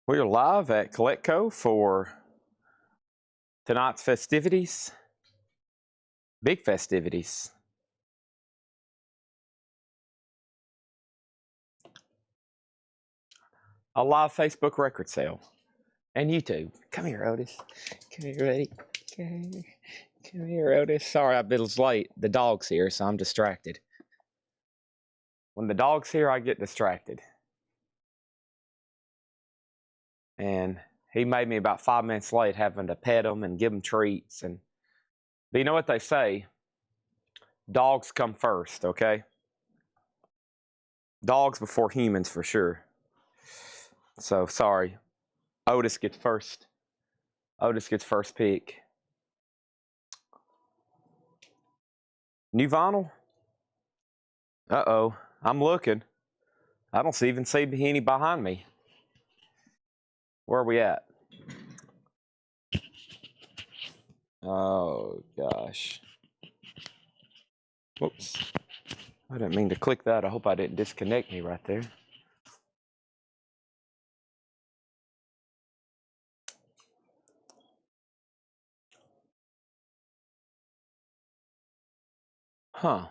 We're live at Collectco for tonight's festivities, big festivities. A live Facebook record sale and YouTube. Come here, Otis. Come here, buddy. Come here, Otis. Sorry, I've been late. The dog's here, so I'm distracted. When the dog's here, I get distracted. And he made me about 5 minutes late, having to pet him and give him treats. But you know what they say? Dogs come first, okay? Dogs before humans for sure. So sorry. Otis gets first. Otis gets first pick. New vinyl? Uh-oh. I'm looking. I don't even see any behind me. Where are we at? Oh, gosh. Whoops. I didn't mean to click that. I hope I didn't disconnect me right there. Huh.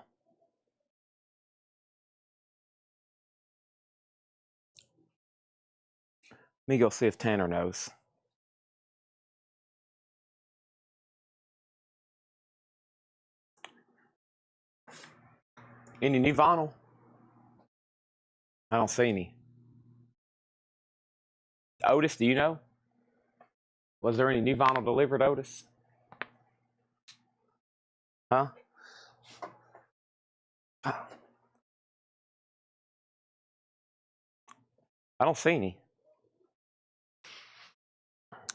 Let me go see if Tanner knows. Any new vinyl? I don't see any. Otis, do you know? Was there any new vinyl delivered, Otis? Huh? I don't see any.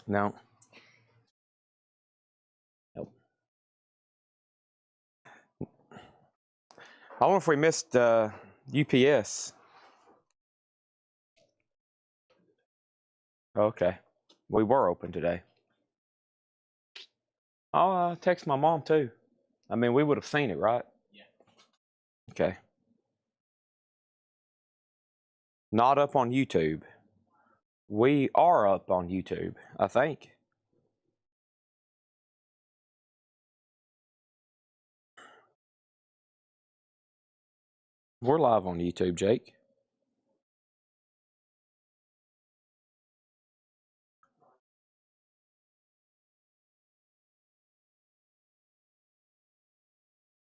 No. Nope. I wonder if we missed UPS. Okay. We were open today. I'll text my mom too. I mean, we would have seen it, right? Yeah. Okay. Not up on YouTube. We are up on YouTube, I think. We're live on YouTube, Jake.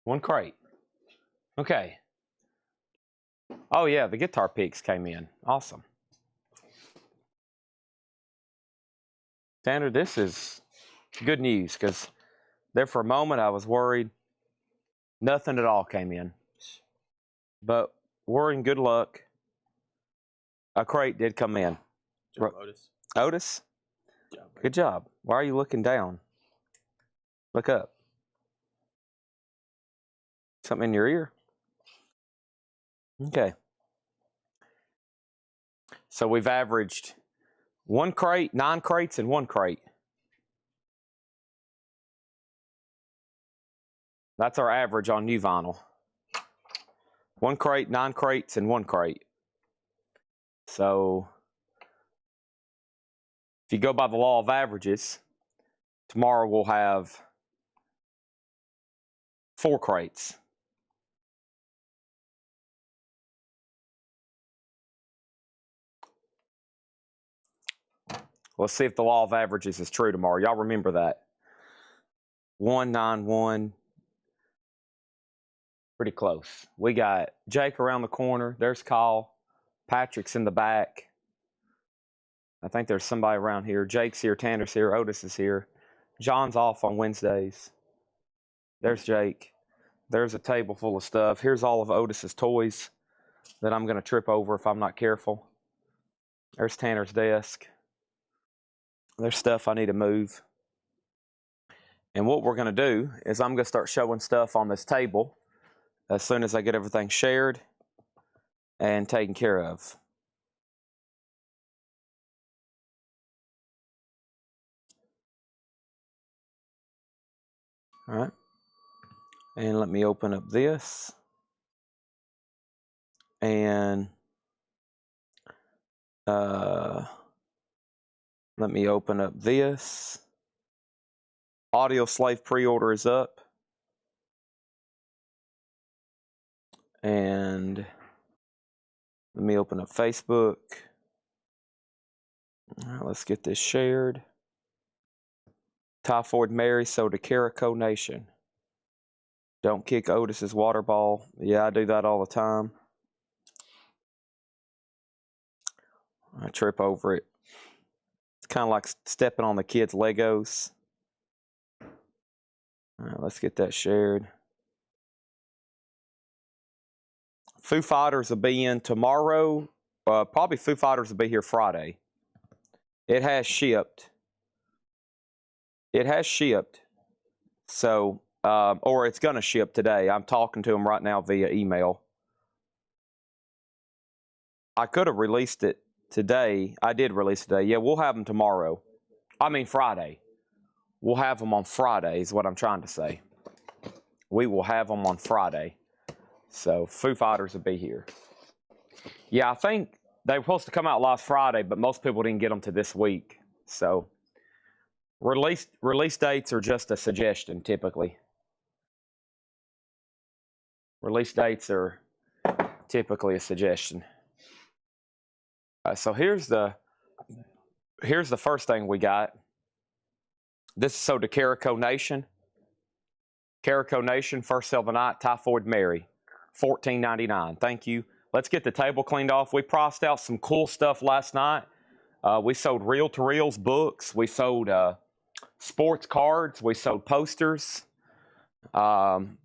One crate. Okay. Oh, yeah, the guitar picks came in. Awesome. Tanner, this is good news because there for a moment I was worried. Nothing at all came in. But we're in good luck. A crate did come in. Good job, Otis. Otis? Good job. Why are you looking down? Look up. Something in your ear? Okay. So we've averaged 1 crate, 9 crates, and 1 crate. That's our average on new vinyl. 1 crate, 9 crates, and 1 crate. So if you go by the law of averages, tomorrow we'll have 4 crates. Let's see if the law of averages is true tomorrow. Y'all remember that. 191. Pretty close. We got Jake around the corner. There's Kyle. Patrick's in the back. I think there's somebody around here. Jake's here. Tanner's here. Otis is here. John's off on Wednesdays. There's Jake. There's a table full of stuff. Here's all of Otis's toys that I'm going to trip over if I'm not careful. There's Tanner's desk. There's stuff I need to move. And what we're going to do is I'm going to start showing stuff on this table as soon as I get everything shared and taken care of. All right. And let me open up this. And Let me open up this. Audio Slave pre-order is up. And let me open up Facebook. All right, let's get this shared. Typhoid Mary sold to Carico Nation. Don't kick Otis's water ball. Yeah, I do that all the time. I trip over it. It's kind of like stepping on the kids' Legos. All right, let's get that shared. Foo Fighters will be in tomorrow. Probably Foo Fighters will be here Friday. It has shipped. It has shipped. So, or it's going to ship today. I'm talking to them right now via email. I could have released it today. I did release it today. Yeah, we'll have them tomorrow. I mean Friday. We'll have them on Friday is what I'm trying to say. We will have them on Friday. So Foo Fighters will be here. Yeah, I think they were supposed to come out last Friday, but most people didn't get them to this week. So release dates are just a suggestion typically. Release dates are typically a suggestion. So here's the first thing we got. This is sold to Carico Nation. Carico Nation, first sale of the night, Typhoid Mary, $14.99. Thank you. Let's get the table cleaned off. We priced out some cool stuff last night. We sold reel-to-reels books. We sold sports cards. We sold posters.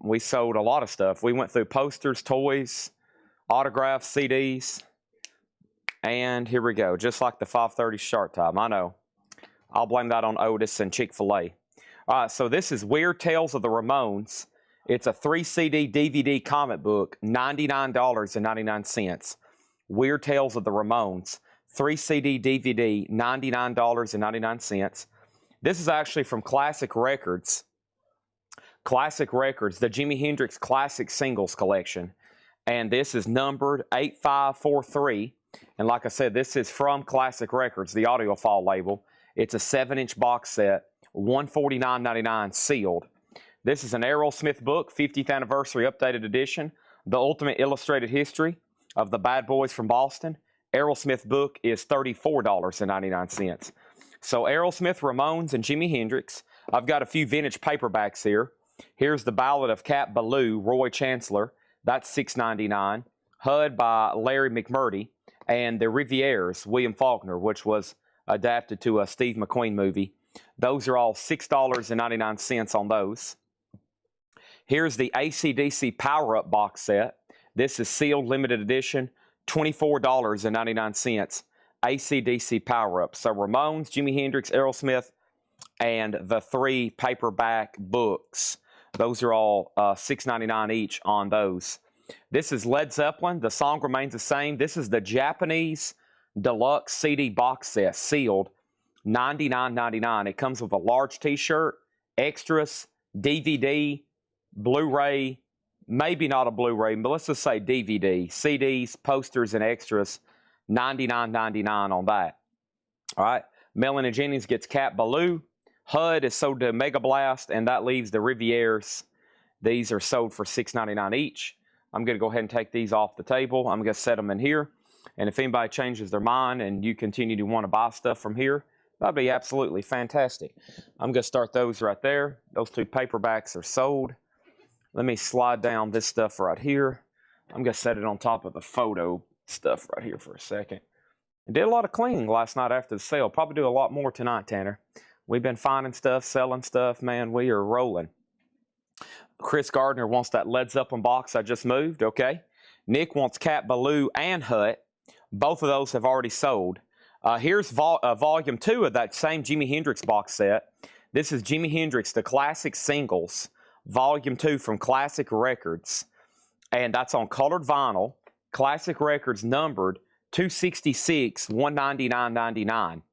We sold a lot of stuff. We went through posters, toys, autographs, CDs. And here we go, just like the 5:30 start time. I know. I'll blame that on Otis and Chick-fil-A. All right, so this is Weird Tales of the Ramones. It's a 3-CD DVD comic book, $99.99. Weird Tales of the Ramones, 3-CD DVD, $99.99. This is actually from Classic Records. Classic Records, the Jimi Hendrix Classic Singles Collection. And this is numbered 8543. And like I said, this is from Classic Records, the audiophile label. It's a 7-inch box set, $149.99 sealed. This is an Aerosmith book, 50th anniversary updated edition, The Ultimate Illustrated History of the Bad Boys from Boston. Aerosmith book is $34.99. So Aerosmith, Ramones, and Jimi Hendrix. I've got a few vintage paperbacks here. Here's the Ballad of Cat Ballou, Roy Chancellor. That's $6.99. HUD by Larry McMurdy. And the Rivieres, William Faulkner, which was adapted to a Steve McQueen movie. Those are all $6.99 on those. Here's the AC/DC Power Up box set. This is sealed limited edition, $24.99. AC/DC Power Up. So Ramones, Jimi Hendrix, Aerosmith, and the 3 paperback books. Those are all $6.99 each on those. This is Led Zeppelin. The song remains the same. This is the Japanese Deluxe CD box set, sealed, $99.99. It comes with a large t-shirt, extras, DVD, Blu-ray, maybe not a Blu-ray, but let's just say DVD, CDs, posters, and extras, $99.99 on that. All right. Melanie Jennings gets Cat Ballou. HUD is sold to Mega Blast, and that leaves the Rivieres. These are sold for $6.99 each. I'm going to go ahead and take these off the table. I'm going to set them in here. And if anybody changes their mind and you continue to want to buy stuff from here, that'd be absolutely fantastic. I'm going to start those right there. Those 2 paperbacks are sold. Let me slide down this stuff right here. I'm going to set it on top of the photo stuff right here for a second. I did a lot of cleaning last night after the sale. Probably do a lot more tonight, Tanner. We've been finding stuff, selling stuff. Man, we are rolling. Chris Gardner wants that Led Zeppelin box I just moved. Okay. Nick wants Cat Ballou and Hut. Both of those have already sold. Here's volume 2 of that same Jimi Hendrix box set. This is Jimi Hendrix, the Classic Singles, volume 2 from Classic Records. And that's on colored vinyl. Classic Records numbered 266, $199.99.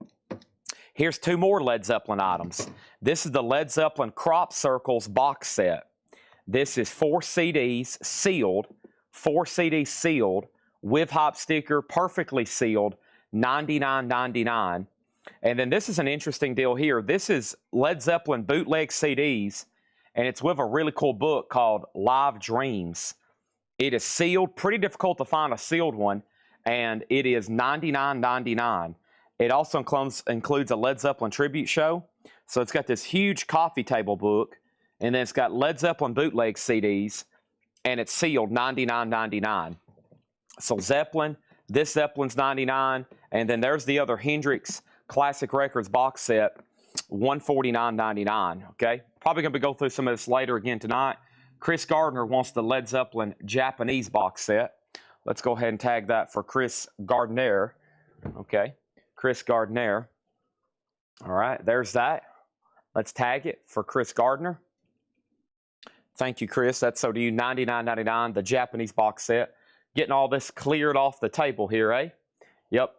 Here's 2 more Led Zeppelin items. This is the Led Zeppelin Crop Circles box set. This is 4 CDs sealed, 4 CDs sealed, with hop sticker, perfectly sealed, $99.99. And then this is an interesting deal here. This is Led Zeppelin bootleg CDs, and it's with a really cool book called Live Dreams. It is sealed, pretty difficult to find a sealed one, and it is $99.99. It also includes a Led Zeppelin tribute show. So it's got this huge coffee table book, and then it's got Led Zeppelin bootleg CDs, and it's sealed $99.99. So Zeppelin, this Zeppelin's $99, and then there's the other Hendrix Classic Records box set, $149.99, okay? Probably going to go through some of this later again tonight. Chris Gardner wants the Led Zeppelin Japanese box set. Let's go ahead and tag that for Chris Gardner, okay? Chris Gardner. All right, there's that. Let's tag it for Chris Gardner. Thank you, Chris. That's so to you, $99.99, the Japanese box set. Getting all this cleared off the table here, eh? Yep,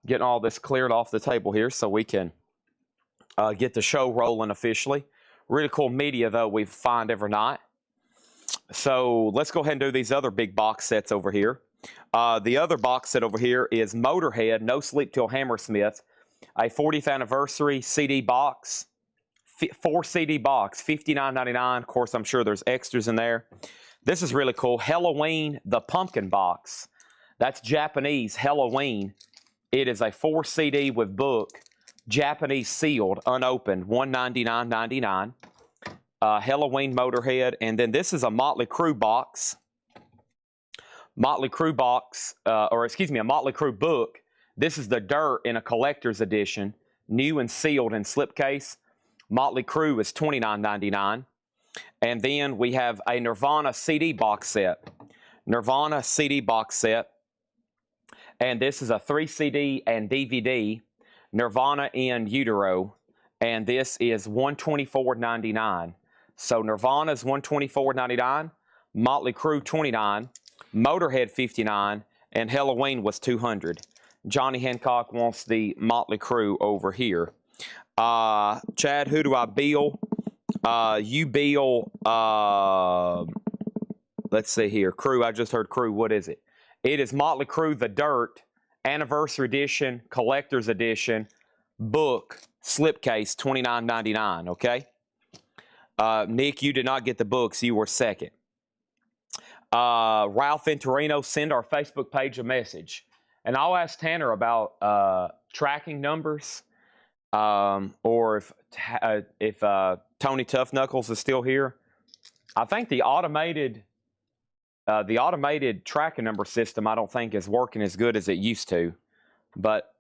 getting all this cleared off the table here so we can get the show rolling officially. Really cool media, though, we find every night. So let's go ahead and do these other big box sets over here. The other box set over here is Motorhead, No Sleep Till Hammersmith, a 40th anniversary CD box, 4 CD box, $59.99. Of course, I'm sure there's extras in there. This is really cool. Halloween, the Pumpkin box. That's Japanese Halloween. It is a 4 CD with book, Japanese sealed, unopened, $199.99. Halloween Motorhead. And then this is a Motley Crue box. Motley Crue box, a Motley Crue book. This is the Dirt in a collector's edition, new and sealed in slipcase. Motley Crue is $29.99. And then we have a Nirvana CD box set. Nirvana CD box set. And this is a 3 CD and DVD, Nirvana in Utero. And this is $124.99. So Nirvana is $124.99, Motley Crue $29, Motorhead $59, and Halloween was $200. Johnny Hancock wants the Motley Crue over here. Chad, who do I bill? You bill, let's see here. Crue, I just heard Crue. What is it? It is Motley Crue, The Dirt, Anniversary Edition, Collector's Edition, book, slipcase, $29.99, okay? Nick, you did not get the books. You were second. Ralph Venturino, send our Facebook page a message. And I'll ask Tanner about tracking numbers, or if Tony Tough Knuckles is still here. I think the automated tracking number system, I don't think is working as good as it used to. But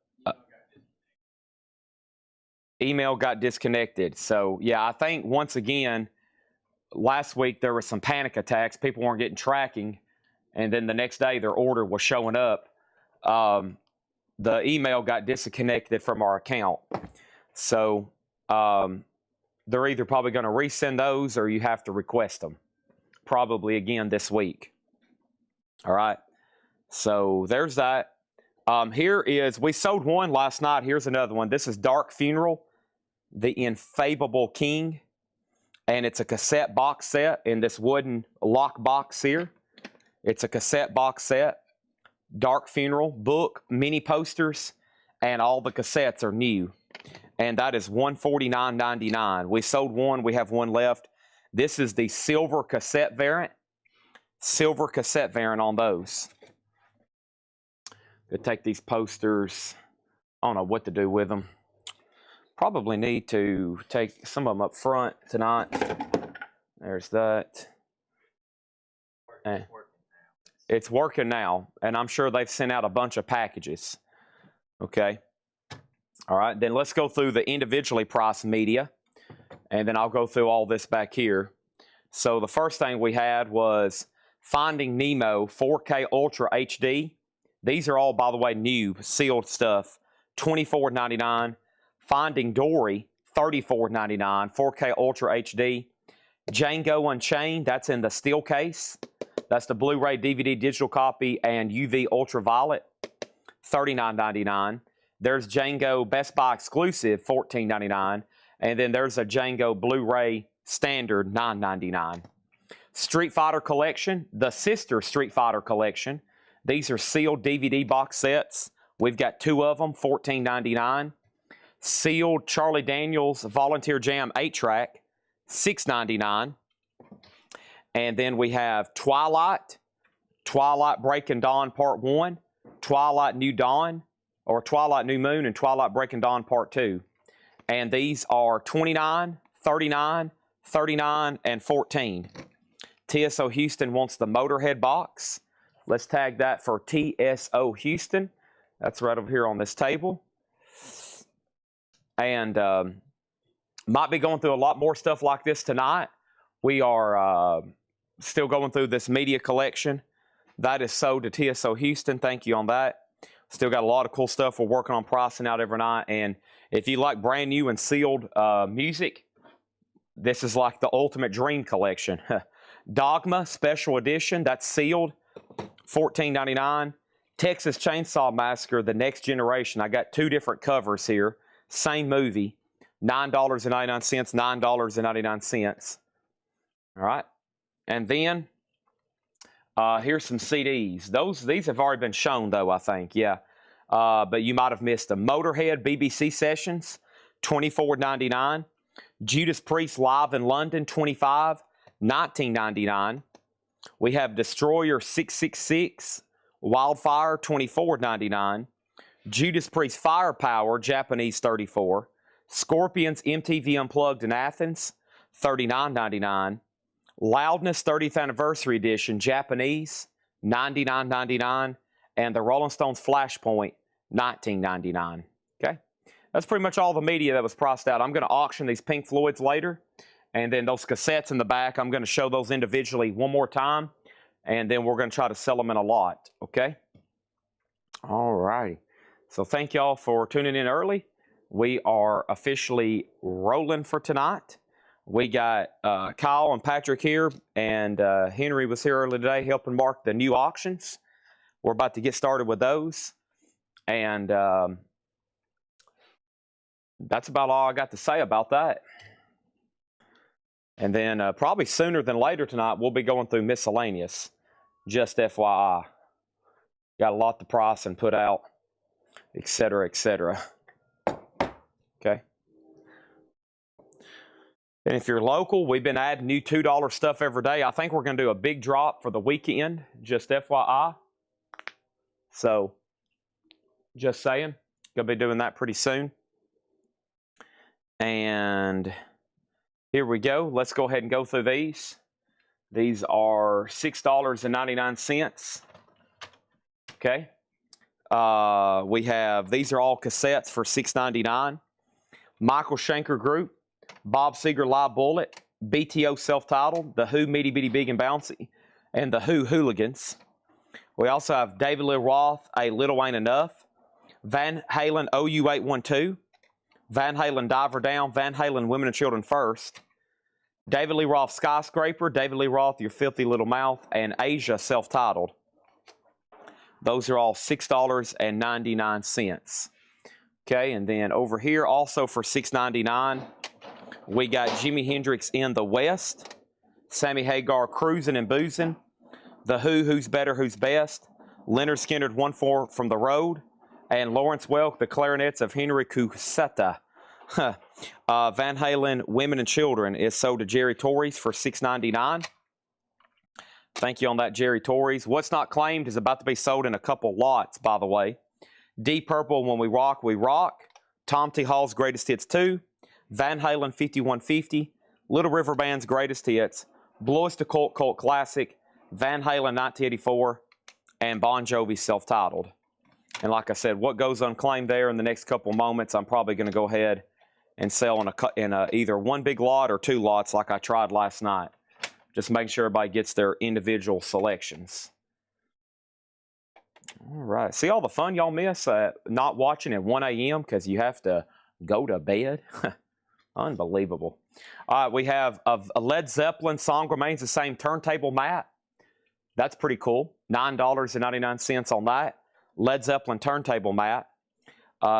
email got disconnected. So, yeah, I think once again, last week there were some panic attacks. People weren't getting tracking. And then the next day their order was showing up. The email got disconnected from our account. So they're either probably going to resend those or you have to request them. Probably again this week. All right. So there's that. Here is, we sold one last night. Here's another one. This is Dark Funeral, The Infallible King. And it's a cassette box set in this wooden lock box here. It's a cassette box set. Dark Funeral, book, mini posters, and all the cassettes are new. And that is $149.99. We sold one. We have one left. This is the silver cassette variant. Silver cassette variant on those. Gonna take these posters. I don't know what to do with them. Probably need to take some of them up front tonight. There's that. It's working now, and I'm sure they've sent out a bunch of packages. Okay. All right, then let's go through the individually priced media, and then I'll go through all this back here. So the first thing we had was Finding Nemo 4K Ultra HD. These are all, by the way, new, sealed stuff, $24.99. Finding Dory, $34.99, 4K Ultra HD. Django Unchained, that's in the steel case. That's the Blu-ray, DVD, digital copy, and UV Ultraviolet, $39.99. There's Django Best Buy exclusive, $14.99. And then there's a Django Blu-ray standard, $9.99. Street Fighter Collection, the sister Street Fighter Collection. These are sealed DVD box sets. We've got 2 of them, $14.99. Sealed Charlie Daniels Volunteer Jam 8-track, $6.99. And then we have Twilight, Twilight Breaking Dawn Part 1, Twilight New Dawn, or Twilight New Moon, and Twilight Breaking Dawn Part 2. And these are $29, $39, $39, and $14. TSO Houston wants the Motorhead box. Let's tag that for TSO Houston. That's right over here on this table. And might be going through a lot more stuff like this tonight. We are still going through this media collection. That is sold to TSO Houston. Thank you on that. Still got a lot of cool stuff we're working on pricing out every night. And if you like brand new and sealed music, this is like the ultimate dream collection. Dogma Special Edition, that's sealed, $14.99. Texas Chainsaw Massacre, The Next Generation. I got two different covers here. Same movie, $9.99, $9.99. All right. And then here's some CDs. These have already been shown, though, I think. Yeah. But you might have missed them. Motorhead BBC Sessions, $24.99. Judas Priest Live in London, $25, $19.99. We have Destroyer 666, Wildfire, $24.99. Judas Priest Firepower, Japanese, $34. Scorpions MTV Unplugged in Athens, $39.99. Loudness 30th Anniversary Edition, Japanese, $99.99. And the Rolling Stones Flashpoint, $19.99. Okay? That's pretty much all the media that was priced out. I'm going to auction these Pink Floyds later. And then those cassettes in the back, I'm going to show those individually one more time. And then we're going to try to sell them in a lot. Okay? All righty. So thank y'all for tuning in early. We are officially rolling for tonight. We got Kyle and Patrick here, and Henry was here early today helping mark the new auctions. We're about to get started with those. And that's about all I got to say about that. And then probably sooner than later tonight, we'll be going through miscellaneous. Just FYI. Got a lot to price and put out, etc., etc. Okay. And if you're local, we've been adding new $2 stuff every day. I think we're going to do a big drop for the weekend, just FYI. So, just saying. Going to be doing that pretty soon. And here we go. Let's go ahead and go through these. These are $6.99. Okay. We have, these are all cassettes for $6.99. Michael Schenker Group, Bob Seger Live Bullet, BTO Self-Titled, The Who Meaty Bitty Big and Bouncy, and The Who Hooligans. We also have David Lee Roth, A Little Ain't Enough, Van Halen OU 812, Van Halen Diver Down, Van Halen Women and Children First, David Lee Roth Skyscraper, David Lee Roth Your Filthy Little Mouth, and Asia Self-Titled. Those are all $6.99. Okay, and then over here also for $6.99, we got Jimi Hendrix in the West, Sammy Hagar Cruising and Boozing, The Who, Who's Better, Who's Best, Leonard Skinner 1-4 from the Road, and Lawrence Welk, The Clarinets of Henry Cusetta. Van Halen Women and Children is sold to Jerry Torres for $6.99. Thank you on that, Jerry Torres. What's Not Claimed is about to be sold in a couple lots, by the way. Deep Purple, When We Rock, We Rock. Tom T. Hall's Greatest Hits 2. Van Halen 5150. Little River Band's Greatest Hits. Bluest Occult Cult Classic. Van Halen 1984. And Bon Jovi Self-Titled. And like I said, what goes unclaimed there in the next couple moments, I'm probably going to go ahead and sell in either one big lot or two lots like I tried last night. Just make sure everybody gets their individual selections. All right. See all the fun y'all miss not watching at 1 a.m. because you have to go to bed? Unbelievable. All right. We have a Led Zeppelin Song Remains the Same turntable mat. That's pretty cool. $9.99 on that. Led Zeppelin turntable mat.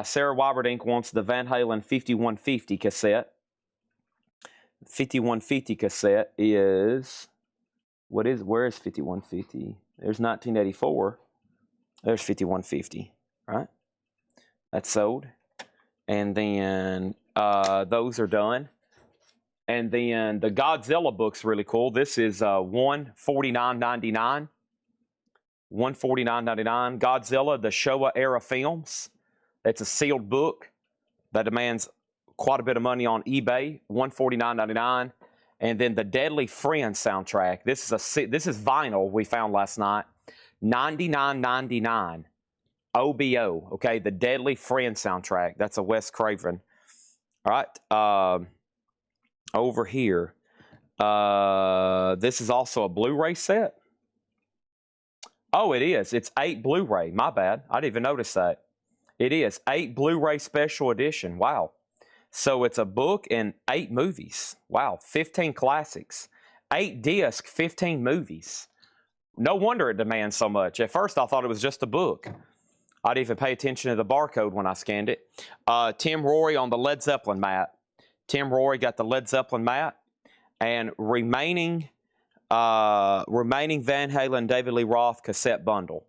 Sarah Wyberdink wants the Van Halen 5150 cassette. 5150 cassette is, where is 5150? There's 1984. There's 5150, right? That's sold. And then those are done. And then the Godzilla book's really cool. This is $149.99. $149.99. Godzilla, the Showa era films. It's a sealed book that demands quite a bit of money on eBay. $149.99. And then the Deadly Friends soundtrack. This is vinyl we found last night. $99.99. OBO. Okay, the Deadly Friends soundtrack. That's a Wes Craven. All right. Over here, this is also a Blu-ray set. Oh, it is. It's 8 Blu-ray. My bad. I didn't even notice that. It is 8 Blu-ray special edition. Wow. So it's a book and 8 movies. Wow. 15 classics. 8 disc, 15 movies. No wonder it demands so much. At first, I thought it was just a book. I didn't even pay attention to the barcode when I scanned it. Tim Rory on the Led Zeppelin mat. Tim Rory got the Led Zeppelin mat. And remaining Van Halen, David Lee Roth cassette bundle.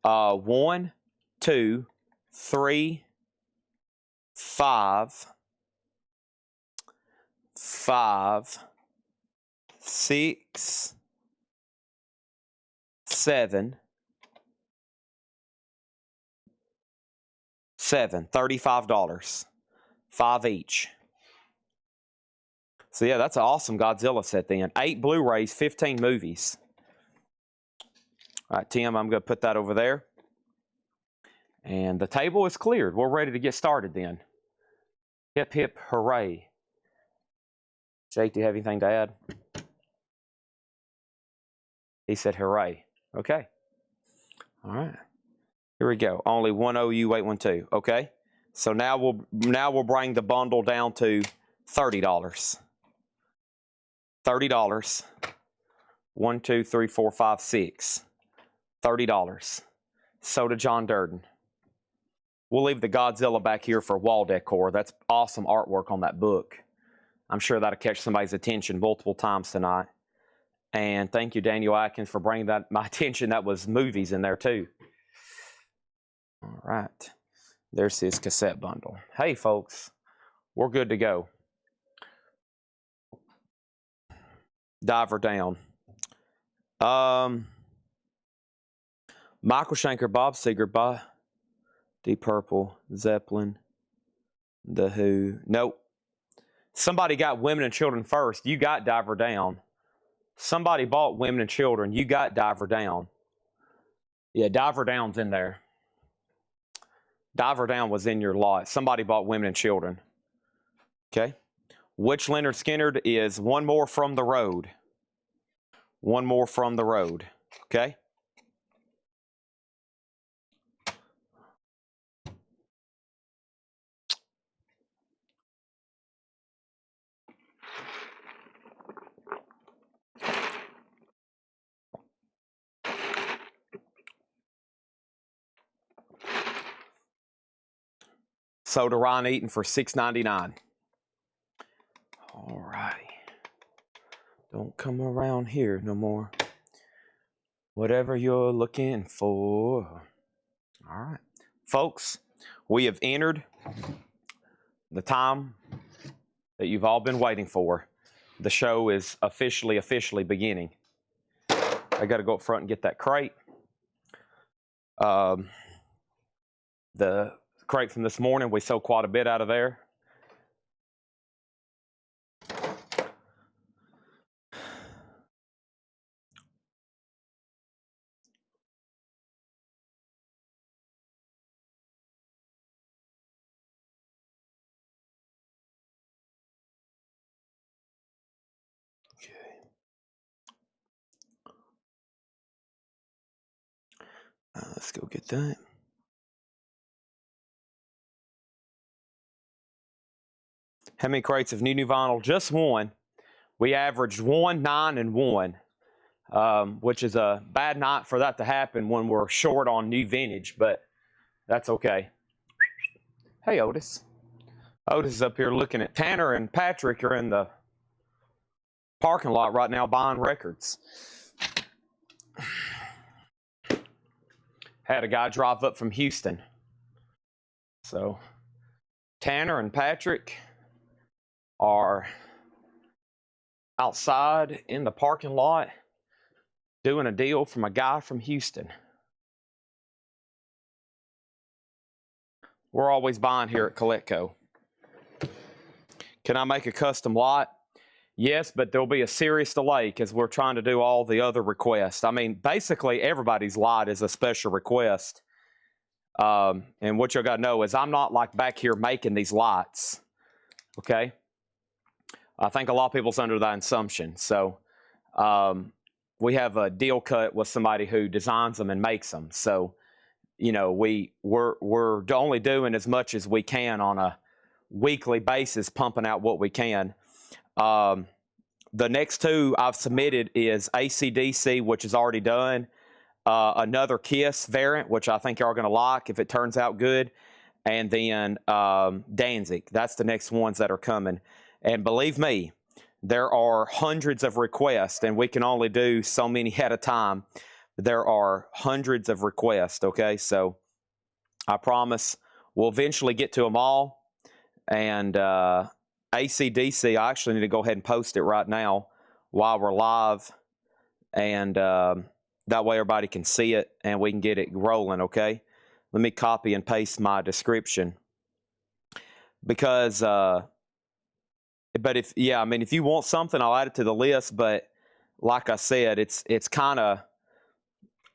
1, 2, 3, 5, 6, 7, $35. 5 each. So yeah, that's an awesome Godzilla set then. 8 Blu-rays, 15 movies. All right, Tim, I'm going to put that over there. And the table is cleared. We're ready to get started then. Hip, hip, hooray. Jake, do you have anything to add? He said hooray. Okay. All right. Here we go. Only 1OU812. Okay. So now we'll bring the bundle down to $30. $30. 1, 2, 3, 4, 5, 6. $30. So to John Durden. We'll leave the Godzilla back here for wall decor. That's awesome artwork on that book. I'm sure that'll catch somebody's attention multiple times tonight. And thank you, Daniel Atkins, for bringing that my attention. That was movies in there too. All right. There's his cassette bundle. Hey, folks, we're good to go. Diver down. Michael Schenker, Bob Seger, Deep Purple, Zeppelin, The Who. Nope. Somebody got Women and Children first. You got Diver Down. Somebody bought Women and Children. You got Diver Down. Yeah, Diver Down's in there. Diver Down was in your lot. Somebody bought Women and Children. Okay. Which Leonard Skinner is One More from the Road. One More from the Road. Okay. So to Ron Eaton for $6.99. All righty. Don't come around here no more. Whatever you're looking for. All right. Folks, we have entered the time that you've all been waiting for. The show is officially beginning. I got to go up front and get that crate. The crate from this morning, we sold quite a bit out of there. Let's go get that. How many crates of new vinyl? Just one. We averaged 1, 9, and 1, which is a bad night for that to happen when we're short on new vintage, but that's okay. Hey, Otis. Otis is up here looking at Tanner and Patrick are in the parking lot right now buying records. Had a guy drive up from Houston. So Tanner and Patrick are outside in the parking lot doing a deal from a guy from Houston. We're always buying here at Coletco. Can I make a custom lot? Yes, but there'll be a serious delay because we're trying to do all the other requests. I mean, basically everybody's lot is a special request. And what you got to know is I'm not like back here making these lots. Okay? I think a lot of people's under that assumption. So we have a deal cut with somebody who designs them and makes them. So, you know, we're only doing as much as we can on a weekly basis, pumping out what we can. The next two I've submitted is AC/DC, which is already done. Another KISS variant, which I think y'all are going to like if it turns out good. And then Danzig. That's the next ones that are coming. And believe me, there are hundreds of requests, and we can only do so many at a time. There are hundreds of requests, okay? So I promise we'll eventually get to them all. And AC/DC, I actually need to go ahead and post it right now while we're live. And that way everybody can see it and we can get it rolling, okay? Let me copy and paste my description. Because, but if, yeah, I mean, if you want something, I'll add it to the list. But like I said, it's kind of,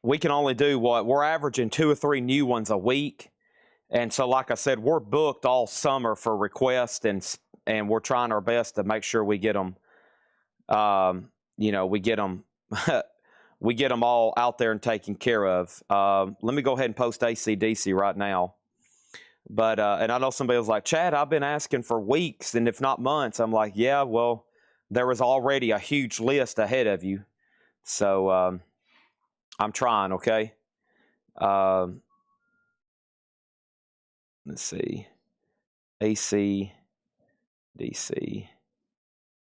we can only do what? We're averaging 2 or 3 new ones a week. And so, like I said, we're booked all summer for requests, and we're trying our best to make sure we get them, you know, we get them, we get them all out there and taken care of. Let me go ahead and post AC/DC right now. But, and I know somebody was like, Chad, I've been asking for weeks and if not months. I'm like, yeah, well, there was already a huge list ahead of you. So, I'm trying, okay? Let's see. AC/DC.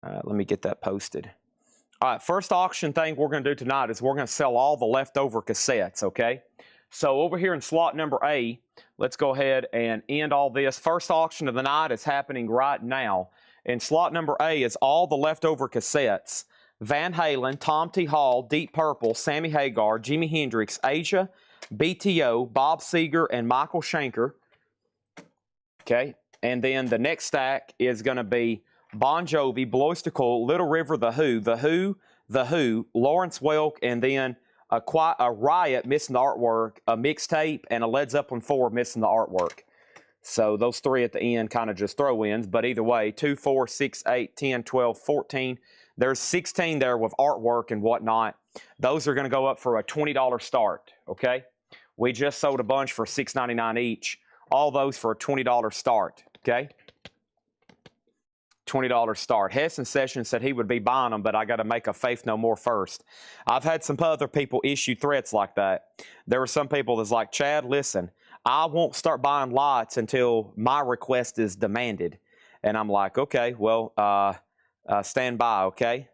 Let me get that posted. All right, first auction thing we're going to do tonight is we're going to sell all the leftover cassettes, okay? So over here in slot number A, let's go ahead and end all this. First auction of the night is happening right now. And slot number A is all the leftover cassettes. Van Halen, Tom T. Hall, Deep Purple, Sammy Hagar, Jimi Hendrix, Asia, BTO, Bob Seger, and Michael Schenker. Okay, and then the next stack is going to be Bon Jovi, Blois de Cool, Little River, The Who, Lawrence Welk, and then a Riot missing the artwork, a mixtape, and a Led Zeppelin 4 missing the artwork. So those 3 at the end kind of just throw-ins, but either way, 2, 4, 6, 8, 10, 12, 14. There's 16 there with artwork and whatnot. Those are going to go up for a $20 start, okay? We just sold a bunch for $6.99 each. All those for a $20 start, okay? $20 start. Heston Sessions said he would be buying them, but I got to make a Faith No More first. I've had some other people issue threats like that. There were some people that's like, Chad, listen, I won't start buying lots until my request is demanded. And I'm like, okay, well, stand by, okay?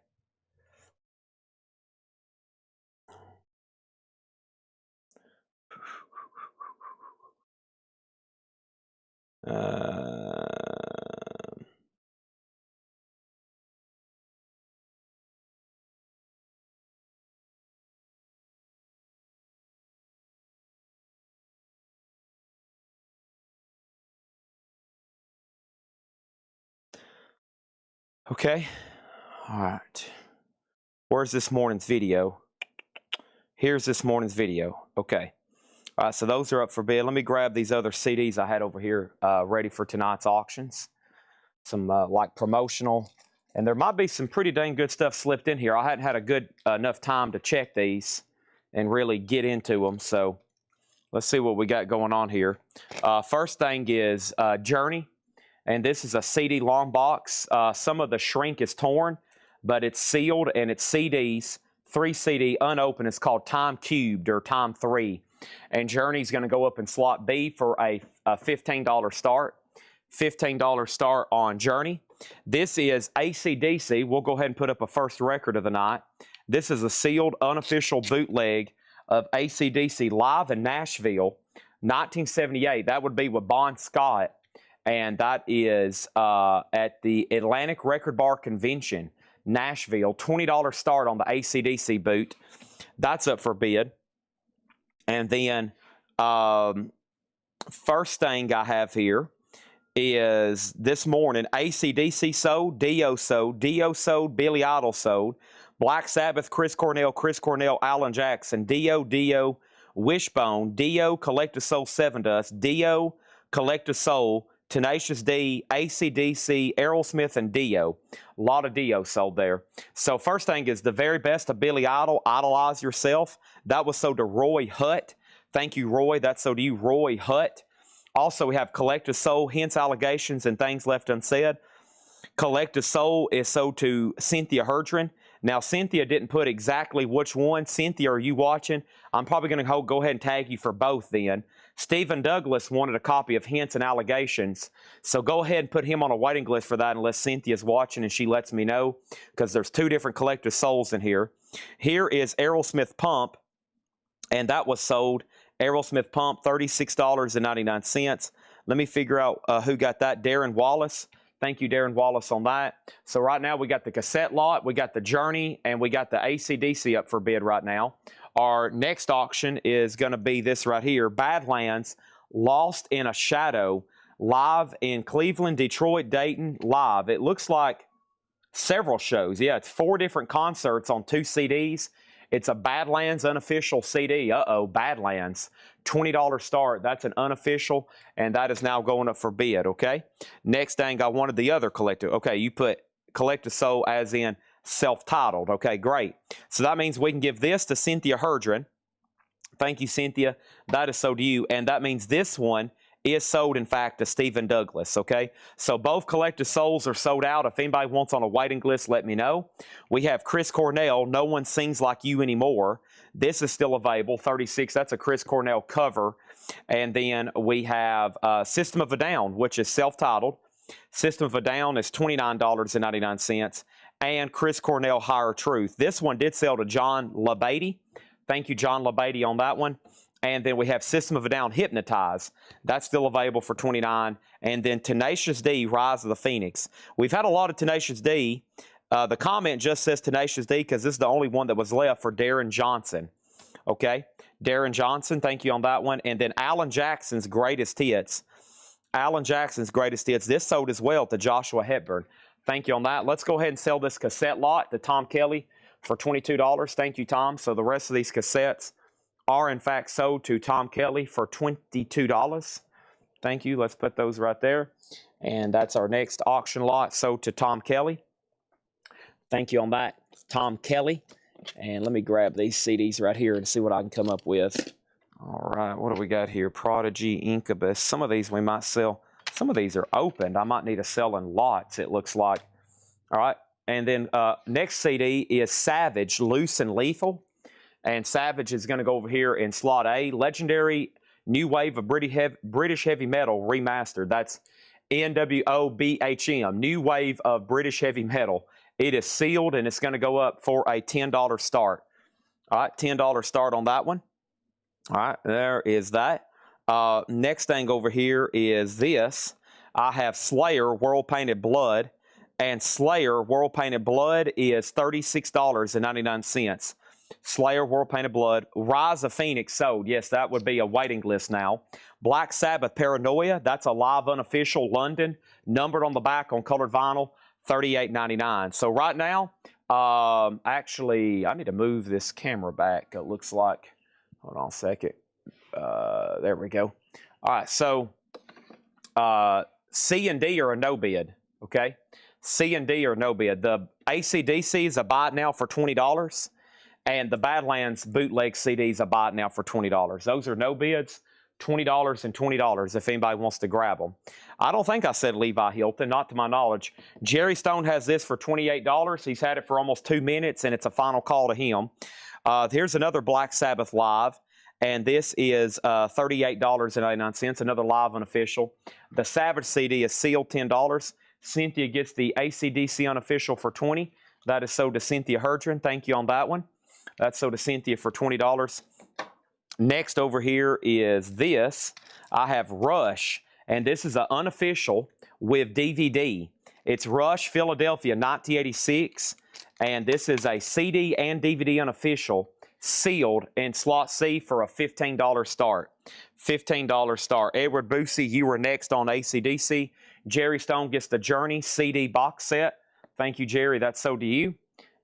Okay. All right. Where's this morning's video? Here's this morning's video. Okay. All right, so those are up for bid. Let me grab these other CDs I had over here ready for tonight's auctions. Some like promotional. And there might be some pretty dang good stuff slipped in here. I hadn't had a good enough time to check these and really get into them. So let's see what we got going on here. First thing is Journey. And this is a CD long box. Some of the shrink is torn, but it's sealed and it's CDs. 3 CD unopened. It's called Time Cubed or Time 3. And Journey's going to go up in slot B for a $15 start. $15 start on Journey. This is AC/DC. We'll go ahead and put up a first record of the night. This is a sealed, unofficial bootleg of AC/DC live in Nashville, 1978. That would be with Bon Scott. and that is at the Atlantic Record Bar Convention, Nashville. $20 start on the AC/DC boot. That's up for bid. And then first thing I have here is this morning, AC/DC sold, Dio sold, Billy Idol sold, Black Sabbath, Chris Cornell, Alan Jackson, Dio, Wishbone, Dio, Collective Soul, Seven Dust, Dio, Collective Soul, Tenacious D, AC/DC, Aerosmith, and Dio. A lot of Dio sold there. So first thing is the very best of Billy Idol, Idolize Yourself. That was sold to Roy Hutt. Thank you, Roy. That's sold to you, Roy Hutt. Also, we have Collective Soul, Hence Allegations and Things Left Unsaid. Collective Soul is sold to Cynthia Herdren. Now, Cynthia didn't put exactly which one. Cynthia, are you watching? I'm probably going to go ahead and tag you for both then. Stephen Douglas wanted a copy of Hints and Allegations. So go ahead and put him on a waiting list for that unless Cynthia's watching and she lets me know, because there's two different Collective Souls in here. Here is Aerosmith Pump, and that was sold. Aerosmith Pump, $36.99. Let me figure out who got that. Darren Wallace. Thank you, Darren Wallace, on that. So right now we got the cassette lot, we got the Journey, and we got the AC/DC up for bid right now. Our next auction is going to be this right here, Badlands, Lost in a Shadow, live in Cleveland, Detroit, Dayton, live. It looks like several shows. Yeah, it's 4 different concerts on 2 CDs. It's a Badlands unofficial CD. Badlands. $20 start. That's an unofficial, and that is now going up for bid, okay? Next thing, I wanted the other collective. Okay, you put Collective Soul as in self-titled. Okay, great. So that means we can give this to Cynthia Herdren. Thank you, Cynthia. That is sold to you, and that means this one is sold, in fact, to Stephen Douglas, okay? So both Collective Souls are sold out. If anybody wants on a waiting list, let me know. We have Chris Cornell, No One Sings Like You Anymore. This is still available, 36. That's a Chris Cornell cover. And then we have System of a Down, which is self-titled. System of a Down is $29.99. And Chris Cornell, Higher Truth. This one did sell to John LaBeatty. Thank you, John LaBeatty, on that one. And then we have System of a Down, Hypnotize. That's still available for $29. And then Tenacious D, Rise of the Phoenix. We've had a lot of Tenacious D. The comment just says Tenacious D because this is the only one that was left for Darren Johnson. Okay? Darren Johnson, thank you on that one. And then Alan Jackson's Greatest Hits. Alan Jackson's Greatest Hits. This sold as well to Joshua Hepburn. Thank you on that. Let's go ahead and sell this cassette lot to Tom Kelly for $22. Thank you, Tom. So the rest of these cassettes are in fact sold to Tom Kelly for $22. Thank you. Let's put those right there. And that's our next auction lot, sold to Tom Kelly. Thank you on that, Tom Kelly. And let me grab these CDs right here and see what I can come up with. All right, what do we got here? Prodigy, Incubus. Some of these we might sell. Some of these are opened. I might need to sell in lots, it looks like. All right, and then next CD is Savage, Loose and Lethal. And Savage is going to go over here in slot A. Legendary New Wave of British Heavy Metal Remastered. That's NWOBHM, New Wave of British Heavy Metal. It is sealed, and it's going to go up for a $10 start. All right, $10 start on that one. All right, there is that. Next thing over here is this. I have Slayer, World Painted Blood. And Slayer, World Painted Blood is $36.99. Slayer, World Painted Blood. Rise of Phoenix sold. Yes, that would be a waiting list now. Black Sabbath, Paranoia. That's a live unofficial London. Numbered on the back on colored vinyl. $38.99. So right now, actually, I need to move this camera back. It looks like, hold on a second. There we go. All right, so C and D are a no bid, okay? C and D are no bid. The AC/DC is a buy it now for $20. And the Badlands bootleg CDs I buy it now for $20. Those are no bids, $20 and $20 if anybody wants to grab them. I don't think I said Levi Hilton, not to my knowledge. Jerry Stone has this for $28. He's had it for almost 2 minutes, and it's a final call to him. Here's another Black Sabbath live, and this is $38.99, another live unofficial. The Savage CD is sealed, $10. Cynthia gets the AC/DC unofficial for $20. That is sold to Cynthia Herdren. Thank you on that one. That's sold to Cynthia for $20. Next over here is this. I have Rush, And this is an unofficial with DVD. It's Rush, Philadelphia, 1986. And this is a CD and DVD unofficial, sealed in slot C for a $15 start. $15 start. Edward Boosie, you were next on AC/DC. Jerry Stone gets the Journey CD box set. Thank you, Jerry. That's so to you.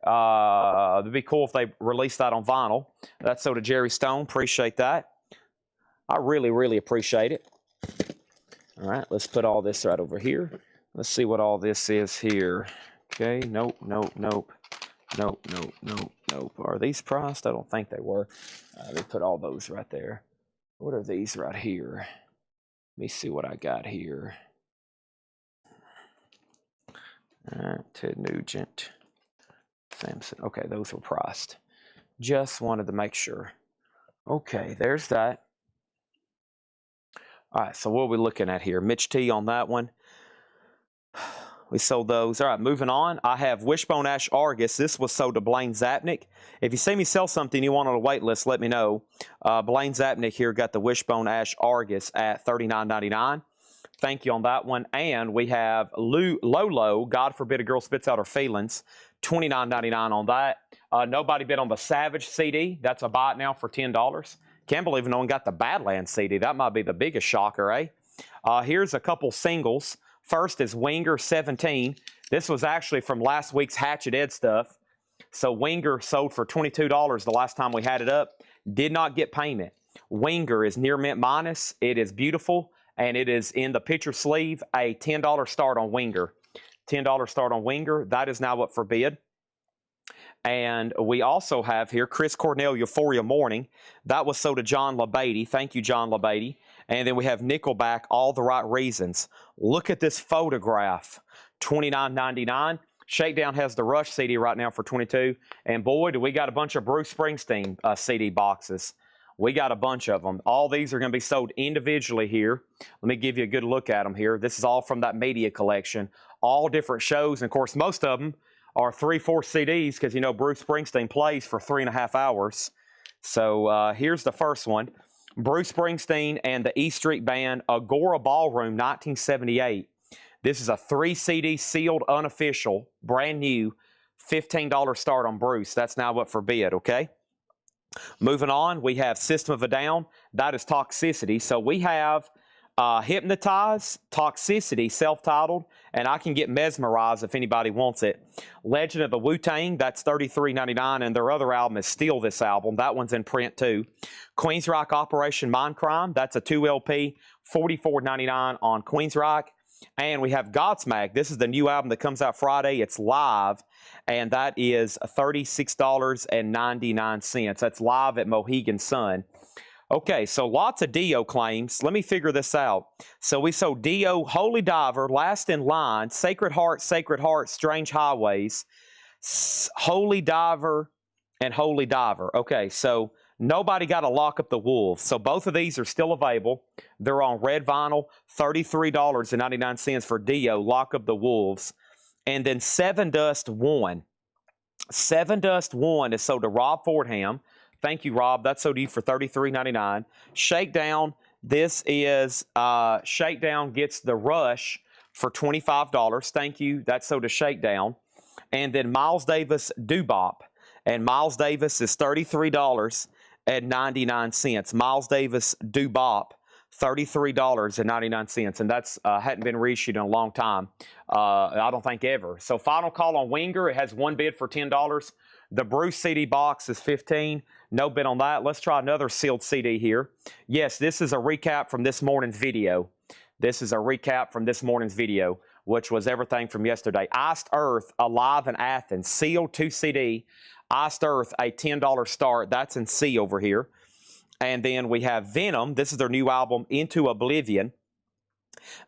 It'd be cool if they released that on vinyl. That's so to Jerry Stone. Appreciate that. I really, really appreciate it. All right, let's put all this right over here. Let's see what all this is here. Okay, nope, nope, nope. Nope, nope, nope, nope. Are these priced? I don't think they were. They put all those right there. What are these right here? Let me see what I got here. All right, Ted Nugent. Samson. Okay, those were priced. Just wanted to make sure. Okay, there's that. All right, so what are we looking at here? Mitch T on that one. We sold those. All right, moving on. I have Wishbone Ash Argus. This was sold to Blaine Zapnick. If you see me sell something you want on a wait list, let me know. Blaine Zapnick here got the Wishbone Ash Argus at $39.99. Thank you on that one. And we have Lolo, God Forbid a Girl Spits Out Her Feelings, $29.99 on that. Nobody bid on the Savage CD. That's a buy it now for $10. Can't believe no one got the Badlands CD. That might be the biggest shocker, eh? Here's a couple singles. First is Winger 17. This was actually from last week's Hatchet Ed stuff. So Winger sold for $22 the last time we had it up. Did not get payment. Winger is near mint minus. It is beautiful, and it is in the picture sleeve, a $10 start on Winger. $10 start on Winger. That is now up for bid. And we also have here Chris Cornell, Euphoria Morning. That was sold to John LaBeatty. Thank you, John LaBeatty. And then we have Nickelback, All the Right Reasons. Look at this photograph, $29.99. Shakedown has the Rush CD right now for $22. And boy, do we got a bunch of Bruce Springsteen CD boxes. We got a bunch of them. All these are going to be sold individually here. Let me give you a good look at them here. This is all from that media collection. All different shows. And of course, most of them are 3-4 CDs because, you know, Bruce Springsteen plays for 3.5 hours. So here's the first one. Bruce Springsteen and the E Street Band, Agora Ballroom, 1978. This is a 3 CD sealed unofficial, brand new, $15 start on Bruce. That's now up for bid, okay? Moving on, we have System of a Down. That is Toxicity. So we have Hypnotize, Toxicity, self-titled, and I can get Mesmerized if anybody wants it. Legend of the Wu-Tang, that's $33.99, and their other album is Steal This Album. That one's in print too. Queensryche Operation Mindcrime, that's a 2 LP, $44.99 on Queensryche. And we have Godsmack. This is the new album that comes out Friday. It's live, and that is $36.99. That's live at Mohegan Sun. Okay, so lots of Dio claims. Let me figure this out. So we sold Dio, Holy Diver, Last in Line, Sacred Heart, Strange Highways, Holy Diver, and Holy Diver. Okay, so nobody got to Lock Up the Wolves. So both of these are still available. They're on red vinyl, $33.99 for Dio, Lock Up the Wolves. And then Seven Dust 1. Seven Dust 1 is sold to Rob Fordham. Thank you, Rob. That's sold to you for $33.99. Shakedown. This is Shakedown gets the Rush for $25. Thank you. That's sold to Shakedown. And then Miles Davis Doo-Bop. And Miles Davis is $33.99. Miles Davis Doo-Bop, $33.99. And that's hadn't been reissued in a long time. I don't think ever. So final call on Winger. It has one bid for $10. The Bruce CD box is $15. No bid on that. Let's try another sealed CD here. Yes, this is a recap from this morning's video. This is a recap from this morning's video, which was everything from yesterday. Iced Earth, Alive in Athens, sealed 2 CD. Iced Earth, a $10 start. That's in C over here. And then we have Venom. This is their new album, Into Oblivion.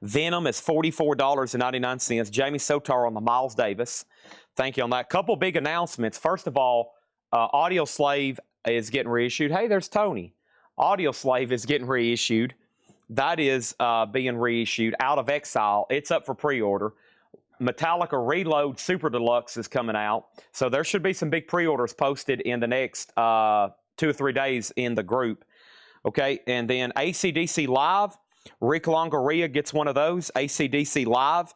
Venom is $44.99. Jamie Sotar on the Miles Davis. Thank you on that. Couple big announcements. First of all, Audio Slave is getting reissued. Hey, there's Tony. Audio Slave is getting reissued. That is being reissued. Out of Exile. It's up for pre-order. Metallica Reload Super Deluxe is coming out. So there should be some big pre-orders posted in the next 2 or 3 days in the group. Okay, and then AC/DC Live. Rick Longoria gets one of those, AC/DC Live.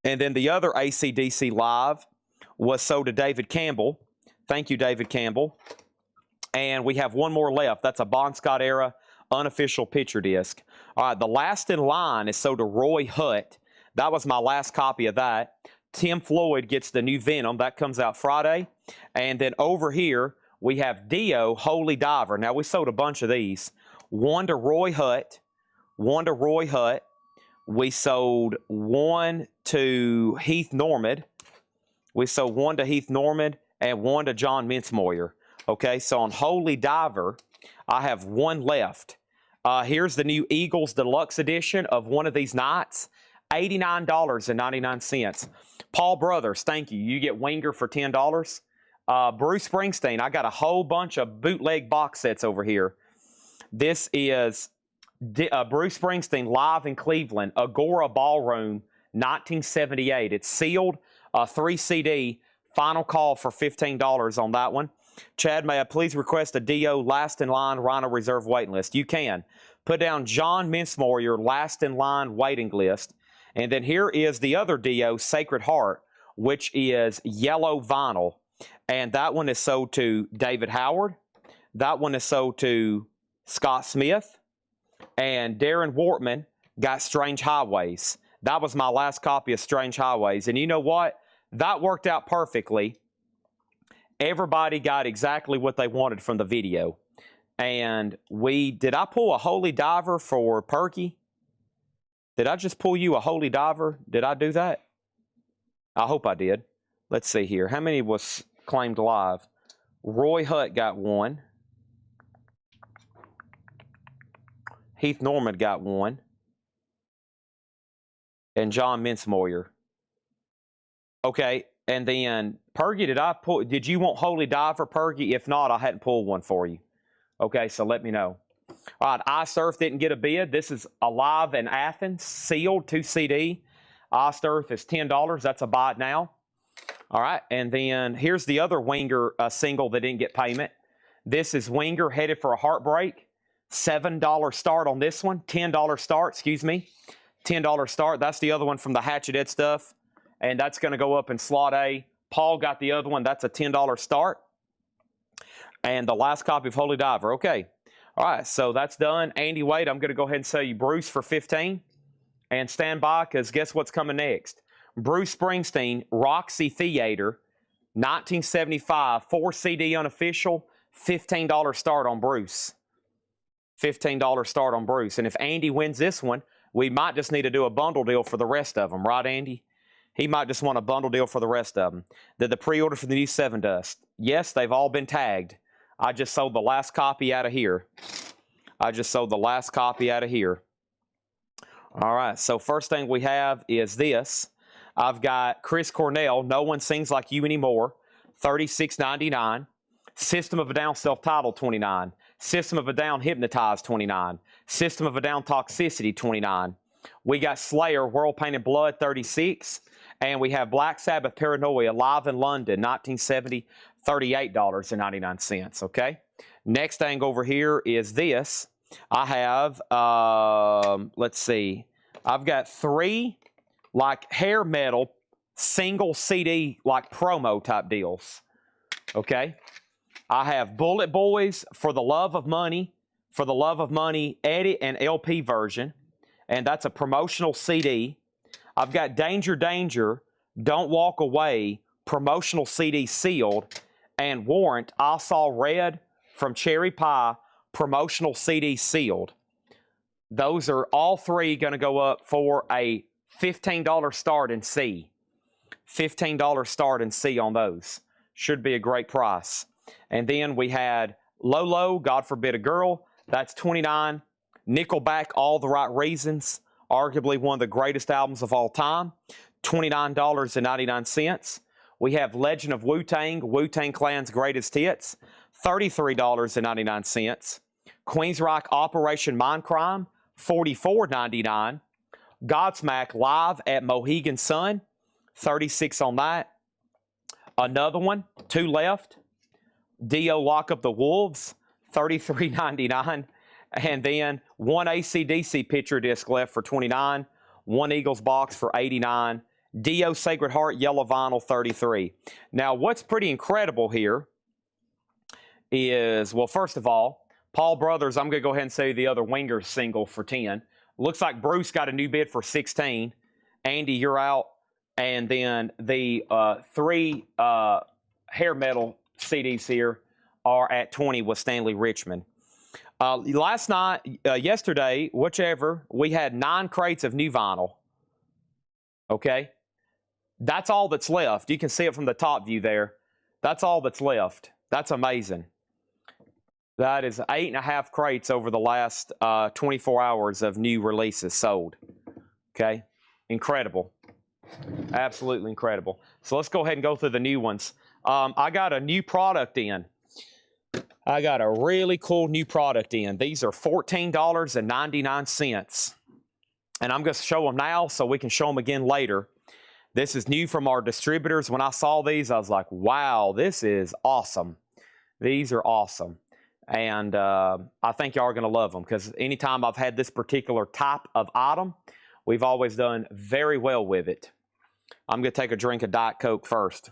And then the other AC/DC Live was sold to David Campbell. Thank you, David Campbell. And we have one more left. That's a Bon Scott era unofficial picture disc. All right, the last in line is sold to Roy Hutt. That was my last copy of that. Tim Floyd gets the new Venom. That comes out Friday. And then over here, we have Dio, Holy Diver. Now, we sold a bunch of these. One to Roy Hutt. One to Roy Hutt. We sold one to Heath Normand. We sold one to Heath Normand and one to John Mincemoyer. Okay, so on Holy Diver, I have one left. Here's the new Eagles Deluxe Edition of one of these nights. $89.99. Paul Brothers, thank you. You get Winger for $10. Bruce Springsteen, I got a whole bunch of bootleg box sets over here. This is Bruce Springsteen live in Cleveland, Agora Ballroom, 1978. It's sealed, 3 CD. Final call for $15 on that one. Chad, may I please request a Dio last in line Rhino Reserve waiting list? You can. Put down John Mincemoyer last in line waiting list. And then here is the other Dio, Sacred Heart, which is yellow vinyl. And that one is sold to David Howard. That one is sold to Scott Smith. And Darren Wortman got Strange Highways. That was my last copy of Strange Highways. And you know what? That worked out perfectly. Everybody got exactly what they wanted from the video. And did I pull a Holy Diver for Perky? Did I just pull you a Holy Diver? Did I do that? I hope I did. Let's see here. How many was claimed live? Roy Hutt got one. Heath Normand got one. And John Mincemoyer. Okay, and then Pergy, did you want Holy Diver, Pergy? If not, I hadn't pulled one for you. Okay, so let me know. All right, iSurf didn't get a bid. This is Alive in Athens, sealed, 2 CD. iSurf is $10. That's a buy it now. All right, and then here's the other Winger single that didn't get payment. This is Winger, Headed for a Heartbreak. $7 start on this one. $10 start, excuse me. $10 start. That's the other one from the Hatchet Ed stuff. And that's going to go up in slot A. Paul got the other one. That's a $10 start. And the last copy of Holy Diver. Okay. All right, so that's done. Andy Wade, I'm going to go ahead and sell you Bruce for $15. And stand by, because guess what's coming next? Bruce Springsteen, Roxy Theater, 1975, 4 CD unofficial, $15 start on Bruce. $15 start on Bruce. And if Andy wins this one, we might just need to do a bundle deal for the rest of them. Right, Andy? He might just want a bundle deal for the rest of them. Did the pre-order for the new 7 Dust? Yes, they've all been tagged. I just sold the last copy out of here. All right, so first thing we have is this. I've got Chris Cornell, No One Sings Like You Anymore, $36.99. System of a Down self-titled, $29. System of a Down Hypnotized, $29. System of a Down Toxicity, $29. We got Slayer, World Painted Blood, $36. And we have Black Sabbath, Paranoia, live in London, 1970, $38.99, okay? Next thing over here is this. I have, let's see, I've got 3, like, hair metal, single CD, like, promo type deals, okay? I have Bullet Boys, For the Love of Money, edit and LP version, and that's a promotional CD. I've got Danger Danger, Don't Walk Away, promotional CD sealed, and Warrant, I Saw Red from Cherry Pie, promotional CD sealed. Those are all 3 going to go up for a $15 start in C. $15 start in C on those. Should be a great price. And then we had Lolo, God Forbid a Girl. That's $29. Nickelback, All the Right Reasons. Arguably one of the greatest albums of all time. $29.99. We have Legend of Wu-Tang, Wu-Tang Clan's Greatest Hits. $33.99. Queensryche, Operation Mindcrime. $44.99. Godsmack, Live at Mohegan Sun. $36 on that. Another one, 2 left. Dio, Lock Up the Wolves. $33.99. And then one AC/DC picture disc left for $29, one Eagles box for $89, Dio Sacred Heart yellow vinyl 33. Now, what's pretty incredible here is, well, first of all, Paul Brothers, I'm going to go ahead and say the other Wingers single for 10. Looks like Bruce got a new bid for 16. Andy, you're out. And then the 3 hair metal CDs here are at 20 with Stanley Richmond. Yesterday, whichever, we had 9 crates of new vinyl. Okay? That's all that's left. You can see it from the top view there. That's all that's left. That's amazing. That is 8.5 crates over the last 24 hours of new releases sold. Okay? Incredible. Absolutely incredible. So let's go ahead and go through the new ones. I got a new product in. I got a really cool new product in. These are $14.99. And I'm going to show them now so we can show them again later. This is new from our distributors. When I saw these, I was like, wow, this is awesome. These are awesome. And I think y'all are going to love them because anytime I've had this particular type of item, we've always done very well with it. I'm going to take a drink of Diet Coke first.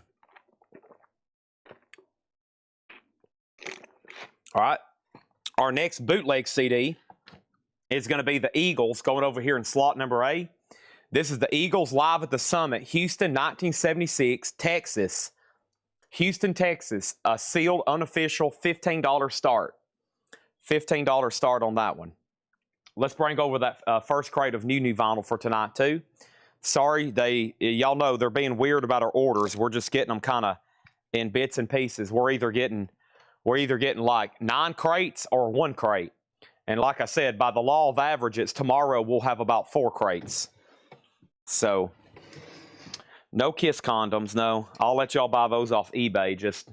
All right. Our next bootleg CD is going to be the Eagles going over here in slot number A. This is the Eagles Live at the Summit, Houston, 1976, Texas. Houston, Texas, a sealed, unofficial $15 start. $15 start on that one. Let's bring over that first crate of new vinyl for tonight, too. Sorry, y'all know they're being weird about our orders. We're just getting them kind of in bits and pieces. We're either getting like 9 crates or 1 crate. And like I said, by the law of averages, tomorrow we'll have about 4 crates. So, no Kiss condoms, no. I'll let y'all buy those off eBay. Just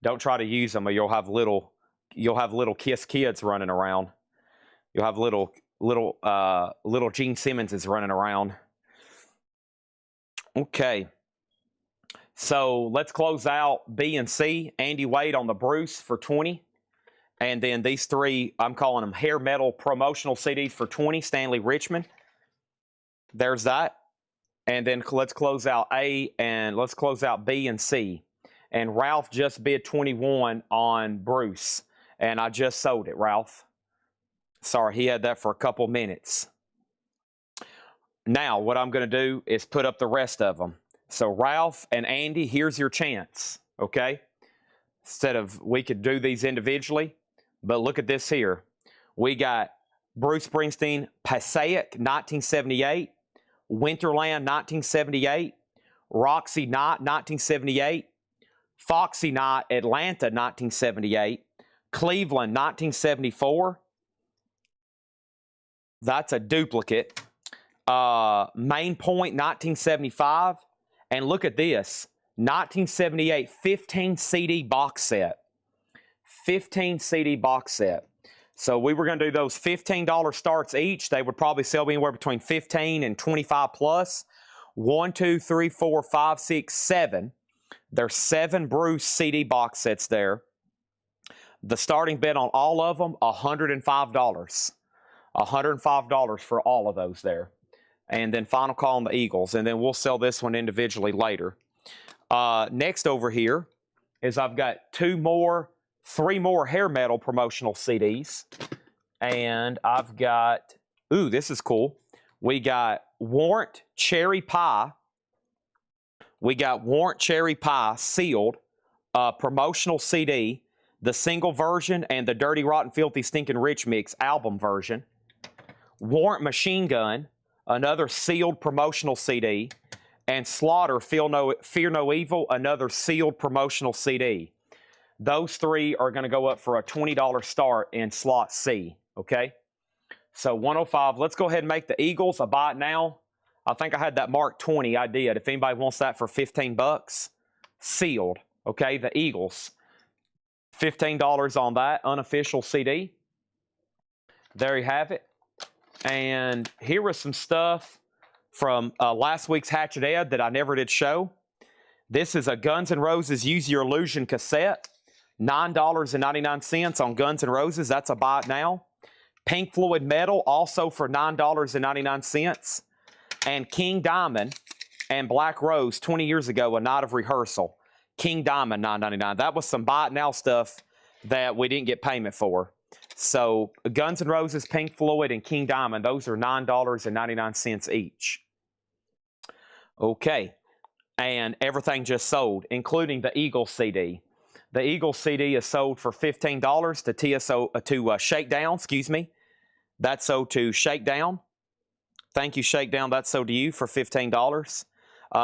don't try to use them or you'll have little Kiss kids running around. You'll have little Gene Simmonses running around. Okay. So let's close out B and C. Andy Wade on the Bruce for 20. And then these 3, I'm calling them hair metal promotional CDs for 20. Stanley Richmond. There's that. And then let's close out A and let's close out B and C. And Ralph just bid 21 on Bruce. And I just sold it, Ralph. Sorry, he had that for a couple minutes. Now, what I'm going to do is put up the rest of them. So, Ralph and Andy, here's your chance, okay? We could do these individually, but look at this here. We got Bruce Springsteen, Passaic, 1978, Winterland, 1978, Roxy Night, 1978, Foxy Night, Atlanta, 1978, Cleveland, 1974. That's a duplicate. Main Point, 1975. And look at this. 1978 15 CD box set. 15 CD box set. So we were going to do those $15 starts each. They would probably sell anywhere between 15 and 25 plus. 1, 2, 3, 4, 5, 6, 7. There's 7 Bruce CD box sets there. The starting bid on all of them, $105. $105 for all of those there. And then final call on the Eagles. And then we'll sell this one individually later. Next over here is I've got 3 more hair metal promotional CDs. And I've got, ooh, this is cool. We got Warrant Cherry Pie. We got Warrant Cherry Pie sealed promotional CD, the single version and the Dirty Rotten Filthy Stinking Rich Mix album version. Warrant Machine Gun, another sealed promotional CD. And Slaughter, Fear No Evil, another sealed promotional CD. Those 3 are going to go up for a $20 start in slot C, okay? So 105. Let's go ahead and make the Eagles. I buy it now. I think I had that marked 20. I did. If anybody wants that for $15, sealed, okay? The Eagles. $15 on that unofficial CD. There you have it. And here was some stuff from last week's Hatchet Ed that I never did show. This is a Guns N' Roses Use Your Illusion cassette. $9.99 on Guns N' Roses. That's a buy it now. Pink Floyd Metal, also for $9.99. And King Diamond and Black Rose, 20 years ago, A Night of Rehearsal. King Diamond, $9.99. That was some buy it now stuff that we didn't get payment for. So Guns N' Roses, Pink Floyd, and King Diamond, those are $9.99 each. Okay. And everything just sold, including the Eagles CD. The Eagles CD is sold for $15 to Shakedown, excuse me. That's sold to Shakedown. Thank you, Shakedown. That's sold to you for $15.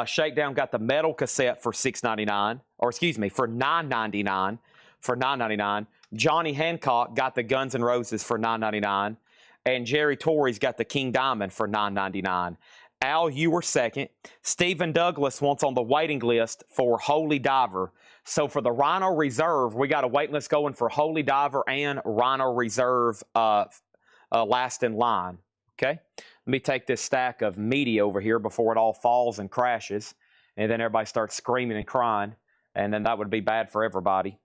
Shakedown got the metal cassette for $6.99, or excuse me, for $9.99. For $9.99. Johnny Hancock got the Guns N' Roses for $9.99, and Jerry Torrey's got the King Diamond for $9.99. Al, you were second. Stephen Douglas wants on the waiting list for Holy Diver. So for the Rhino Reserve, we got a waiting list going for Holy Diver and Rhino Reserve last in line. Okay? Let me take this stack of media over here before it all falls and crashes, and then everybody starts screaming and crying, and then that would be bad for everybody.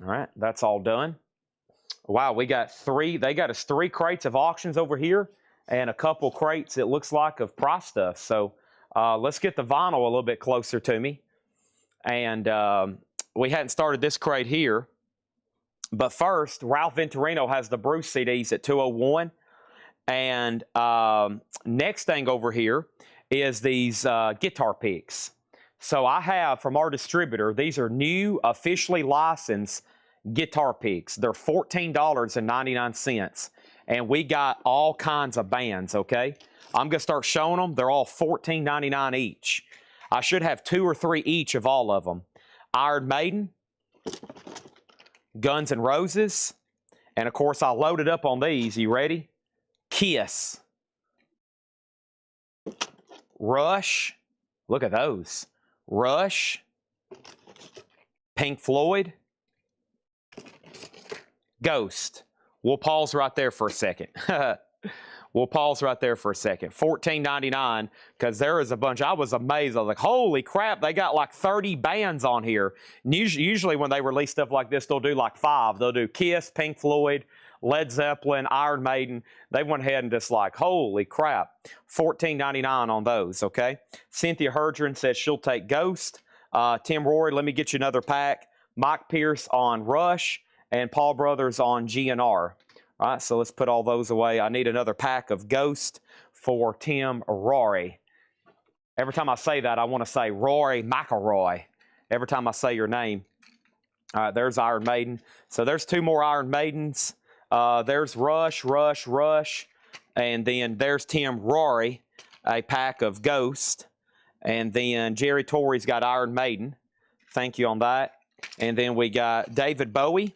All right, that's all done. Wow, we got they got us 3 crates of auctions over here and a couple crates, it looks like, of price stuff. So let's get the vinyl a little bit closer to me. And we hadn't started this crate here. But first, Ralph Venturino has the Bruce CDs at 201. And next thing over here is these guitar picks. So I have from our distributor, these are new, officially licensed guitar picks. They're $14.99. And we got all kinds of bands, okay? I'm going to start showing them. They're all $14.99 each. I should have 2 or 3 each of all of them. Iron Maiden, Guns N' Roses, and of course I loaded up on these. You ready? Kiss. Rush. Look at those. Rush. Pink Floyd. Ghost. We'll pause right there for a second. We'll pause right there for a second. $14.99, because there is a bunch. I was amazed. I was like, holy crap, they got like 30 bands on here. Usually when they release stuff like this, they'll do like 5. They'll do Kiss, Pink Floyd, Led Zeppelin, Iron Maiden. They went ahead and just like, holy crap. $14.99 on those, okay? Cynthia Herdron says she'll take Ghost. Tim Rory, let me get you another pack. Mike Pierce on Rush. And Paul Brothers on GNR. All right, so let's put all those away. I need another pack of Ghost for Tim Rory. Every time I say that, I want to say Rory McIlroy. Every time I say your name. All right, there's Iron Maiden. So there's 2 more Iron Maidens. There's Rush. And then there's Tim Rory, a pack of Ghost. And then Jerry Torrey's got Iron Maiden. Thank you on that. And then we got David Bowie.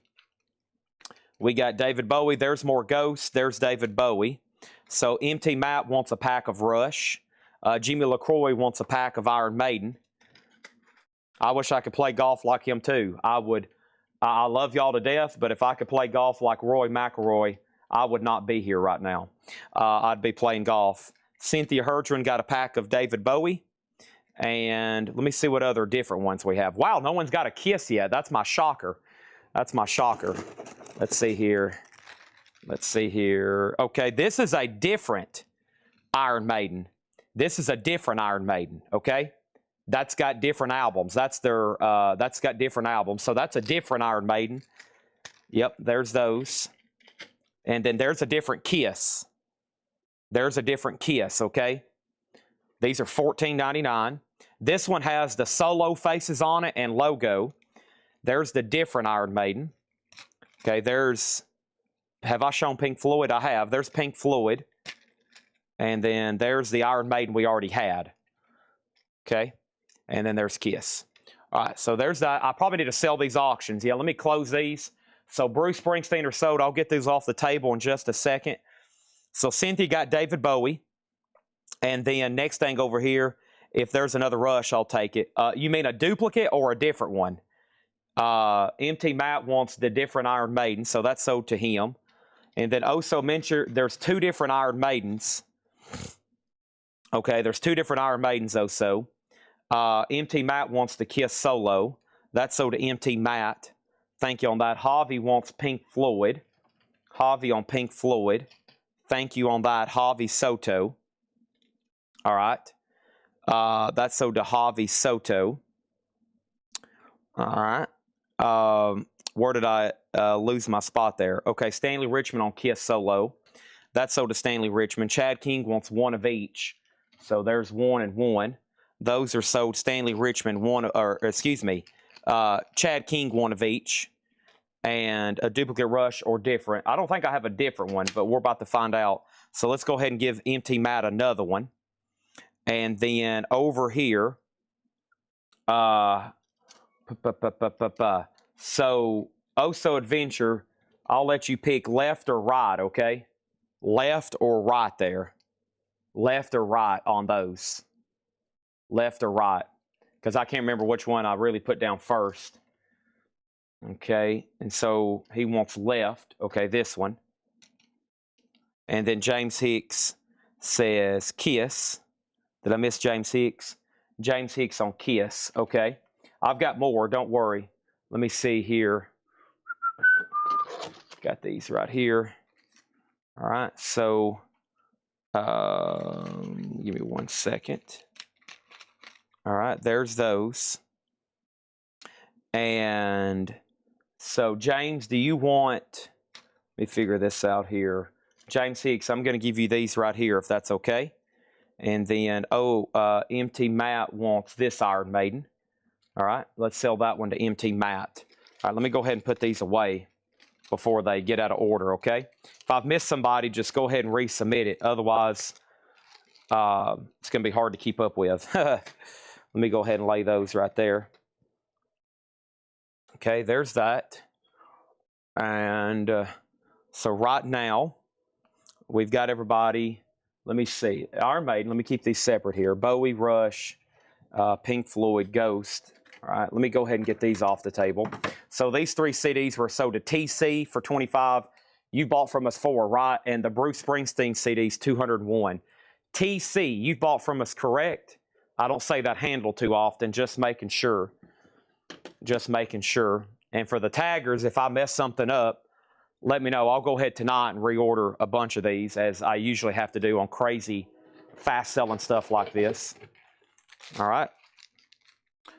There's more Ghosts. There's David Bowie. So MT Matt wants a pack of Rush. Jimmy LaCroix wants a pack of Iron Maiden. I wish I could play golf like him too. I would. I love y'all to death, but if I could play golf like Roy McIlroy, I would not be here right now. I'd be playing golf. Cynthia Herdron got a pack of David Bowie. And let me see what other different ones we have. Wow, no one's got a Kiss yet. That's my shocker. Let's see here. Okay, this is a different Iron Maiden. Okay? That's got different albums. That's got different albums. So that's a different Iron Maiden. Yep, there's those. And then there's a different Kiss. Okay? These are $14.99. This one has the solo faces on it and logo. There's the different Iron Maiden. Okay, have I shown Pink Floyd? I have. There's Pink Floyd. And then there's the Iron Maiden we already had. Okay, and then there's Kiss. All right, so there's that. I probably need to sell these auctions. Yeah, let me close these. So Bruce Springsteen are sold. I'll get these off the table in just a second. So Cynthia got David Bowie. And then next thing over here, if there's another Rush, I'll take it. You mean a duplicate or a different one? MT Matt wants the different Iron Maiden, so that's sold to him. And then also mention there's 2 different Iron Maidens. Okay, there's 2 different Iron Maidens also. MT Matt wants the Kiss solo. That's sold to MT Matt. Thank you on that. Javi wants Pink Floyd. Javi on Pink Floyd. Thank you on that, Javi Soto. All right. That's so to Javi Soto. All right. Where did I lose my spot there? Okay, Stanley Richmond on Kiss Solo. That's so to Stanley Richmond. Chad King wants one of each. So there's 1 and 1. Those are sold. Stanley Richmond, Chad King, one of each. And a duplicate rush or different. I don't think I have a different one, but we're about to find out. So let's go ahead and give Empty Matt another one. And then over here, so Oh-So Adventure, I'll let you pick left or right, okay? Left or right there. Left or right on those. Left or right. Because I can't remember which one I really put down first. Okay, and so he wants left. Okay, this one. And then James Hicks says Kiss. Did I miss James Hicks? James Hicks on Kiss. Okay. I've got more. Don't worry. Let me see here. Got these right here. All right. So, give me 1 second. All right. There's those. And so, James, do you want... Let me figure this out here. James Hicks, I'm going to give you these right here, if that's okay. And then, Empty Matt wants this Iron Maiden. All right, let's sell that one to Empty Matt. All right, let me go ahead and put these away before they get out of order, okay? If I've missed somebody, just go ahead and resubmit it. Otherwise, it's going to be hard to keep up with. Let me go ahead and lay those right there. Okay, there's that. And so right now, we've got everybody... Let me see. Iron Maiden, let me keep these separate here. Bowie, Rush, Pink Floyd, Ghost. All right, let me go ahead and get these off the table. So these 3 CDs were sold to TC for $25. You bought from us 4, right? And the Bruce Springsteen CDs, $201. TC, you bought from us, correct? I don't say that handle too often, just making sure. Just making sure. And for the taggers, if I mess something up, let me know. I'll go ahead tonight and reorder a bunch of these, as I usually have to do on crazy, fast-selling stuff like this. All right.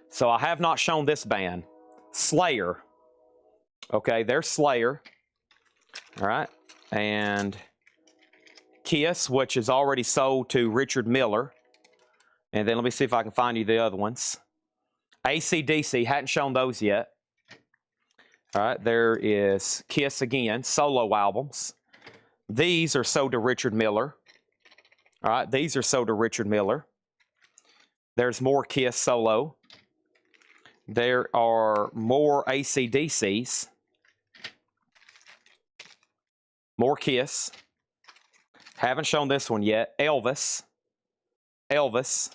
So I have not shown this band. Slayer. Okay, there's Slayer. All right. And Kiss, which is already sold to Richard Miller. And then let me see if I can find you the other ones. AC/DC, hadn't shown those yet. All right, there is Kiss again, solo albums. These are sold to Richard Miller. All right, these are sold to Richard Miller. There's more Kiss solo. There are more AC/DCs. More Kiss. Haven't shown this one yet. Elvis. Elvis.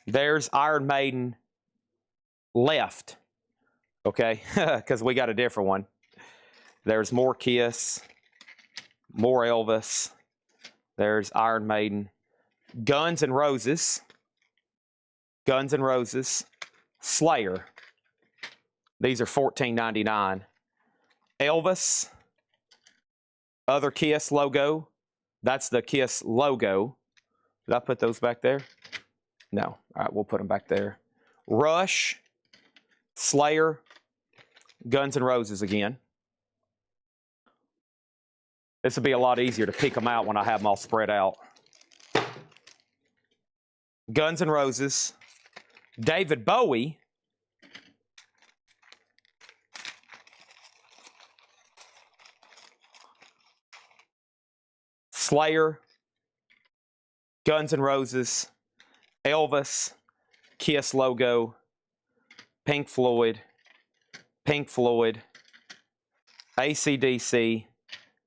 There's Iron Maiden left. Okay, because we got a different one. There's more Kiss, more Elvis. There's Iron Maiden. Guns N' Roses. Guns N' Roses. Slayer. These are $14.99. Elvis. Other Kiss logo. That's the Kiss logo. Did I put those back there? No. All right, we'll put them back there. Rush. Slayer. Guns N' Roses again. This will be a lot easier to pick them out when I have them all spread out. Guns N' Roses. David Bowie. Slayer. Guns N' Roses. Elvis. Kiss logo. Pink Floyd. Pink Floyd, AC/DC,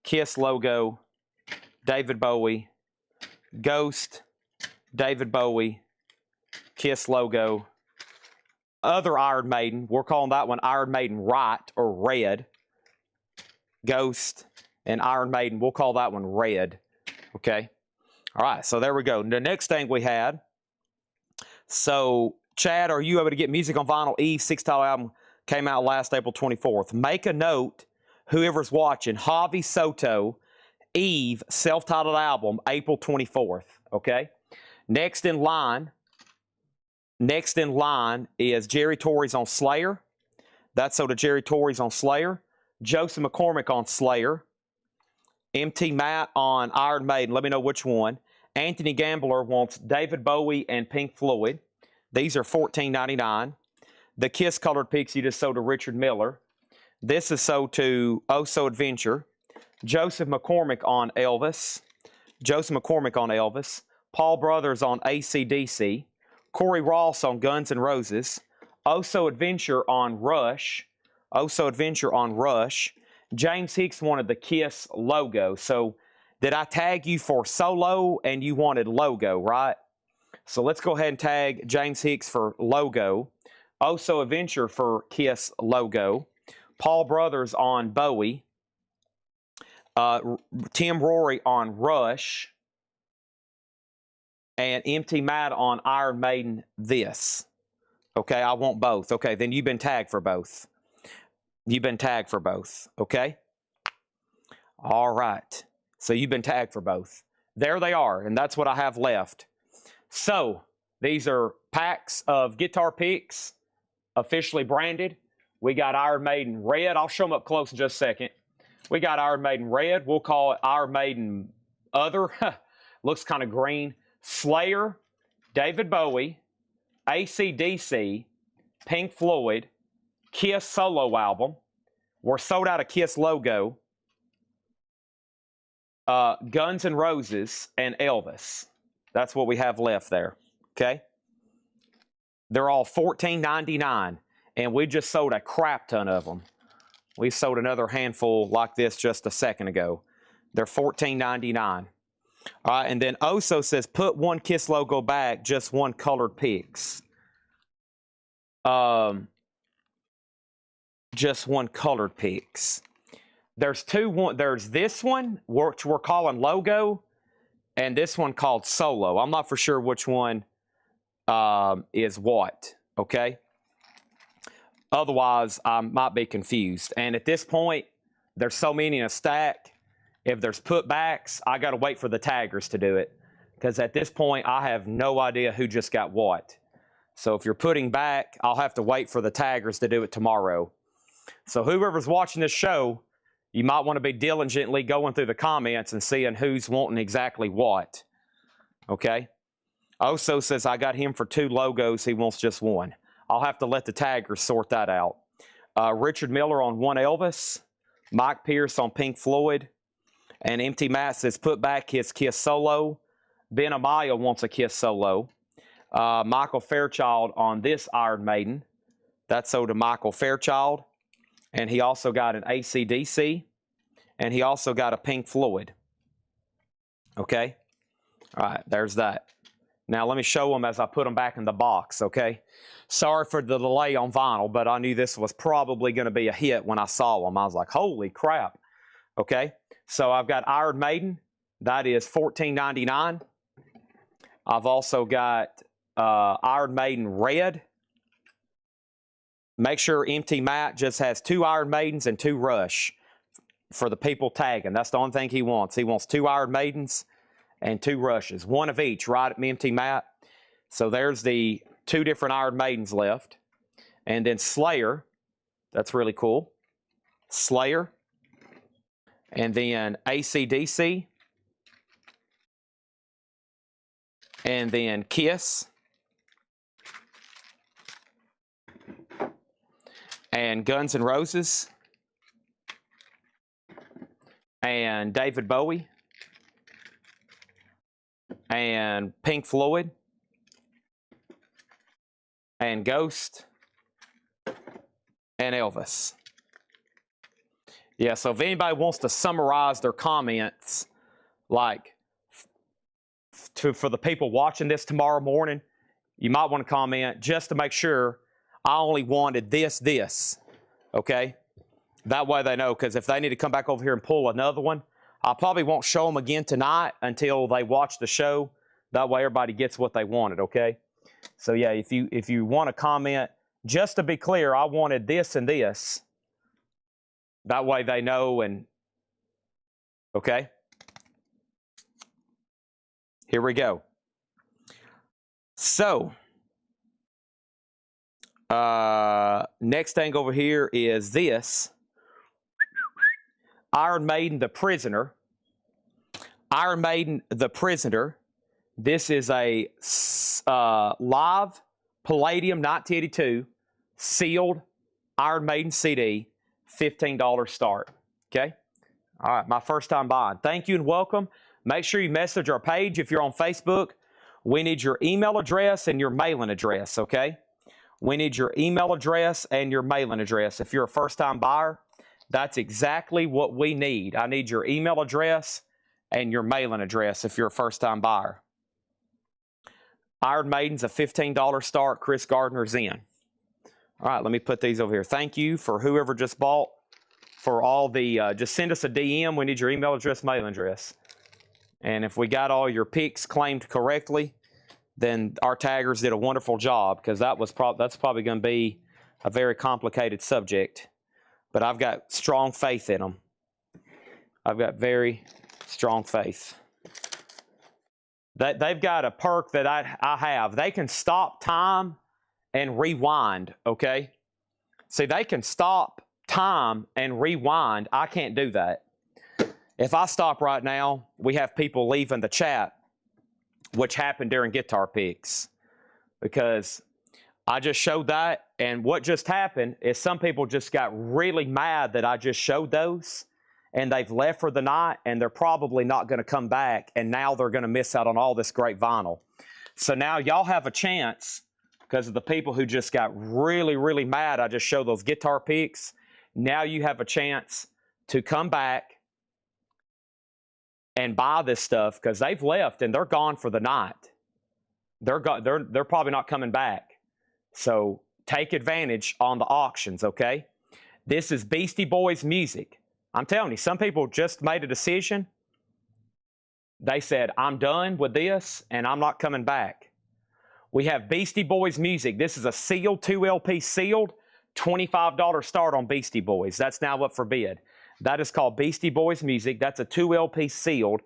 Kiss logo, David Bowie, Ghost, David Bowie, Kiss logo, other Iron Maiden, we're calling that one Iron Maiden Right or Red, Ghost, and Iron Maiden, we'll call that one Red, okay? All right, so there we go. The next thing we had, so Chad, are you able to get music on vinyl? Eve 6-title album. Came out last April 24th. Make a note whoever's watching, Javi Soto, Eve, self-titled album, April 24th, okay? Next in line is Jerry Torres on Slayer. That's so to Jerry Torres on Slayer. Joseph McCormick on Slayer. MT Matt on Iron Maiden. Let me know which one. Anthony Gambler wants David Bowie and Pink Floyd. These are $14.99. The Kiss Colored Pixie just sold to Richard Miller. This is sold to Oh So Adventure. Joseph McCormick on Elvis. Paul Brothers on AC/DC. Corey Ross on Guns N' Roses. Oh So Adventure on Rush. James Hicks wanted the Kiss logo. So did I tag you for solo and you wanted logo, right? So let's go ahead and tag James Hicks for logo. Oh So Adventure for Kiss logo. Paul Brothers on Bowie. Tim Rory on Rush. And MT Matt on Iron Maiden this. Okay, I want both. Okay, then you've been tagged for both. Okay? All right. So you've been tagged for both. There they are, and that's what I have left. So these are packs of guitar picks, officially branded. We got Iron Maiden Red. I'll show them up close in just a second. We got Iron Maiden Red. We'll call it Iron Maiden Other. Looks kind of green. Slayer, David Bowie, AC/DC, Pink Floyd, Kiss solo album. We're sold out of Kiss logo. Guns N' Roses and Elvis. That's what we have left there. Okay? They're all $14.99, and we just sold a crap ton of them. We sold another handful like this just a second ago. They're $14.99. All right, and then Oso says, put one Kiss logo back, just one colored picks. Just one colored picks. There's there's this one, which we're calling logo, and this one called solo. I'm not for sure which one is what, okay? Otherwise, I might be confused. And at this point, there's so many in a stack. If there's putbacks, I got to wait for the taggers to do it. Because at this point, I have no idea who just got what. So if you're putting back, I'll have to wait for the taggers to do it tomorrow. So whoever's watching this show, you might want to be diligently going through the comments and seeing who's wanting exactly what. Okay? Oso says, I got him for 2 logos. He wants just 1. I'll have to let the taggers sort that out. Richard Miller on one Elvis. Mike Pierce on Pink Floyd. And MT Matt says, put back his Kiss solo. Ben Amaya wants a Kiss solo. Michael Fairchild on this Iron Maiden. That's sold to Michael Fairchild. And he also got an AC/DC. And he also got a Pink Floyd. Okay? All right, there's that. Now let me show them as I put them back in the box, okay? Sorry for the delay on vinyl, but I knew this was probably going to be a hit when I saw them. I was like, holy crap. Okay? So I've got Iron Maiden. That is $14.99. I've also got Iron Maiden Red. Make sure MT Matt just has 2 Iron Maidens and 2 Rush for the people tagging. That's the only thing he wants. He wants 2 Iron Maidens and 2 Rushes. 1 of each, right at MT Matt. So there's the 2 different Iron Maidens left. And then Slayer. That's really cool. Slayer. And then AC/DC. And then Kiss. And Guns N' Roses. And David Bowie. And Pink Floyd. And Ghost. And Elvis. Yeah, so if anybody wants to summarize their comments, like for the people watching this tomorrow morning, you might want to comment just to make sure I only wanted this, okay? That way they know, because if they need to come back over here and pull another one, I probably won't show them again tonight until they watch the show. That way everybody gets what they wanted, okay? So yeah, if you want to comment, just to be clear, I wanted this and this. That way they know. And okay, here we go. So next thing over here is this. Iron Maiden, The Prisoner. Iron Maiden, The Prisoner. This is a live Palladium 1982 sealed Iron Maiden CD, $15 start. Okay? All right, my first time buying. Thank you and welcome. Make sure you message our page if you're on Facebook. We need your email address and your mailing address, okay? We need your email address and your mailing address. If you're a first-time buyer, that's exactly what we need. I need your email address and your mailing address if you're a first-time buyer. Iron Maiden's a $15 start. Chris Gardner's in. All right, let me put these over here. Thank you for whoever just bought. For all the, just send us a DM. We need your email address, mailing address. And if we got all your picks claimed correctly, then our taggers did a wonderful job, because that's probably going to be a very complicated subject. But I've got strong faith in them. I've got very strong faith. They've got a perk that I have. They can stop time and rewind, okay? See, they can stop time and rewind. I can't do that. If I stop right now, we have people leaving the chat, which happened during guitar picks, because I just showed that, and what just happened is some people just got really mad that I just showed those, and they've left for the night, and they're probably not going to come back, and now they're going to miss out on all this great vinyl. So now y'all have a chance, because of the people who just got really, really mad I just showed those guitar picks. Now you have a chance to come back and buy this stuff, because they've left and they're gone for the night. They're probably not coming back. So take advantage on the auctions, okay? This is Beastie Boys music. I'm telling you, some people just made a decision. They said, I'm done with this and I'm not coming back. We have Beastie Boys music. This is a sealed, 2 LP sealed, $25 start on Beastie Boys. That's now up for bid. That is called Beastie Boys music. That's a 2 LP sealed,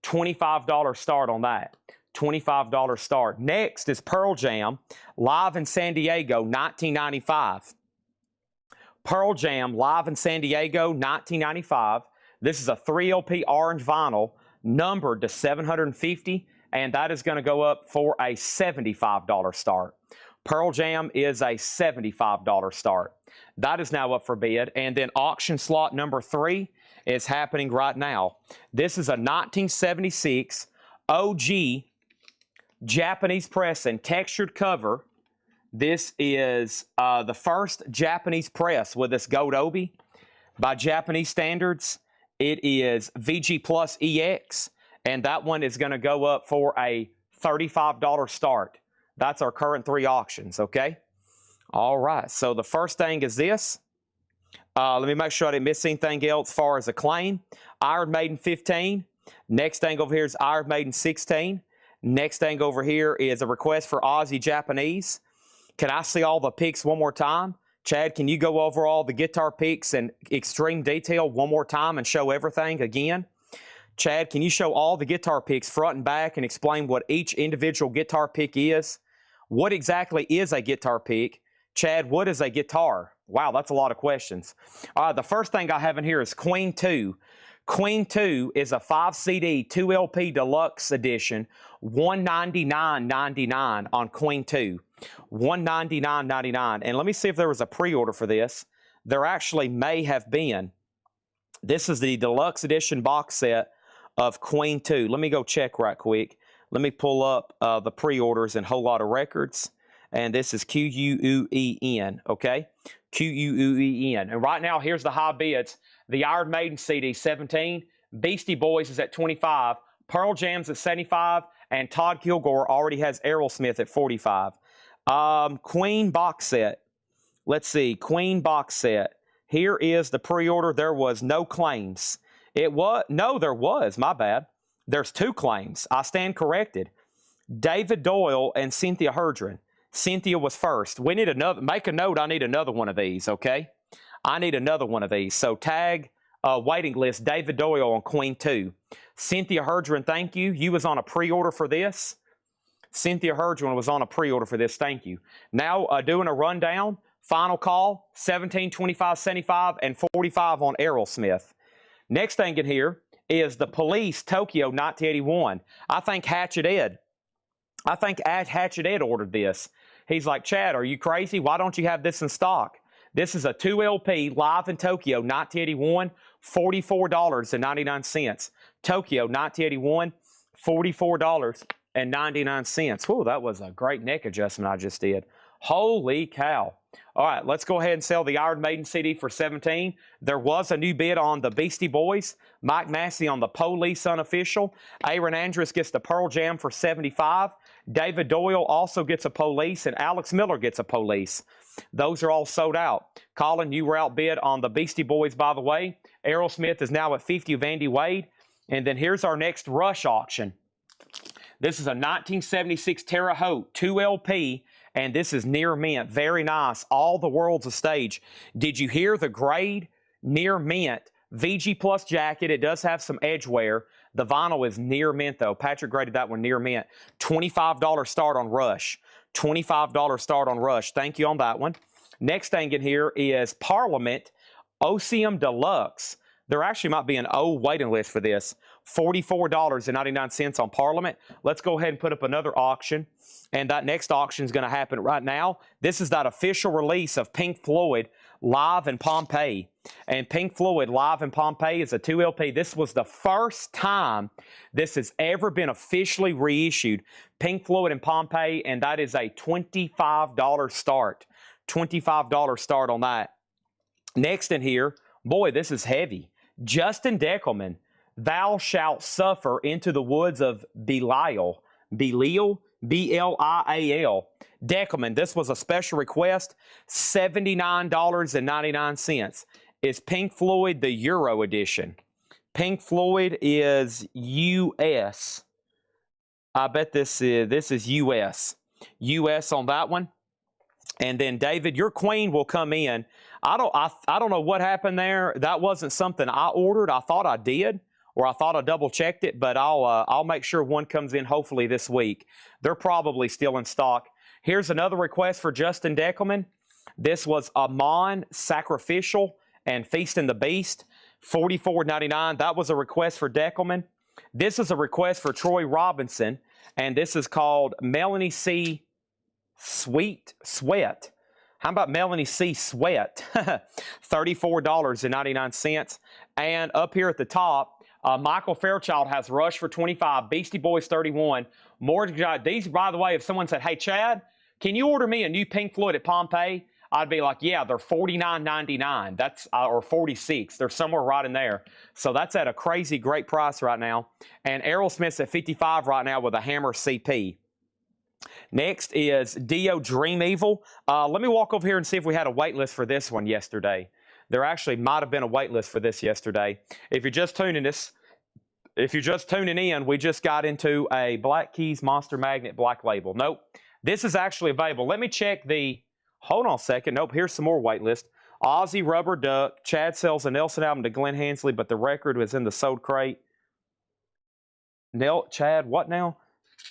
$25 start on that. $25 start. Next is Pearl Jam, live in San Diego, 1995. Pearl Jam, live in San Diego, 1995. This is a 3 LP orange vinyl, numbered to 750, and that is going to go up for a $75 start. Pearl Jam is a $75 start. That is now up for bid. And then auction slot number 3 is happening right now. This is a 1976 OG Japanese press and textured cover. This is the first Japanese press with this gold obi. By Japanese standards, it is VG Plus EX, and that one is going to go up for a $35 start. That's our current 3 auctions, okay? All right, so the first thing is this. Let me make sure I didn't miss anything else as far as a claim. Iron Maiden 15. Next thing over here is Iron Maiden 16. Next thing over here is a request for Aussie Japanese. Can I see all the picks one more time? Chad, can you go over all the guitar picks in extreme detail one more time and show everything again? Chad, can you show all the guitar picks front and back and explain what each individual guitar pick is? What exactly is a guitar pick? Chad, what is a guitar? Wow, that's a lot of questions. The first thing I have in here is Queen 2. Queen 2 is a 5 CD, 2 LP deluxe edition, $199.99 on Queen 2. $199.99. And let me see if there was a pre-order for this. There actually may have been. This is the deluxe edition box set of Queen 2. Let me go check right quick. Let me pull up the pre-orders in Whole Lotta Records. And this is Q-U-U-E-N, okay? Q-U-U-E-N. And right now, here's the high bids. The Iron Maiden CD, 17. Beastie Boys is at 25. Pearl Jam's at 75. And Todd Kilgore already has Aerosmith at 45. Queen box set. Let's see. Queen box set. Here is the pre-order. There was no claims. No, there was. My bad. There's 2 claims. I stand corrected. David Doyle and Cynthia Herdron. Cynthia was first. We need another. Make a note. I need another one of these, okay? I need another one of these. So tag waiting list, David Doyle on Queen 2. Cynthia Herdron, thank you. You was on a pre-order for this. Cynthia Herdron was on a pre-order for this. Thank you. Now doing a rundown. Final call, 17, 25, 75, and 45 on Aerosmith. Next thing in here is the Police Tokyo 1981. I think Hatchet Ed ordered this. He's like, Chad, are you crazy? Why don't you have this in stock? This is a 2 LP live in Tokyo 1981, $44.99. Tokyo 1981, $44.99. Whoa, that was a great neck adjustment I just did. Holy cow. All right, let's go ahead and sell the Iron Maiden CD for 17. There was a new bid on the Beastie Boys. Mike Massey on the Police Unofficial. Aaron Andrews gets the Pearl Jam for 75. David Doyle also gets a Police, and Alex Miller gets a Police. Those are all sold out. Colin, you were outbid on the Beastie Boys, by the way. Aerosmith is now at 50 of Andy Wade. And then here's our next Rush auction. This is a 1976 Terre Haute 2 LP. And this is near mint. Very nice. All the World's a Stage. Did you hear the grade? Near mint. VG Plus jacket. It does have some edge wear. The vinyl is near mint, though. Patrick graded that one near mint. $25 start on Rush. $25 start on Rush. Thank you on that one. Next thing in here is Parliament OCM Deluxe. There actually might be an O waiting list for this. $44.99 on Parliament. Let's go ahead and put up another auction. And that next auction is going to happen right now. This is that official release of Pink Floyd live in Pompeii. And Pink Floyd live in Pompeii is a 2 LP. This was the first time this has ever been officially reissued. Pink Floyd in Pompeii, and that is a $25 start. $25 start on that. Next in here, boy, this is heavy. Justin Deckelman, Thou Shalt Suffer Into the Woods of Belial. Belial? B-L-I-A-L. Deckelman, this was a special request, $79.99. Is Pink Floyd the Euro edition? Pink Floyd is U.S. I bet this is U.S. U.S. on that one. And then, David, your Queen will come in. I don't know what happened there. That wasn't something I ordered. I thought I did, or I thought I double-checked it, but I'll make sure one comes in hopefully this week. They're probably still in stock. Here's another request for Justin Deckelman. This was Amon Sacrificial and Feasting the Beast, $44.99. That was a request for Deckelman. This is a request for Troy Robinson, and this is called Melanie C. Sweat. How about Melanie C. Sweat? $34.99. And up here at the top, Michael Fairchild has Rush for 25, Beastie Boys 31, Mortgage Guy. These, by the way, if someone said, hey, Chad, can you order me a new Pink Floyd at Pompeii? I'd be like, yeah, they're $49.99. That's or $46. They're somewhere right in there. So that's at a crazy great price right now. And Aerosmith's at $55 right now with a Hammer CP. Next is Dio Dream Evil. Let me walk over here and see if we had a wait list for this one yesterday. There actually might have been a wait list for this yesterday. If you're just tuning in, we just got into a Black Keys Monster Magnet Black Label. Nope. This is actually available. Let me check the... Hold on a second. Nope, here's some more wait list. Ozzy Rubber Duck. Chad sells a Nelson album to Glenn Hansley, but the record was in the sold crate. Chad, what now?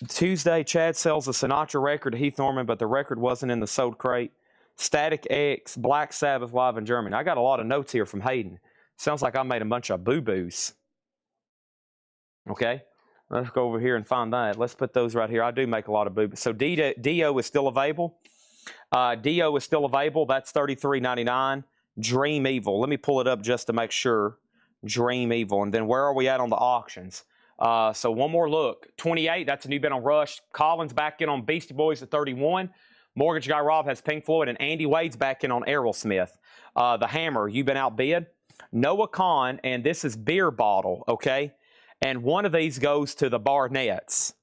Tuesday, Chad sells a Sinatra record to Heath Norman, but the record wasn't in the sold crate. Static X, Black Sabbath live in Germany. I got a lot of notes here from Hayden. Sounds like I made a bunch of boo-boos. Okay, let's go over here and find that. Let's put those right here. I do make a lot of boo-boos. So Dio is still available. Dio is still available. That's $33.99. Dream Evil. Let me pull it up just to make sure. Dream Evil. And then where are we at on the auctions? So one more look. 28, that's a new bid on Rush. Collins back in on Beastie Boys at 31. Mortgage Guy Rob has Pink Floyd, and Andy Wade's back in on Aerosmith. The Hammer, you've been outbid. Noah Kahn, and this is Beer Bottle, okay? And one of these goes to the Barnetts.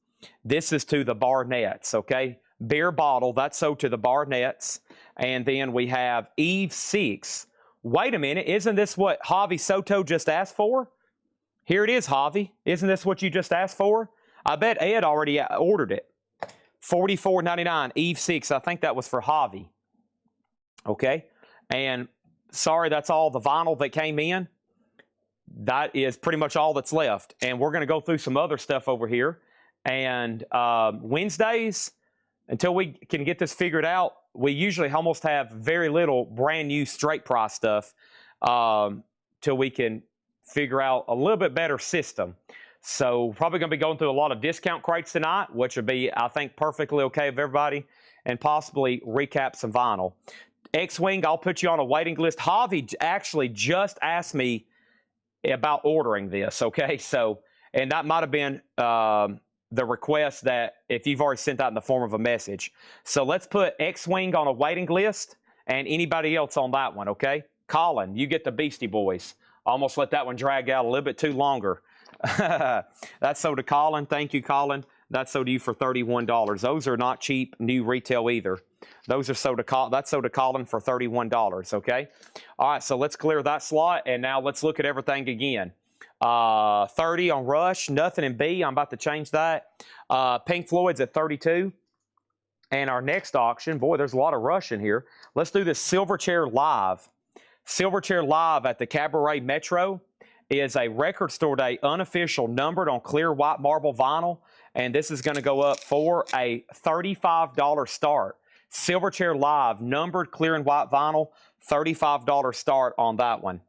This is to the Barnetts, okay? Beer Bottle, that's sold to the Barnetts. And then we have Eve 6. Wait a minute, isn't this what Javi Soto just asked for? Here it is, Javi. Isn't this what you just asked for? I bet Ed already ordered it. $44.99, Eve 6. I think that was for Javi. Okay? And sorry, that's all the vinyl that came in. That is pretty much all that's left. And we're going to go through some other stuff over here. And Wednesdays, until we can get this figured out, we usually almost have very little brand new straight price stuff till we can figure out a little bit better system. So probably going to be going through a lot of discount crates tonight, which would be, I think, perfectly okay with everybody, and possibly recap some vinyl. X-Wing, I'll put you on a waiting list. Javi actually just asked me about ordering this, okay? So, and that might have been the request that if you've already sent that in the form of a message. So let's put X-Wing on a waiting list and anybody else on that one, okay? Colin, you get the Beastie Boys. Almost let that one drag out a little bit too longer. That's so to Colin. Thank you, Colin. That's so to you for $31. Those are not cheap new retail either. Those are so to that's so to Colin for $31, okay? All right, so let's clear that slot, and now let's look at everything again. 30 on Rush, nothing in B. I'm about to change that. Pink Floyd's at 32. And our next auction, boy, there's a lot of Rush in here. Let's do this Silverchair Live. Silverchair Live at the Cabaret Metro is a record store day, unofficial, numbered on clear white marble vinyl. And this is going to go up for a $35 start. Silverchair Live, numbered clear and white vinyl, $35 start on that one.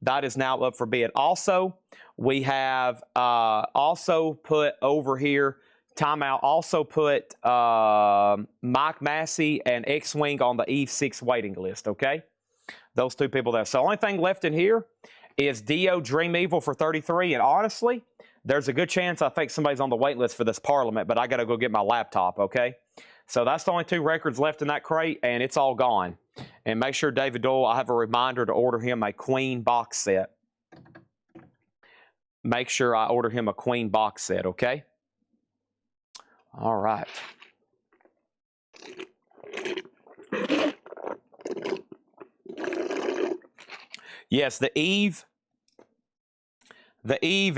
That is now up for bid. Also, we have also put over here, timeout, also put Mike Massey and X-Wing on the Eve 6 waiting list, okay? Those two people there. So the only thing left in here is Dio Dream Evil for 33. And honestly, there's a good chance I think somebody's on the wait list for this Parliament, but I got to go get my laptop, okay? So that's the only two records left in that crate, and it's all gone. And make sure David Doyle, I have a reminder to order him a Queen box set. Make sure I order him a Queen box set, okay? All right. Yes, the Eve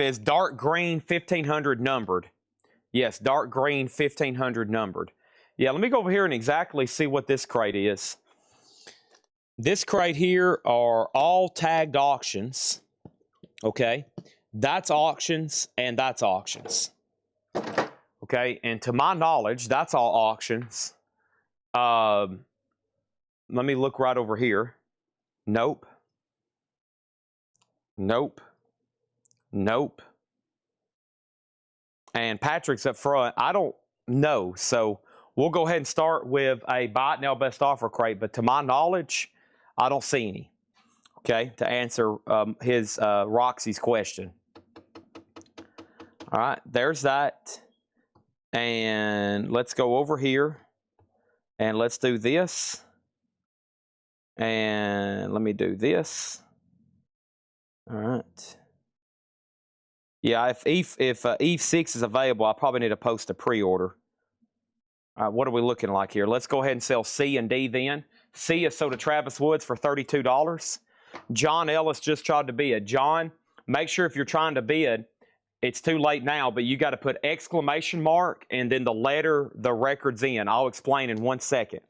is dark green, 1500 numbered. Yes, dark green, 1500 numbered. Yeah, let me go over here and exactly see what this crate is. This crate here are all tagged auctions, okay? That's auctions and that's auctions, okay? And to my knowledge, that's all auctions. Let me look right over here. Nope. Nope. Nope. And Patrick's up front. I don't know, so we'll go ahead and start with a Buy It Now Best Offer crate, but to my knowledge, I don't see any, okay, to answer Roxy's question. All right, there's that. And let's go over here, and let's do this. And let me do this. All right. Yeah, if Eve 6 is available, I probably need to post a pre-order. All right, what are we looking like here? Let's go ahead and sell C and D then. C is sold to Travis Woods for $32. John Ellis just tried to bid. John, make sure if you're trying to bid, it's too late now, but you got to put exclamation mark and then the letter, the record's in. I'll explain in 1 second.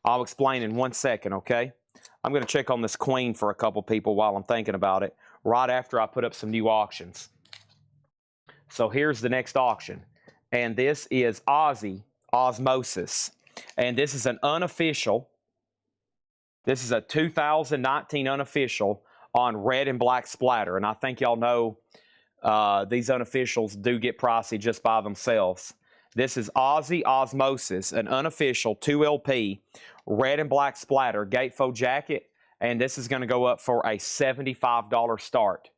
I'll explain in 1 second, okay? I'm going to check on this Queen for a couple people while I'm thinking about it, right after I put up some new auctions. So here's the next auction. And this is Ozzy Osmosis. And this is an unofficial. This is a 2019 unofficial on red and black splatter. And I think y'all know these unofficials do get pricey just by themselves. This is Ozzy Osmosis, an unofficial 2LP, red and black splatter, gatefold jacket. And this is going to go up for a $75 start.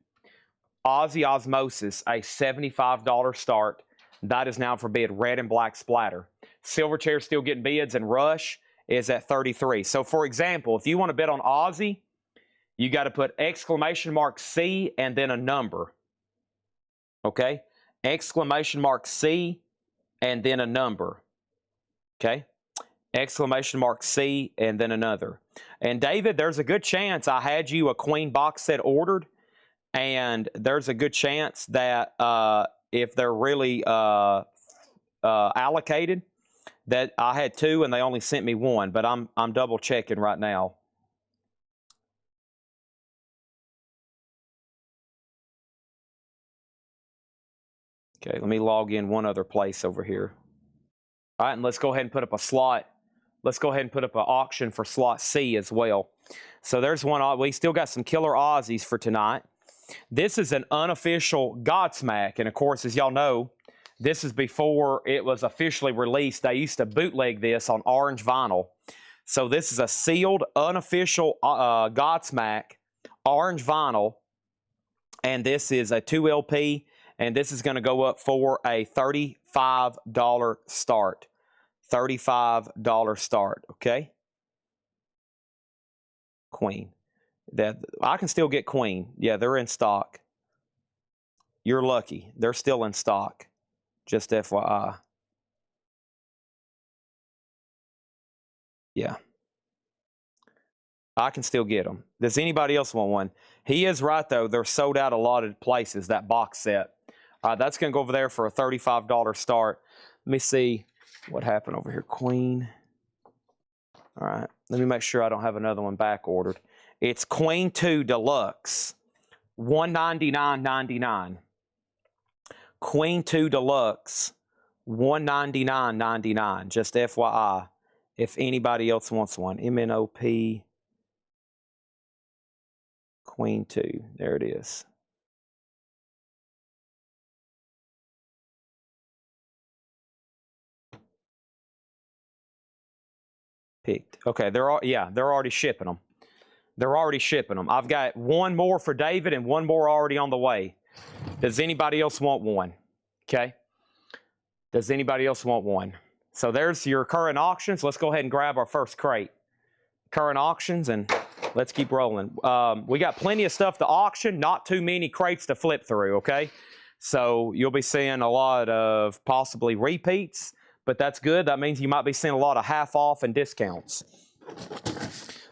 Ozzy Osmosis, a $75 start. That is now for bid, red and black splatter. Silverchair still getting bids, and Rush is at 33. So, for example, if you want to bid on Ozzy, you got to put exclamation mark C and then a number. Okay? Exclamation mark C and then a number. Okay? Exclamation mark C and then another. And David, there's a good chance I had you a Queen box set ordered, and there's a good chance that if they're really allocated, that I had two and they only sent me one, but I'm double checking right now. Okay, let me log in one other place over here. All right, and let's go ahead and put up a slot. Let's go ahead and put up an auction for slot C as well. So there's one. We still got some killer Aussies for tonight. This is an unofficial Godsmack. And of course, as y'all know, this is before it was officially released. They used to bootleg this on orange vinyl. So this is a sealed, unofficial Godsmack, orange vinyl. And this is a 2 LP. And this is going to go up for a $35 start. $35 start, okay? Queen. I can still get Queen. Yeah, they're in stock. You're lucky. They're still in stock. Just FYI. Yeah. I can still get them. Does anybody else want one? He is right, though. They're sold out a lot of places, that box set. That's going to go over there for a $35 start. Let me see what happened over here. Queen. All right. Let me make sure I don't have another one back ordered. It's Queen 2 Deluxe. $199.99. Queen 2 Deluxe. $199.99. Just FYI. If anybody else wants one. MNOP. Queen 2. There it is. Picked. Okay, they're already shipping them. They're already shipping them. I've got one more for David and one more already on the way. Does anybody else want one? Okay. Does anybody else want one? So there's your current auctions. Let's go ahead and grab our first crate. Current auctions, and let's keep rolling. We got plenty of stuff to auction, not too many crates to flip through, okay? So you'll be seeing a lot of possibly repeats, but that's good. That means you might be seeing a lot of half off and discounts.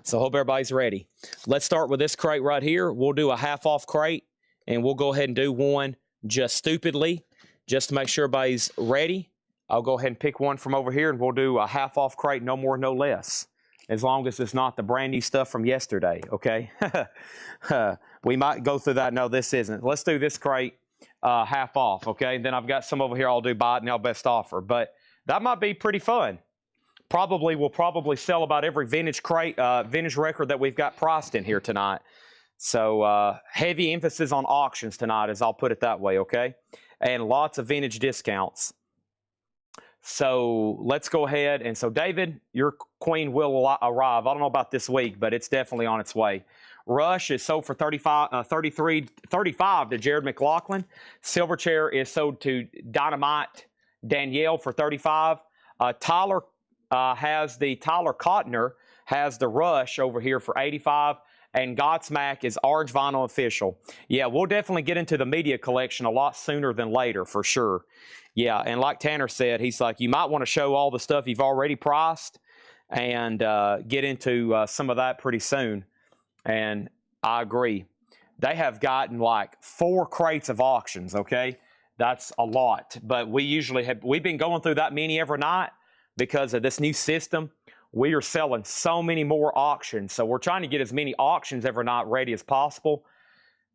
So hope everybody's ready. Let's start with this crate right here. We'll do a half off crate, and we'll go ahead and do one just stupidly, just to make sure everybody's ready. I'll go ahead and pick one from over here, and we'll do a half off crate, no more, no less. As long as it's not the brand new stuff from yesterday, okay? We might go through that. No, this isn't. Let's do this crate half off, okay? Then I've got some over here I'll do buy it now best offer. But that might be pretty fun. We'll probably sell about every vintage crate, vintage record that we've got priced in here tonight. So heavy emphasis on auctions tonight, as I'll put it that way, okay? And lots of vintage discounts. So let's go ahead. And so, David, your Queen will arrive. I don't know about this week, but it's definitely on its way. Rush is sold for $35 to Jared McLaughlin. Silverchair is sold to Dynamite Danielle for $35. Tyler Cotner has the Rush over here for $85. And Godsmack is Orange Vinyl Official. Yeah, we'll definitely get into the media collection a lot sooner than later, for sure. Yeah, and like Tanner said, he's like, you might want to show all the stuff you've already priced and get into some of that pretty soon. And I agree. They have gotten like 4 crates of auctions, okay? That's a lot. But we've been going through that many every night because of this new system. We are selling so many more auctions. So we're trying to get as many auctions every night ready as possible.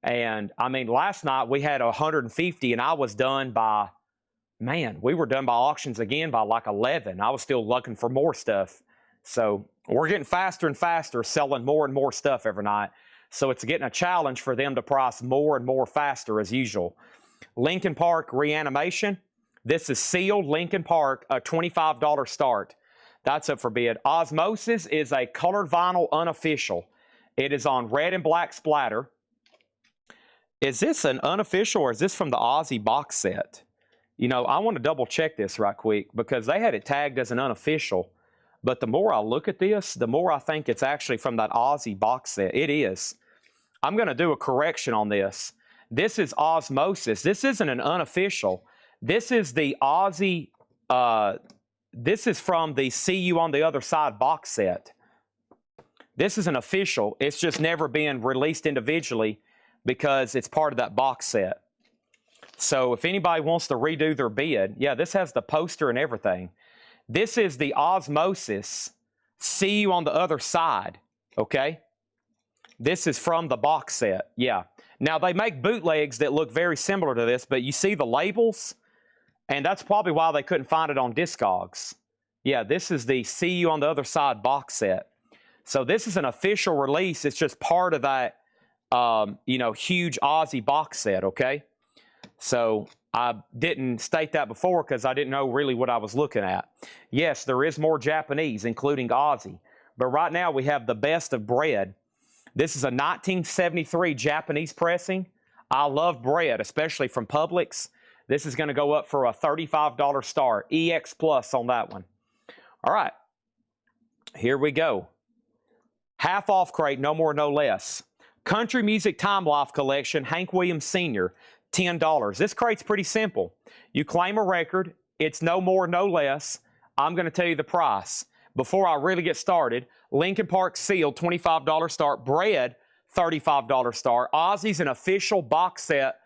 And I mean, last night we had 150 and I was done by, man, we were done by auctions again by like 11. I was still looking for more stuff. So we're getting faster and faster, selling more and more stuff every night. So it's getting a challenge for them to price more and more faster as usual. Lincoln Park Reanimation. This is sealed Lincoln Park, a $25 start. That's up for bid. Osmosis is a colored vinyl unofficial. It is on red and black splatter. Is this an unofficial or is this from the Aussie box set? You know, I want to double check this right quick because they had it tagged as an unofficial. But the more I look at this, the more I think it's actually from that Aussie box set. It is. I'm going to do a correction on this. This is Osmosis. This isn't an unofficial. This is the Aussie... This is from the See You on the Other Side box set. This is an official. It's just never been released individually because it's part of that box set. So if anybody wants to redo their bid, yeah, this has the poster and everything. This is the Osmosis See You on the Other Side, okay? This is from the box set, yeah. Now, they make bootlegs that look very similar to this, but you see the labels? And that's probably why they couldn't find it on Discogs. Yeah, this is the See You on the Other Side box set. So this is an official release. It's just part of that, you know, huge Ozzy box set, okay? So I didn't state that before because I didn't know really what I was looking at. Yes, there is more Japanese, including Ozzy. But right now we have the Best of Bread. This is a 1973 Japanese pressing. I love Bread, especially from Publix. This is going to go up for a $35 start. EX Plus on that one. All right. Here we go. Half off crate, no more, no less. Country Music Time Life Collection, Hank Williams Sr., $10. This crate's pretty simple. You claim a record. It's no more, no less. I'm going to tell you the price. Before I really get started, Linkin Park Sealed, $25 start. Bread, $35 start. Ozzy's an official box set,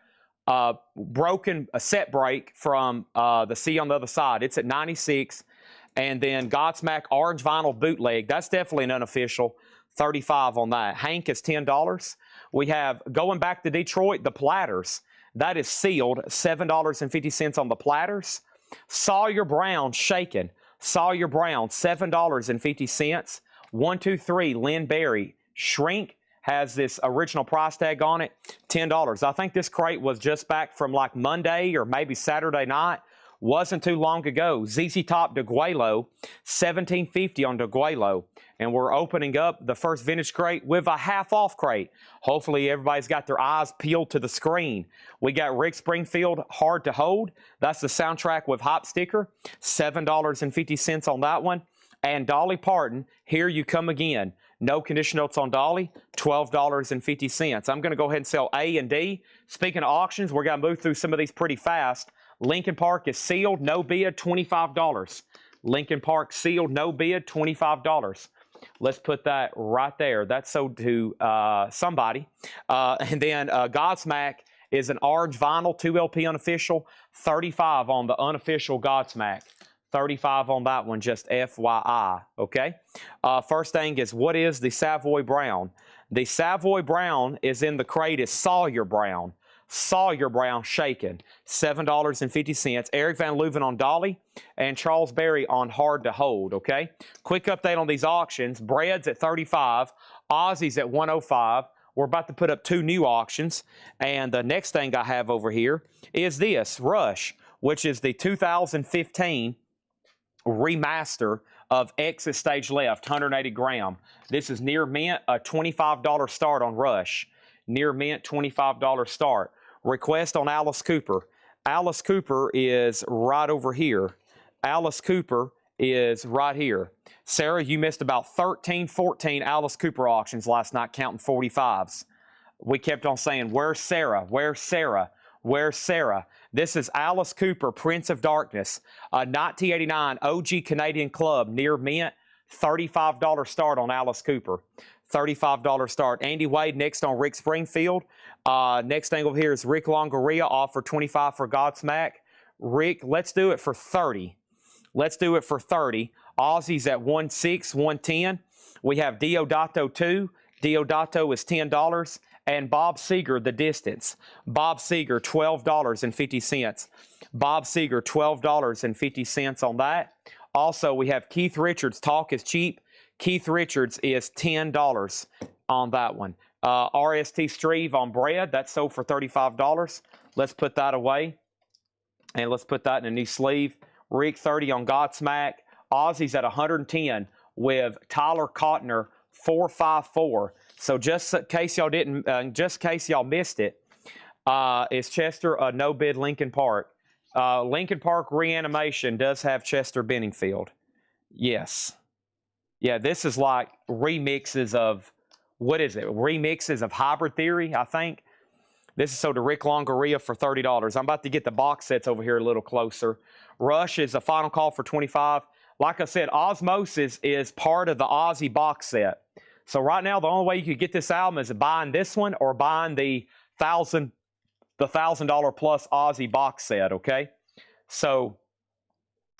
broken a set break from the See on the Other Side. It's at $96. And then Godsmack Orange Vinyl Bootleg. That's definitely an unofficial. $35 on that. Hank is $10. We have, going back to Detroit, the Platters. That is sealed, $7.50 on the Platters. Sawyer Brown, Shaken. Sawyer Brown, $7.50. 123, Lynn Berry. Shrink has this original price tag on it, $10. I think this crate was just back from like Monday or maybe Saturday night. Wasn't too long ago. ZZ Top DeGuelo, $17.50 on DeGuelo. And we're opening up the first vintage crate with a half off crate. Hopefully everybody's got their eyes peeled to the screen. We got Rick Springfield, Hard to Hold. That's the soundtrack with Hop Sticker. $7.50 on that one. And Dolly Parton, Here You Come Again. No condition notes on Dolly, $12.50. I'm going to go ahead and sell A and D. Speaking of auctions, we're going to move through some of these pretty fast. Linkin Park is sealed, no bid, $25. Linkin Park sealed, no bid, $25. Let's put that right there. That's sold to somebody. And then Godsmack is an orange vinyl, 2LP unofficial, $35 on the unofficial Godsmack. $35 on that one, just FYI, okay? First thing is, what is the Savoy Brown? The Savoy Brown is in the crate is Sawyer Brown. Sawyer Brown Shaken, $7.50. Eric Van Leuven on Dolly and Charles Berry on Hard to Hold, okay? Quick update on these auctions. Bread's at $35. Ozzy's at $105. We're about to put up 2 new auctions. And the next thing I have over here is this, Rush, which is the 2015 remaster of Exit Stage Left, 180 gram. This is near mint, a $25 start on Rush. Near mint, $25 start. Request on Alice Cooper. Alice Cooper is right over here. Alice Cooper is right here. Sarah, you missed about 13, 14 Alice Cooper auctions last night, counting 45s. We kept on saying, where's Sarah? Where's Sarah? Where's Sarah? This is Alice Cooper, Prince of Darkness, a 1989 OG Canadian Club, near mint, $35 start on Alice Cooper. $35 start. Andy Wade next on Rick Springfield. Next thing over here is Rick Longoria, offer $25 for Godsmack. Rick, let's do it for $30. Let's do it for $30. Ozzy's at $16, $110. We have Diodato 2. Diodato is $10. And Bob Seger, The Distance. Bob Seger, $12.50. Bob Seger, $12.50 on that. Also, we have Keith Richards, Talk is Cheap. Keith Richards is $10 on that one. RST Streve on Bread, that's sold for $35. Let's put that away. And let's put that in a new sleeve. Rick, 30 on Godsmack. Ozzy's at 110 with Tyler Cotner, 454. So just in case y'all didn't, just in case y'all missed it, is Chester a no bid Linkin Park? Linkin Park Reanimation does have Chester Benningfield. Yes. Yeah, this is like remixes of, what is it? Remixes of Hybrid Theory, I think. This is sold to Rick Longoria for $30. I'm about to get the box sets over here a little closer. Rush is a final call for $25. Like I said, Osmosis is part of the Ozzy box set. So right now, the only way you could get this album is buying this one or buying the $1,000 plus Ozzy box set, okay? So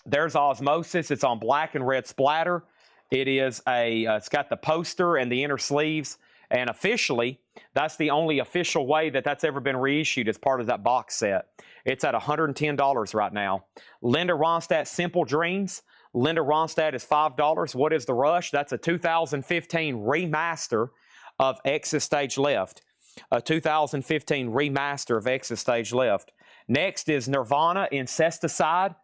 there's Osmosis. It's on black and red splatter. It is a, it's got the poster and the inner sleeves, And officially, that's the only official way that that's ever been reissued as part of that box set. It's at $110 right now. Linda Ronstadt, Simple Dreams. Linda Ronstadt is $5. What is the Rush? That's a 2015 remaster of Exit Stage Left. A 2015 remaster of Exit Stage Left. Next is Nirvana, Incesticide.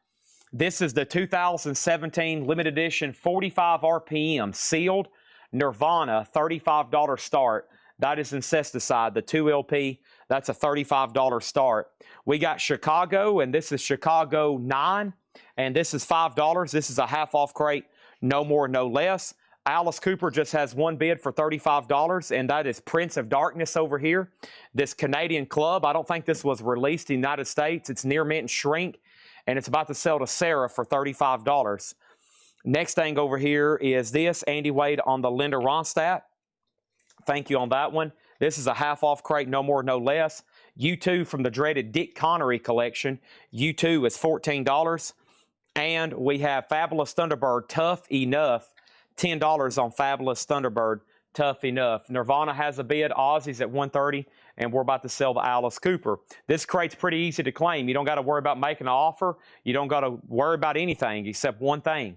This is the 2017 limited edition 45 RPM sealed Nirvana $35 start. That is Incesticide, the 2 LP. That's a $35 start. We got Chicago, and this is Chicago 9, and this is $5. This is a half off crate, no more, no less. Alice Cooper just has one bid for $35, and that is Prince of Darkness over here. This Canadian club, I don't think this was released in the United States. It's near mint and shrink, and it's about to sell to Sarah for $35. Next thing over here is this, Andy Wade on the Linda Ronstadt. Thank you on that one. This is a half-off crate, no more, no less. U2 from the dreaded Dick Connery collection. U2 is $14. And we have Fabulous Thunderbird, Tough Enough. $10 on Fabulous Thunderbird, Tough Enough. Nirvana has a bid. Ozzy's at $130, and we're about to sell the Alice Cooper. This crate's pretty easy to claim. You don't got to worry about making an offer. You don't got to worry about anything except one thing.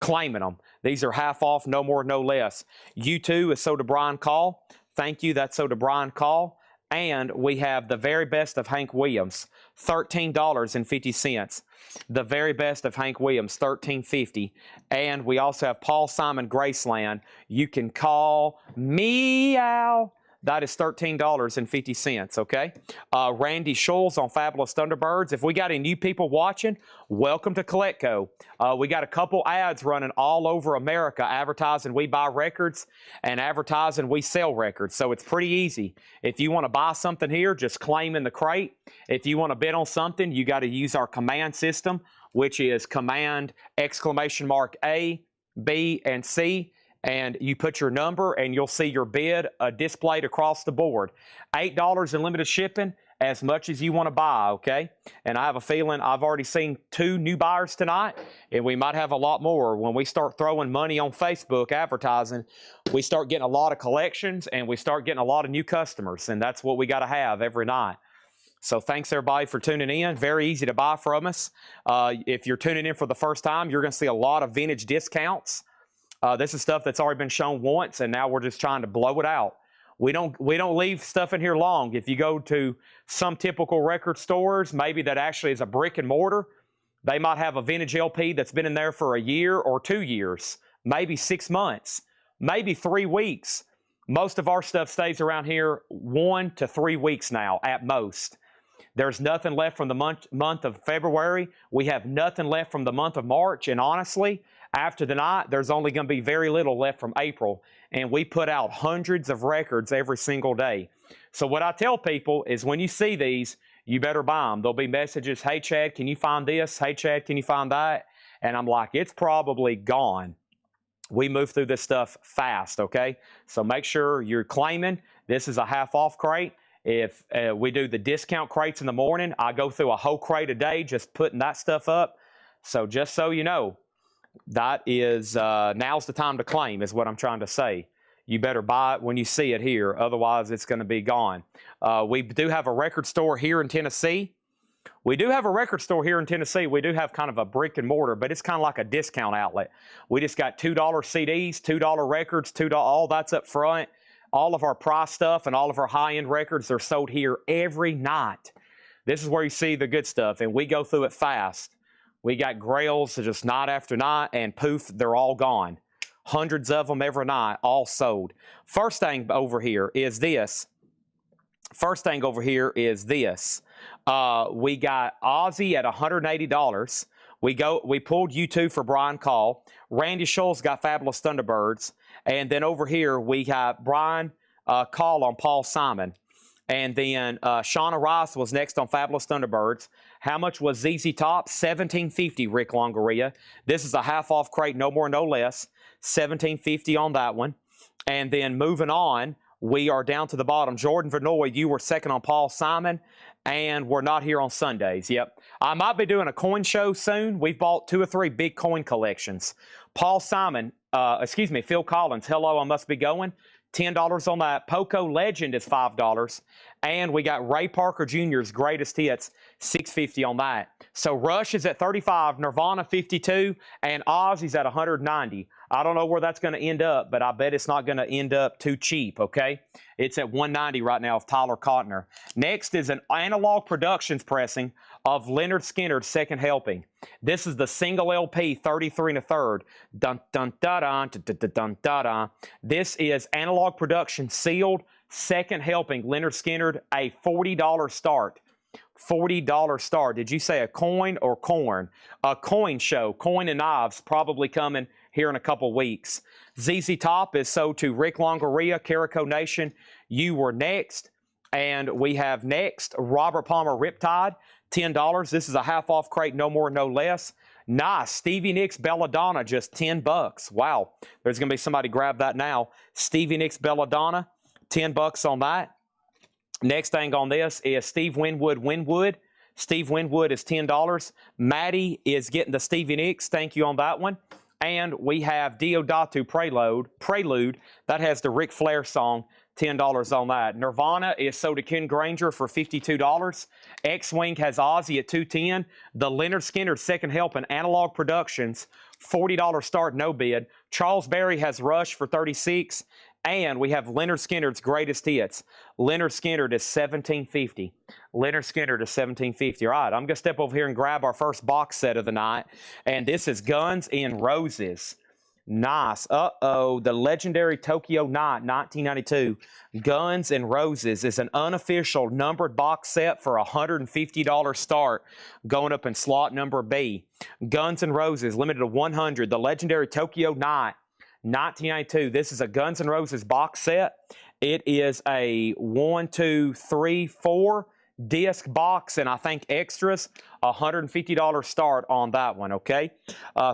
Claiming them. These are half off, no more, no less. U2 is So to Brian Call. Thank you, that's So to Brian Call. And we have The Very Best of Hank Williams, $13.50. The Very Best of Hank Williams, $13.50. And we also have Paul Simon Graceland. You Can Call Meow. That is $13.50, okay? Randy Schulz on Fabulous Thunderbirds. If we got any new people watching, welcome to Collectco. We got a couple ads running all over America advertising we buy records and advertising we sell records. So it's pretty easy. If you want to buy something here, just claim in the crate. If you want to bid on something, you got to use our command system, which is command A, B, and C. And you put your number and you'll see your bid displayed across the board. $8 in limited shipping, as much as you want to buy, okay? And I have a feeling I've already seen 2 new buyers tonight, and we might have a lot more. When we start throwing money on Facebook advertising, we start getting a lot of collections and we start getting a lot of new customers, and that's what we got to have every night. So thanks everybody for tuning in. Very easy to buy from us. If you're tuning in for the first time, you're going to see a lot of vintage discounts. This is stuff that's already been shown once, and now we're just trying to blow it out. We don't leave stuff in here long. If you go to some typical record stores, maybe that actually is a brick and mortar, they might have a vintage LP that's been in there for a year or 2 years, maybe 6 months, maybe 3 weeks. Most of our stuff stays around here 1 to 3 weeks now at most. There's nothing left from the month of February. We have nothing left from the month of March, and honestly, after the night, there's only going to be very little left from April, and we put out hundreds of records every single day. So what I tell people is when you see these, you better buy them. There'll be messages, hey, Chad, can you find this? Hey, Chad, can you find that? And I'm like, it's probably gone. We move through this stuff fast, okay? So make sure you're claiming. This is a half-off crate. If we do the discount crates in the morning, I go through a whole crate a day just putting that stuff up. So just so you know, that is, now's the time to claim is what I'm trying to say. You better buy it when you see it here. Otherwise, it's going to be gone. We do have a record store here in Tennessee. We do have We do have kind of a brick and mortar, but it's kind of like a discount outlet. We just got $2 CDs, $2 records, all that's up front. All of our price stuff and all of our high-end records are sold here every night. This is where you see the good stuff, and we go through it fast. We got grails just night after night, and poof, they're all gone. Hundreds of them every night, all sold. First thing over here is this. We got Ozzy at $180. We pulled U2 for Brian Call. Randy Schulz got Fabulous Thunderbirds. And then over here, we got Brian Call on Paul Simon. And then Shauna Rice was next on Fabulous Thunderbirds. How much was ZZ Top? $17.50, Rick Longoria. This is a half-off crate, no more, no less. $17.50 on that one. And then moving on, we are down to the bottom. Jordan Vanoy, you were second on Paul Simon, and we're not here on Sundays. Yep. I might be doing a coin show soon. We've bought 2 or 3 big coin collections. Paul Simon, excuse me, Phil Collins, Hello, I Must Be Going. $10 on that. Poco Legend is $5. And we got Ray Parker Jr.'s Greatest Hits, $6.50 on that. So Rush is at $35, Nirvana $52, and Ozzy's at $190. I don't know where that's going to end up, but I bet it's not going to end up too cheap, okay? It's at $190 right now of Tyler Cotner. Next is an Analog Productions pressing of Leonard Skinner's Second Helping. This is the single LP, 33 1/3. Dun dun da dun dun dun dun da dun. This is Analog Productions sealed Second Helping. Leonard Skinner, a $40 start. $40 start. Did you say a coin or corn? A coin show. Coin and Knives probably coming here in a couple weeks. ZZ Top is sold to Rick Longoria, Carico Nation. You Were Next. And we have next Robert Palmer Riptide, $10. This is a half off crate, no more, no less. Nice. Stevie Nicks Belladonna, just $10. Wow. There's going to be somebody grab that now. Stevie Nicks Belladonna, $10 on that. Next thing on this is Steve Winwood. Steve Winwood is $10. Maddie is getting the Stevie Nicks. Thank you on that one. And we have Deodatu Prelude. That has the Ric Flair song. $10 on that. Nirvana is sold to Ken Granger for $52. X-Wing has Ozzy at $210. The Leonard Skinner Second Helping Analog Productions, $40 start, no bid. Charles Berry has Rush for $36. And we have Leonard Skinner's Greatest Hits. Leonard Skinner is $17.50. Leonard Skinner is $17.50. All right, I'm going to step over here and grab our first box set of the night. And this is Guns N' Roses. Nice. Uh-oh. The legendary Tokyo Night, 1992. Guns N' Roses is an unofficial numbered box set for $150 start, going up in slot number B. Guns N' Roses, limited to 100. The legendary Tokyo Night, 1992. This is a Guns N' Roses box set. It is a 1, 2, 3, 4 disc box, and I think extras, $150 start on that one, okay?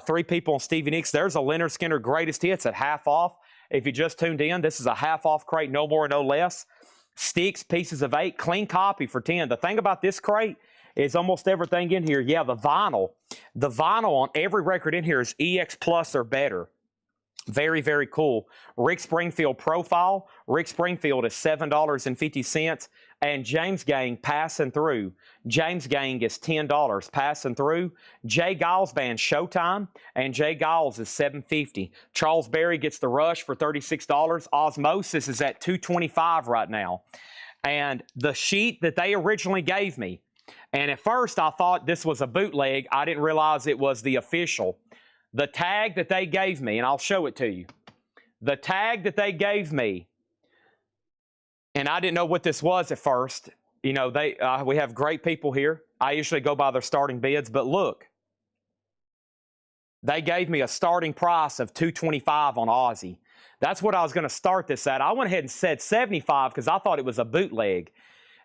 3 people on Stevie Nicks. There's a Leonard Skinner Greatest Hits at half off. If you just tuned in, this is a half off crate, no more, no less. Sticks, pieces of 8, clean copy for 10. The thing about this crate is almost everything in here. Yeah, the vinyl on every record in here is EX Plus or better. Very, very cool. Rick Springfield Profile. Rick Springfield is $7.50. And James Gang Passing Through. James Gang is $10. Passing Through. Jay Giles Band Showtime. And Jay Giles is $7.50. Charles Berry gets the Rush for $36. Osmosis is at $225 right now. And the sheet that they originally gave me, and at first I thought this was a bootleg. I didn't realize it was the official. The tag that they gave me, and I'll show it to you. The tag that they gave me, and I didn't know what this was at first. You know, we have great people here. I usually go by their starting bids, but look. They gave me a starting price of $225 on Ozzy. That's what I was going to start this at. I went ahead and said $75 because I thought it was a bootleg.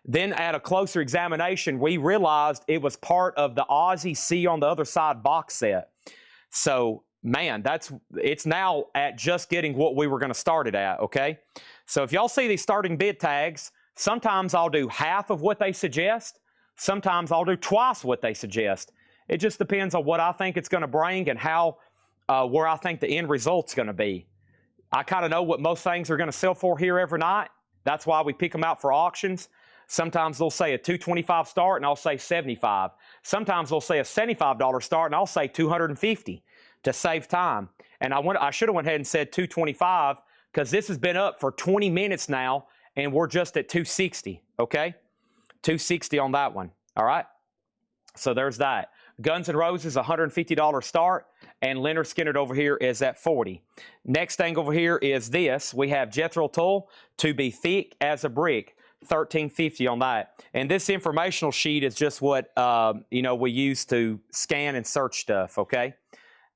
Then at a closer examination, we realized it was part of the Ozzy See on the Other Side box set. So, man, it's now at just getting what we were going to start it at, okay? So if y'all see these starting bid tags, sometimes I'll do half of what they suggest. Sometimes I'll do twice what they suggest. It just depends on what I think it's going to bring and how, where I think the end result's going to be. I kind of know what most things are going to sell for here every night. That's why we pick them out for auctions. Sometimes they'll say a $225 start and I'll say $75. Sometimes they'll say a $75 start and I'll say $250 to save time. And I should have went ahead and said $225 because this has been up for 20 minutes now and we're just at $260, okay? $260 on that one, all right? So there's that. Guns N' Roses, $150 start, and Leonard Skinner over here is at $40. Next thing over here is this. We have Jethro Tull, To Be Thick as a Brick. $13.50 on that. And this informational sheet is just what, we use to scan and search stuff, okay?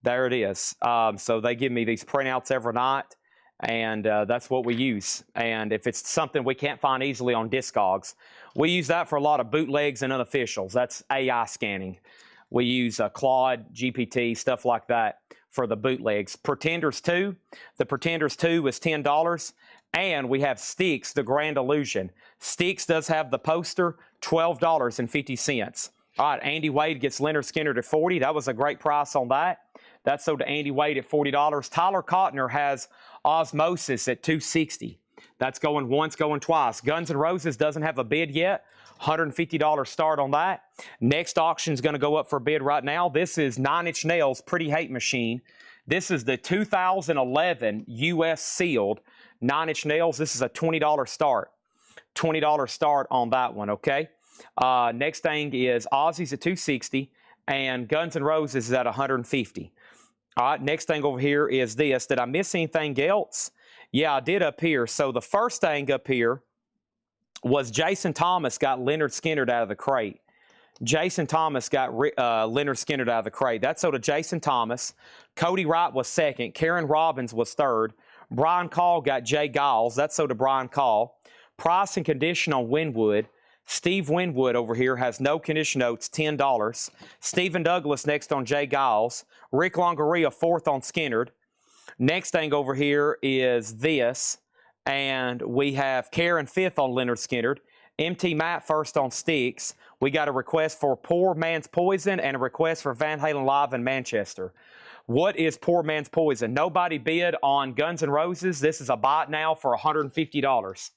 There it is. So they give me these printouts every night, and that's what we use. And if it's something we can't find easily on Discogs, we use that for a lot of bootlegs and unofficials. That's AI scanning. We use Claude, GPT, stuff like that for the bootlegs. Pretenders 2. The Pretenders 2 is $10. And we have Styx, The Grand Illusion. Styx does have the poster, $12.50. All right, Andy Wade gets Leonard Skinner to $40. That was a great price on that. That's sold to Andy Wade at $40. Tyler Cotner has Osmosis at $260. That's going once, going twice. Guns N' Roses doesn't have a bid yet. $150 start on that. Next auction is going to go up for bid right now. This is Nine Inch Nails Pretty Hate Machine. This is the 2011 U.S. sealed Nine Inch Nails. This is a $20 start. $20 start on that one, okay? Next thing is Ozzy's at $260 and Guns N' Roses is at $150. All right, next thing over here is this. Did I miss anything else? Yeah, I did up here. So the first thing up here was Jason Thomas got Leonard Skinner out of the crate. Jason Thomas got Leonard Skinner out of the crate. That's sold to Jason Thomas. Cody Wright was second. Karen Robbins was third. Brian Call got Jay Giles. That's sold to Brian Call. Price and condition on Winwood. Steve Winwood over here has no condition notes, $10. Stephen Douglas next on Jay Giles. Rick Longoria fourth on Skinner. Next thing over here is this. And we have Karen fifth on Leonard Skinner. MT Matt first on Sticks. We got a request for Poor Man's Poison and a request for Van Halen Live in Manchester. What is Poor Man's Poison? Nobody bid on Guns N' Roses. This is a buy it now for $150.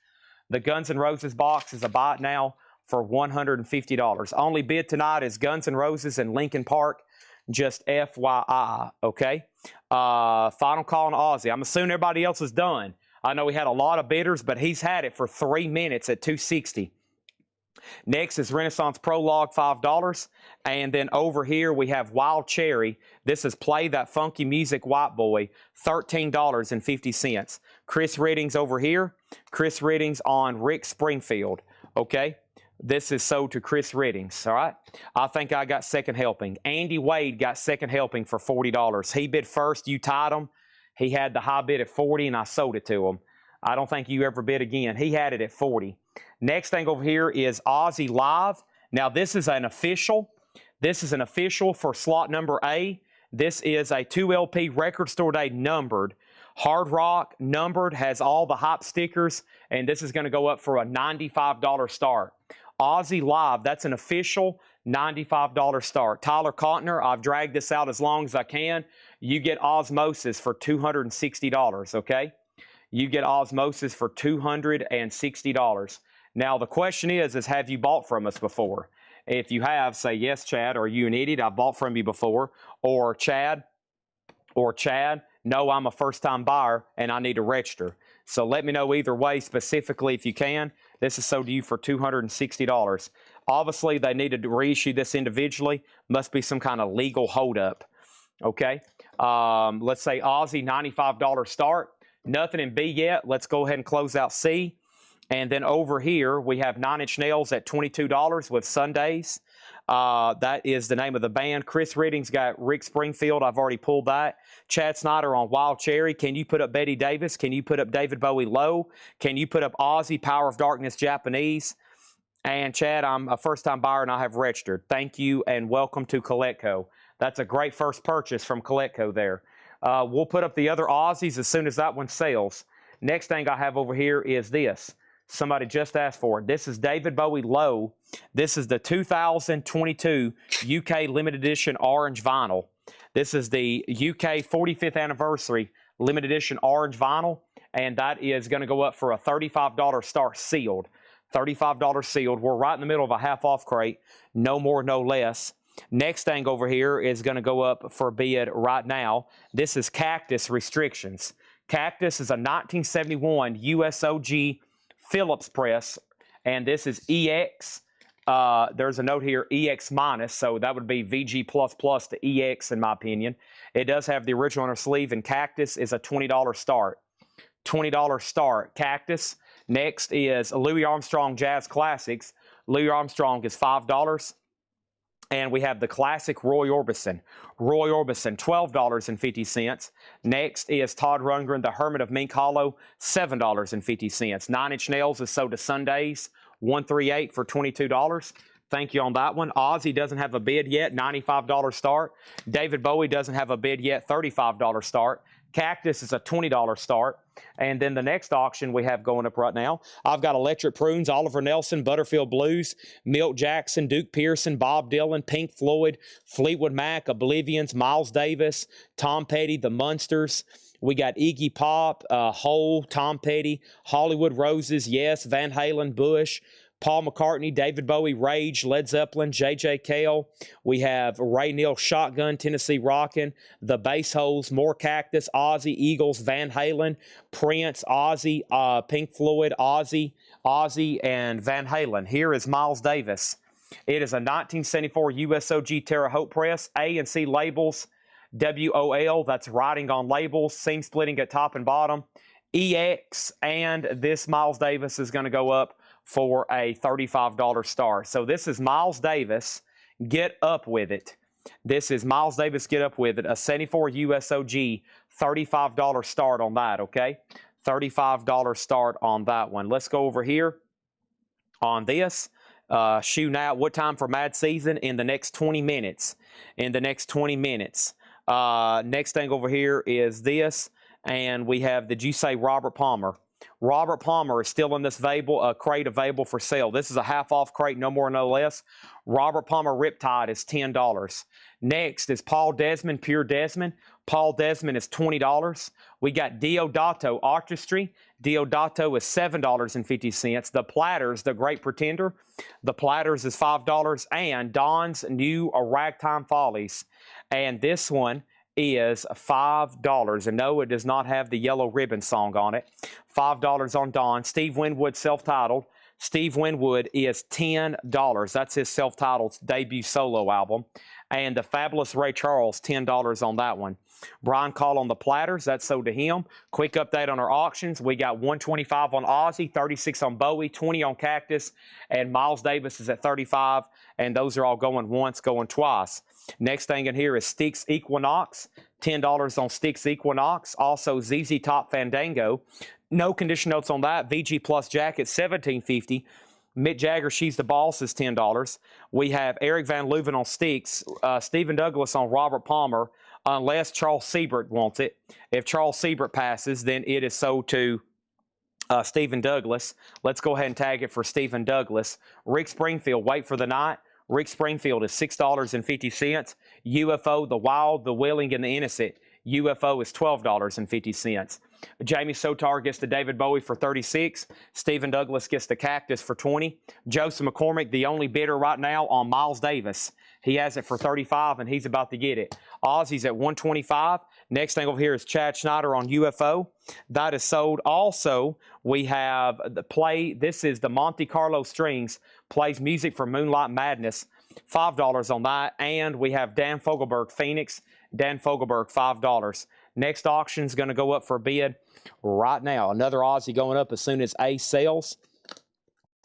The Guns N' Roses box is a buy it now for $150. Only bid tonight is Guns N' Roses and Linkin Park. Just FYI, okay? Final call on Ozzy. I'm assuming everybody else is done. I know we had a lot of bidders, but he's had it for 3 minutes at $260. Next is Renaissance Prologue, $5. And then over here we have Wild Cherry. This is Play That Funky Music White Boy, $13.50. Chris Riddings over here. Chris Riddings on Rick Springfield, okay? This is sold to Chris Riddings, all right? I think I got second helping. Andy Wade got second helping for $40. He bid first. You tied him. He had the high bid at $40, and I sold it to him. I don't think you ever bid again. He had it at $40. Next thing over here is Ozzy Live. Now, this is an official. This is an official for slot number A. This is a 2LP Record Store Day numbered. Hard Rock numbered, has all the hype stickers, and this is going to go up for a $95 start. Ozzy Live, that's an official $95 start. Tyler Cotner, I've dragged this out as long as I can. You get Osmosis for $260, okay? You get Osmosis for $260. Now, the question is have you bought from us before? If you have, say, yes, Chad, are you an idiot? I bought from you before. Or Chad, no, I'm a first-time buyer, and I need to register. So let me know either way, specifically if you can. This is sold to you for $260. Obviously, they needed to reissue this individually. Must be some kind of legal holdup. Okay? Let's say Ozzy, $95 start. Nothing in B yet. Let's go ahead and close out C. And then over here, we have Nine Inch Nails at $22 with Sundays. That is the name of the band. Chris Riddings got Rick Springfield. I've already pulled that. Chad Snyder on Wild Cherry. Can you put up Betty Davis? Can you put up David Bowie Low? Can you put up Ozzy Power of Darkness Japanese? And Chad, I'm a first-time buyer and I have registered. Thank you and welcome to Coletco. That's a great first purchase from Coletco there. We'll put up the other Aussies as soon as that one sells. Next thing I have over here is this. Somebody just asked for it. This is David Bowie Low. This is the 2022 UK limited edition orange vinyl. This is the UK 45th anniversary limited edition orange vinyl, and that is going to go up for a $35 start sealed. $35 sealed. We're right in the middle of a half-off crate. No more, no less. Next thing over here is going to go up for bid right now. This is Cactus Restrictions. Cactus is a 1971 USOG Phillips press, and this is EX. There's a note here, EX minus, so that would be VG++ to EX in my opinion. It does have the original on our sleeve, and Cactus is a $20 start. $20 start, Cactus. Next is Louis Armstrong Jazz Classics. Louis Armstrong is $5. And we have the classic Roy Orbison. Roy Orbison, $12.50. Next is Todd Rundgren, The Hermit of Mink Hollow, $7.50. Nine Inch Nails is sold to Sundays, $138 for $22. Thank you on that one. Ozzy doesn't have a bid yet, $95 start. David Bowie doesn't have a bid yet, $35 start. Cactus is a $20 start. And then the next auction we have going up right now, I've got Electric Prunes, Oliver Nelson, Butterfield Blues, Milt Jackson, Duke Pearson, Bob Dylan, Pink Floyd, Fleetwood Mac, Oblivions, Miles Davis, Tom Petty, The Munsters. We got Iggy Pop, Hole, Tom Petty, Hollywood Roses, Yes, Van Halen, Bush, Paul McCartney, David Bowie, Rage, Led Zeppelin, J.J. Cale. We have Ray Neal, Shotgun, Tennessee Rockin', The Bass Holes, More Cactus, Ozzy, Eagles, Van Halen, Prince, Ozzy, Pink Floyd, Ozzy, and Van Halen. Here is Miles Davis. It is a 1974 USOG Terre Haute press, A and C labels, WOL, that's writing on labels, seam splitting at top and bottom, EX, and this Miles Davis is going to go up for a $35 star. So this is Miles Davis, Get Up With It. This is Miles Davis, Get Up With It, a 74 USOG, $35 start on that, okay? $35 start on that one. Let's go over here on this. Shooting out, what time for Mad Season? In the next 20 minutes. In the next 20 minutes. Next thing over here is this, and we have, did you say Robert Palmer? Robert Palmer is still in this crate available for sale. This is a half-off crate, no more, no less. Robert Palmer Riptide is $10. Next is Paul Desmond, Pure Desmond. Paul Desmond is $20. We got Diodato Artistry. Diodato is $7.50. The Platters, The Great Pretender. The Platters is $5. And Don's New Ragtime Follies. And this one is $5. And no, it does not have the Yellow Ribbon song on it. $5 on Don. Steve Winwood, self-titled. Steve Winwood is $10. That's his self-titled debut solo album. And the Fabulous Ray Charles, $10 on that one. Brian Call on the Platters, that's sold to him. Quick update on our auctions. We got $125 on Ozzy, $36 on Bowie, $20 on Cactus, and Miles Davis is at $35, and those are all going once, going twice. Next thing in here is Styx Equinox, $10 on Styx Equinox. Also ZZ Top Fandango. No condition notes on that. VG Plus Jacket, $17.50. Mick Jagger, She's the Boss is $10. We have Eric Van Leuven on Styx, Stephen Douglas on Robert Palmer, unless Charles Siebert wants it. If Charles Siebert passes, then it is sold to Stephen Douglas. Let's go ahead and tag it for Stephen Douglas. Rick Springfield, Wait for the Night. Rick Springfield is $6.50. UFO, The Wild, The Willing, and the Innocent. UFO is $12.50. Jamie Sotar gets the David Bowie for $36. Stephen Douglas gets the Cactus for $20. Joseph McCormick, the only bidder right now on Miles Davis. He has it for $35, and he's about to get it. Ozzy's at $125. Next thing over here is Chad Schneider on UFO. That is sold. Also, we have the play. This is the Monte Carlo Strings. Plays music for Moonlight Madness. $5 on that. And we have Dan Fogelberg, Phoenix. Dan Fogelberg, $5. Next auction is going to go up for bid right now. Another Ozzy going up as soon as Ace sells.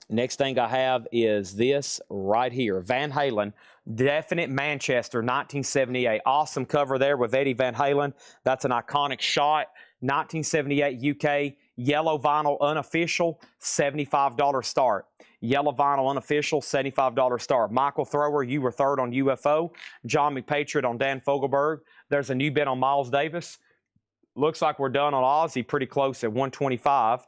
Next thing I have is this right here. Van Halen, Definite Manchester, 1978. Awesome cover there with Eddie Van Halen. That's an iconic shot. 1978 UK. Yellow vinyl unofficial, $75 start. Yellow vinyl unofficial, $75 start. Michael Thrower, you were third on UFO. John McPatriot on Dan Fogelberg. There's a new bid on Miles Davis. Looks like we're done on Ozzy, pretty close at $125.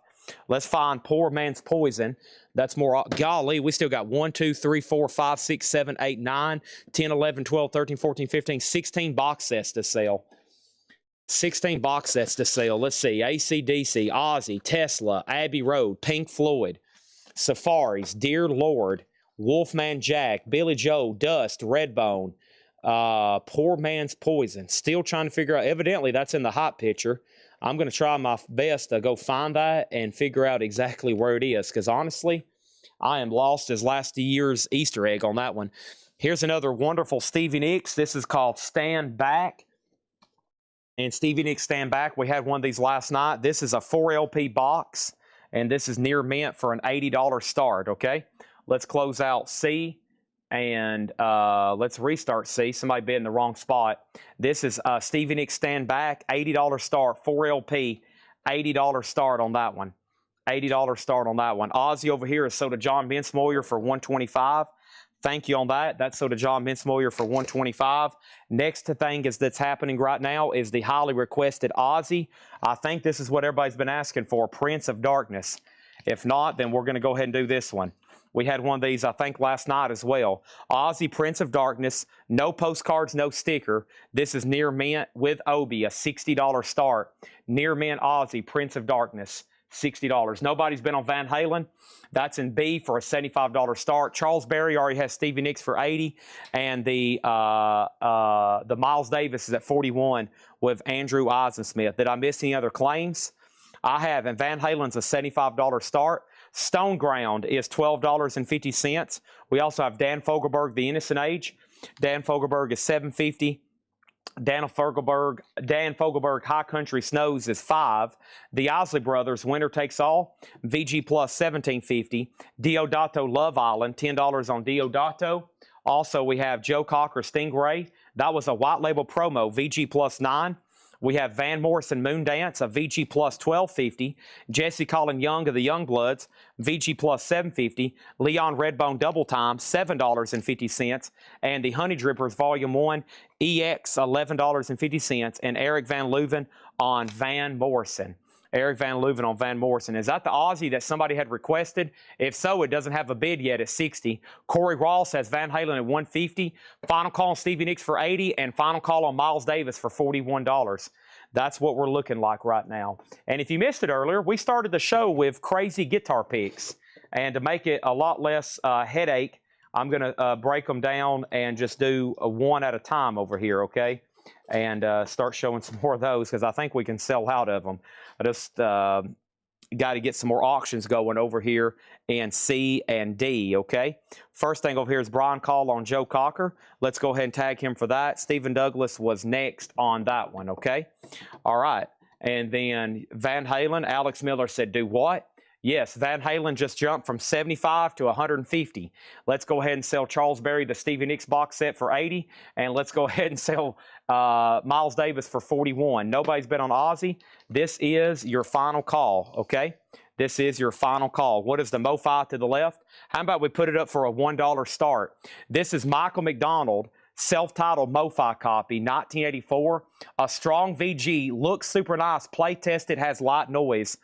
Let's find Poor Man's Poison. That's more, golly, we still got 1, 2, 3, 4, 5, 6, 7, 8, 9, 10, 11, 12, 13, 14, 15, 16 box sets to sell. 16 box sets to sell. Let's see. AC/DC, Ozzy, Tesla, Abbey Road, Pink Floyd, Safaris, Dear Lord, Wolfman Jack, Billy Joel, Dust, Redbone, Poor Man's Poison. Still trying to figure out. Evidently, that's in the hot picture. I'm going to try my best to go find that and figure out exactly where it is, because honestly, I am lost as last year's Easter egg on that one. Here's another wonderful Stevie Nicks. This is called Stand Back. And Stevie Nicks Stand Back, we had one of these last night. This is a 4 LP box, and this is near mint for an $80 start, okay? Let's close out C, and let's restart C. Somebody bid in the wrong spot. This is Stevie Nicks Stand Back, $80 start, 4 LP, $80 start on that one. $80 start on that one. Ozzy over here is sold to John Bensmoyer for $125. Thank you on that. That's so to John Bensmoyer for 125. Next thing that's happening right now is the highly requested Ozzy. I think this is what everybody's been asking for, Prince of Darkness. If not, then we're going to go ahead and do this one. We had one of these, I think, last night as well. Ozzy, Prince of Darkness, no postcards, no sticker. This is Near Mint with Obi, a $60 start. Near Mint Ozzy, Prince of Darkness, $60. Nobody's been on Van Halen. That's in B for a $75 start. Charles Berry already has Stevie Nicks for $80, and the Miles Davis is at $41 with Andrew Eisensmith. Did I miss any other claims? I have, and Van Halen's a $75 start. Stone Ground is $12.50. We also have Dan Fogelberg, The Innocent Age. Dan Fogelberg is $7.50. Dan Fogelberg, High Country Snows is $5. The Isley Brothers, Winner Takes All, VG Plus $17.50. Diodato Love Island, $10 on Diodato. Also, we have Joe Cocker Stingray. That was a white label promo, VG Plus $9. We have Van Morrison Moondance, a VG Plus $12.50. Jesse Colin Young of the Youngbloods, VG Plus $7.50. Leon Redbone Double Time, $7.50. And the Honey Drippers Volume 1, EX, $11.50. And Eric Van Leuven on Van Morrison. Eric Van Leuven on Van Morrison. Is that the Ozzy that somebody had requested? If so, it doesn't have a bid yet at $60. Corey Ross has Van Halen at $150. Final call on Stevie Nicks for $80. And final call on Miles Davis for $41. That's what we're looking like right now. And if you missed it earlier, we started the show with crazy guitar picks. And to make it a lot less headache, I'm going to break them down and just do one at a time over here, okay? And start showing some more of those because I think we can sell out of them. I just got to get some more auctions going over here in C and D, okay? First thing over here is Brian Call on Joe Cocker. Let's go ahead and tag him for that. Stephen Douglas was next on that one, okay? All right. And then Van Halen, Alex Miller said, do what? Yes, Van Halen just jumped from 75 to 150. Let's go ahead and sell Charles Berry the Stevie Nicks box set for 80, and let's go ahead and sell Miles Davis for 41. Nobody's been on Ozzy. This is your final call, okay? This is your final call. What is the MoFi to the left? How about we put it up for a $1 start? This is Michael McDonald, self-titled MoFi copy, 1984. A strong VG, looks super nice, play tested, has light noise.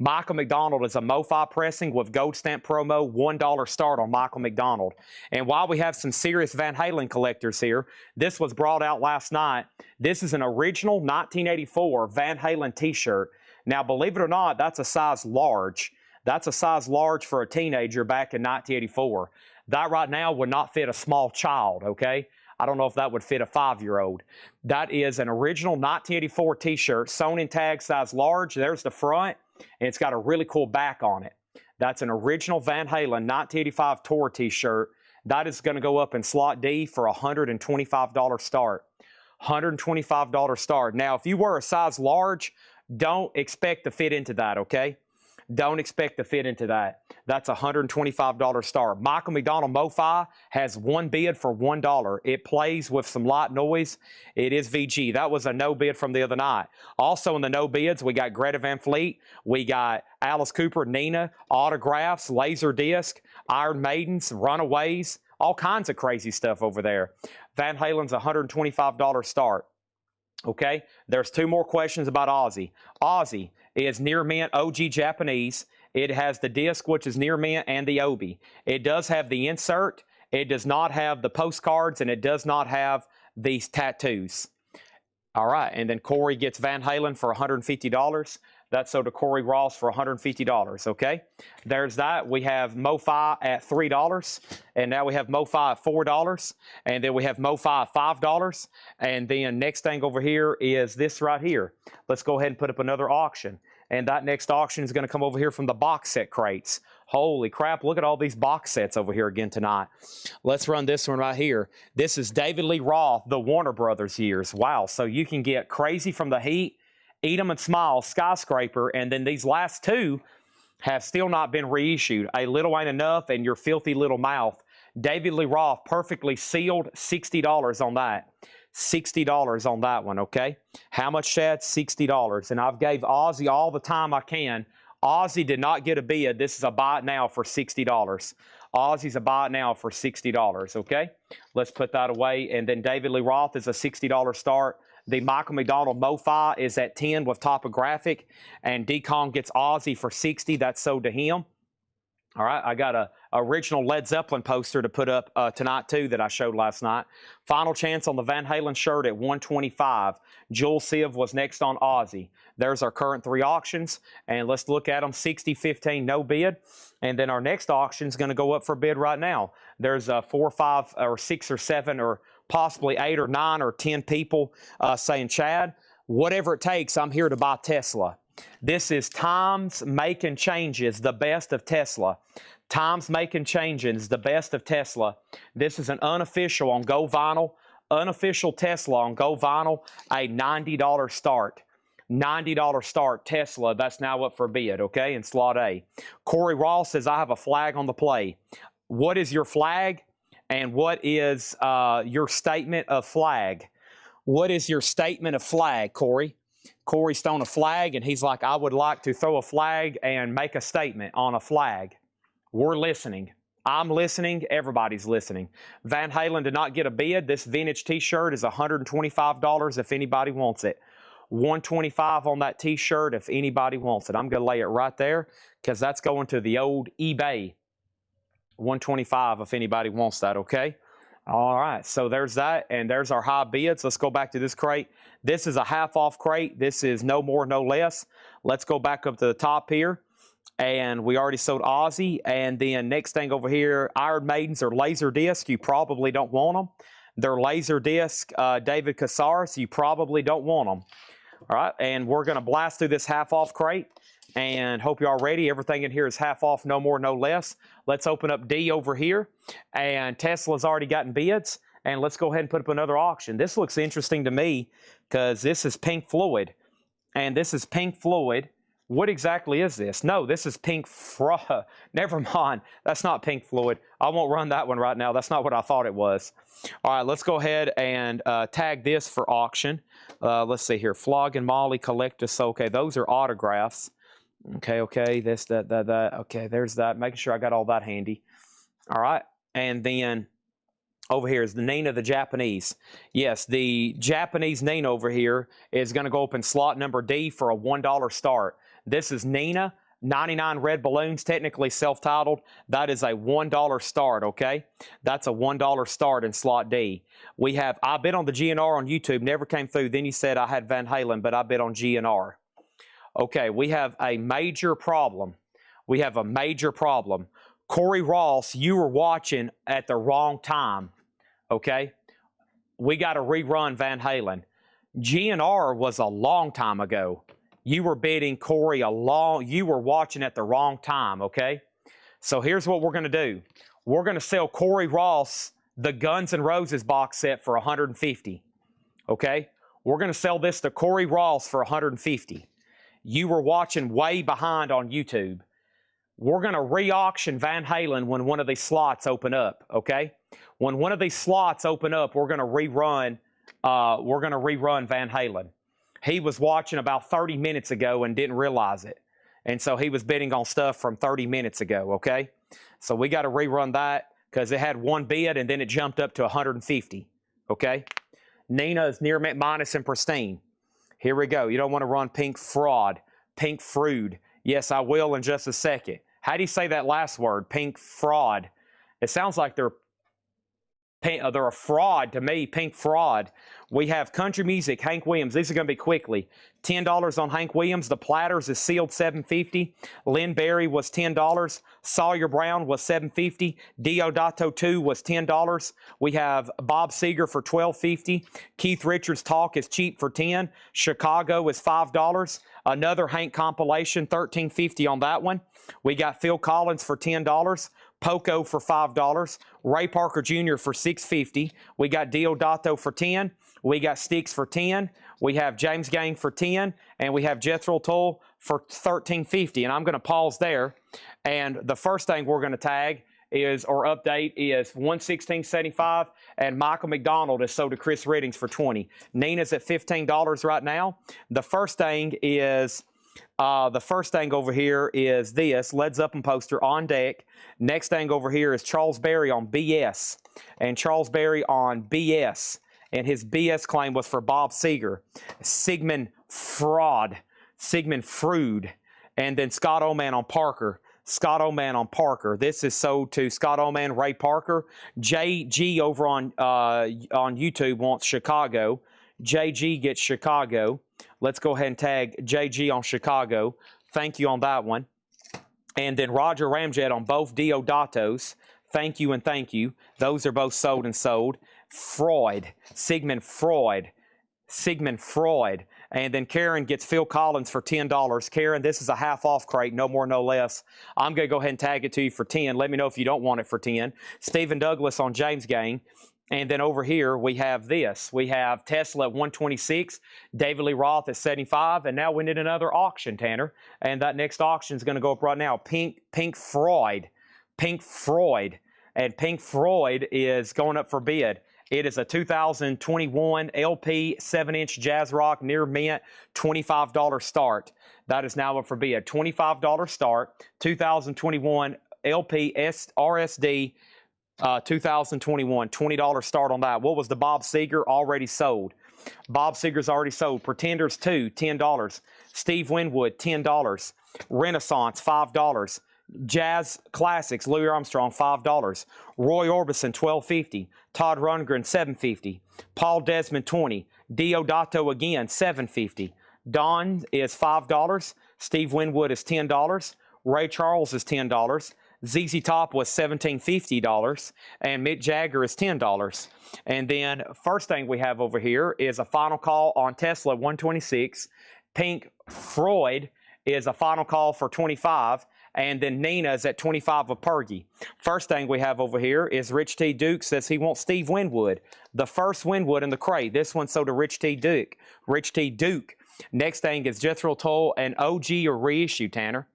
Michael McDonald is a MoFi pressing with gold stamp promo, $1 start on Michael McDonald. And while we have some serious Van Halen collectors here, this was brought out last night. This is an original 1984 Van Halen t-shirt. Now, believe it or not, that's a size large. That's a size large for a teenager back in 1984. That right now would not fit a small child, okay? I don't know if that would fit a 5-year-old. That is an original 1984 t-shirt, sewn in tag, size large. There's the front. And it's got a really cool back on it. That's an original Van Halen 1985 tour t-shirt. That is going to go up in slot D for a $125 start. $125 start. Now, if you were a size large, don't expect to fit into that, okay? Don't expect to fit into that. That's a $125 start. Michael McDonald MoFi has one bid for $1. It plays with some light noise. It is VG. That was a no bid from the other night. Also in the no bids, we got Greta Van Fleet. We got Alice Cooper, Nina, Autographs, Laserdisc, Iron Maidens, Runaways, all kinds of crazy stuff over there. Van Halen's a $125 start. Okay, there's two more questions about Ozzy. Ozzy is Near Mint OG Japanese. It has the disc, which is Near Mint, and the Obi. It does have the insert. It does not have the postcards, and it does not have these tattoos. All right, and then Corey gets Van Halen for $150. That's so to Corey Ross for $150, okay? There's that. We have MoFi at $3, and now we have MoFi at $4, and then we have MoFi at $5, and then next thing over here is this right here. Let's go ahead and put up another auction, and that next auction is going to come over here from the box set crates. Holy crap, look at all these box sets over here again tonight. Let's run this one right here. This is David Lee Roth, the Warner Brothers years. Wow, so you can get Crazy from the Heat, Eat 'em and Smile, Skyscraper, and then these last two have still not been reissued. A Little Ain't Enough and Your Filthy Little Mouth. David Lee Roth, perfectly sealed, $60 on that. $60 on that one, okay? How much, Chad? $60. And I've gave Ozzy all the time I can. Ozzy did not get a bid. This is a buy it now for $60. Ozzy's a buy now for $60, okay? Let's put that away. And then David Lee Roth is a $60 start. The Michael McDonald MoFi is at 10 with topographic. And D-Kong gets Ozzy for 60. That's sold to him. All right, I got a original Led Zeppelin poster to put up tonight, too, that I showed last night. Final chance on the Van Halen shirt at 125. Jules Siv was next on Ozzy. There's our current 3 auctions, and let's look at them. 60, 15, no bid. And then our next auction is going to go up for bid right now. There's 4 or 5 or 6 or 7 or possibly 8 or 9 or 10 people saying, Chad, whatever it takes, I'm here to buy Tesla. This is Times Making Changes, the best of Tesla. Times Making Changes, the best of Tesla. This is an unofficial on Go Vinyl, unofficial Tesla on Go Vinyl, a $90 start. $90 start Tesla. That's now up for bid, okay, in slot A. Corey Ross says, I have a flag on the play. What is your flag? And what is your statement of flag? What is your statement of flag, Corey? Corey's thrown a flag, and he's like, I would like to throw a flag and make a statement on a flag. We're listening. I'm listening. Everybody's listening. Van Halen did not get a bid. This vintage T-shirt is $125 if anybody wants it. $125 on that T-shirt if anybody wants it. I'm going to lay it right there because that's going to the old eBay. $125 if anybody wants that, okay? All right, so there's that, and there's our high bids. Let's go back to this crate. This is a half-off crate. This is no more, no less. Let's go back up to the top here, and we already sold Ozzy. And then next thing over here, Iron Maidens are laser disc. You probably don't want them. They're laser disc David Casares. You probably don't want them. All right, and we're going to blast through this half-off crate. And hope you're all ready. Everything in here is half off, no more, no less. Let's open up D over here. And Tesla's already gotten bids. And let's go ahead and put up another auction. This looks interesting to me because this is Pink Floyd. And this is Pink Floyd. What exactly is this? No, this is Pink Floyd. Never mind. That's not Pink Floyd. I won't run that one right now. That's not what I thought it was. All right, let's go ahead and tag this for auction. Let's see here. Flog and Molly Collectus. Okay, those are autographs. Okay, this, that. Okay, there's that. Making sure I got all that handy. All right, and then over here is the Nina the Japanese. Yes, the Japanese Nina over here is going to go up in slot number D for a $1 start. This is Nina, 99 red balloons, technically self-titled. That is a $1 start, okay? That's a $1 start in slot D. We have, I bid on the GNR on YouTube, never came through. Then you said I had Van Halen, but I bid on GNR. Okay, we have a major problem. We have a major problem. Corey Ross, you were watching at the wrong time, okay? We got to rerun Van Halen. GNR was a long time ago. You were bidding Corey you were watching at the wrong time, okay? So here's what we're going to do. We're going to sell Corey Ross the Guns N' Roses box set for $150, okay? We're going to sell this to Corey Ross for $150. You were watching way behind on YouTube. We're going to re-auction Van Halen when one of these slots open up, okay? When one of these slots open up, we're going to rerun Van Halen. He was watching about 30 minutes ago and didn't realize it. And so he was bidding on stuff from 30 minutes ago, okay? So we got to rerun that because it had one bid and then it jumped up to 150, okay? Nina is near minus and pristine. Here we go. You don't want to run Pink Fraud. Pink Frood. Yes, I will in just a second. How do you say that last word? Pink Fraud. It sounds like they're a fraud to me. Pink Fraud. We have country music, Hank Williams. These are going to be quickly. $10 on Hank Williams. The Platters is sealed $7.50. Lynn Berry was $10. Sawyer Brown was $7.50. Diodato 2 was $10. We have Bob Seger for $12.50. Keith Richards Talk is cheap for $10. Chicago is $5. Another Hank compilation, $13.50 on that one. We got Phil Collins for $10. Poco for $5. Ray Parker Jr. for $6.50. We got Diodato for $10. We got Sticks for $10. We have James Gang for $10. And we have Jethro Tull for $13.50. And I'm going to pause there. And the first thing we're going to tag is, or update, is 116.75. And Michael McDonald is sold to Chris Riddings for $20. Nina's at $15 right now. The first thing is The first thing over here is this Led Zeppelin poster on deck. Next thing over here is Charles Berry on BS. And Charles Berry on BS. And his BS claim was for Bob Seger. Sigmund Freud. And then Scott Oman on Parker. Scott Oman on Parker. This is sold to Scott Oman, Ray Parker. JG over on YouTube wants Chicago. JG gets Chicago. Let's go ahead and tag JG on Chicago. Thank you on that one. And then Roger Ramjet on both Diodatos. Thank you and thank you. Those are both sold and sold. Freud. Sigmund Freud. And then Karen gets Phil Collins for $10. Karen, this is a half off crate, no more, no less. I'm going to go ahead and tag it to you for 10. Let me know if you don't want it for 10. Stephen Douglas on James Gang. And then over here, we have this. We have Tesla at 126, David Lee Roth at 75, and now we need another auction, Tanner. And that next auction is going to go up right now. Pink Floyd. And Pink Floyd is going up for bid. It is a 2021 LP 7-inch jazz rock near mint, $25 start. That is now up for bid. $25 start, 2021 LP RSD 2021, $20 start on that. What was the Bob Seger? Already sold. Bob Seger's already sold. Pretenders 2, $10. Steve Winwood, $10. Renaissance, $5. Jazz Classics, Louis Armstrong, $5. Roy Orbison, $12.50. Todd Rundgren, $7.50. Paul Desmond, $20. Diodato again, $7.50. Don is $5. Steve Winwood is $10. Ray Charles is $10. ZZ Top was $17.50, and Mick Jagger is $10. And then first thing we have over here is a final call on Tesla 126. Pink Floyd is a final call for 25. And then Nina's at 25 of Pergy. First thing we have over here is Rich T. Duke says he wants Steve Winwood. The first Winwood in the crate. This one's sold to Rich T. Duke. Next thing is Jethro Tull and OG or reissue, Tanner.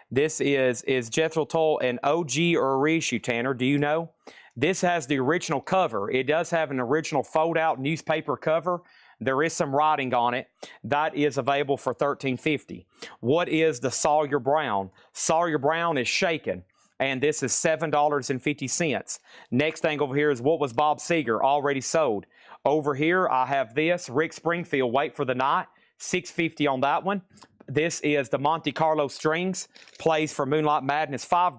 This is Jethro Tull and OG or a reissue, Tanner. Do you know? This has the original cover. It does have an original fold-out newspaper cover. There is some writing on it. That is available for $13.50. What is the Sawyer Brown? Sawyer Brown is shaken, and this is $7.50. Next thing over here is what was Bob Seger? Already sold. Over here, I have this. Rick Springfield, Wait for the Night, $6.50 on that one. This is the Monte Carlo Strings, plays for Moonlight Madness, $5.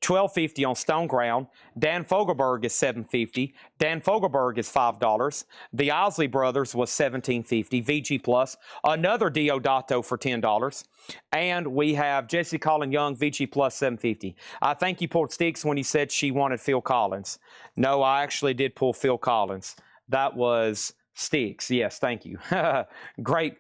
$12.50 on Stone Ground. Dan Fogelberg is $7.50. Dan Fogelberg is $5. The Isley Brothers was $17.50. VG Plus. Another Diodato for $10. And we have Jesse Colin Young, VG Plus, $7.50. I think you pulled sticks when you said she wanted Phil Collins. No, I actually did pull Phil Collins. That was sticks. Yes, thank you. Great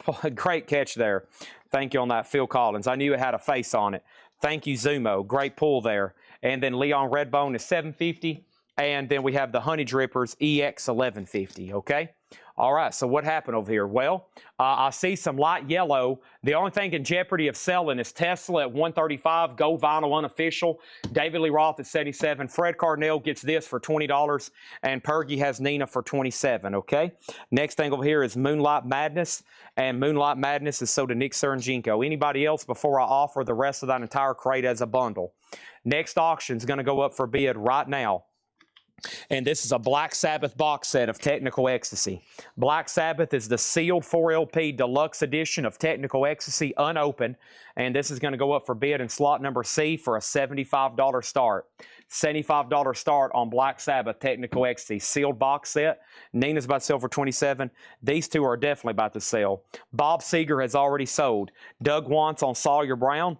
catch there. Thank you on that, Phil Collins. I knew it had a face on it. Thank you, Zumo. Great pull there. And then Leon Redbone is $7.50. And then we have the Honey Drippers EX $11.50. Okay. All right. So what happened over here? Well, I see some light yellow. The only thing in jeopardy of selling is Tesla at 135, Gold Vinyl Unofficial. David Lee Roth at 77. Fred Carnell gets this for $20. And Pergy has Nina for $27. Okay. Next thing over here is Moonlight Madness. And Moonlight Madness is sold to Nick Cernginko. Anybody else before I offer the rest of that entire crate as a bundle? Next auction is going to go up for bid right now. And this is a Black Sabbath box set of Technical Ecstasy. Black Sabbath is the sealed 4LP deluxe edition of Technical Ecstasy, unopened. And this is going to go up for bid in slot number C for a $75 start. $75 start on Black Sabbath Technical Ecstasy. Sealed box set. Nina's about to sell for $27. These two are definitely about to sell. Bob Seger has already sold. Doug Wantz on Sawyer Brown.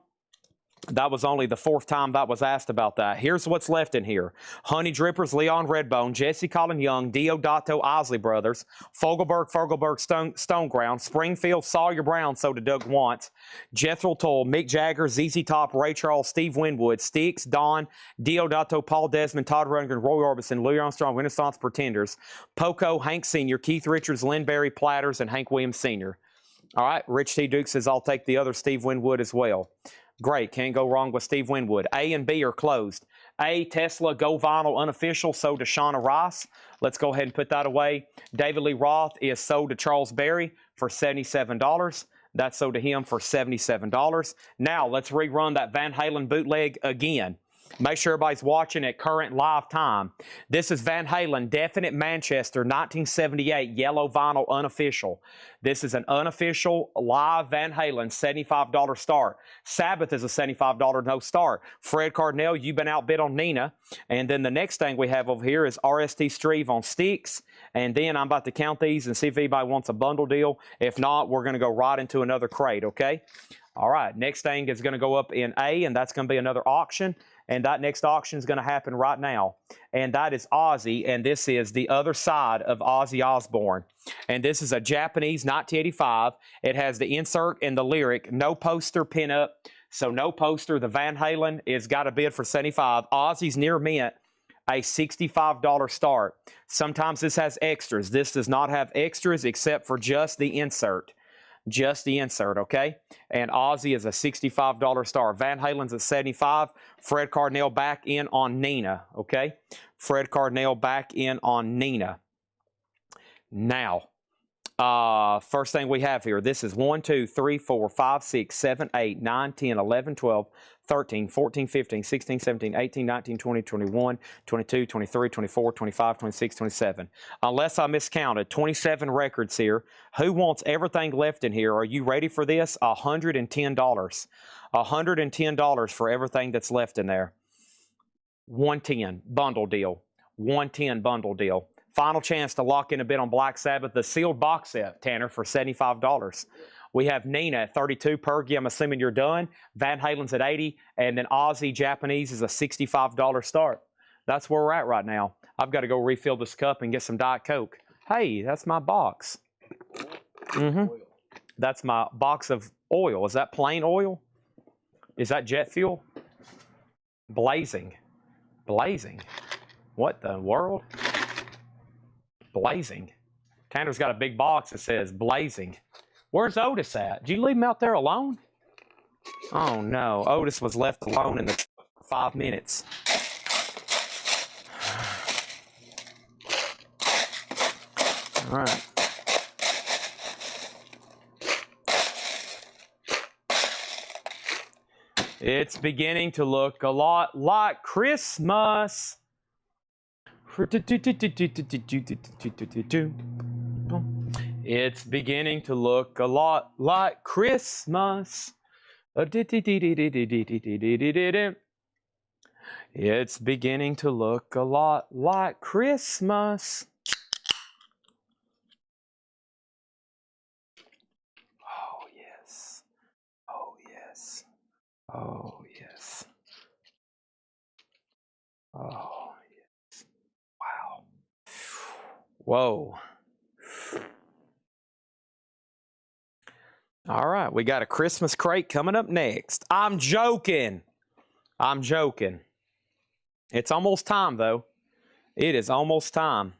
That was only the fourth time that was asked about that. Here's what's left in here. Honey Drippers, Leon Redbone, Jesse Colin Young, Diodato, Isley Brothers, Fogelberg, Stone Ground, Springfield, Sawyer Brown, so to Doug Wantz, Jethro Tull, Mick Jagger, ZZ Top, Ray Charles, Steve Winwood, Styx, Don, Diodato, Paul Desmond, Todd Rundgren, Roy Orbison, Louis Armstrong, Renaissance Pretenders, Poco, Hank Sr., Keith Richards, Lynn Berry, Platters, and Hank Williams Sr. All right, Rich T. Duke says, I'll take the other Steve Winwood as well. Great. Can't go wrong with Steve Winwood. A and B are closed. A, Tesla Go Vinyl Unofficial, sold to Shauna Rice. Let's go ahead and put that away. David Lee Roth is sold to Charles Berry for $77. That sold to him for $77. Now, let's rerun that Van Halen bootleg again. Make sure everybody's watching at current live time. This is Van Halen, Definite Manchester, 1978, yellow vinyl, unofficial. This is an unofficial live Van Halen, $75 start. Sabbath is a $75 no start. Fred Cardinal, You've Been Outbid on Nina. And then the next thing we have over here is RST Streve on Sticks. And then I'm about to count these and see if anybody wants a bundle deal. If not, we're going to go right into another crate, okay? All right, next thing is going to go up in A, and that's going to be another auction. And that next auction is going to happen right now. And that is Ozzy, and this is the other side of Ozzy Osbourne. And this is a Japanese 1985. It has the insert and the lyric, no poster pinup. So no poster. The Van Halen is got a bid for $75. Ozzy's near mint a $65 start. Sometimes this has extras. This does not have extras except for just the insert. Just the insert, okay? And Ozzy is a $65 star. Van Halen's at $75. Fred Cardinal back in on Nina, okay? Fred Cardinal back in on Nina. Now, first thing we have here, this is 1, 2, 3, 4, 5, 6, 7, 8, 9, 10, 11, 12, 13, 14, 15, 16, 17, 18, 19, 20, 21, 22, 23, 24, 25, 26, 27. Unless I miscounted, 27 records here. Who wants everything left in here? Are you ready for this? $110. $110 for everything that's left in there. 110 bundle deal. 110 bundle deal. Final chance to lock in a bid on Black Sabbath, the sealed box set, Tanner, for $75. We have Nina at $32. Pergy, I'm assuming you're done. Van Halen's at $80. And then Ozzy Japanese is a $65 start. That's where we're at right now. I've got to go refill this cup and get some Diet Coke. Hey, that's my box. That's my box of oil. Is that plain oil? Is that jet fuel? Blazing. Blazing. What the world? Blazing. Tanner's got a big box that says Blazing. Where's Otis at? Did you leave him out there alone? Oh no, Otis was left alone in the for 5 minutes. All right. It's beginning to look a lot like Christmas. It's beginning to look a lot like Christmas. It's beginning to look a lot like Christmas. Oh, yes. Oh, yes. Oh, yes. Oh, yes. Wow. Whoa. All right, we got a Christmas crate coming up next. I'm joking. I'm joking. It's almost time, though. It is almost time.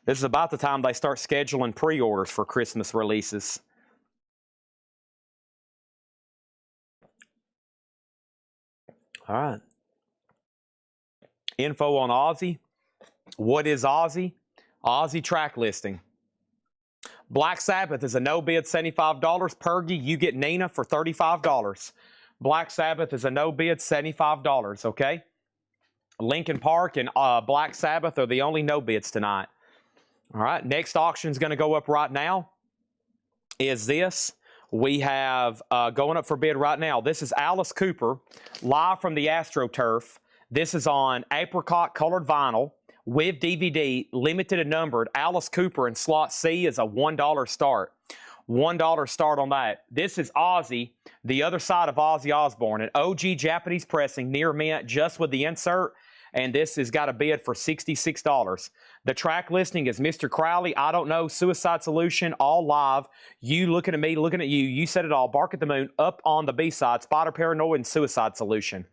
This is about the time they start scheduling pre-orders for Christmas releases. All right. Info on Ozzy. What is Ozzy? Ozzy track listing. Black Sabbath is a no bid, $75. Pergy, you get Nina for $35. Black Sabbath is a no bid, $75, okay? Linkin Park and Black Sabbath are the only no bids tonight. All right, next auction is going to go up right now. Is this? We have going up for bid right now. This is Alice Cooper, live from the AstroTurf. This is on apricot colored vinyl with DVD, limited and numbered. Alice Cooper in slot C is a $1 start. $1 start on that. This is Ozzy, the other side of Ozzy Osbourne, an OG Japanese pressing, near mint, just with the insert. And this has got a bid for $66. The track listing is Mr. Crowley, I Don't Know, Suicide Solution, all live. You looking at me, looking at you. You said it all. Bark at the Moon, up on the B-side, Spider Paranoid, and Suicide Solution.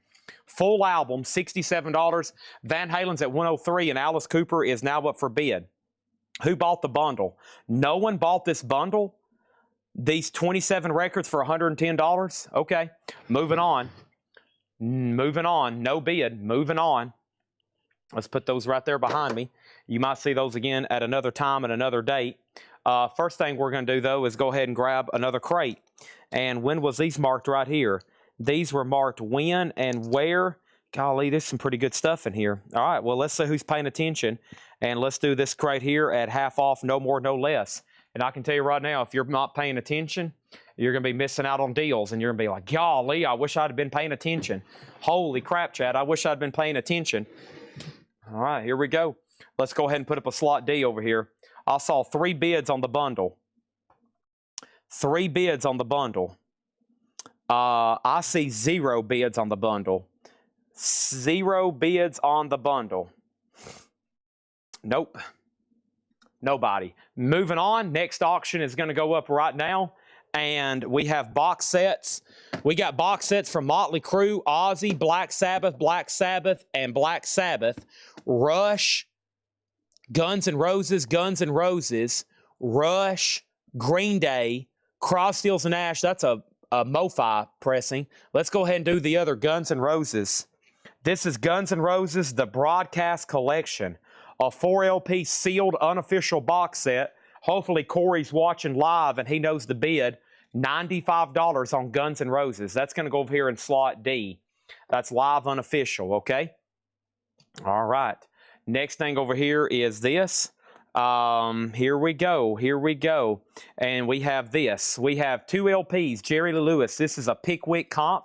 Full album, $67. Van Halen's at $103, and Alice Cooper is now up for bid. Who bought the bundle? No one bought this bundle? These 27 records for $110? Okay, moving on. Moving on. No bid. Moving on. Let's put those right there behind me. You might see those again at another time and another date. First thing we're going to do, though, is go ahead and grab another crate. And when was these marked right here? These were marked when and where. Golly, there's some pretty good stuff in here. All right, well, let's see who's paying attention. And let's do this crate here at half off, no more, no less. And I can tell you right now, if you're not paying attention, you're going to be missing out on deals. And you're going to be like, golly, I wish I'd have been paying attention. Holy crap, Chad, I wish I'd been paying attention. All right, here we go. Let's go ahead and put up a slot D over here. I saw 3 bids on the bundle. 3 bids on the bundle. I see 0 bids on the bundle. 0 bids on the bundle. Nope. Nobody. Moving on. Next auction is going to go up right now. And we have box sets. We got box sets from Motley Crue, Ozzy, Black Sabbath, and Black Sabbath. Rush, Guns N' Roses, Rush, Green Day, Cross, Steels, and Ash. That's a MoFi pressing. Let's go ahead and do the other Guns N' Roses. This is Guns N' Roses, the Broadcast Collection, a 4 LP sealed unofficial box set. Hopefully Corey's watching live and he knows the bid. $95 on Guns N' Roses. That's going to go over here in slot D. That's live unofficial, okay? All right. Next thing over here is this. Here we go. And we have this. We have 2 LPs, Jerry Lee Lewis. This is a Pickwick comp.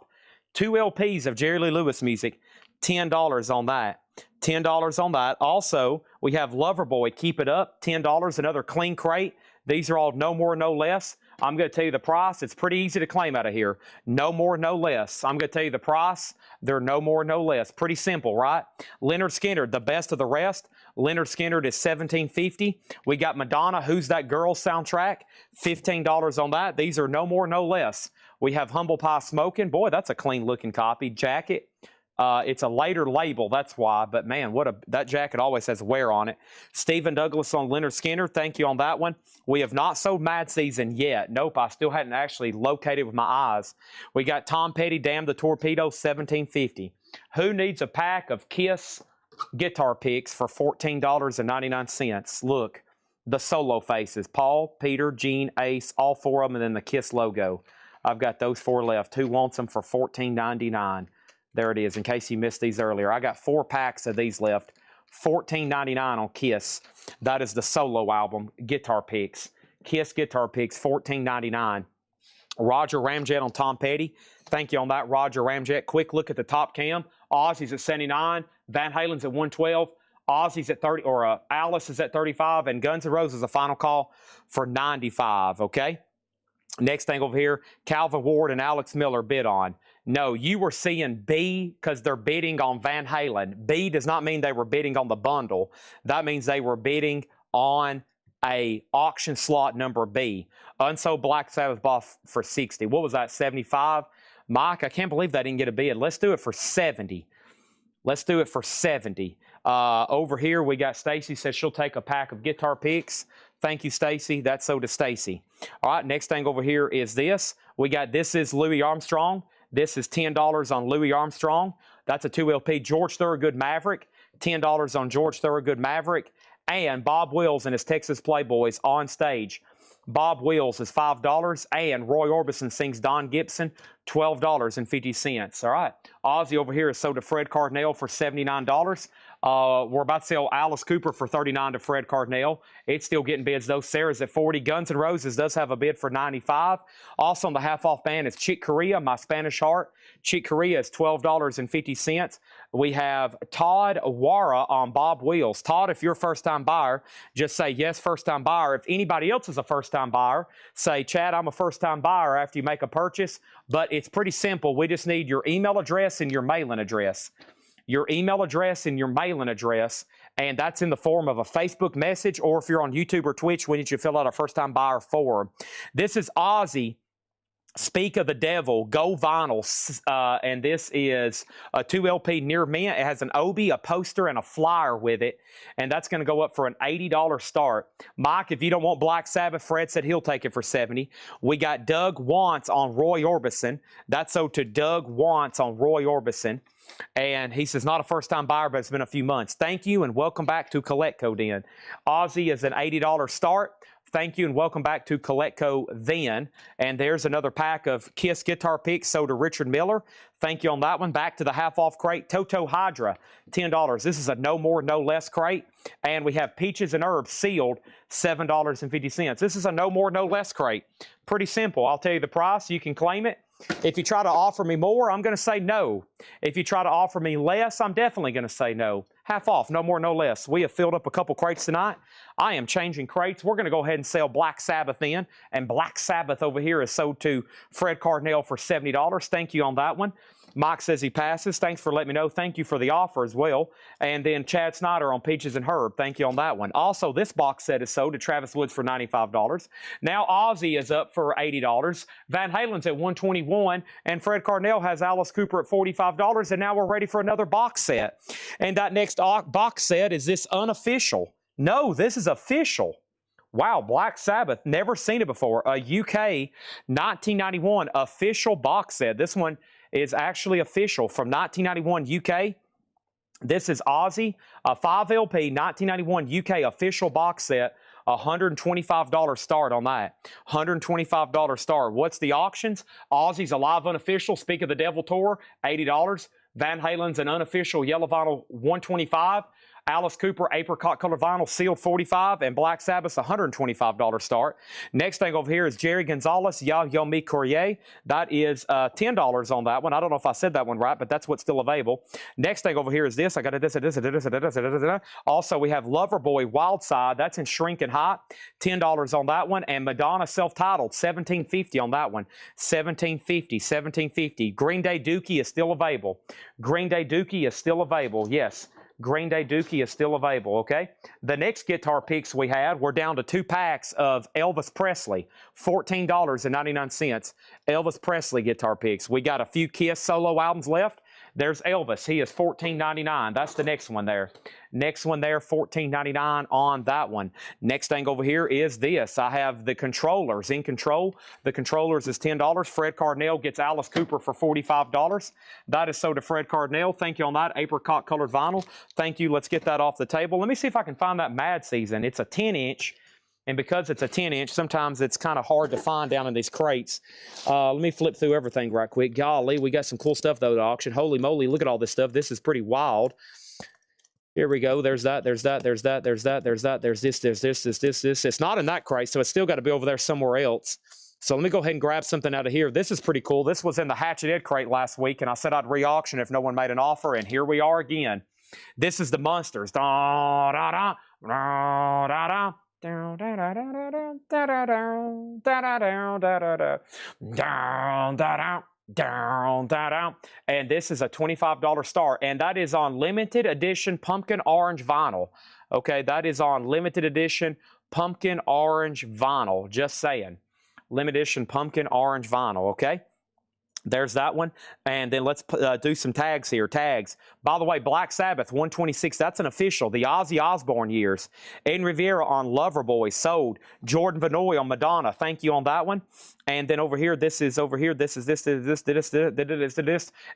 2 LPs of Jerry Lee Lewis music. $10 on that. $10 on that. Also, we have Loverboy, Keep It Up, $10, another clean crate. These are all no more, no less. I'm going to tell you the price. It's pretty easy to claim out of here. No more, no less. I'm going to tell you the price. They're no more, no less. Pretty simple, right? Leonard Skinner, the best of the rest. Leonard Skinner is $17.50. We got Madonna, Who's That Girl soundtrack, $15 on that. These are no more, no less. We have Humble Pie Smoking. Boy, that's a clean looking copy. Jacket. It's a later label, that's why. But man, that jacket always has wear on it. Stephen Douglas on Leonard Skinner. Thank you on that one. We have not sold Mad Season yet. Nope, I still hadn't actually located with my eyes. We got Tom Petty, Damn the Torpedo, $17.50. Who needs a pack of Kiss guitar picks for $14.99? Look, the solo faces. Paul, Peter, Gene, Ace, all 4 of them, and then the Kiss logo. I've got those 4 left. Who wants them for $14.99? There it is, in case you missed these earlier. I got 4 packs of these left. $14.99 on Kiss. That is the solo album, Guitar Picks. Kiss Guitar Picks, $14.99. Roger Ramjet on Tom Petty. Thank you on that, Roger Ramjet. Quick look at the top cam. Ozzy's at 79. Van Halen's at 112. Ozzy's at 30, or Alice is at 35. And Guns N' Roses, a final call for 95, okay? Next thing over here, Calvin Ward and Alex Miller bid on. No, you were seeing B because they're bidding on Van Halen. B does not mean they were bidding on the bundle. That means they were bidding on a auction slot number B. Unsold Black Sabbath bought for 60. What was that, 75? Mike, I can't believe they didn't get a bid. Let's do it for 70. Let's do it for 70. Over here, we got Stacy says she'll take a pack of guitar picks. Thank you, Stacy. That's so does Stacy. All right, next thing over here is this. We got This Is Louis Armstrong. This is $10 on Louis Armstrong. That's a 2 LP. George Thorogood Maverick. $10 on George Thorogood Maverick. And Bob Wills and his Texas Playboys on stage. Bob Wills is $5. And Roy Orbison sings Don Gibson, $12.50. All right. Ozzy over here is sold to Fred Cardinale for $79. We're about to sell Alice Cooper for $39 to Fred Cardinale. It's still getting bids, though. Sarah's at $40. Guns N' Roses does have a bid for $95. Also on the half-off band is Chick Corea, My Spanish Heart. Chick Corea is $12.50. We have Todd Wara on Bob Wheels. Todd, if you're a first-time buyer, just say, yes, first-time buyer. If anybody else is a first-time buyer, say, Chad, I'm a first-time buyer after you make a purchase. But it's pretty simple. We just need your email address and your mailing address. Your email address and your mailing address, and that's in the form of a Facebook message, or if you're on YouTube or Twitch, we need you to fill out a first-time buyer form. This is Ozzy, Speak of the Devil, Go Vinyl, and this is a 2 LP Near Mint. It has an Obi, a poster, and a flyer with it, and that's going to go up for an $80 start. Mike, if you don't want Black Sabbath, Fred said he'll take it for $70. We got Doug Wants on Roy Orbison. That's so to Doug Wants on Roy Orbison. And he says, not a first-time buyer, but it's been a few months. Thank you, and welcome back to Collect Code In. Ozzy is an $80 start. Thank you and welcome back to Coletco then. And there's another pack of Kiss guitar picks sold to Richard Miller. Thank you on that one. Back to the half-off crate. Toto Hydra, $10. This is a no more, no less crate. And we have Peaches and Herbs sealed, $7.50. This is a no more, no less crate. Pretty simple. I'll tell you the price. You can claim it. If you try to offer me more, I'm going to say no. If you try to offer me less, I'm definitely going to say no. Half off, no more, no less. We have filled up a couple crates tonight. I am changing crates. We're going to go ahead and sell Black Sabbath in. And Black Sabbath over here is sold to Fred Cardinale for $70. Thank you on that one. Mike says he passes. Thanks for letting me know. Thank you for the offer as well. And then Chad Snyder on Peaches and Herb. Thank you on that one. Also, this box set is sold to Travis Woods for $95. Now Ozzy is up for $80. Van Halen's at $121. And Fred Cardinale has Alice Cooper at $45. And now we're ready for another box set. And that next box set is this unofficial. No, this is official. Wow, Black Sabbath. Never seen it before. A UK 1991 official box set. This one is actually official from 1991 UK. This is Ozzy, a 5 LP 1991 UK official box set, $125 start on that. $125 start. What's the auctions? Ozzy's a live unofficial Speak of the Devil tour, $80. Van Halen's an unofficial yellow vinyl, $125. Alice Cooper apricot color vinyl sealed, $45, and Black Sabbath's $125 start. Next thing over here is Jerry Gonzalez, Ya Yo Mi Courier. That is $10 on that one. I don't know if I said that one right, but that's what's still available. Next thing over here is this. I got this. Also, we have Loverboy Wild Side. That's in Shrinking Hot. $10 on that one. And Madonna Self-Titled, $17.50 on that one. $17.50. Green Day Dookie is still available. Green Day Dookie is still available. Yes. Green Day Dookie is still available, okay? The next guitar picks we had, we're down to 2 packs of Elvis Presley, $14.99. Elvis Presley guitar picks. We got a few Kiss solo albums left. There's Elvis. He is $14.99. That's the next one there. Next one there, $14.99 on that one. Next thing over here is this. I have the Controllers. In Control, the Controllers is $10. Fred Cardinale gets Alice Cooper for $45. That is sold to Fred Cardinale. Thank you on that. Apricot colored vinyl. Thank you. Let's get that off the table. Let me see if I can find that Mad Season. It's a 10-inch. And because it's a 10-inch, sometimes it's kind of hard to find down in these crates. Let me flip through everything right quick. Golly, we got some cool stuff, though, to auction. Holy moly, look at all this stuff. This is pretty wild. Here we go. There's that, there's that, there's that, there's that, there's that, there's this, there's this, this, this, this. It's not in that crate, so it's still got to be over there somewhere else. So let me go ahead and grab something out of here. This is pretty cool. This was in the Hatchet Ed crate last week, and I said I'd re-auction if no one made an offer, and here we are again. This is the Monsters. Da, da, da, da, da, da. Down, down, down, down, down, down, down, down, down. And this is a $25 start, and that is on limited edition pumpkin orange vinyl. Okay, that is on limited edition pumpkin orange vinyl. Just saying, limited edition pumpkin orange vinyl. Okay. There's that one. And then let's do some tags here. Tags. By the way, Black Sabbath, 126. That's an official. The Ozzy Osbourne years. Eden Rivera on Loverboy. Sold. Jordan Vanoy on Madonna. Thank you on that one. And then over here, this is over here. This is this.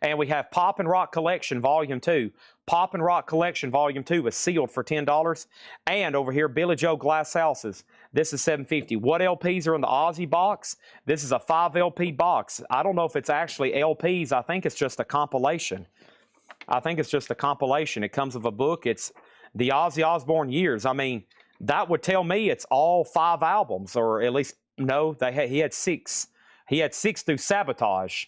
And we have Pop and Rock Collection, Volume 2. Pop and Rock Collection, Volume 2 is sealed for $10. And over here, Billy Joe Glass Houses. This is $7.50. What LPs are in the Ozzy box? This is a 5 LP box. I don't know if it's actually LPs. I think it's just a compilation. I think it's just a compilation. It comes with a book. It's the Ozzy Osbourne years. I mean, that would tell me it's all 5 albums, or at least, no, he had 6. He had 6 through Sabotage.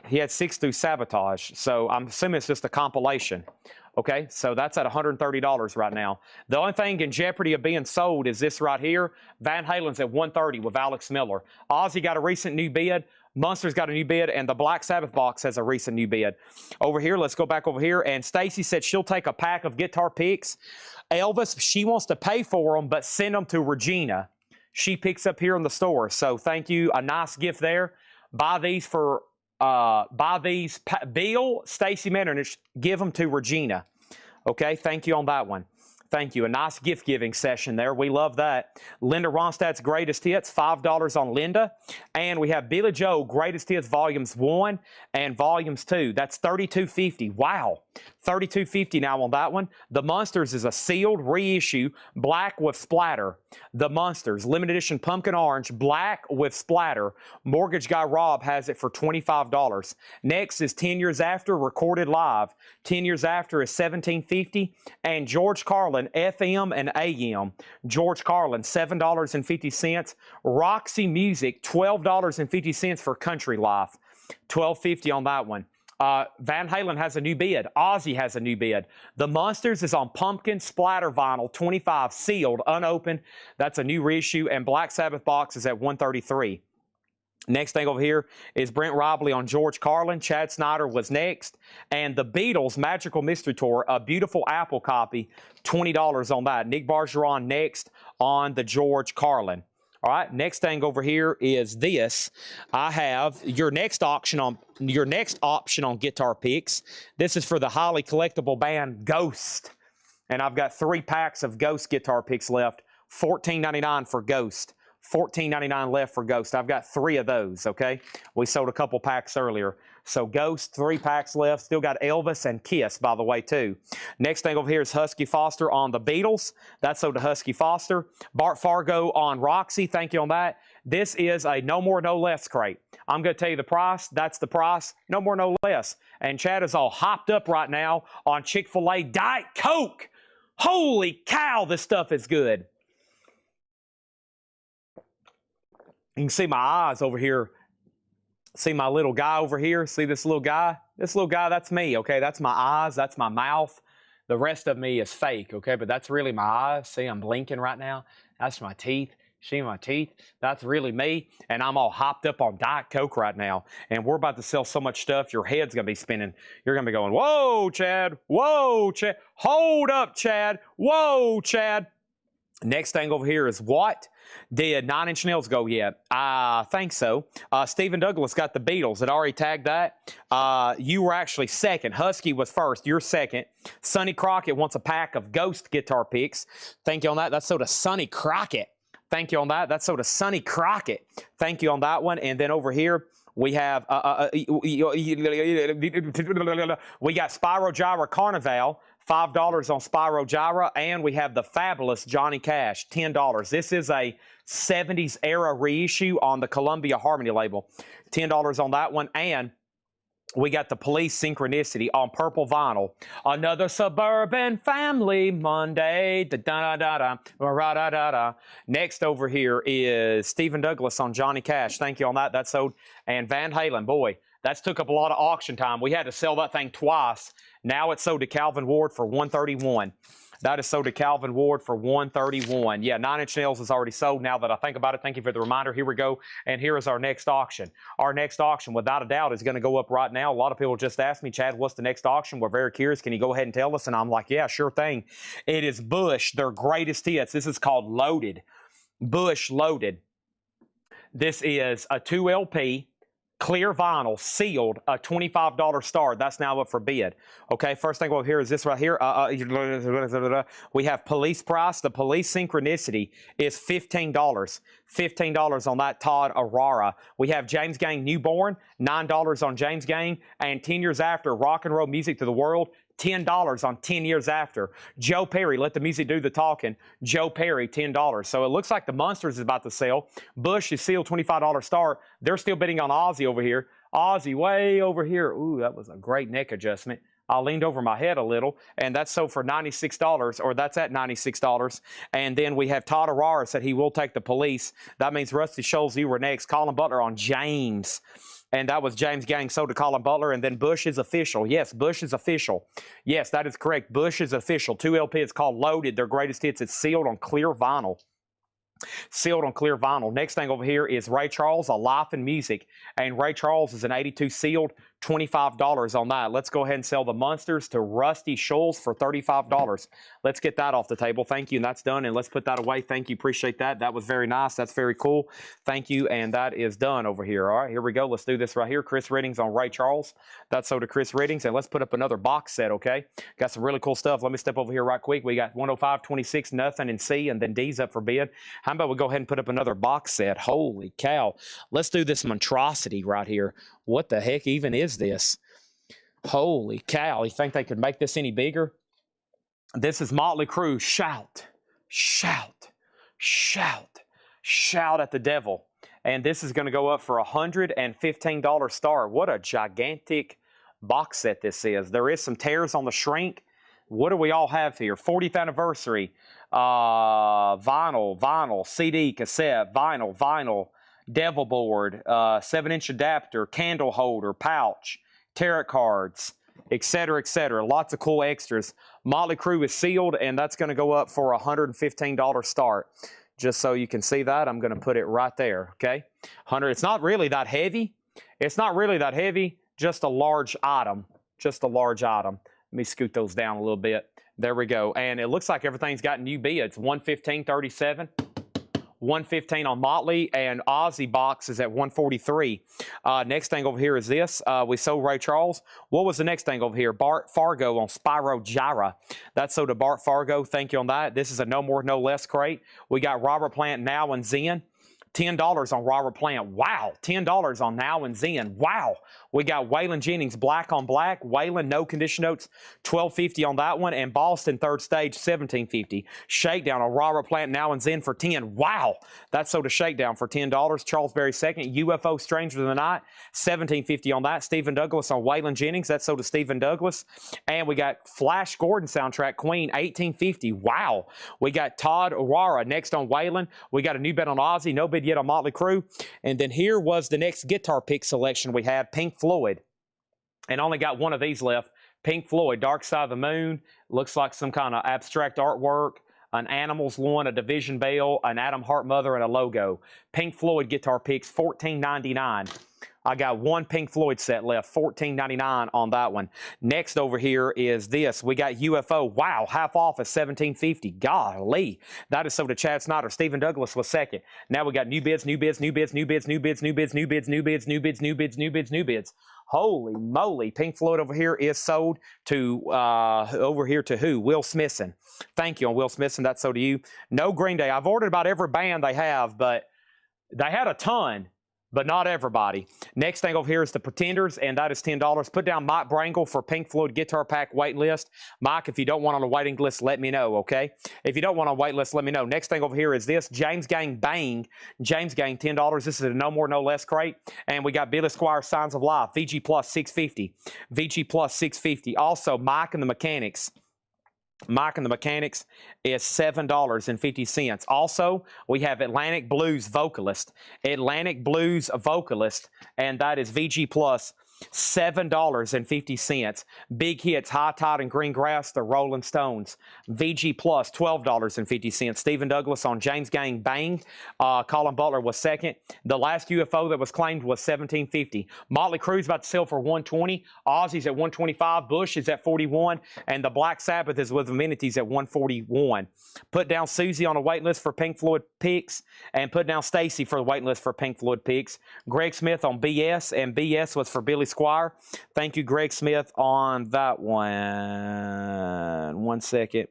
He had 6 through Sabotage. So I'm assuming it's just a compilation. Okay, so that's at $130 right now. The only thing in jeopardy of being sold is this right here. Van Halen's at $130 with Alex Miller. Ozzy got a recent new bid. Munster's got a new bid, and the Black Sabbath box has a recent new bid. Over here, let's go back over here. And Stacy said she'll take a pack of guitar picks. Elvis, she wants to pay for them, but send them to Regina. She picks up here in the store. So thank you. A nice gift there. Buy these for Bill, Stacy Metternich, give them to Regina. Okay, thank you on that one. Thank you. A nice gift-giving session there. We love that. Linda Ronstadt's Greatest Hits, $5 on Linda. And we have Billy Joe, Greatest Hits Volumes 1 and Volumes 2. That's $32.50. Wow. $32.50 now on that one. The Munsters is a sealed reissue, black with splatter. The Munsters, limited edition pumpkin orange, black with splatter. Mortgage Guy Rob has it for $25. Next is 10 Years After, recorded live. 10 Years After is $17.50. And George Carlin, FM and AM. George Carlin, $7.50. Roxy Music, $12.50 for Country Life. $12.50 on that one. Van Halen has a new bid. Ozzy has a new bid. The Munsters is on pumpkin splatter vinyl, 25 sealed, unopened. That's a new reissue. And Black Sabbath box is at $133. Next thing over here is Brent Robley on George Carlin. Chad Snyder was next. And the Beatles Magical Mystery Tour, a beautiful Apple copy, $20 on that. Nick Bargeron next on the George Carlin. All right, next thing over here is this. I have your next option on Guitar Picks. This is for the highly collectible band Ghost. And I've got 3 packs of Ghost Guitar Picks left. $14.99 for Ghost. $14.99 left for Ghost. I've got 3 of those, okay? We sold a couple packs earlier. So Ghost, 3 packs left. Still got Elvis and Kiss, by the way, too. Next thing over here is Husky Foster on the Beatles. That's sold to Husky Foster. Bart Fargo on Roxy. Thank you on that. This is a no more, no less crate. I'm going to tell you the price. That's the price. No more, no less. And Chad is all hopped up right now on Chick-fil-A Diet Coke. Holy cow, this stuff is good. You can see my eyes over here. See my little guy over here? See this little guy? This little guy, that's me, okay? That's my eyes. That's my mouth. The rest of me is fake, okay? But that's really my eyes. See, I'm blinking right now. That's my teeth. See my teeth? That's really me. And I'm all hopped up on Diet Coke right now. And we're about to sell so much stuff, your head's going to be spinning. You're going to be going, whoa, Chad. Whoa, Chad. Hold up, Chad. Whoa, Chad. Next thing over here is what? Did 9 Inch Nails go yet? I think so. Stephen Douglas got the Beatles. It already tagged that. You were actually second. Husky was first. You're second. Sonny Crockett wants a pack of Ghost Guitar Picks. Thank you on that. That's so to Sonny Crockett. Thank you on that. That's so to Sonny Crockett. Thank you on that one. And then over here, we have we got Spyro Gyra Carnival, $5 on Spyro Gyra, and we have the fabulous Johnny Cash, $10. This is a 70s era reissue on the Columbia Harmony label, $10 on that one, and we got the Police Synchronicity on purple vinyl. Another Suburban Family Monday. Da-da-da-da. Next over here is Stephen Douglas on Johnny Cash. Thank you on that. That's sold. And Van Halen, boy, that's took up a lot of auction time. We had to sell that thing twice. Now it's sold to Calvin Ward for $131. That is sold to Calvin Ward for $131. Yeah, 9 Inch Nails is already sold. Now that I think about it, thank you for the reminder. Here we go. And here is our next auction. Our next auction, without a doubt, is going to go up right now. A lot of people just ask me, Chad, what's the next auction? We're very curious. Can you go ahead and tell us? And I'm like, yeah, sure thing. It is Bush, their greatest hits. This is called Loaded. Bush Loaded. This is a 2 LP. Clear vinyl, sealed, a $25 start. That's now up for bid. Okay, first thing over here is this right here. We have Police Price. The Police Synchronicity is $15. $15 on that Todd Aurora. We have James Gang Newborn, $9 on James Gang. And 10 Years After, Rock and Roll Music to the World, $10 on 10 Years After. Joe Perry, Let the Music Do the Talking. Joe Perry, $10. So it looks like the Munsters is about to sell. Bush is sealed, $25 start. They're still bidding on Ozzy over here. Ozzy way over here. Ooh, that was a great neck adjustment. I leaned over my head a little, and that's sold for $96, or that's at $96. And then we have Todd Aurora said he will take the Police. That means Rusty Scholes, you were next. Colin Butler on James. And that was James Gang sold to Colin Butler. And then Bush is official. Yes, Bush is official. Yes, that is correct. Bush is official. 2 LP. It's called Loaded. Their greatest hits. It's sealed on clear vinyl. Sealed on clear vinyl. Next thing over here is Ray Charles, A Life in Music. And Ray Charles is an 82 sealed, $25 on that. Let's go ahead and sell the Munsters to Rusty Scholes for $35. Let's get that off the table. Thank you. And that's done. And let's put that away. Thank you. Appreciate that. That was very nice. That's very cool. Thank you. And that is done over here. All right, here we go. Let's do this right here. Chris Reddings on Ray Charles. That's so to Chris Reddings. And let's put up another box set, okay? Got some really cool stuff. Let me step over here right quick. We got 105, 26, nothing, and C, and then D's up for bid. How about we go ahead and put up another box set? Holy cow. Let's do this monstrosity right here. What the heck even is this? Holy cow. You think they could make this any bigger? This is Motley Crue. Shout, shout, shout, shout at the devil. And this is going to go up for $115 star. What a gigantic box set this is. There is some tears on the shrink. What do we all have here? 40th anniversary, vinyl, CD, cassette, vinyl, devil board, 7-inch adapter, candle holder, pouch, tarot cards, etc., etc. Lots of cool extras. Motley Crue is sealed, and that's going to go up for $115 start. Just so you can see that, I'm going to put it right there, okay? It's not really that heavy. It's not really that heavy, just a large item. Just a large item. Let me scoot those down a little bit. There we go. And it looks like everything's got new bids. 115.37. 115 on Motley, and Ozzy box is at 143. Next thing over here is this. We sold Ray Charles. What was the next thing over here? Bart Fargo on Spyro Gyra. That's sold to Bart Fargo. Thank you on that. This is a no more, no less crate. We got Robert Plant, Now, and Zen. $10 on Robert Plant. Wow. $10 on Now and Zen. Wow. We got Waylon Jennings, Black on Black. Waylon, no condition notes, $12.50 on that one. And Boston, Third Stage, $17.50. Shakedown on Robert Plant, Now and Zen for $10. Wow. That's sold a Shakedown for $10. Charles Berry second. UFO Stranger of the Night, $17.50 on that. Stephen Douglas on Waylon Jennings. That's sold to Stephen Douglas. And we got Flash Gordon soundtrack, Queen, $18.50. Wow. We got Todd O'Wara next on Waylon. We got a new bet on Ozzy. No bid yet on Motley Crue. And then here was the next guitar pick selection we had, Pink Floyd. And only got one of these left. Pink Floyd, Dark Side of the Moon. Looks like some kind of abstract artwork. An Animals one, a Division Bell, an Adam Hart Mother, and a logo. Pink Floyd guitar picks, $14.99. I got one Pink Floyd set left, $14.99 on that one. Next over here is this. We got UFO. Wow, half off at $17.50. Golly. That is sold to Chad Snyder. Stephen Douglas was second. Now we got new bids, new bids, new bids, new bids, new bids, new bids, new bids, new bids, new bids, new bids, new bids, new bids. Holy moly. Pink Floyd over here is sold to, over here to who? Will Smithson. Thank you on Will Smithson. That's sold to you. No Green Day. I've ordered about every band they have, but they had a ton. But not everybody. Next thing over here is the Pretenders, and that is $10. Put down Mike Brangle for Pink Floyd Guitar Pack waiting list. Mike, if you don't want on a waiting list, let me know, okay? If you don't want on a waiting list, let me know. Next thing over here is this, James Gang Bang. James Gang, $10. This is a no more, no less crate. And we got Billy Squire Signs of Life, VG Plus $6.50. VG Plus $6.50. Also, Mike and the Mechanics. Mike and the Mechanics is $7.50. Also, we have Atlantic Blues Vocalist. Atlantic Blues Vocalist, and that is VG Plus, $7.50. Big Hits, High Tide and Green Grass, the Rolling Stones. VG Plus, $12.50. Stephen Douglas on James Gang Bang. Colin Butler was second. The last UFO that was claimed was $17.50. Motley Crue's about to sell for $120. Ozzy's at $125. Bush is at $41. And the Black Sabbath is with amenities at $141. Put down Susie on a wait list for Pink Floyd picks. And put down Stacy for the wait list for Pink Floyd picks. Greg Smith on BS. And BS was for Billy Squire. Thank you, Greg Smith, on that one. 1 second.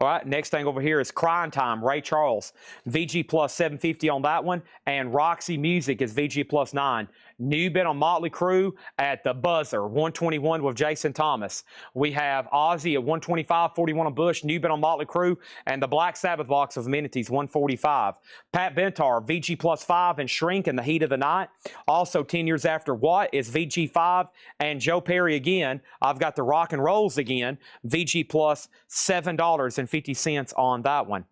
All right, next thing over here is Crying Time, Ray Charles. VG Plus $7.50 on that one. And Roxy Music is VG Plus $9. New bid on Motley Crue at the buzzer, $121 with Jason Thomas. We have Ozzy at $125, $41 on Bush. New bid on Motley Crue. And the Black Sabbath box of amenities, $145. Pat Bentar, VG Plus 5 and Shrink in the Heat of the Night. Also, 10 Years After What is VG 5. And Joe Perry again. I've got the Rock and Rolls again. VG Plus $7.50 on that one.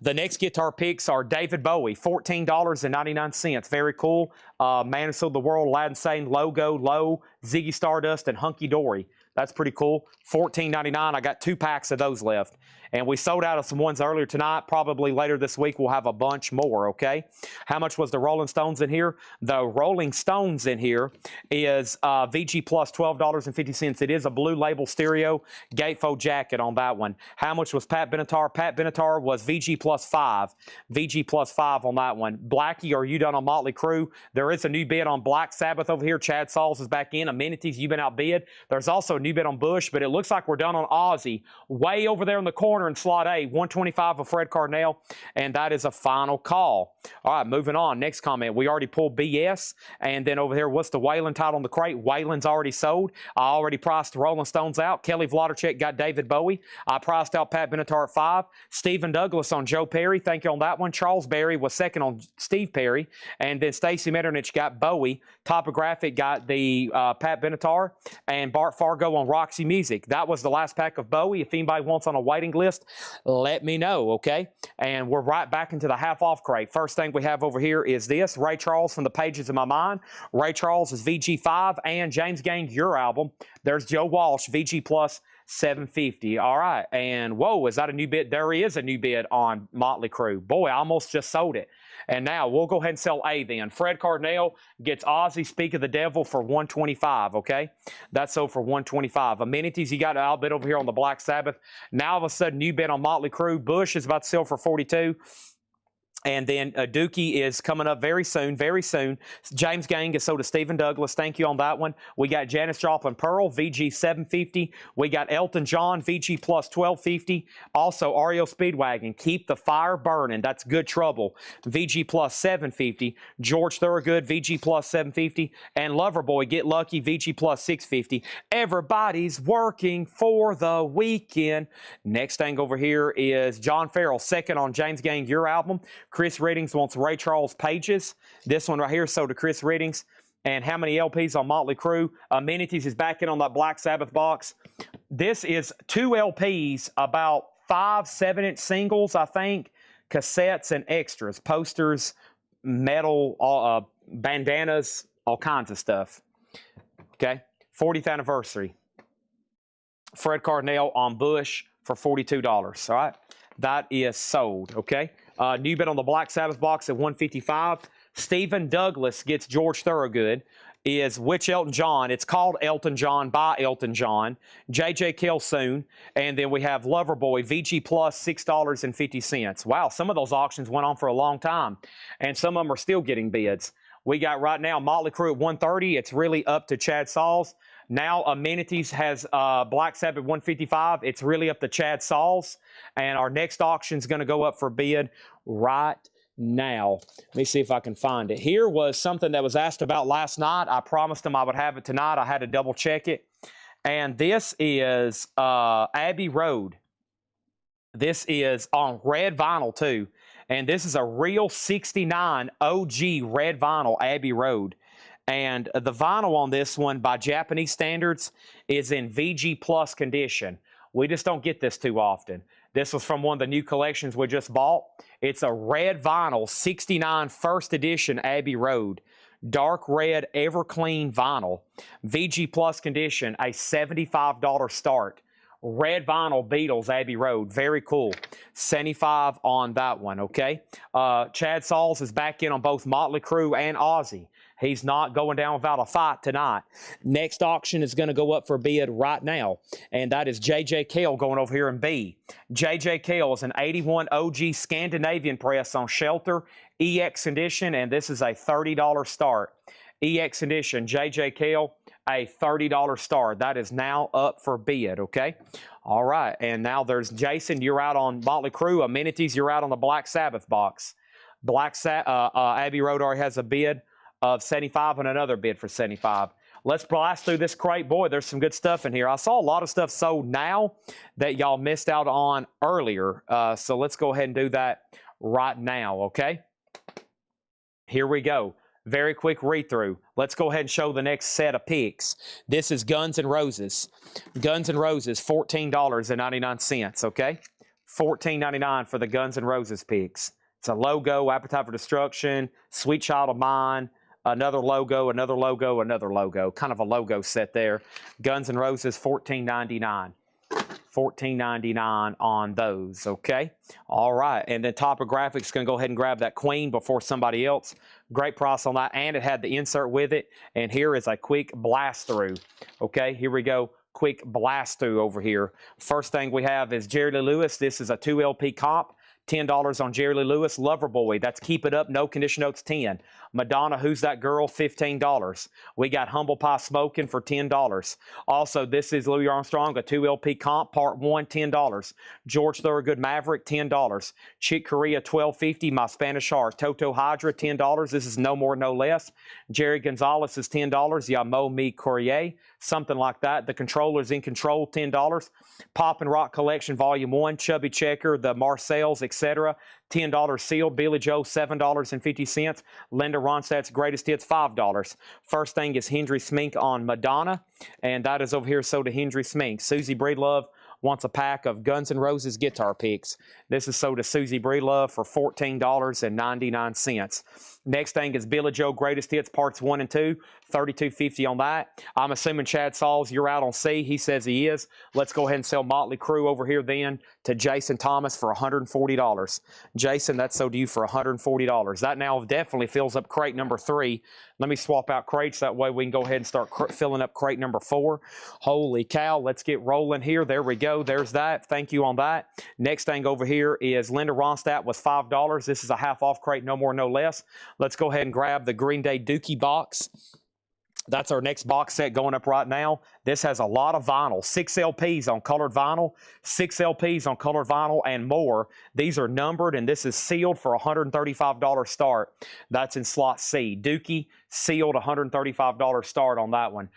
The next guitar picks are David Bowie, $14.99. Very cool. Man Who Sold the World, Aladdin Sane, Logo, Low, Ziggy Stardust, and Hunky Dory. That's pretty cool. $14.99. I got 2 packs of those left. And we sold out of some ones earlier tonight. Probably later this week we'll have a bunch more, okay? How much was the Rolling Stones in here? The Rolling Stones in here is VG Plus $12.50. It is a blue label stereo gatefold jacket on that one. How much was Pat Benatar? Pat Benatar was VG Plus 5. VG Plus 5 on that one. Blackie, are you done on Motley Crue? There is a new bid on Black Sabbath over here. Chad Sauls is back in. Amenities, you've been outbid. There's also a new bid on Bush, but it looks like we're done on Ozzy. Way over there in the corner in slot A, 125 of Fred Cardinale, and that is a final call. All right, moving on. Next comment. We already pulled BS, and then over here, what's the Waylon title on the crate? Waylon's already sold. I already priced the Rolling Stones out. Kelly Vladerchek got David Bowie. I priced out Pat Benatar at 5. Stephen Douglas on Joe Perry. Thank you on that one. Charles Berry was second on Steve Perry, and then Stacy Metternich got Bowie. Topographic got the Pat Benatar, and Bart Fargo on Roxy Music. That was the last pack of Bowie. If anybody wants on a waiting list, let me know, okay? And we're right back into the half-off crate. First thing we have over here is this. Ray Charles from the Pages of My Mind. Ray Charles is VG5, and James Gang, Your Album. There's Joe Walsh, VG Plus $7.50. All right, and whoa, is that a new bid? There is a new bid on Motley Crue. Boy, I almost just sold it. And now we'll go ahead and sell A then. Fred Cardinale gets Ozzy Speak of the Devil for $125, okay? That's sold for $125. Amenities, you got an outbid over here on the Black Sabbath. Now all of a sudden, new bid on Motley Crue. Bush is about to sell for $42. And then Dookie is coming up very soon, very soon. James Gang is sold to Stephen Douglas. Thank you on that one. We got Janis Joplin Pearl, VG $7.50. We got Elton John, VG Plus $12.50. Also, REO Speedwagon, Keep the Fire Burning. That's Good Trouble, VG Plus $7.50. George Thorogood, VG Plus $7.50. And Loverboy, Get Lucky, VG Plus $6.50. Everybody's working for the weekend. Next thing over here is John Farrell, second on James Gang, Your Album. Chris Reddings wants Ray Charles Pages. This one right here sold to Chris Reddings. And how many LPs on Motley Crue? Amenities is back in on that Black Sabbath box. This is 2 LPs, about 5 7-inch singles, I think, cassettes and extras, posters, metal, bandanas, all kinds of stuff. Okay, 40th anniversary. Fred Cardinale on Bush for $42. All right, that is sold. Okay. New bid on the Black Sabbath box at $155. Stephen Douglas gets George Thorogood. Is Which Elton John? It's called Elton John by Elton John. J.J. Kilsoon. And then we have Loverboy, VG Plus, $6.50. Wow, some of those auctions went on for a long time. And some of them are still getting bids. We got right now Motley Crue at $130. It's really up to Chad Sauls. Now Amenities has Black Sabbath $155. It's really up to Chad Sauls. And our next auction is going to go up for bid right now. Let me see if I can find it. Here was something that was asked about last night. I promised them I would have it tonight. I had to double check it. And this is Abbey Road. This is on red vinyl too. And this is a real 69 OG red vinyl Abbey Road. And the vinyl on this one, by Japanese standards, is in VG Plus condition. We just don't get this too often. This was from one of the new collections we just bought. It's a red vinyl, 69 first edition Abbey Road. Dark red, Everclean vinyl. VG Plus condition, a $75 start. Red vinyl Beatles Abbey Road. Very cool. 75 on that one, okay? Chad Sauls is back in on both Motley Crue and Ozzy. He's not going down without a fight tonight. Next auction is going to go up for bid right now, and that is J.J. Cale going over here in B. J.J. Cale is an 81 OG Scandinavian press on Shelter, EX edition, and this is a $30 start. EX edition, J.J. Cale, a $30 start. That is now up for bid, okay? All right, and now there's Jason. You're out on Motley Crue. Amenities, you're out on the Black Sabbath box. Abbey Road already has a bid of 75 and another bid for 75. Let's blast through this crate. Boy, there's some good stuff in here. I saw a lot of stuff sold now that y'all missed out on earlier. So let's go ahead and do that right now, okay? Here we go. Very quick read-through. Let's go ahead and show the next set of picks. This is Guns N' Roses. Guns N' Roses, $14.99, okay? $14.99 for the Guns N' Roses picks. It's a logo, Appetite for Destruction, Sweet Child of Mine, another logo, another logo, another logo. Kind of a logo set there. Guns N' Roses, $14.99. $14.99 on those, okay? All right, and then Topographics going to go ahead and grab that Queen before somebody else. Great price on that, and it had the insert with it. And here is a quick blast through, okay? Here we go. Quick blast through over here. First thing we have is Jerry Lee Lewis. This is a 2 LP comp. $10 on Jerry Lee Lewis. Loverboy, that's Keep It Up, No Condition Notes, 10. Madonna, Who's That Girl, $15. We got Humble Pie Smoking for $10. Also, This Is Louis Armstrong, a 2 LP comp, part 1, $10. George Thorogood Maverick, $10. Chick Corea, $12.50. My Spanish Heart, Toto Hydra, $10. This is No More, No Less. Jerry Gonzalez is $10. Yamo Mi Courier, something like that. The Controllers in Control, $10. Pop and Rock Collection, Volume 1, Chubby Checker, the Marcells, etc. $10 sealed. Billy Joe, $7.50. Linda Ronstadt's Greatest Hits, $5. First thing is Hendry Smink on Madonna, and that is over here sold to Hendry Smink. Susie Breedlove wants a pack of Guns N' Roses guitar picks. This is sold to Susie Breedlove for $14.99. Next thing is Billy Joe Greatest Hits Parts 1 and 2, $32.50 on that. I'm assuming Chad Sauls, you're out on C. He says he is. Let's go ahead and sell Motley Crue over here then to Jason Thomas for $140. Jason, that's sold to you for $140. That now definitely fills up crate number 3. Let me swap out crates. That way we can go ahead and start filling up crate number 4. Holy cow, let's get rolling here. There we go. There's that. Thank you on that. Next thing over here is Linda Ronstadt was $5. This is a half off crate, no more, no less. Let's go ahead and grab the Green Day Dookie box. That's our next box set going up right now. This has a lot of vinyl, 6 LPs on colored vinyl, 6 LPs on colored vinyl and more. These are numbered, and this is sealed for $135 start. That's in slot C. Dookie, sealed, $135 start on that one.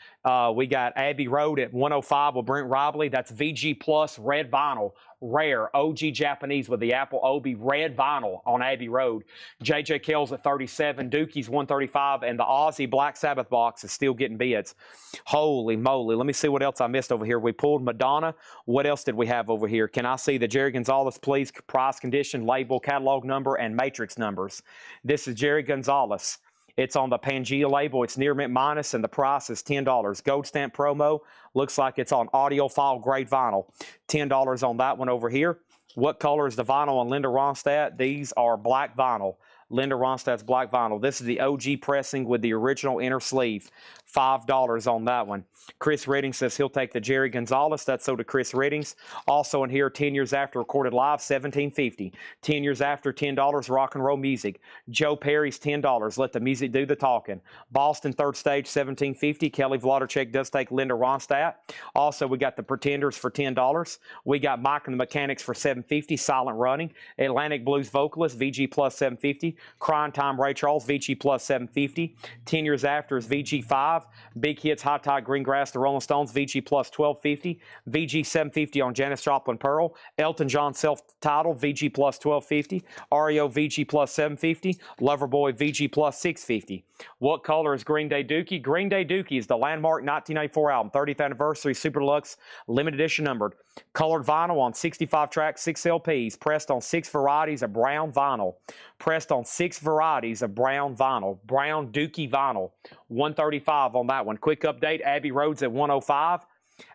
We got Abbey Road at 105 with Brent Robley. That's VG Plus red vinyl. Rare, OG Japanese with the Apple Obi red vinyl on Abbey Road. JJ Kells at 37, Dookie's 135, and the Aussie Black Sabbath box is still getting bids. Holy moly. Let me see what else I missed over here. We pulled Madonna. What else did we have over here? Can I see the Jerry Gonzalez, please? Price, condition, label, catalog number, and matrix numbers. This is Jerry Gonzalez. It's on the Pangea label. It's near mint minus, and the price is $10. Gold stamp promo. Looks like it's on audiophile grade vinyl. $10 on that one over here. What color is the vinyl on Linda Ronstadt? These are black vinyl. Linda Ronstadt's black vinyl. This is the OG pressing with the original inner sleeve. $5 on that one. Chris Redding says he'll take the Jerry Gonzalez. That's sold to Chris Reddings. Also in here, 10 years after, recorded live, $17.50. 10 years after, $10, rock and roll music. Joe Perry's $10. Let the music do the talking. Boston Third Stage, $17.50. Kelly Vlodarchek does take Linda Ronstadt. Also, we got the Pretenders for $10. We got Mike and the Mechanics for $7.50. Silent Running. Atlantic Blues Vocalist, VG plus $7.50. Crying Time, Ray Charles, VG plus $7.50. 10 years after is VG5. Big Hits, High Tide, Greengrass, the Rolling Stones, VG plus $12.50. VG $7.50 on Janis Joplin Pearl. Elton John self-titled, VG plus $12.50. REO VG plus $7.50. Loverboy VG plus $6.50. What color is Green Day Dookie? Green Day Dookie is the landmark 1984 album, 30th anniversary, super deluxe, limited edition numbered. Colored vinyl on 65 tracks, 6 LPs, pressed on 6 varieties of brown vinyl. Pressed on 6 varieties of brown vinyl. Brown Dookie vinyl. $135 on that one. Quick update, Abbey Road's at 105.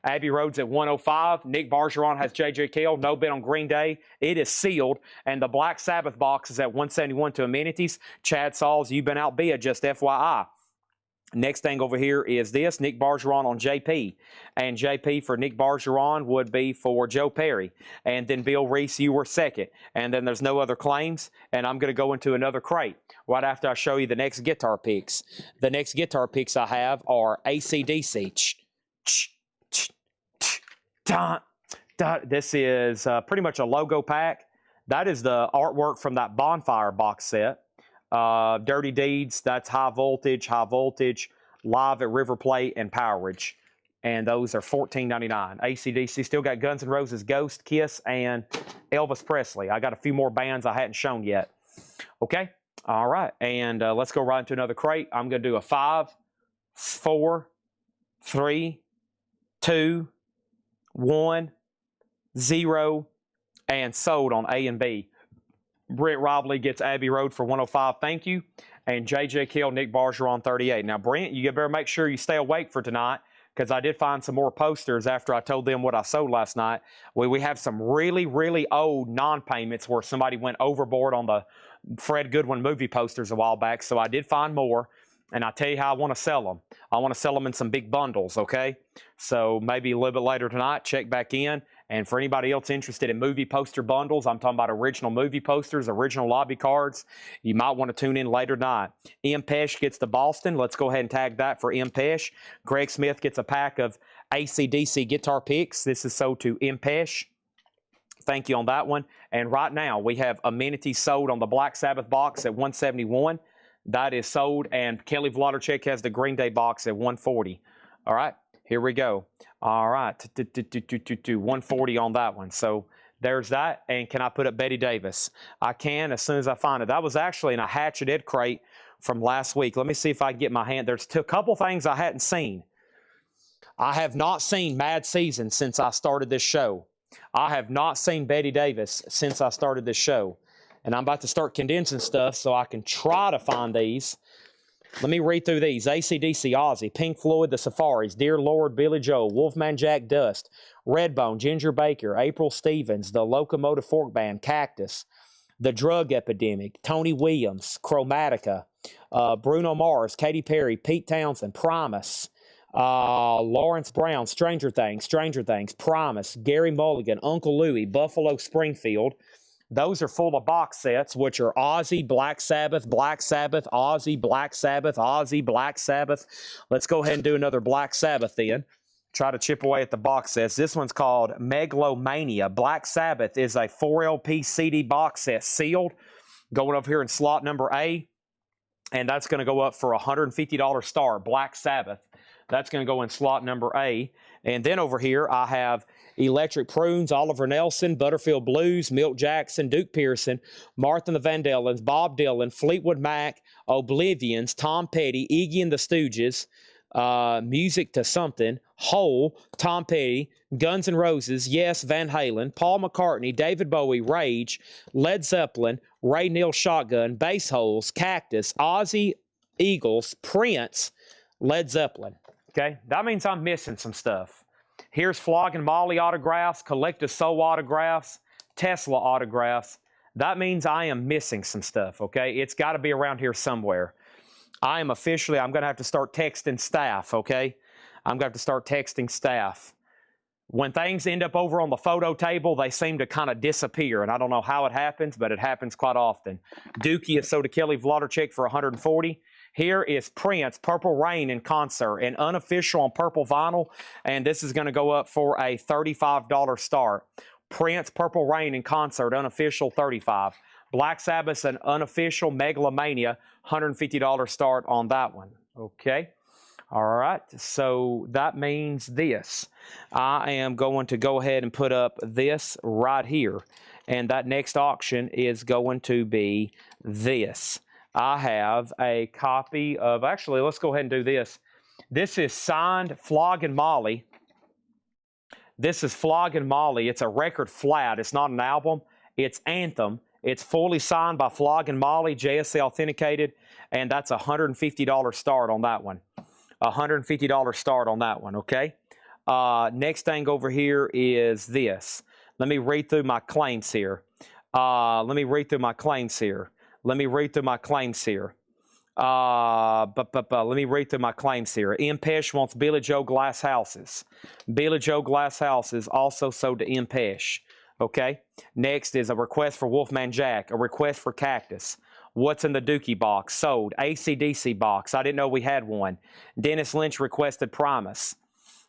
Abbey Road's at 105. Nick Bargeron has JJ Kell. No bid on Green Day. It is sealed. And the Black Sabbath box is at 171 to amenities. Chad Sauls, you've been outbid, just FYI. Next thing over here is this, Nick Bargeron on JP. And JP for Nick Bargeron would be for Joe Perry. And then Bill Reese, you were second. And then there's no other claims. And I'm going to go into another crate right after I show you the next guitar picks. The next guitar picks I have are AC/DC. This is pretty much a logo pack. That is the artwork from that Bonfire box set. Dirty Deeds, that's High Voltage, Live at River Plate, and Power Ridge. And those are $14.99. AC/DC still got Guns N' Roses, Ghost, Kiss, and Elvis Presley. I got a few more bands I hadn't shown yet. Okay, all right, and let's go right into another crate. I'm going to do a 5, 4, 3, 2, 1, 0, and sold on A and B. Brent Robley gets Abbey Road for 105. Thank you. And J.J. Kill, Nick Bargeron, 38. Now, Brent, you better make sure you stay awake for tonight because I did find some more posters after I told them what I sold last night. We have some really, really old non-payments where somebody went overboard on the Fred Goodwin movie posters a while back. So I did find more. And I'll tell you how I want to sell them. I want to sell them in some big bundles, okay? So maybe a little bit later tonight, check back in. And for anybody else interested in movie poster bundles, I'm talking about original movie posters, original lobby cards, you might want to tune in later tonight. M. Pesh gets the Boston. Let's go ahead and tag that for M. Pesh. Greg Smith gets a pack of AC/DC guitar picks. This is sold to M. Pesh. Thank you on that one. And right now, we have amenities sold on the Black Sabbath box at $171. That is sold, and Kelly Vladicek has the Green Day box at $140. All right, here we go. All right, 140 on that one. So there's that. And can I put up Betty Davis? I can as soon as I find it. That was actually in a Hatchet Ed crate from last week. Let me see if I can get my hand. There's a couple things I hadn't seen. I have not seen Mad Season since I started this show. I have not seen Betty Davis since I started this show. And I'm about to start condensing stuff so I can try to find these. Let me read through these. AC/DC, Ozzy, Pink Floyd, The Safaris, Dear Lord, Billy Joel, Wolfman Jack Dust, Redbone, Ginger Baker, April Stevens, The Locomotive Fork Band, Cactus, The Drug Epidemic, Tony Williams, Chromatica, Bruno Mars, Katy Perry, Pete Townsend, Promise, Lawrence Brown, Stranger Things, Promise, Gary Mulligan, Uncle Louie, Buffalo Springfield. Those are full of box sets, which are Ozzy, Black Sabbath, Ozzy, Black Sabbath, Ozzy, Black Sabbath. Let's go ahead and do another Black Sabbath then. Try to chip away at the box sets. This one's called Megalomania. Black Sabbath is a 4LP CD box set, sealed, going over here in slot number A. And that's going to go up for a $150 start, Black Sabbath. That's going to go in slot number A. And then over here, I have Electric Prunes, Oliver Nelson, Butterfield Blues, Milt Jackson, Duke Pearson, Martha and the Vandellas, Bob Dylan, Fleetwood Mac, Oblivions, Tom Petty, Iggy and the Stooges, Music to Something, Hole, Tom Petty, Guns N' Roses, Yes, Van Halen, Paul McCartney, David Bowie, Rage, Led Zeppelin, Ray Neal Shotgun, Bass Holes, Cactus, Ozzy, Eagles, Prince, Led Zeppelin. Okay, that means I'm missing some stuff. Here's Flogging Molly autographs, Collective Soul autographs, Tesla autographs. That means I am missing some stuff, okay? It's got to be around here somewhere. I'm going to have to start texting staff, okay? I'm going to have to start texting staff. When things end up over on the photo table, they seem to kind of disappear, and I don't know how it happens, but it happens quite often. Dookie is sold to Kelly Vladicek for 140. Here is Prince, Purple Rain in concert, an unofficial on purple vinyl, and this is going to go up for a $35 start. Prince, Purple Rain in concert, unofficial, $35. Black Sabbath, an unofficial, Megalomania, $150 start on that one. Okay. All right. So that means this. I am going to go ahead and put up this right here, and that next auction is going to be this. I have a copy of, actually, let's go ahead and do this. This is signed Flogging Molly. This is Flogging Molly. It's a record flat. It's not an album. It's Anthem. It's fully signed by Flogging Molly, JSA authenticated, and that's a $150 start on that one. A $150 start on that one, okay? Next thing over here is this. Let me read through my claims here. Let me read through my claims here. M. Pesh wants Billy Joe Glass Houses. Billy Joe Glass Houses also sold to M. Pesh. Okay. Next is a request for Wolfman Jack, a request for Cactus. What's in the Dookie box? Sold. AC/DC box. I didn't know we had one. Dennis Lynch requested Primus.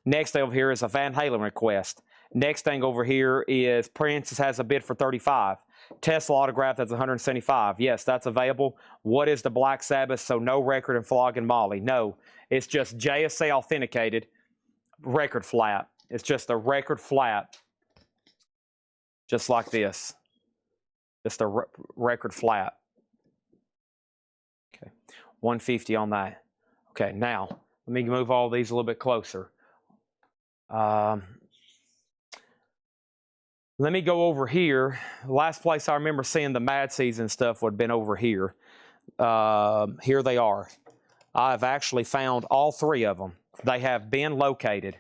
Next over here is a Van Halen request. Next thing over here is Prince has a bid for 35. Tesla autograph, that's 175. Yes, that's available. What is the Black Sabbath? So no record in Flogging Molly. No, it's just JSA authenticated record flat. It's just a record flat. Just like this. Just a record flat. Okay, 150 on that. Okay, now, let me move all these a little bit closer. Let me go over here. The last place I remember seeing the Mad Season stuff would have been over here. Here they are. I've actually found all three of them. They have been located.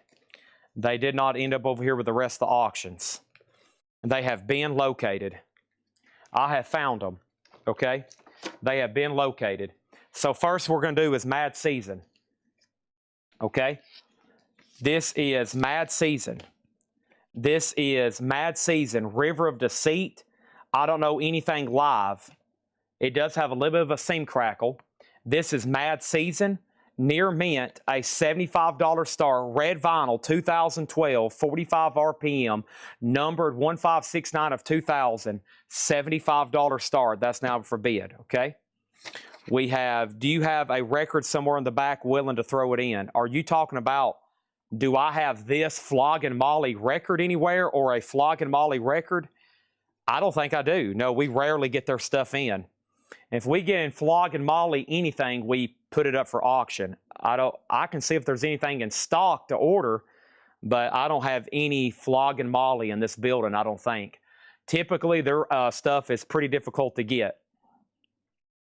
They did not end up over here with the rest of the auctions. They have been located. I have found them, okay? They have been located. So first we're going to do is Mad Season, okay? This is Mad Season. This is Mad Season, River of Deceit. I don't know anything live. It does have a little bit of a seam crackle. This is Mad Season, near mint, a $75 star, red vinyl, 2012, 45 RPM, numbered 1569 of 2000, $75 star. That's now for bid, okay? We have, do you have a record somewhere in the back willing to throw it in? Are you talking about, do I have this Flogging Molly record anywhere or a Flogging Molly record? I don't think I do. No, we rarely get their stuff in. If we get in Flogging Molly anything, we put it up for auction. I can see if there's anything in stock to order, but I don't have any Flogging Molly in this building, I don't think. Typically, their stuff is pretty difficult to get.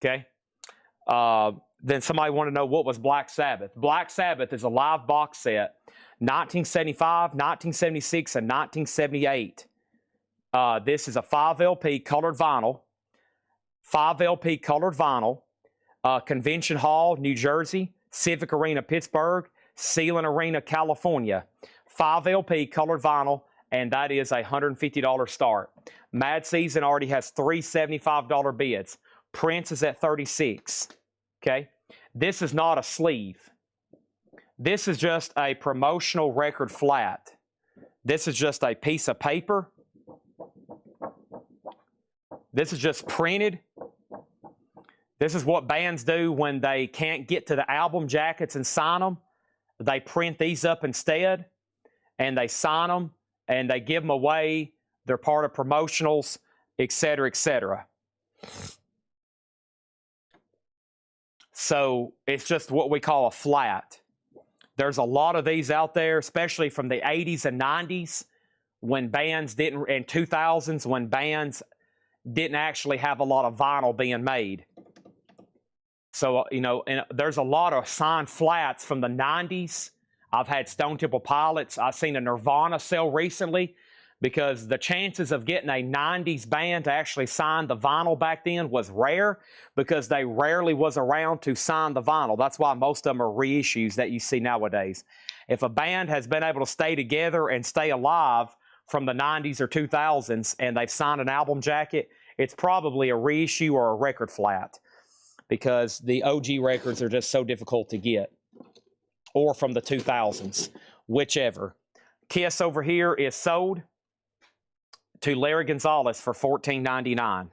Okay? Then somebody wanted to know what was Black Sabbath. Black Sabbath is a live box set, 1975, 1976, and 1978. This is a 5 LP colored vinyl. 5 LP colored vinyl. Convention Hall, New Jersey. Civic Arena, Pittsburgh. Sealand Arena, California. 5 LP colored vinyl, and that is a $150 start. Mad Season already has 3 $75 bids. Prince is at 36. Okay? This is not a sleeve. This is just a promotional record flat. This is just a piece of paper. This is just printed. This is what bands do when they can't get to the album jackets and sign them. They print these up instead, and they sign them, and they give them away. They're part of promotionals, etc., etc. So it's just what we call a flat. There's a lot of these out there, especially from the 80s and 90s, when bands didn't, and 2000s, when bands didn't actually have a lot of vinyl being made. So, you know, and there's a lot of signed flats from the 90s. I've had Stone Temple Pilots. I've seen a Nirvana sell recently, because the chances of getting a 90s band to actually sign the vinyl back then was rare, because they rarely was around to sign the vinyl. That's why most of them are reissues that you see nowadays. If a band has been able to stay together and stay alive from the 90s or 2000s and they've signed an album jacket, it's probably a reissue or a record flat, because the OG records are just so difficult to get. Or from the 2000s, whichever. Kiss over here is sold to Larry Gonzalez for $14.99.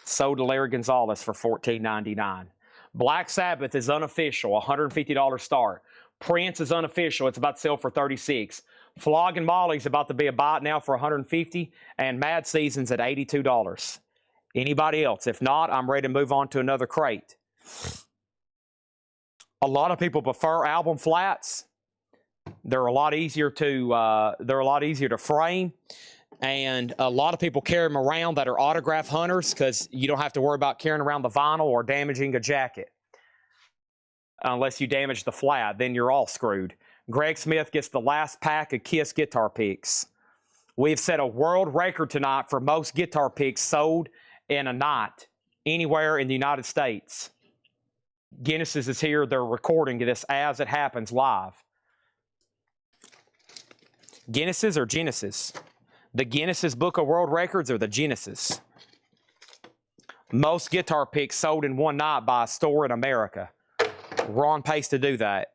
Sold to Larry Gonzalez for $14.99. Black Sabbath is unofficial, $150 start. Prince is unofficial, it's about to sell for $36. Flogging Molly's about to be a buy now for $150, and Mad Season's at $82. Anybody else? If not, I'm ready to move on to another crate. A lot of people prefer album flats. They're a lot easier to frame. And a lot of people carry them around that are autograph hunters, because you don't have to worry about carrying around the vinyl or damaging a jacket. Unless you damage the flat, then you're all screwed. Greg Smith gets the last pack of Kiss guitar picks. We've set a world record tonight for most guitar picks sold in a night anywhere in the United States. Guinness's is here. They're recording this as it happens live. Guinness's or Genesis? The Guinness's Book of World Records or the Genesis? Most guitar picks sold in one night by a store in America. We're on pace to do that.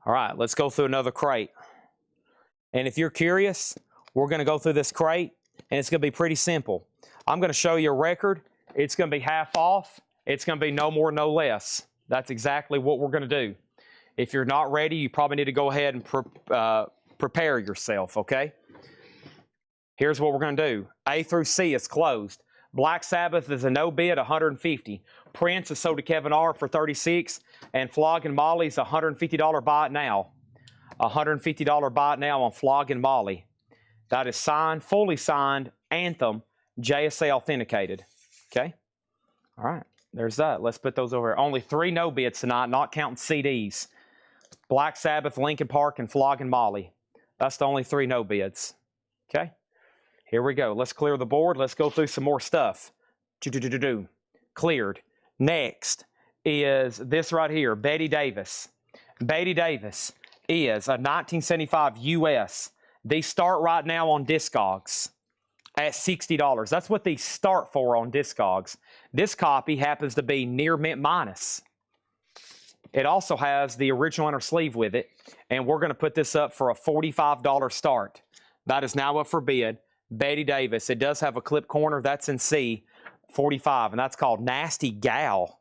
All right, let's go through another crate. And if you're curious, we're going to go through this crate, and it's going to be pretty simple. I'm going to show you a record. It's going to be half off. It's going to be no more, no less. That's exactly what we're going to do. If you're not ready, you probably need to go ahead and prepare yourself, okay? Here's what we're going to do. A through C is closed. Black Sabbath is a no bid, $150. Prince is sold to Kevin R for $36, and Flogging Molly's $150 buy it now. $150 buy it now on Flogging Molly. That is signed, fully signed, Anthem, JSA authenticated. Okay? All right. There's that. Let's put those over here. Only 3 no bids tonight, not counting CDs. Black Sabbath, Linkin Park, and Flogging Molly. That's the only 3 no bids. Okay? Here we go. Let's clear the board. Let's go through some more stuff. Cleared. Next is this right here, Betty Davis. Betty Davis is a 1975 US. These start right now on Discogs at $60. That's what these start for on Discogs. This copy happens to be near mint minus. It also has the original inner sleeve with it, and we're going to put this up for a $45 start. That is now up for bid. Betty Davis. It does have a clip corner. That's in C, 45, and that's called Nasty Gal.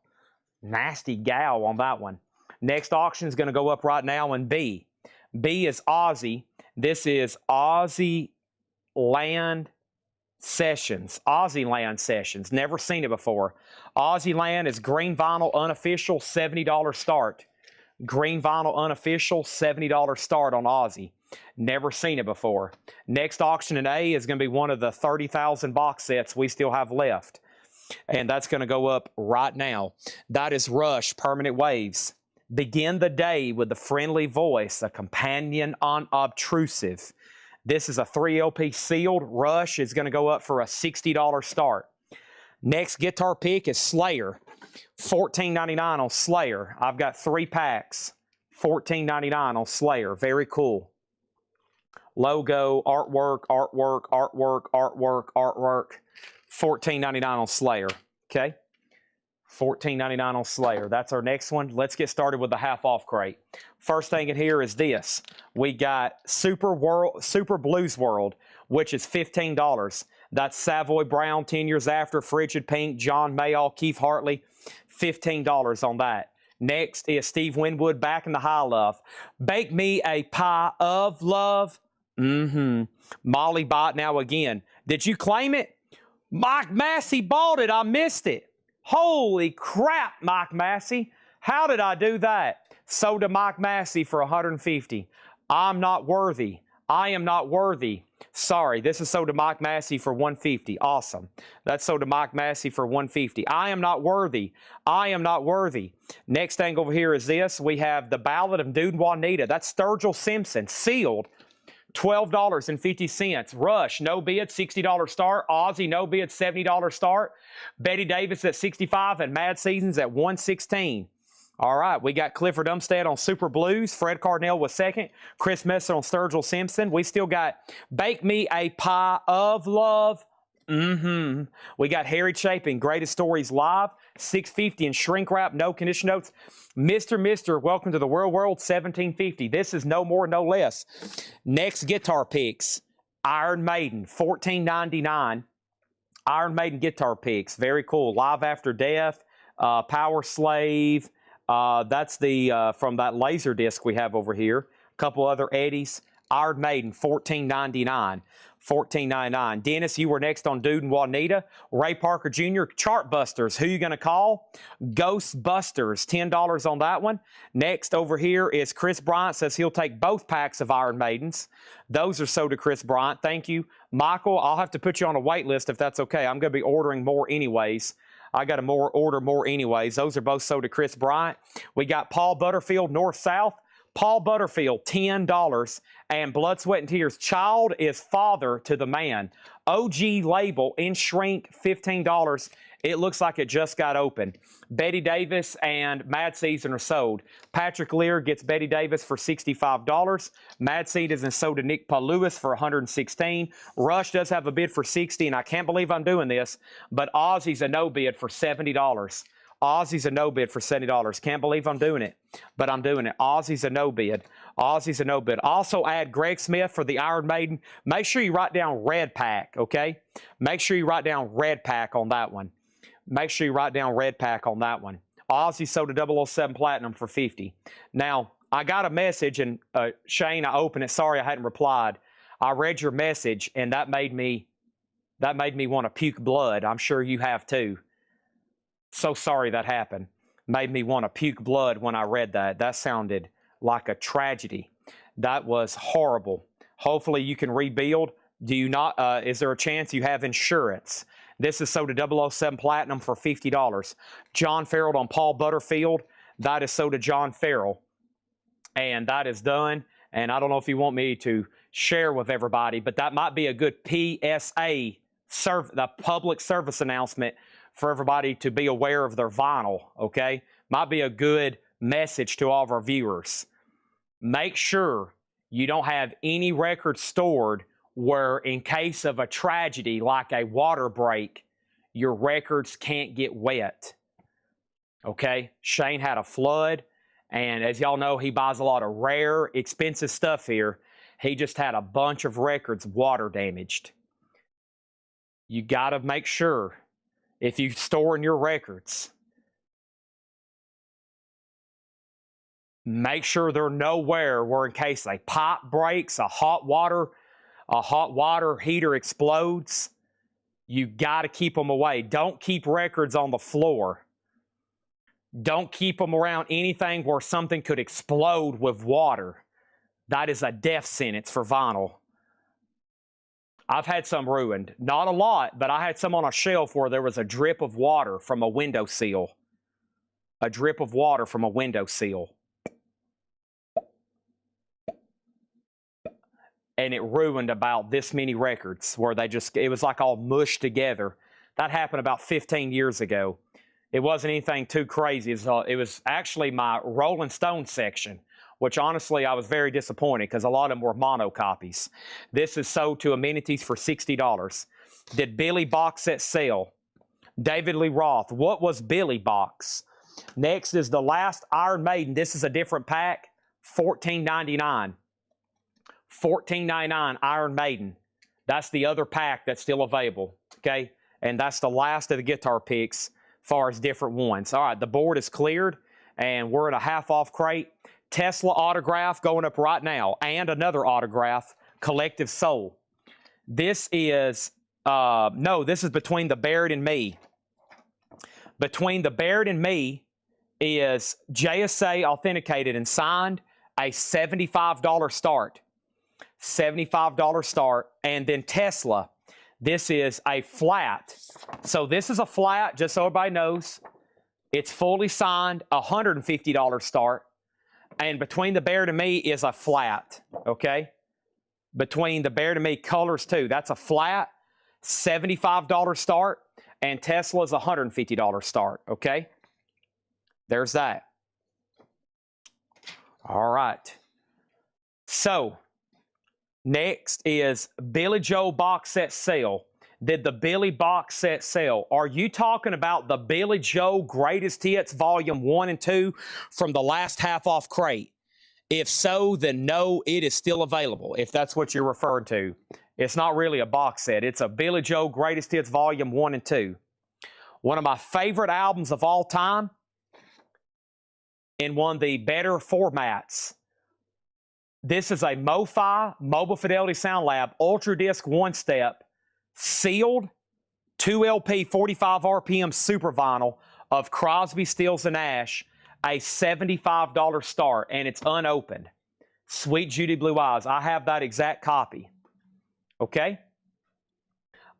Nasty Gal on that one. Next auction is going to go up right now in B. B is Aussie. This is Aussie Land Sessions. Aussie Land Sessions. Never seen it before. Aussie Land is green vinyl unofficial, $70 start. Green vinyl unofficial, $70 start on Aussie. Never seen it before. Next auction in A is going to be one of the 30,000 box sets we still have left. And that's going to go up right now. That is Rush, Permanent Waves. Begin the day with a friendly voice, a companion unobtrusive. This is a 3 LP sealed. Rush is going to go up for a $60 start. Next guitar pick is Slayer. $14.99 on Slayer. I've got 3 packs. $14.99 on Slayer. Very cool. Logo, artwork, artwork, artwork, artwork, artwork. $14.99 on Slayer. Okay? $14.99 on Slayer. That's our next one. Let's get started with the half-off crate. First thing in here is this. We got Super Blues World, which is $15. That's Savoy Brown, 10 Years After, Frigid Pink, John Mayall, Keith Hartley. $15 on that. Next is Steve Winwood, Back in the High Love. Bake Me a Pie of Love. Molly bought now again. Did you claim it? Mike Massey bought it. I missed it. Holy crap, Mike Massey. How did I do that? Sold to Mike Massey for $150. I'm not worthy. I am not worthy. Sorry, this is sold to Mike Massey for $150. Awesome. That's sold to Mike Massey for $150. I am not worthy. I am not worthy. Next thing over here is this. We have the Ballad of Dude and Juanita. That's Sturgill Simpson, sealed. $12.50. Rush, no bid, $60 start. Aussie, no bid, $70 start. Betty Davis at $65 and Mad Seasons at $116. All right, we got Clifford Umstead on Super Blues. Fred Cardinell was second. Chris Messer on Sturgill Simpson. We still got Bake Me a Pie of Love. We got Harry Chapin, Greatest Stories Live. $650 and Shrink Wrap, no condition notes. Mr. Welcome to the World, $1750. This is no more, no less. Next guitar picks. Iron Maiden, $14.99. Iron Maiden guitar picks. Very cool. Live After Death, Power Slave. That's the from that laser disc we have over here. A couple other Eddies. Iron Maiden, $14.99. $14.99. Dennis, you were next on Dude and Juanita. Ray Parker Jr., Chartbusters. Who you going to call? Ghostbusters, $10 on that one. Next over here is Chris Bryant, says he'll take both packs of Iron Maidens. Those are sold to Chris Bryant. Thank you. Michael, I'll have to put you on a wait list if that's okay. I'm going to be ordering more anyways. I got to order more anyways. Those are both sold to Chris Bryant. We got Paul Butterfield, North-South. Paul Butterfield, $10. And Blood, Sweat, and Tears, Child is Father to the Man. OG label in shrink, $15. It looks like it just got open. Betty Davis and Mad Season are sold. Patrick Lear gets Betty Davis for $65. Mad Season is sold to Nick Paul Lewis for $116. Rush does have a bid for $60, and I can't believe I'm doing this, but Aussie's a no bid for $70. Aussie's a no bid for $70. Can't believe I'm doing it, but I'm doing it. Aussie's a no bid. Aussie's a no bid. Also add Greg Smith for the Iron Maiden. Make sure you write down Red Pack, okay? Make sure you write down Red Pack on that one. Make sure you write down Red Pack on that one. Aussie sold a 007 Platinum for $50. Now, I got a message, and Shane, I opened it. Sorry I hadn't replied. I read your message, and that made me want to puke blood. I'm sure you have too. So sorry that happened. Made me want to puke blood when I read that. That sounded like a tragedy. That was horrible. Hopefully you can rebuild. Do you not? Is there a chance you have insurance? This is sold to 007 Platinum for $50. John Farrell on Paul Butterfield. That is sold to John Farrell. And that is done. And I don't know if you want me to share with everybody, but that might be a good PSA, the public service announcement for everybody to be aware of their vinyl, okay? Might be a good message to all of our viewers. Make sure you don't have any records stored where in case of a tragedy like a water break, your records can't get wet, okay? Shane had a flood, and as y'all know, he buys a lot of rare, expensive stuff here. He just had a bunch of records water damaged. You got to make sure if you store in your records, make sure they're nowhere where in case a pipe breaks, a hot water heater explodes, you got to keep them away. Don't keep records on the floor. Don't keep them around anything where something could explode with water. That is a death sentence for vinyl. I've had some ruined. Not a lot, but I had some on a shelf where there was a drip of water from a windowsill. A drip of water from a windowsill. And it ruined about this many records where it was like all mushed together. That happened about 15 years ago. It wasn't anything too crazy. It was actually my Rolling Stone section, which honestly I was very disappointed because a lot of them were mono copies. This is sold to Amenities for $60. Did Billy box set sell? David Lee Roth. What was Billy box? Next is the last Iron Maiden. This is a different pack. $14.99. $14.99 Iron Maiden. That's the other pack that's still available. Okay, and that's the last of the guitar picks as far as different ones. All right, the board is cleared, and we're at a half-off crate. Tesla autograph going up right now, and another autograph, Collective Soul. This is, no, this is Between the Buried and Me. Between the Buried and Me is JSA authenticated and signed, a $75 start. $75 start, and then Tesla. This is a flat. So this is a flat, just so everybody knows. It's fully signed, $150 start. And Between the Buried and Me is a flat, okay? Between the Buried and Me colors too. That's a flat, $75 start, and Tesla's $150 start, okay? There's that. All right. So, next is Billy Joe box set sale. Did the Billy box set sell? Are you talking about the Billy Joe Greatest Hits Volume 1 and 2 from the last half-off crate? If so, then no, it is still available, if that's what you're referring to. It's not really a box set. It's a Billy Joe Greatest Hits Volume 1 and 2. One of my favorite albums of all time in one of the better formats. This is a MoFi, Mobile Fidelity Sound Lab, Ultra Disc 1-step, sealed 2LP 45 RPM super vinyl of Crosby, Stills, and Nash, a $75 start, and it's unopened. Sweet Judy Blue Eyes. I have that exact copy. Okay?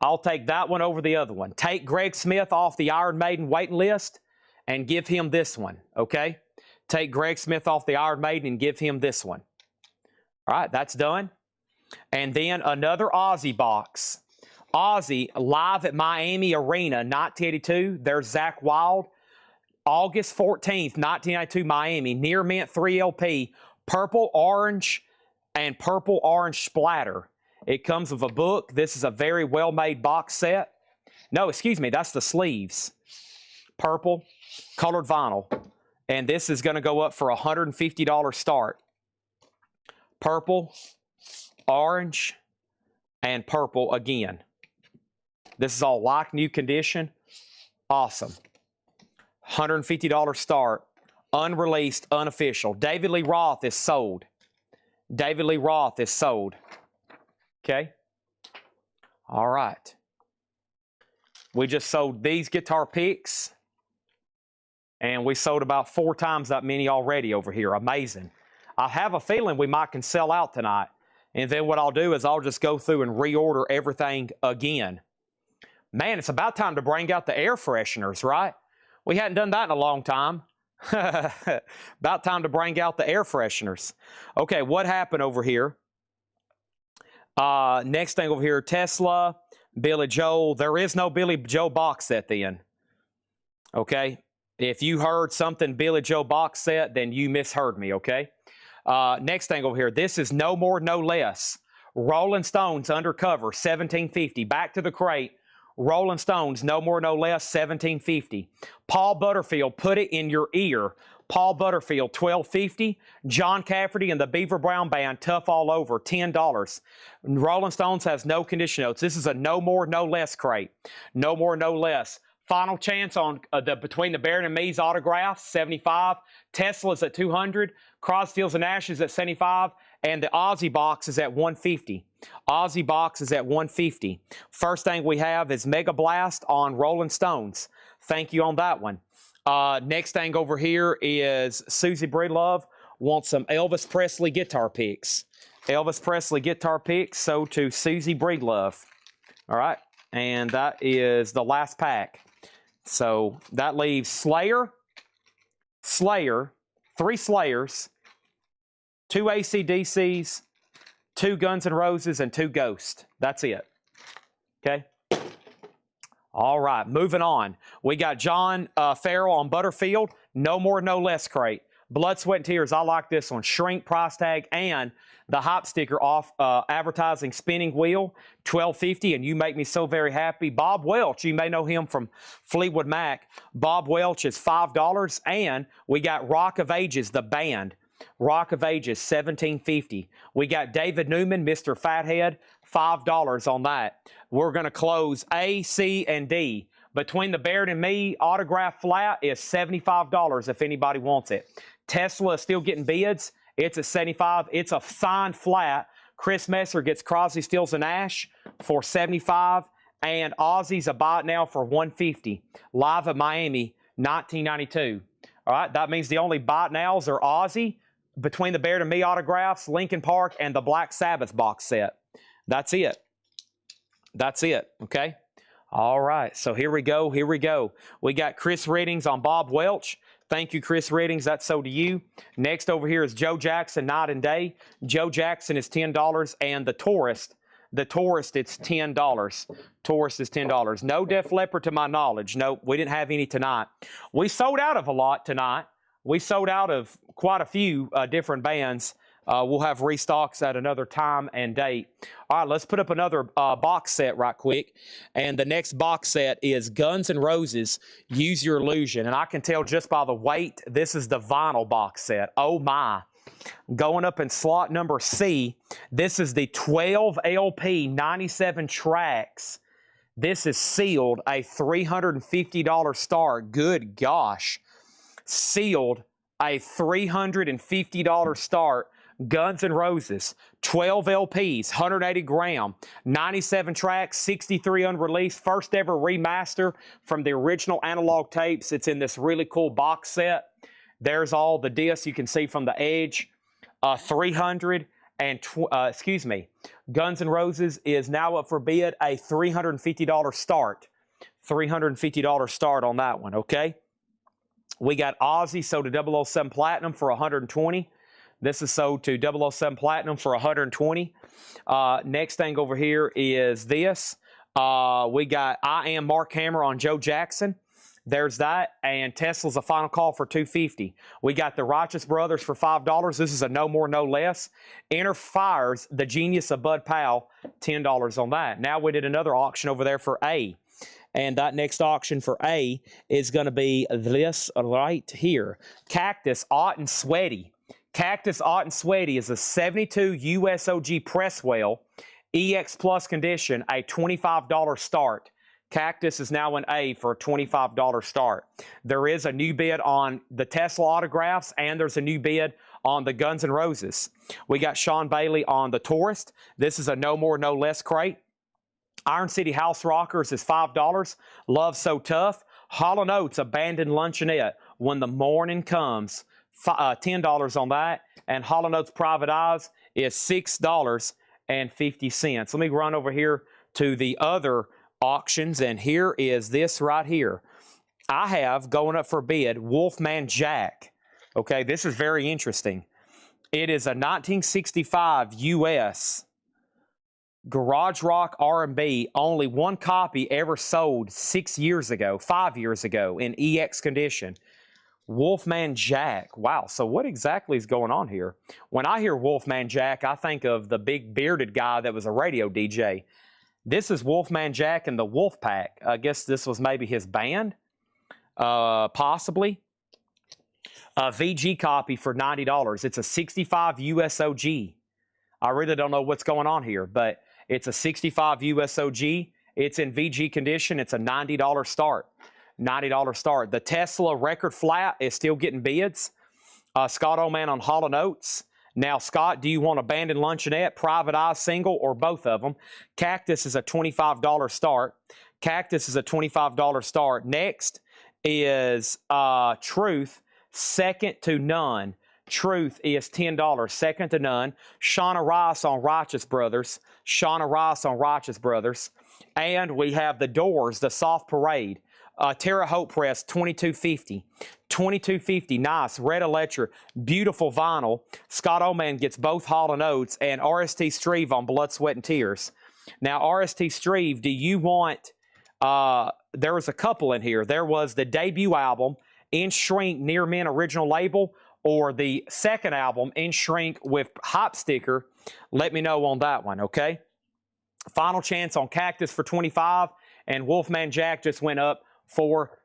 I'll take that one over the other one. Take Greg Smith off the Iron Maiden waiting list and give him this one. Okay? Take Greg Smith off the Iron Maiden and give him this one. All right, that's done. And then another Ozzy box. Ozzy, live at Miami Arena, 1982. There's Zakk Wylde. August 14th, 1992, Miami. Near Mint 3LP. Purple, orange, and purple orange splatter. It comes with a book. This is a very well-made box set. No, excuse me, that's the sleeves. Purple, colored vinyl. And this is going to go up for a $150 start. Purple, orange, and purple again. This is all like new condition. Awesome. $150 start. Unreleased, unofficial. David Lee Roth is sold. David Lee Roth is sold. Okay? All right. We just sold these guitar picks. And we sold about 4 times that many already over here. Amazing. I have a feeling we might can sell out tonight. And then what I'll do is I'll just go through and reorder everything again. Man, it's about time to bring out the air fresheners, right? We hadn't done that in a long time. About time to bring out the air fresheners. Okay, what happened over here? Next thing over here, Tesla, Billy Joel. There is no Billy Joel box set then. Okay? If you heard something Billy Joel box set, then you misheard me, okay? Next thing over here, this is No More, No Less. Rolling Stones Undercover, $17.50. Back to the crate. Rolling Stones, No More, No Less, $17.50. Paul Butterfield, Put It in Your Ear. Paul Butterfield, $12.50. John Cafferty and the Beaver Brown Band, Tough All Over, $10. Rolling Stones has no condition notes. This is a No More, No Less crate. No More, No Less. Final chance on Between the Baron and Me's autographs, $75. Tesla's at $200. Crosfields and Nash's at $75. And the Aussie box is at $150. Aussie box is at $150. First thing we have is Mega Blast on Rolling Stones. Thank you on that one. Next thing over here is Susie Breedlove wants some Elvis Presley guitar picks. Elvis Presley guitar picks, so to Susie Breedlove. All right, and that is the last pack. So that leaves Slayer, 3 Slayers, 2 AC/DCs, 2 Guns N' Roses, and 2 Ghosts. That's it. Okay? All right, moving on. We got John Farrell on Butterfield. No More, No Less crate. Blood, Sweat, and Tears. I like this one. Shrink, price tag, and the hop sticker off advertising spinning wheel, $12.50, and You Make Me So Very Happy. Bob Welch, you may know him from Fleetwood Mac. Bob Welch is $5, and we got Rock of Ages, the band. Rock of Ages, $17.50. We got David Newman, Mr. Fathead, $5 on that. We're going to close A, C, and D. Between the Baird and Me autograph flat is $75 if anybody wants it. Tesla is still getting bids. It's at $75. It's a signed flat. Chris Messer gets Crosby, Stills, and Nash for $75. And Ozzy's a buy it now for $150. Live at Miami, 1992. All right, that means the only buy it nows are Ozzy, Between the Baird and Me autographs, Linkin Park, and the Black Sabbath box set. That's it. That's it, okay? All right, so here we go, here we go. We got Chris Reddings on Bob Welch. Thank you, Chris Reddings. That's so to you. Next over here is Joe Jackson, Night and Day. Joe Jackson is $10, and the Tourist, it's $10. Tourist is $10. No Def Leppard to my knowledge. No, we didn't have any tonight. We sold out of a lot tonight. We sold out of quite a few different bands. We'll have restocks at another time and date. All right, let's put up another box set right quick. And the next box set is Guns N' Roses, Use Your Illusion. And I can tell just by the weight, this is the vinyl box set. Oh, my. Going up in slot number C, this is the 12 LP, 97 tracks. This is sealed, a $350 start. Good gosh. Sealed, a $350 start. Guns N' Roses, 12 LPs, 180 gram, 97 tracks, 63 unreleased, first ever remaster from the original analog tapes. It's in this really cool box set. There's all the discs you can see from the edge. Guns N' Roses is now up for bid, a $350 start. $350 start on that one, okay? We got Ozzy sold to 007 Platinum for $120. This is sold to 007 Platinum for $120. Next thing over here is this. We got I Am Mark Hammer on Joe Jackson. There's that. And Tesla's a final call for $250. We got the Righteous Brothers for $5. This is a No More, No Less. Inner Fires, The Genius of Bud Powell, $10 on that. Now we did another auction over there for A. And that next auction for A is going to be this right here. Cactus, Hot and Sweaty. Cactus Hot and Sweaty is a 72 USOG Presswell, EX Plus condition, a $25 start. Cactus is now in A for a $25 start. There is a new bid on the Tesla autographs, and there's a new bid on the Guns N' Roses. We got Sean Bailey on the Tourist. This is a No More, No Less crate. Iron City House Rockers is $5. Love So Tough. Hall & Oates Abandoned Luncheonette, When the Morning Comes. $10 on that. And Hall & Oates Private Eyes is $6. Let me run over here to the other auctions, and here is this right here. I have going up for bid Wolfman Jack. Okay, this is very interesting. It is a 1965 US Garage Rock R&B, only one copy ever sold 5 years ago in EX condition. Wolfman Jack. Wow, so what exactly is going on here? When I hear Wolfman Jack, I think of the big bearded guy that was a radio DJ. This is Wolfman Jack and the Wolf Pack. I guess this was maybe his band, possibly. A VG copy for $90. It's a 65 USOG. I really don't know what's going on here, but it's a 65 USOG. It's in VG condition. It's a $90 start. $90 start. The Tesla record flat is still getting bids. Scott Oman on Hall & Oates. Now, Scott, do you want Abandoned Luncheonette, Private Eye single, or both of them? Cactus is a $25 start. Cactus is a $25 start. Next is Truth, Second to None. Truth is $10, Second to None. Shauna Rice on Righteous Brothers. Shauna Rice on Righteous Brothers. And we have The Doors, The Soft Parade. Terre Haute Press, $22.50. $22.50, nice. Red Electra, beautiful vinyl. Scott Oman gets both Hall & Oates, and RST Streve on Blood, Sweat, and Tears. Now, RST Streve, do you want... there was a couple in here. There was the debut album, In Shrink, Near Men original label, or the second album, In Shrink with Hop Sticker. Let me know on that one, okay? Final chance on Cactus for $25, and Wolfman Jack just went up for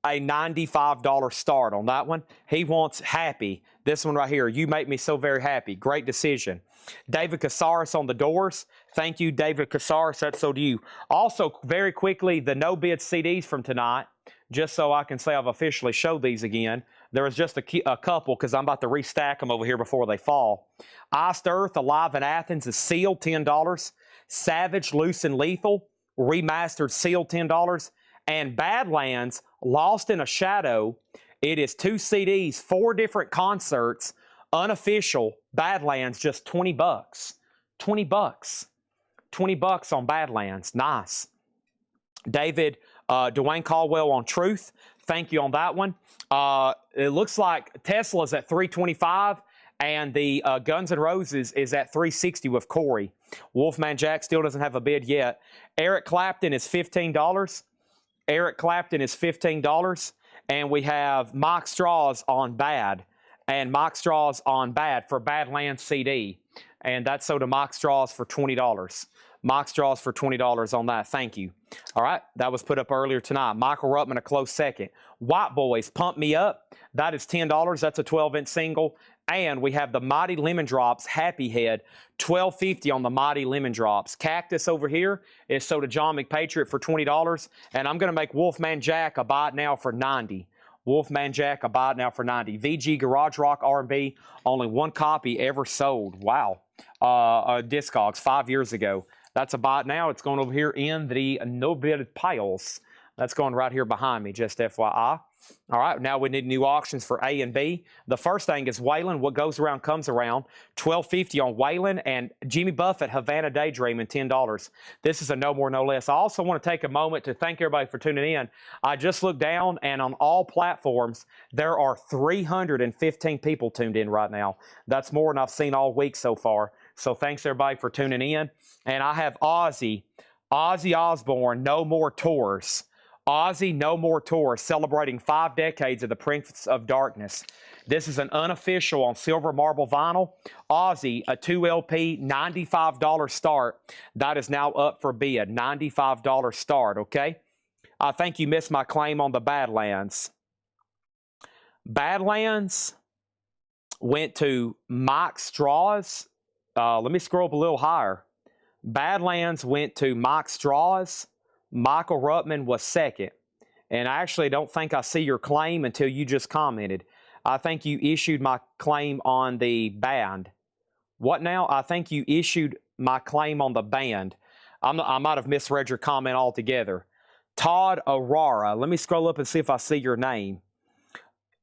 a $95 start on that one. He wants Happy. This one right here, You Make Me So Very Happy. Great decision. David Casares on The Doors. Thank you, David Casares. That's so do you. Also, very quickly, the no-bid CDs from tonight, just so I can say I've officially showed these again. There was just a couple because I'm about to restack them over here before they fall. Iced Earth, Alive in Athens is sealed, $10. Savage, Loose and Lethal, remastered, sealed, $10. And Badlands, Lost in a Shadow, it is 2 CDs, 4 different concerts, unofficial. Badlands, just $20. $20. $20 on Badlands. Nice. David, Dwayne Caldwell on Truth. Thank you on that one. It looks like Tesla's at $325, and the Guns N' Roses is at $360 with Corey. Wolfman Jack still doesn't have a bid yet. Eric Clapton is $15. Eric Clapton is $15. And we have Mike Straws on Bad. And Mike Straws on Bad for Badlands CD. And that's so to Mike Straws for $20. Mike Straws for $20 on that. Thank you. All right, that was put up earlier tonight. Michael Ruttman, a close second. White Boys, Pump Me Up. That is $10. That's a 12-inch single. And we have the Mighty Lemon Drops, Happy Head, $12.50 on the Mighty Lemon Drops. Cactus over here is sold to John McPatriot for $20. And I'm going to make Wolfman Jack a buy it now for $90. Wolfman Jack, a buy it now for $90. VG Garage Rock R&B, only one copy ever sold. Wow. Discogs 5 years ago. That's a buy it now. It's going over here in the no-bid piles. That's going right here behind me, just FYI. All right, now we need new auctions for A and B. The first thing is Waylon. What goes around comes around. $12.50 on Waylon, and Jimmy Buffett, Havana Daydreaming, $10. This is a no more, no less. I also want to take a moment to thank everybody for tuning in. I just looked down, and on all platforms, there are 315 people tuned in right now. That's more than I've seen all week so far. So thanks, everybody, for tuning in. And I have Ozzy Osbourne, No More Tours. Ozzy No More Tour, celebrating 5 decades of the Prince of Darkness. This is an unofficial on silver marble vinyl. Ozzy, a 2 LP, $95 start. That is now up for bid, $95 start, okay? I think you missed my claim on the Badlands. Badlands went to Mike Straws. Let me scroll up a little higher. Badlands went to Mike Straws. Michael Ruttman was second. And I actually don't think I see your claim until you just commented. I think you issued my claim on the band. What now? I think you issued my claim on the band. I might have misread your comment altogether. Todd Aurora. Let me scroll up and see if I see your name.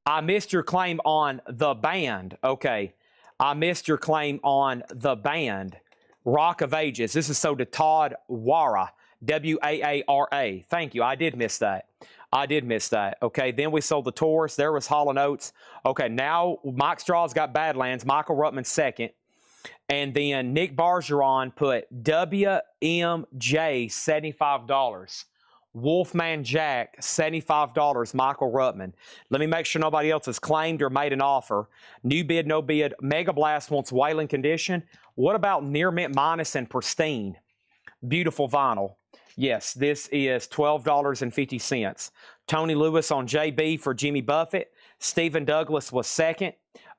I missed your claim on the band. Okay. I missed your claim on the band. Rock of Ages. This is sold to Todd Wara, W-A-A-R-A. Thank you. I did miss that. I did miss that. Okay, then we sold the Taurus. There was Hall & Oates. Okay, now Mike Straw's got Badlands. Michael Ruttman second. And then Nick Bargeron put WMJ, $75. Wolfman Jack, $75. Michael Ruttman. Let me make sure nobody else has claimed or made an offer. New bid, no bid. Mega Blast wants Wayland condition. What about Near Mint Minus and Pristine? Beautiful vinyl. Yes, this is $12.50. Tony Lewis on JB for Jimmy Buffett. Stephen Douglas was second.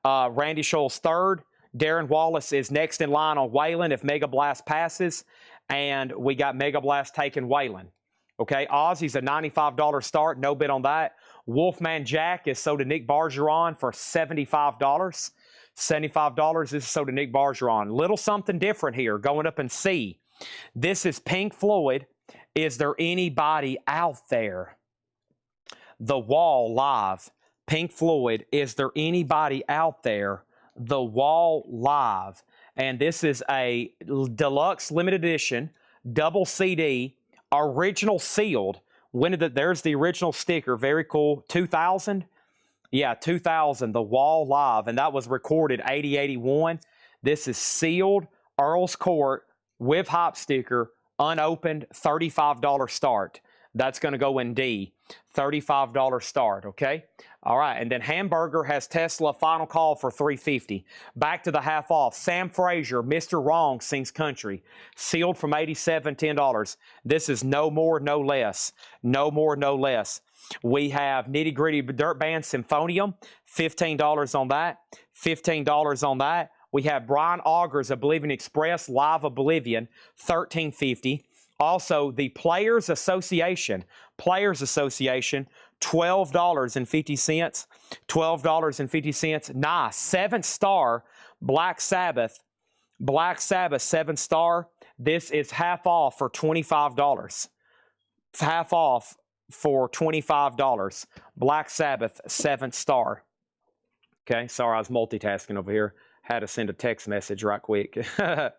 Randy Scholl's third. Darren Wallace is next in line on Wayland if Mega Blast passes. And we got Mega Blast taking Wayland. Okay, Ozzy's a $95 start. No bid on that. Wolfman Jack is sold to Nick Bargeron for $75. $75. This is sold to Nick Bargeron. Little something different here going up in C. This is Pink Floyd. Is there anybody out there? The Wall live. Pink Floyd. Is there anybody out there? The Wall live. And this is a deluxe limited edition, double CD, original sealed. There's the original sticker. Very cool. 2000. Yeah, 2000. The Wall live. And that was recorded 80-81. This is sealed. Earl's Court with hop sticker. Unopened, $35 start. That's going to go in D. $35 start, okay? All right, and then Hamburger has Tesla final call for $350. Back to the half off. Sam Frazier, Mr. Wrong sings country. Sealed from $87, $10. This is no more, no less. No more, no less. We have Nitty Gritty Dirt Band Symphonium, $15 on that. $15 on that. We have Brian Augers, Oblivion Express, Live Oblivion, $13.50. Also, the Players Association, $12.50. $12.50. Nice. 7-star Black Sabbath. Black Sabbath 7-star. This is half off for $25. Half off for $25. Black Sabbath 7-star. Okay, sorry, I was multitasking over here. Had to send a text message right quick. All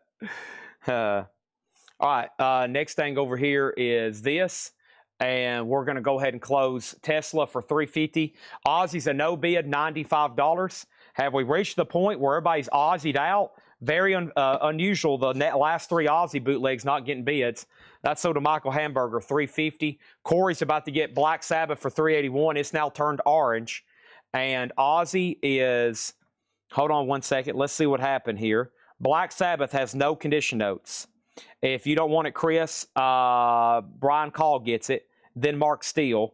right, next thing over here is this. And we're going to go ahead and close Tesla for $350. Ozzy's a no bid, $95. Have we reached the point where everybody's Ozzy'd out? Very unusual, the last three Ozzy bootlegs not getting bids. That's sold to Michael Hamburger, $350. Corey's about to get Black Sabbath for $381. It's now turned orange. And Ozzy is... Hold on one second. Let's see what happened here. Black Sabbath has no condition notes. If you don't want it, Chris, Brian Call gets it. Then Mark Steele.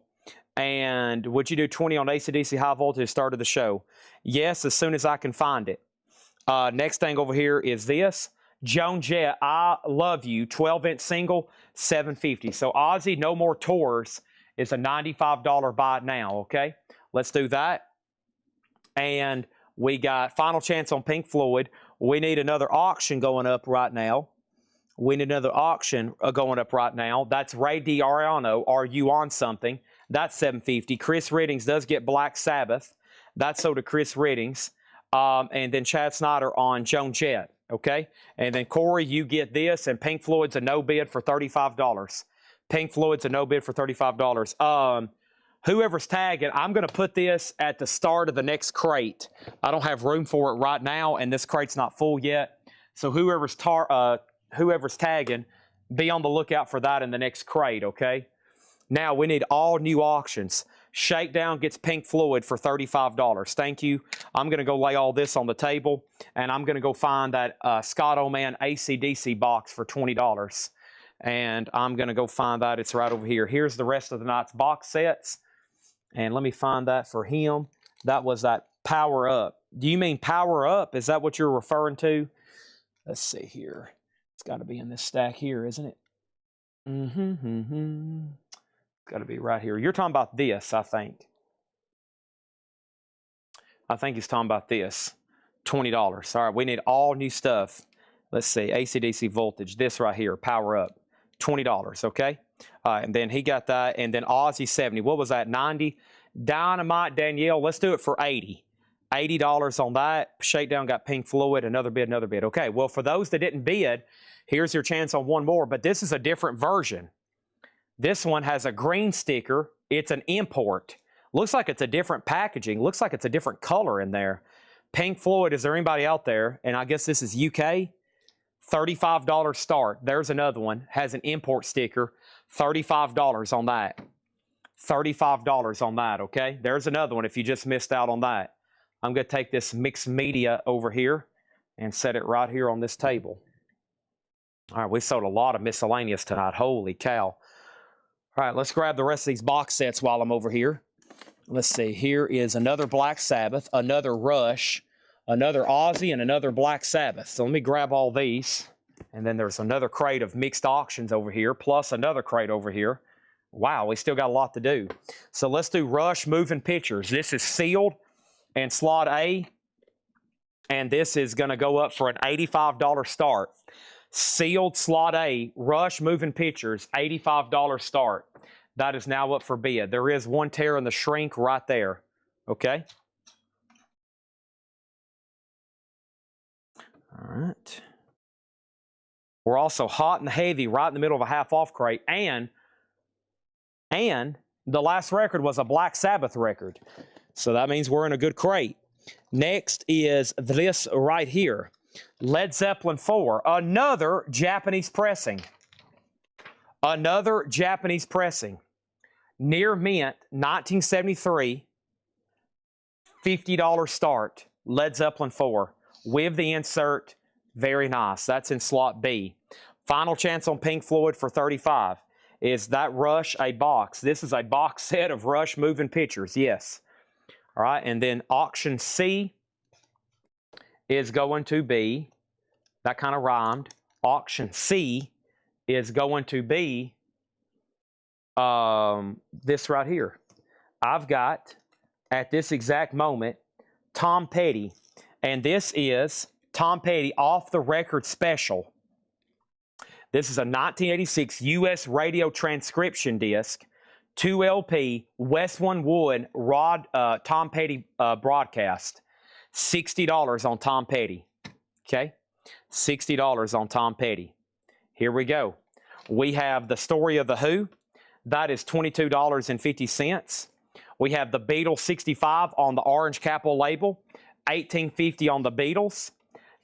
And would you do 20 on AC/DC High Voltage start of the show? Yes, as soon as I can find it. Next thing over here is this. Joan Jett, I Love You, 12-inch single, $750. So Ozzy, No More Tours is a $95 buy now, okay? Let's do that. And we got Final Chance on Pink Floyd. We need another auction going up right now. We need another auction going up right now. That's Ray DiAriano. Are You On Something? That's $750. Chris Riddings does get Black Sabbath. That's sold to Chris Riddings. And then Chad Snyder on Joan Jett. Okay? And then Corey, you get this. And Pink Floyd's a no bid for $35. Pink Floyd's a no bid for $35. Whoever's tagging, I'm going to put this at the start of the next crate. I don't have room for it right now, and this crate's not full yet. So whoever's tagging, be on the lookout for that in the next crate, okay? Now, we need all new auctions. Shakedown gets Pink Floyd for $35. Thank you. I'm going to go lay all this on the table, and I'm going to go find that Scott Oman AC/DC box for $20. And I'm going to go find that. It's right over here. Here's the rest of the night's box sets. And let me find that for him. That was that Power Up. Do you mean Power Up? Is that what you're referring to? Let's see here. It's got to be in this stack here, isn't it? It's got to be right here. You're talking about this, I think. I think he's talking about this. $20. All right, we need all new stuff. Let's see. AC/DC Voltage. This right here. Power Up. $20, okay? And then he got that. And then Ozzy, 70. What was that? 90. Dynamite Danielle. Let's do it for 80. $80 on that. Shakedown got Pink Floyd, another bid, another bid. Okay, well, for those that didn't bid, here's your chance on one more, but this is a different version. This one has a green sticker. It's an import. Looks like it's a different packaging. Looks like it's a different color in there. Pink Floyd, is there anybody out there? And I guess this is UK. $35 start. There's another one. Has an import sticker. $35 on that. $35 on that, okay? There's another one if you just missed out on that. I'm going to take this mixed media over here and set it right here on this table. All right, we sold a lot of miscellaneous tonight. Holy cow. All right, let's grab the rest of these box sets while I'm over here. Let's see. Here is another Black Sabbath, another Rush, another Ozzy, and another Black Sabbath. So let me grab all these. And then there's another crate of mixed auctions over here, plus another crate over here. Wow, we still got a lot to do. So let's do Rush Moving Pictures. This is sealed and slot A. And this is going to go up for an $85 start. Sealed slot A, Rush Moving Pictures, $85 start. That is now up for bid. There is one tear in the shrink right there. Okay? All right. We're also hot and heavy right in the middle of a half-off crate. And the last record was a Black Sabbath record. So that means we're in a good crate. Next is this right here. Led Zeppelin 4. Another Japanese pressing. Another Japanese pressing. Near mint, 1973. $50 start. Led Zeppelin 4. With the insert. Very nice. That's in slot B. Final chance on Pink Floyd for $35. Is that Rush a box? This is a box set of Rush Moving Pictures. Yes. All right. And then auction C is going to be, that kind of rhymed. Auction C is going to be this right here. I've got, at this exact moment, Tom Petty. And this is Tom Petty Off the Record Special. This is a 1986 U.S. radio transcription disc, 2 LP, West One Wood, Tom Petty broadcast. $60 on Tom Petty. Okay? $60 on Tom Petty. Here we go. We have The Story of the Who. That is $22.50. We have the Beatles 65 on the orange capital label. $18.50 on the Beatles.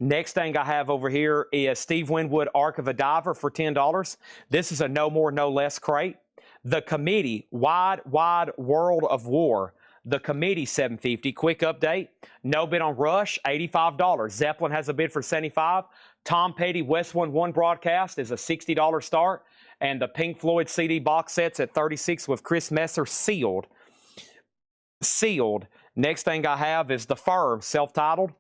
Next thing I have over here is Steve Winwood Ark of a Diver for $10. This is a No More, No Less crate. The Committee, Wide World of War. The Committee, $7.50. Quick update. No bid on Rush, $85. Zeppelin has a bid for $75. Tom Petty West One broadcast is a $60 start. And the Pink Floyd CD box sets at $36 with Chris Messer sealed. Sealed. Next thing I have is The Firm, self-titled.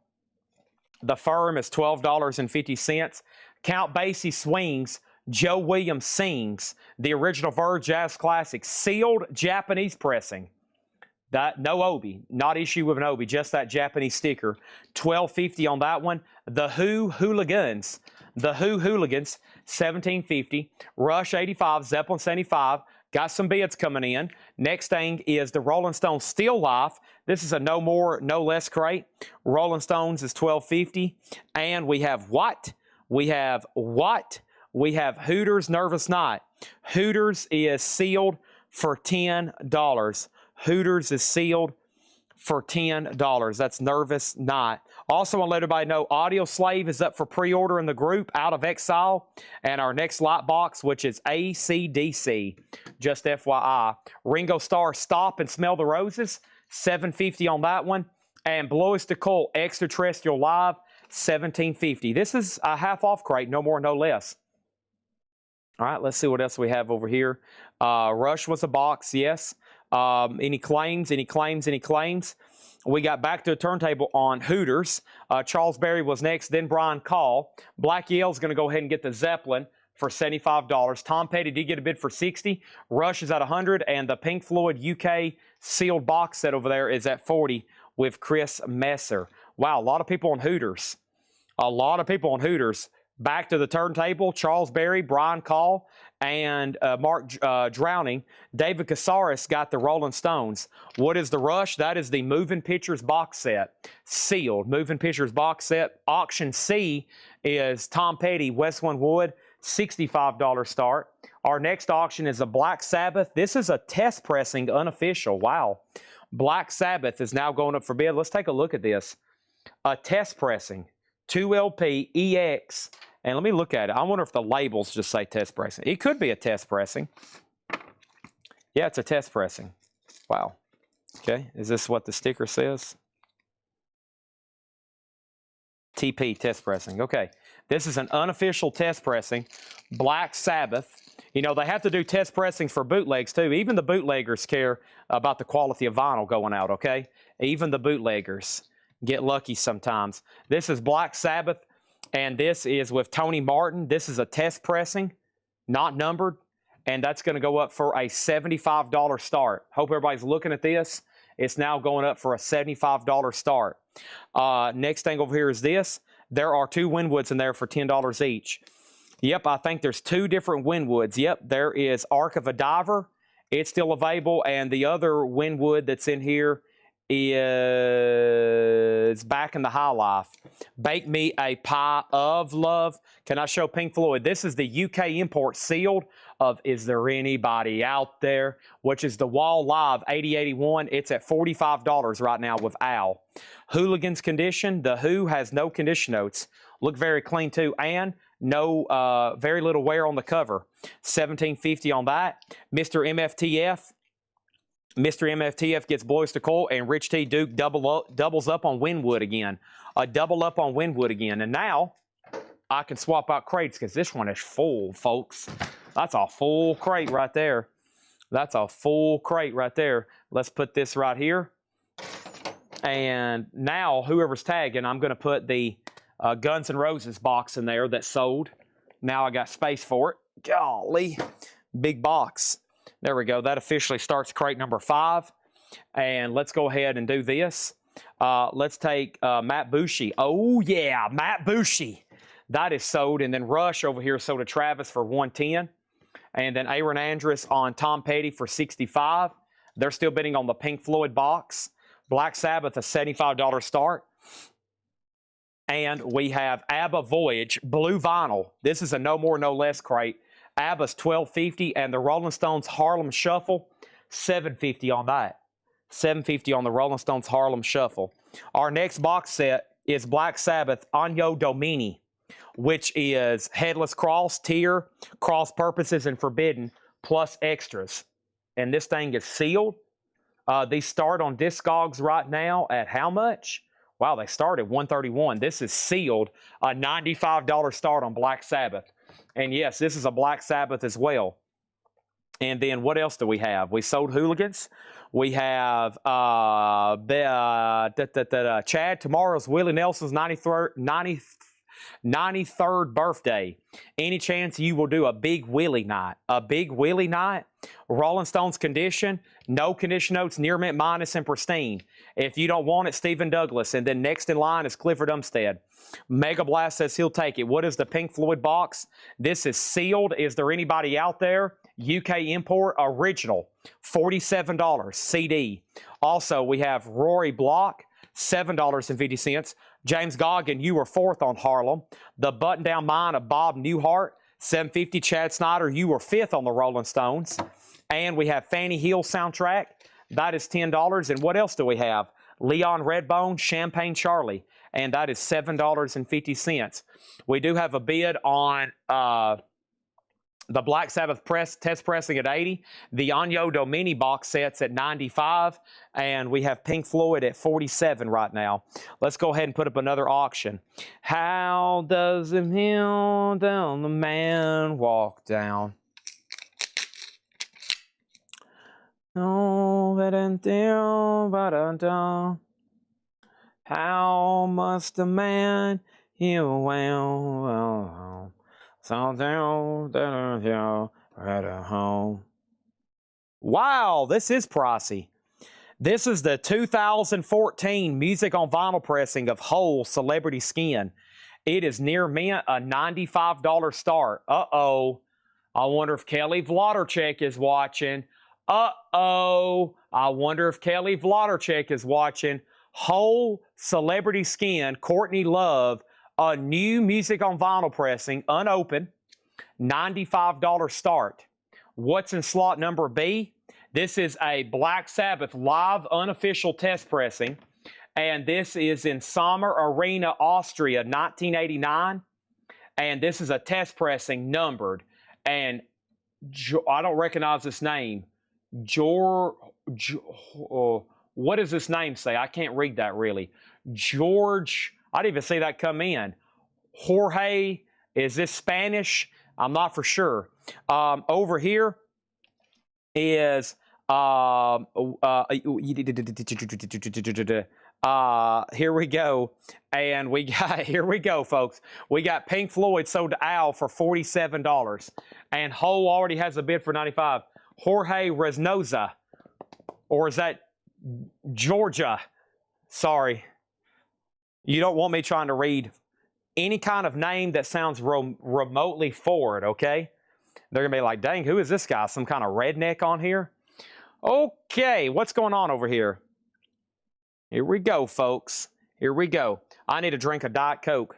The Firm is $12.50. Count Basie Swings, Joe Williams Sings, the original Verve Jazz Classic, sealed Japanese pressing. That no Obi, not issue with an Obi, just that Japanese sticker. $12.50 on that one. The Who Hooligans. The Who Hooligans, $17.50. Rush 85, Zeppelin 75. Got some bids coming in. Next thing is the Rolling Stones Still Life. This is a No More, No Less crate. Rolling Stones is $12.50. And we have what? We have what? We have Hooters Nervous Night. Hooters is sealed for $10. Hooters is sealed for $10. That's Nervous Night. Also, want to let everybody know Audio Slave is up for pre-order in the group, Out of Exile. And our next light box, which is AC/DC. Just FYI. Ringo Starr, Stop and Smell the Roses. $7.50 on that one. And Blow Us to Colt, Extraterrestrial Live, $17.50. This is a half-off crate, no more, no less. All right, let's see what else we have over here. Rush was a box, yes. Any claims, any claims, any claims? We got back to a turntable on Hooters. Charles Berry was next, then Brian Call. Black Yale's going to go ahead and get the Zeppelin for $75. Tom Petty did get a bid for $60. Rush is at $100, and the Pink Floyd UK sealed box set over there is at $40 with Chris Messer. Wow, a lot of people on Hooters. A lot of people on Hooters. Back to the turntable, Charles Berry, Brian Call, and Mark Drowning. David Casares got the Rolling Stones. What is the Rush? That is the Moving Pictures box set. Sealed. Moving Pictures box set. Auction C is Tom Petty, Westland Wood, $65 start. Our next auction is a Black Sabbath. This is a test pressing, unofficial. Wow. Black Sabbath is now going up for bid. Let's take a look at this. A test pressing, 2LP EX. And let me look at it. I wonder if the labels just say test pressing. It could be a test pressing. Yeah, it's a test pressing. Wow. Okay, is this what the sticker says? TP, test pressing. Okay, this is an unofficial test pressing. Black Sabbath. You know, they have to do test pressings for bootlegs too. Even the bootleggers care about the quality of vinyl going out, okay? Even the bootleggers get lucky sometimes. This is Black Sabbath, and this is with Tony Martin. This is a test pressing, not numbered, and that's going to go up for a $75 start. Hope everybody's looking at this. It's now going up for a $75 start. Next thing over here is this. There are 2 Winwoods in there for $10 each. Yep, I think there's 2 different Winwoods. Yep, there is Ark of a Diver. It's still available, and the other Winwood that's in here is Back in the High Life. Bake Me a Pie of Love. Can I show Pink Floyd? This is the UK import sealed of Is There Anybody Out There, which is the Wall Live 8081. It's at $45 right now with Al. Hooligans condition. The Who has no condition notes. Look very clean too, and no, very little wear on the cover. $17.50 on that. Mr. MFTF. Mr. MFTF gets Boys to Coil, and Rich T. Duke doubles up on Winwood again. A double up on Winwood again. And now I can swap out crates because this one is full, folks. That's a full crate right there. That's a full crate right there. Let's put this right here. And now whoever's tagging, I'm going to put the Guns N' Roses box in there that sold. Now I got space for it. Golly, big box. There we go. That officially starts crate number 5. And let's go ahead and do this. Let's take Matt Bushy. Oh, yeah, Matt Bushy. That is sold. And then Rush over here sold to Travis for $110. And then Aaron Andrus on Tom Petty for $65. They're still bidding on the Pink Floyd box. Black Sabbath, a $75 start. And we have ABBA Voyage, blue vinyl. This is a no more, no less crate. ABBA's $12.50, and the Rolling Stones Harlem Shuffle, $7.50 on that. $7.50 on the Rolling Stones Harlem Shuffle. Our next box set is Black Sabbath Agno Domini, which is Headless Cross, Tier, Cross Purposes, and Forbidden, plus extras. And this thing is sealed. These start on Discogs right now at how much? Wow, they start at $131. This is sealed, a $95 start on Black Sabbath. And yes, this is a Black Sabbath as well. And then what else do we have? We sold Hooligans. We have Chad. Tomorrow's Willie Nelson's 93rd birthday. Any chance you will do a Big Willie night? A Big Willie night? Rolling Stones condition. No condition notes, near mint, minus, and pristine. If you don't want it, Stephen Douglas. And then next in line is Clifford Umstead. Mega Blast says he'll take it. What is the Pink Floyd box? This is sealed. Is there anybody out there? UK import original, $47 CD. Also, we have Rory Block, $7.50. James Goggin, you were 4th on Harlem. The Button Down Mind of Bob Newhart, $7.50. Chad Snyder, you were 5th on the Rolling Stones. And we have Fanny Hill soundtrack. That is $10. And what else do we have? Leon Redbone, Champagne Charlie. And that is $7.50. We do have a bid on the Black Sabbath test pressing at $80. The Agno Domini box set's at $95. And we have Pink Floyd at $47 right now. Let's go ahead and put up another auction. How does the hill down the man walk down? How must a man heal well? Wow, this is pricey. This is the 2014 Music on Vinyl pressing of Hole Celebrity Skin. It is near mint, a $95 start. Uh-oh. I wonder if Kelly Vlodarchek is watching. Uh-oh. I wonder if Kelly Vlodarchek is watching. Whole Celebrity Skin, Courtney Love, a new music on vinyl pressing, unopened, $95 start. What's in slot number B? This is a Black Sabbath live unofficial test pressing, and this is in Sommer Arena, Austria, 1989, and this is a test pressing numbered, and I don't recognize this name. What does this name say? I can't read that really. George, I didn't even see that come in. Jorge, is this Spanish? I'm not for sure. Over here is here we go, and we got here we go, folks. We got Pink Floyd sold to Al for $47, and Hole already has a bid for $95. Jorge Reynosa, or is that Georgia? Sorry, you don't want me trying to read any kind of name that sounds remotely forward, okay? They're going to be like, dang, who is this guy? Some kind of redneck on here? Okay, what's going on over here? Here we go, folks. Here we go. I need to drink a Diet Coke.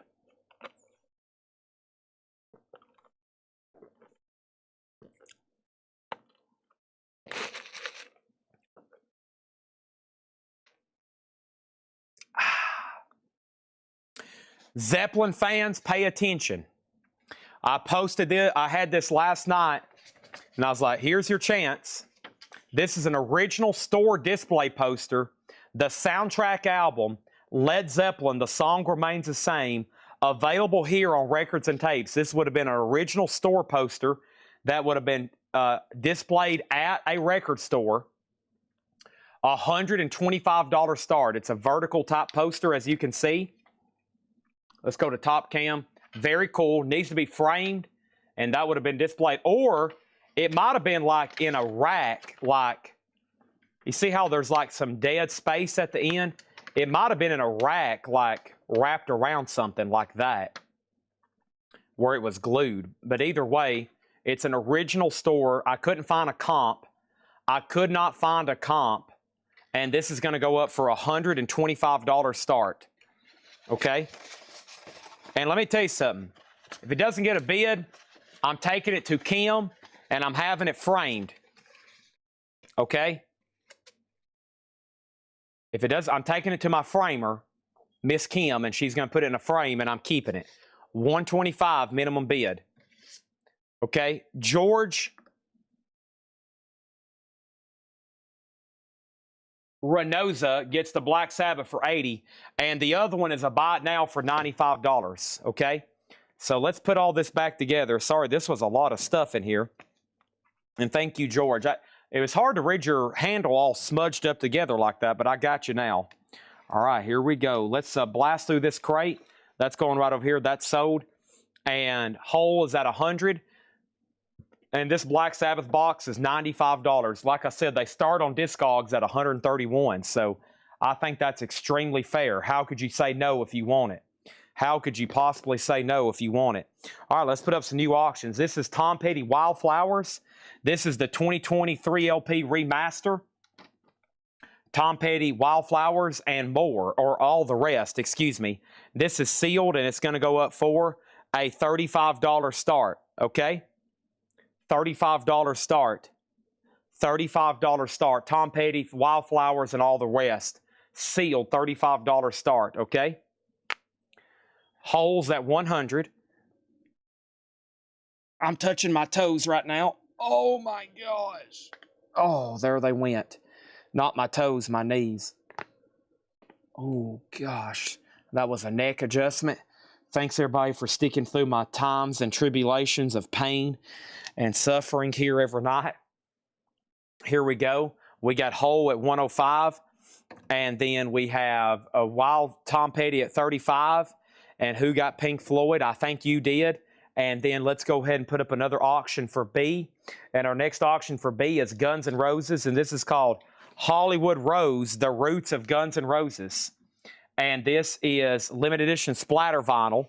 Zeppelin fans, pay attention. I posted this, I had this last night, and I was like, here's your chance. This is an original store display poster. The soundtrack album, Led Zeppelin, The Song Remains the Same, available here on Records and Tapes. This would have been an original store poster that would have been displayed at a record store. $125 start. It's a vertical type poster, as you can see. Let's go to top cam. Very cool. Needs to be framed, and that would have been displayed. Or it might have been like in a rack, like, you see how there's like some dead space at the end? It might have been in a rack, like wrapped around something like that, where it was glued. But either way, it's an original store. I couldn't find a comp. I could not find a comp. And this is going to go up for $125 start. Okay? And let me tell you something. If it doesn't get a bid, I'm taking it to Kim and I'm having it framed. Okay? If it does, I'm taking it to my framer, Miss Kim, and she's going to put it in a frame, and I'm keeping it. $125 minimum bid. Okay? George Reynosa gets the Black Sabbath for $80, and the other one is a buy it now for $95. Okay? So let's put all this back together. Sorry, this was a lot of stuff in here. And thank you, George. It was hard to read your handle all smudged up together like that, but I got you now. All right, here we go. Let's blast through this crate. That's going right over here. That's sold. And Hole is at 100. And this Black Sabbath box is $95. Like I said, they start on Discogs at $131. So I think that's extremely fair. How could you say no if you want it? How could you possibly say no if you want it? All right, let's put up some new auctions. This is Tom Petty Wildflowers. This is the 2023 LP remaster. Tom Petty Wildflowers and more, or all the rest, excuse me. This is sealed and it's going to go up for a $35 start, okay? $35 start. $35 start. Tom Petty Wildflowers and all the rest. Sealed, $35 start, okay? Holes at 100. I'm touching my toes right now. Oh my gosh. Oh, there they went. Not my toes, my knees. Oh gosh. That was a neck adjustment. Thanks everybody for sticking through my times and tribulations of pain and suffering here every night. Here we go. We got Hole at 105. And then we have a Wild Tom Petty at 35. And who got Pink Floyd? I think you did. And then let's go ahead and put up another auction for B. And our next auction for B is Guns N' Roses. And this is called Hollywood Rose, The Roots of Guns N' Roses. And this is limited edition splatter vinyl.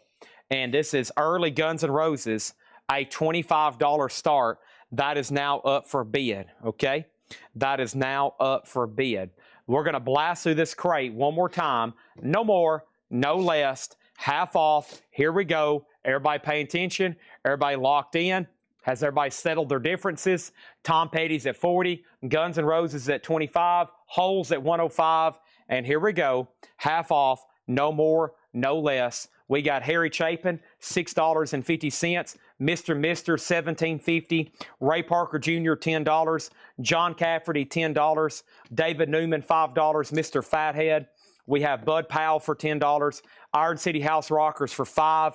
And this is early Guns N' Roses, a $25 start. That is now up for bid, okay? That is now up for bid. We're going to blast through this crate one more time. No more, no less, half off. Here we go. Everybody paying attention. Everybody locked in. Has everybody settled their differences? Tom Petty's at 40, Guns N' Roses at 25, Holes at 105, and here we go. Half off, no more, no less. We got Harry Chapin, $6.50. Mr. $17.50. Ray Parker Jr., $10. John Cafferty, $10. David Newman, $5. Mr. Fathead. We have Bud Powell for $10. Iron City House Rockers for $5.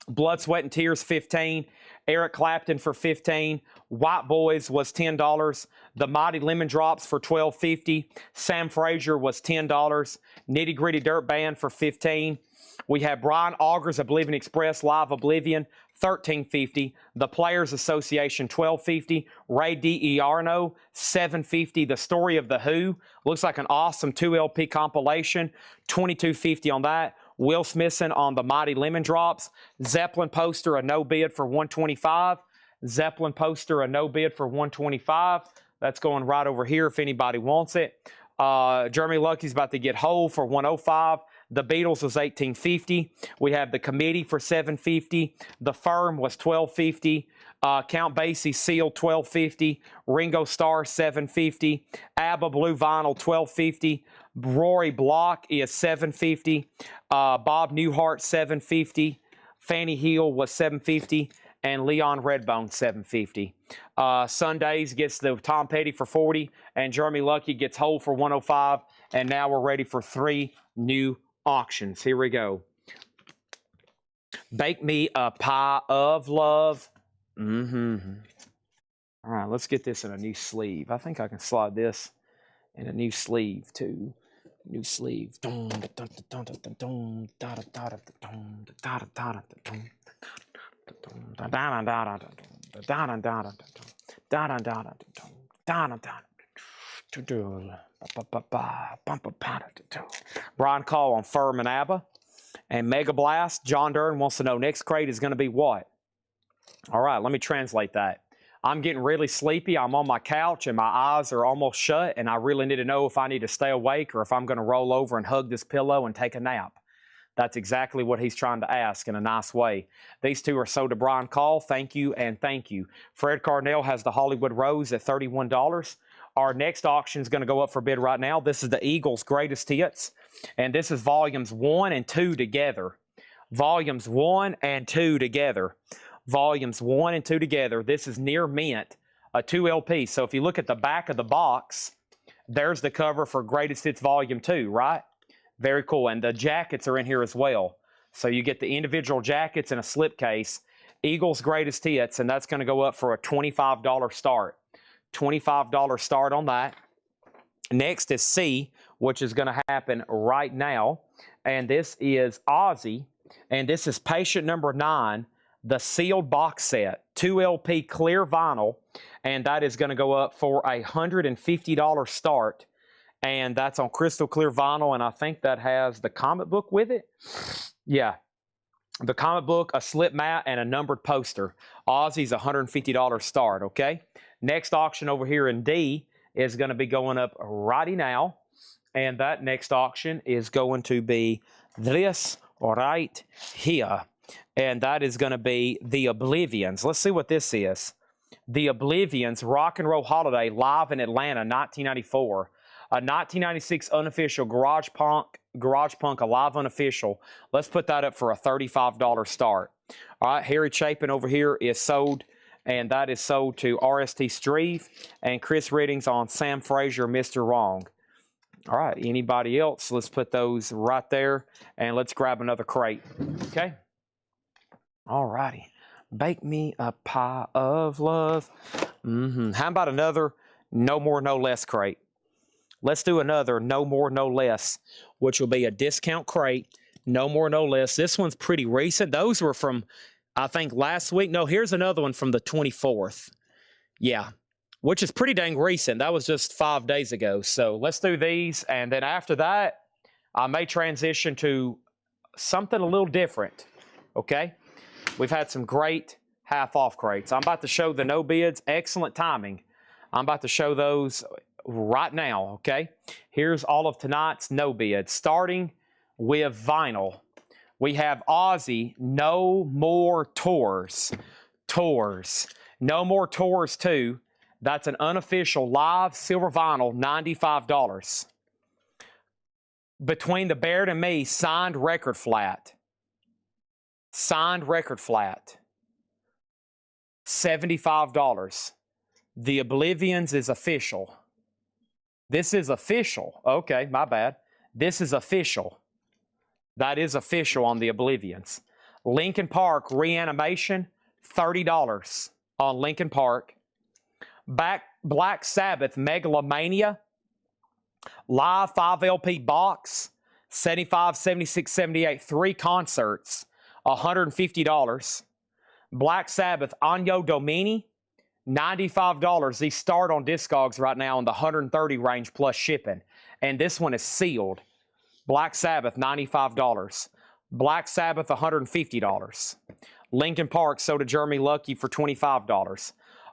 Blood, Sweat, and Tears, $15. Eric Clapton for $15. White Boys was $10. The Mighty Lemon Drops for $12.50. Sam Frazier was $10. Nitty Gritty Dirt Band for $15. We have Brian Augers, Oblivion Express, Live Oblivion, $13.50. The Players Association, $12.50. Ray DiIarno, $7.50. The Story of the Who, looks like an awesome 2 LP compilation, $22.50 on that. Will Smithson on the Mighty Lemon Drops. Zeppelin poster, a no bid for $125. Zeppelin poster, a no bid for $125. That's going right over here if anybody wants it. Jeremy Lucky's about to get Whole for $105. The Beatles was $18.50. We have The Committee for $7.50. The Firm was $12.50. Count Basie Seal, $12.50. Ringo Starr, $7.50. ABBA Blue Vinyl, $12.50. Rory Block is $7.50. Bob Newhart, $7.50. Fanny Hill was $7.50. And Leon Redbone, $7.50. Sundays gets the Tom Petty for $40. And Jeremy Lucky gets Whole for $105. And now we're ready for 3 new auctions. Here we go. Bake Me a Pie of Love. All right, let's get this in a new sleeve. I think I can slide this in a new sleeve too. New sleeve. Brian Call on Firm and ABBA. And Mega Blast, John Dern wants to know next crate is going to be what? All right, let me translate that. I'm getting really sleepy. I'm on my couch and my eyes are almost shut, and I really need to know if I need to stay awake or if I'm going to roll over and hug this pillow and take a nap. That's exactly what he's trying to ask in a nice way. These two are sold to Brian Call. Thank you and thank you. Fred Carnell has the Hollywood Rose at $31. Our next auction is going to go up for bid right now. This is the Eagles' Greatest Hits, and this is volumes 1 and 2 together. Volumes 1 and 2 together. Volumes 1 and 2 together. This is near mint, a 2 LP. So if you look at the back of the box, there's the cover for Greatest Hits Volume 2, right? Very cool. And the jackets are in here as well. So you get the individual jackets in a slipcase. Eagles' Greatest Hits, and that's going to go up for a $25 start. $25 start on that. Next is C, which is going to happen right now. And this is Ozzy, and this is patient number 9, the sealed box set, 2 LP clear vinyl, and that is going to go up for a $150 start. And that's on crystal clear vinyl, and I think that has the comic book with it. Yeah, the comic book, a slip mat, and a numbered poster. Ozzy's $150 start, okay? Next auction over here in D is going to be going up righty now, and that next auction is going to be this right here, and that is going to be the Oblivions. Let's see what this is. The Oblivions Rock and Roll Holiday live in Atlanta, 1994. A 1996 unofficial Garage Punk, a live unofficial. Let's put that up for a $35 start. All right, Harry Chapin over here is sold, and that is sold to RST Streve, and Chris Riddings on Sam Frazier, Mr. Wrong. All right, anybody else? Let's put those right there, and let's grab another crate, okay? All righty. Bake Me a Pie of Love. How about another No More, No Less crate? Let's do another No More, No Less, which will be a discount crate. No More, No Less. This one's pretty recent. Those were from, I think, last week. No, here's another one from the 24th. Yeah, which is pretty dang recent. That was just 5 days ago. So let's do these. And then after that, I may transition to something a little different. okay? We've had some great half-off crates. I'm about to show the no bids. Excellent timing. I'm about to show those right now, okay? Here's all of tonight's no bids, starting with vinyl. We have Ozzy, No More Tours. Tours. No More Tours 2. That's an unofficial live silver vinyl, $95. Between the Baird and Me, signed record flat. Signed record flat. $75. The Oblivions is official. This is official. Okay, my bad. This is official. That is official on the Oblivions. Linkin Park Reanimation, $30 on Linkin Park. Black Sabbath Megalomania, live 5 LP box, 75, 76, 78, 3 concerts, $150. Black Sabbath Agno Domini, $95. These start on Discogs right now in the 130 range plus shipping. And this one is sealed. Black Sabbath, $95. Black Sabbath, $150. Linkin Park, Soda Jeremy Lucky for $25.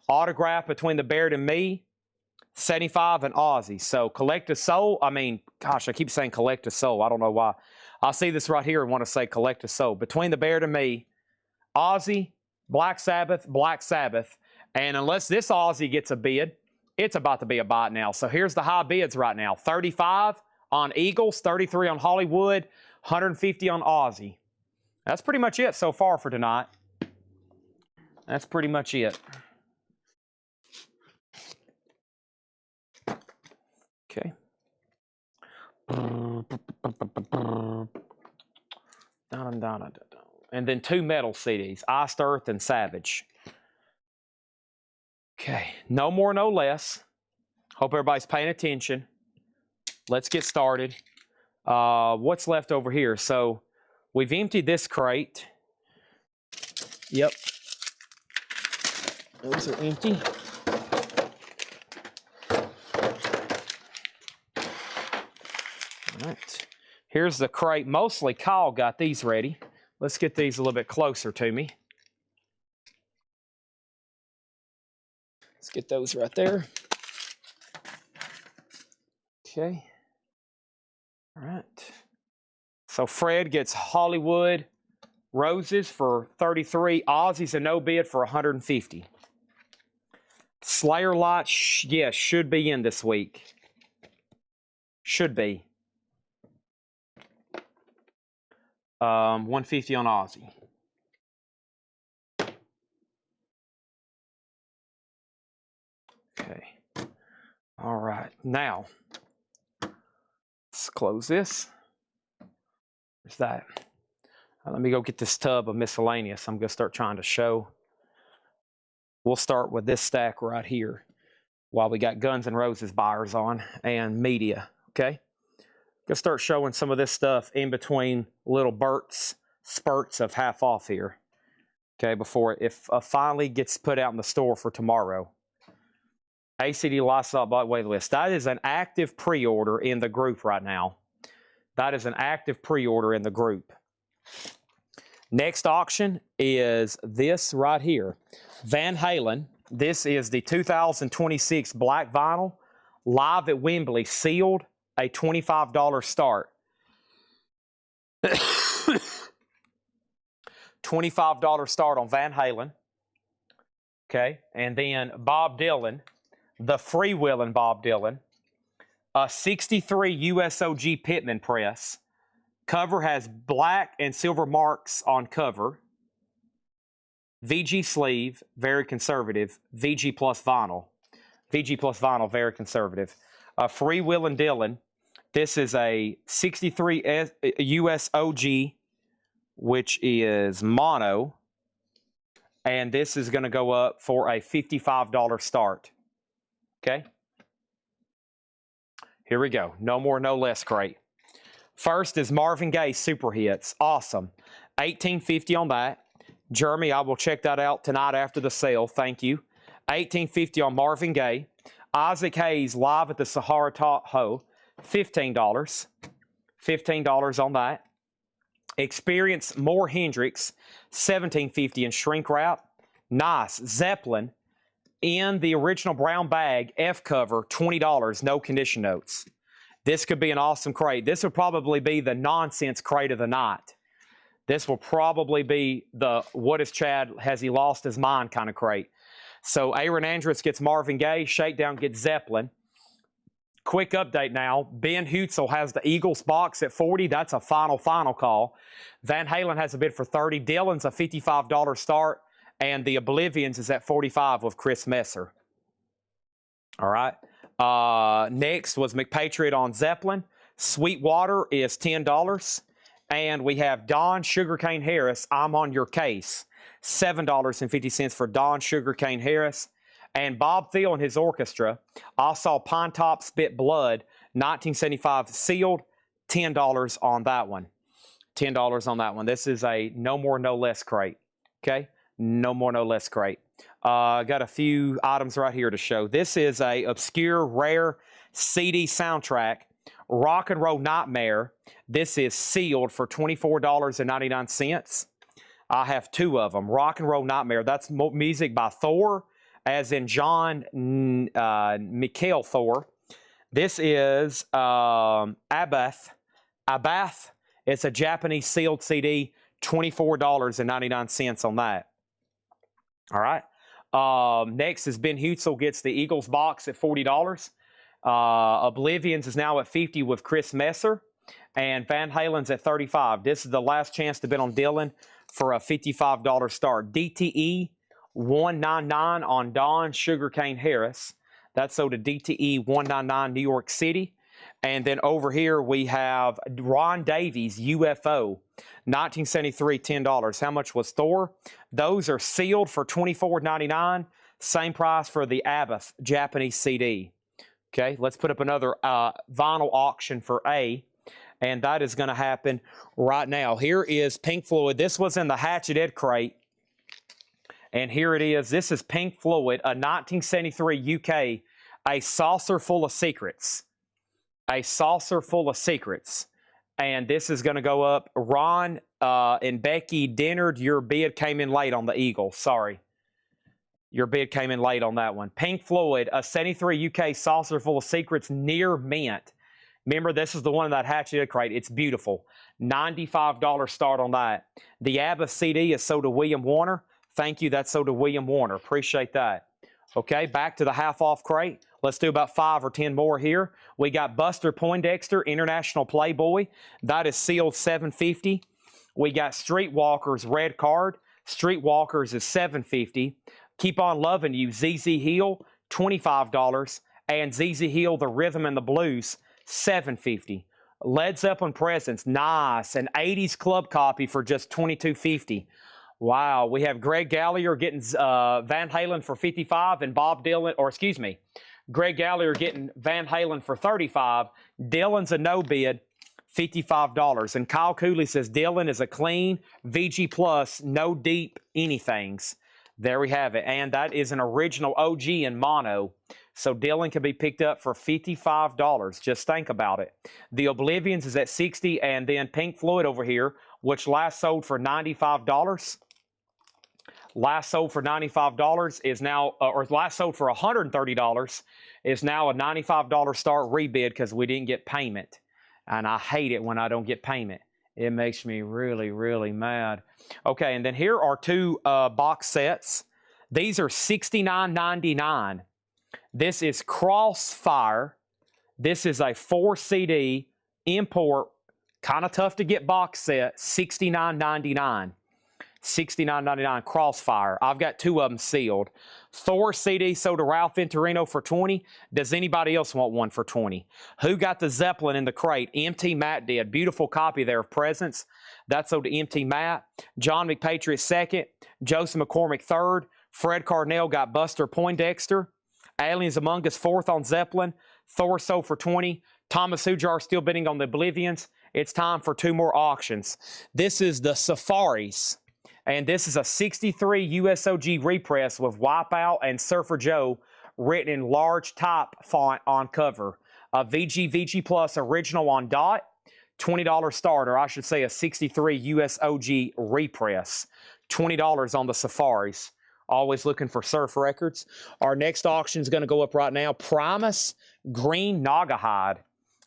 Autograph Between the Baird and Me, $75, and Ozzy. So Collective Soul, I mean, gosh, I keep saying Collective Soul. I don't know why. I see this right here and want to say Collective Soul. Between the Baird and Me, Ozzy, Black Sabbath, and unless this Ozzy gets a bid, it's about to be a bot now. So here's the high bids right now. 35 on Eagles, 33 on Hollywood, 150 on Ozzy. That's pretty much it so far for tonight. That's pretty much it. Okay. And then 2 metal CDs, Iced Earth and Savage. Okay, no more, no less. Hope everybody's paying attention. Let's get started. What's left over here? So we've emptied this crate. Yep. Those are empty. All right. Here's the crate. Mostly Kyle got these ready. Let's get these a little bit closer to me. Let's get those right there. Okay. All right. So Fred gets Hollywood Roses for $33. Ozzy's a no bid for $150. Slayer Light, yes, should be in this week. Should be. $150 on Ozzy. Okay. All right. Now, let's close this. There's that. Let me go get this tub of miscellaneous. I'm going to start trying to show. We'll start with this stack right here while we got Guns N' Roses buyers on and media. Okay. Gonna start showing some of this stuff in between little spurts of half off here. Okay, before it finally gets put out in the store for tomorrow. ACD Lysol by wait list. That is an active pre-order in the group right now. That is an active pre-order in the group. Next auction is this right here. Van Halen. This is the 2026 black vinyl, live at Wembley, sealed. A $25 start. $25 start on Van Halen. Okay, and then Bob Dylan, the freewheeling Bob Dylan. A 63 USOG Pittman press. Cover has black and silver marks on cover. VG sleeve, very conservative. VG plus vinyl. VG plus vinyl, very conservative. A freewheeling Dylan. This is a 63 US OG, which is mono. And this is going to go up for a $55 start. Okay? Here we go. No more, no less crate. First is Marvin Gaye Super Hits. Awesome. $18.50 on that. Jeremy, I will check that out tonight after the sale. Thank you. $18.50 on Marvin Gaye. Isaac Hayes live at the Sahara Tahoe. $15. $15 on that. Experience More Hendrix, $17.50 in shrink wrap. Nice. Zeppelin in the original brown bag, F cover, $20, no condition notes. This could be an awesome crate. This would probably be the nonsense crate of the night. This will probably be the what is Chad, has he lost his mind kind of crate. So Aaron Andrus gets Marvin Gaye, Shakedown gets Zeppelin. Quick update now. Ben Hutzel has the Eagles box at 40. That's a final call. Van Halen has a bid for 30. Dylan's a $55 start. And the Oblivions is at 45 with Chris Messer. All right. Next was McPatriot on Zeppelin. Sweetwater is $10. And we have Don Sugarcane Harris, I'm on Your Case. $7.50 for Don Sugarcane Harris. And Bob Thiel and his orchestra, I Saw Pine Top Spit Blood, 1975 sealed, $10 on that one. $10 on that one. This is a no more, no less crate. Okay? No more, no less crate. Got a few items right here to show. This is a obscure, rare CD soundtrack, Rock and Roll Nightmare. This is sealed for $24.99. I have two of them. Rock and Roll Nightmare. That's music by Thor, as in John Michael Thor. This is Abath. It's a Japanese sealed CD, $24.99 on that. All right. Next is Ben Hutzel gets the Eagles box at $40. Oblivions is now at 50 with Chris Messer. And Van Halen's at 35. This is the last chance to bid on Dylan for a $55 start. DTE 199 on Don Sugarcane Harris. That's sold to DTE 199 New York City. And then over here we have Ron Davies UFO 1973 $10. How much was Thor? Those are sealed for $24.99. Same price for the Abath Japanese CD. Okay, let's put up another vinyl auction for A. And that is going to happen right now. Here is Pink Floyd. This was in the Hatchet Ed crate. And here it is. This is Pink Floyd, a 1973 UK, A Saucer Full of Secrets. A Saucer Full of Secrets. And this is going to go up. Ron and Becky Dennard, your bid came in late on the Eagle. Sorry. Your bid came in late on that one. Pink Floyd, a 73 UK Saucer Full of Secrets, near mint. Remember, this is the one in that Hatchet crate. It's beautiful. $95 start on that. The ABBA CD is sold to William Warner. Thank you. That's sold to William Warner. Appreciate that. Okay, back to the half-off crate. Let's do about 5 or 10 more here. We got Buster Poindexter, International Playboy. That is sealed $750. We got Streetwalkers Red Card. Streetwalkers is $750. Keep on Loving You, ZZ Hill, $25. And ZZ Hill, The Rhythm and the Blues, $750. Led Zeppelin Presents, nice. An 80s club copy for just $22.50. Wow. We have Greg Gallagher getting Van Halen for $55 and Bob Dylan, or excuse me, Greg Gallagher getting Van Halen for $35. Dylan's a no bid, $55. And Kyle Cooley says Dylan is a clean VG plus, no deep anythings. There we have it. And that is an original OG in mono. So Dylan can be picked up for $55. Just think about it. The Oblivions is at $60, and then Pink Floyd over here, which last sold for $95. Last sold for $95 is now, or last sold for $130 is now a $95 start rebid because we didn't get payment. And I hate it when I don't get payment. It makes me really, really mad. Okay, and then here are two box sets. These are $69.99. This is Crossfire. This is a 4 CD import, kind of tough to get box set, $69.99. $69.99 Crossfire. I've got two of them sealed. Thor CD sold to Ralph Venturino for $20. Does anybody else want one for $20? Who got the Zeppelin in the crate? MT Matt did. Beautiful copy there of Presents. That's sold to MT Matt. John McPatriot second. Joseph McCormick third. Fred Carnell got Buster Poindexter. Aliens Among Us fourth on Zeppelin. Thor sold for $20. Thomas Hujar still bidding on the Oblivions. It's time for two more auctions. This is the Safaris. And this is a 63 USOG repress with Wipeout and Surfer Joe written in large type font on cover. A VG Plus original on dot. $20 starter. I should say a 63 US OG repress. $20 on the Safaris. Always looking for surf records. Our next auction is going to go up right now. Primus Green Naugahyde.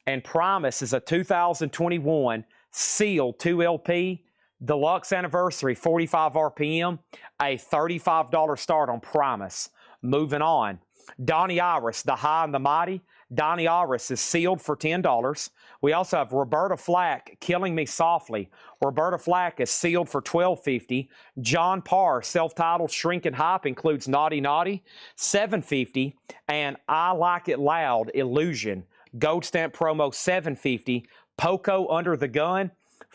And Primus is a 2021 sealed 2LP deluxe anniversary, 45 RPM, a $35 start on Primus. Moving on. Donnie Iris, the High and the Mighty. Donnie Iris is sealed for $10. We also have Roberta Flack, Killing Me Softly. Roberta Flack is sealed for $12.50. John Parr, self-titled Shrink and Hype, includes Naughty Naughty, $7.50. And I Like It Loud, Illusion, Gold Stamp Promo, $7.50. Poco Under the Gun,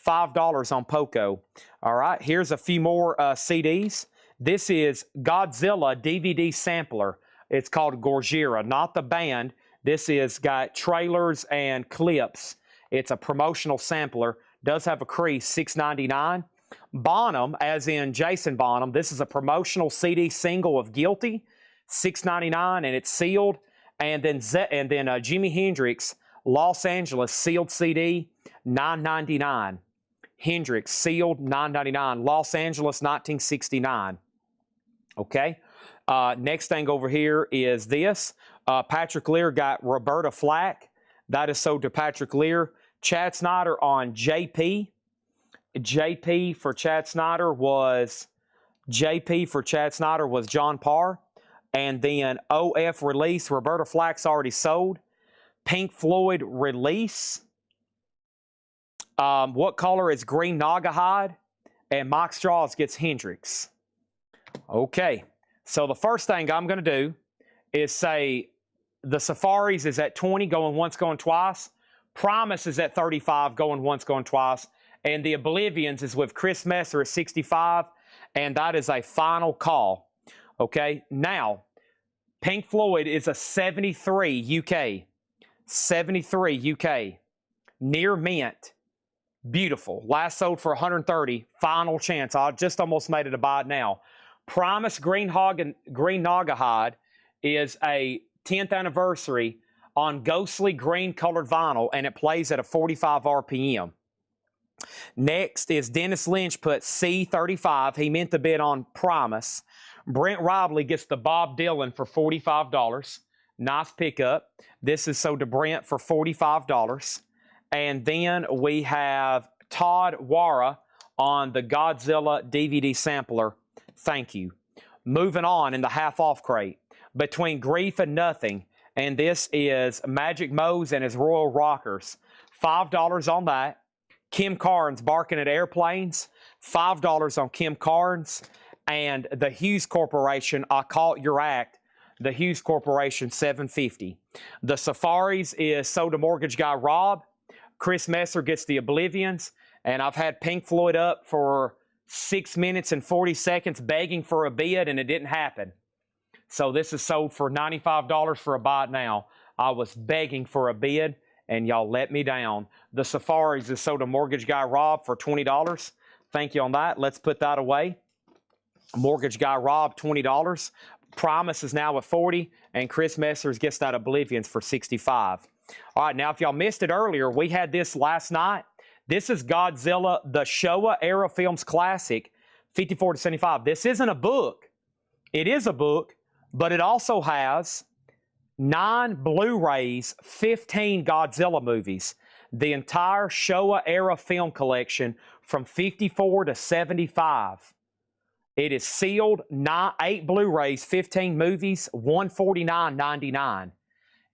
$5 on Poco. All right, here's a few more CDs. This is Godzilla DVD sampler. It's called Gorgira, not the band. This is got trailers and clips. It's a promotional sampler. Does have a crease, $6.99. Bonham, as in Jason Bonham. This is a promotional CD single of Guilty, $6.99, and it's sealed. And then Jimi Hendrix, Los Angeles, sealed CD, $9.99. Hendrix, sealed, $9.99. Los Angeles, 1969. Okay. Next thing over here is this. Patrick Lear got Roberta Flack. That is sold to Patrick Lear. Chad Snyder on JP. JP for Chad Snyder was John Parr. And then OF Release, Roberta Flack's already sold. Pink Floyd Release. What color is Green Naugahyde? And Mike Straws gets Hendrix. Okay. So the first thing I'm going to do is say the Safaris is at 20, going once, going twice. Primus is at 35, going once, going twice. And the Oblivions is with Chris Messer at 65, and that is a final call. Okay, now, Pink Floyd is a 73 UK. 73 UK. Near mint. Beautiful. Last sold for 130. Final chance. I just almost made it a buy now. Primus Green Naugahyde is a 10th anniversary on ghostly green colored vinyl, and it plays at a 45 RPM. Next is Dennis Lynch put C35. He meant to bid on Primus. Brent Robley gets the Bob Dylan for $45. Nice pickup. This is sold to Brent for $45. And then we have Todd Wara on the Godzilla DVD sampler. Thank you. Moving on in the half-off crate. Between Grief and Nothing. And this is Magic Mose and his Royal Rockers. $5 on that. Kim Carnes, Barking at Airplanes. $5 on Kim Carnes. And the Hughes Corporation, I Caught Your Act. The Hughes Corporation, $7.50. The Safaris is sold to Mortgage Guy Rob. Chris Messer gets the Oblivions. And I've had Pink Floyd up for 6 minutes and 40 seconds begging for a bid, and it didn't happen. So this is sold for $95 for a buy now. I was begging for a bid, and y'all let me down. The Safaris is sold to Mortgage Guy Rob for $20. Thank you on that. Let's put that away. Mortgage Guy Rob, $20. Primus is now at $40, and Chris Messers gets that Oblivions for $65. All right, now if y'all missed it earlier, we had this last night. This is Godzilla, the Showa Era Films Classic, 54 to 75. This isn't a book. It is a book, but it also has 9 Blu-rays, 15 Godzilla movies. The entire Showa Era film collection from 54 to 75. It is sealed, 8 Blu-rays, 15 movies, $149.99.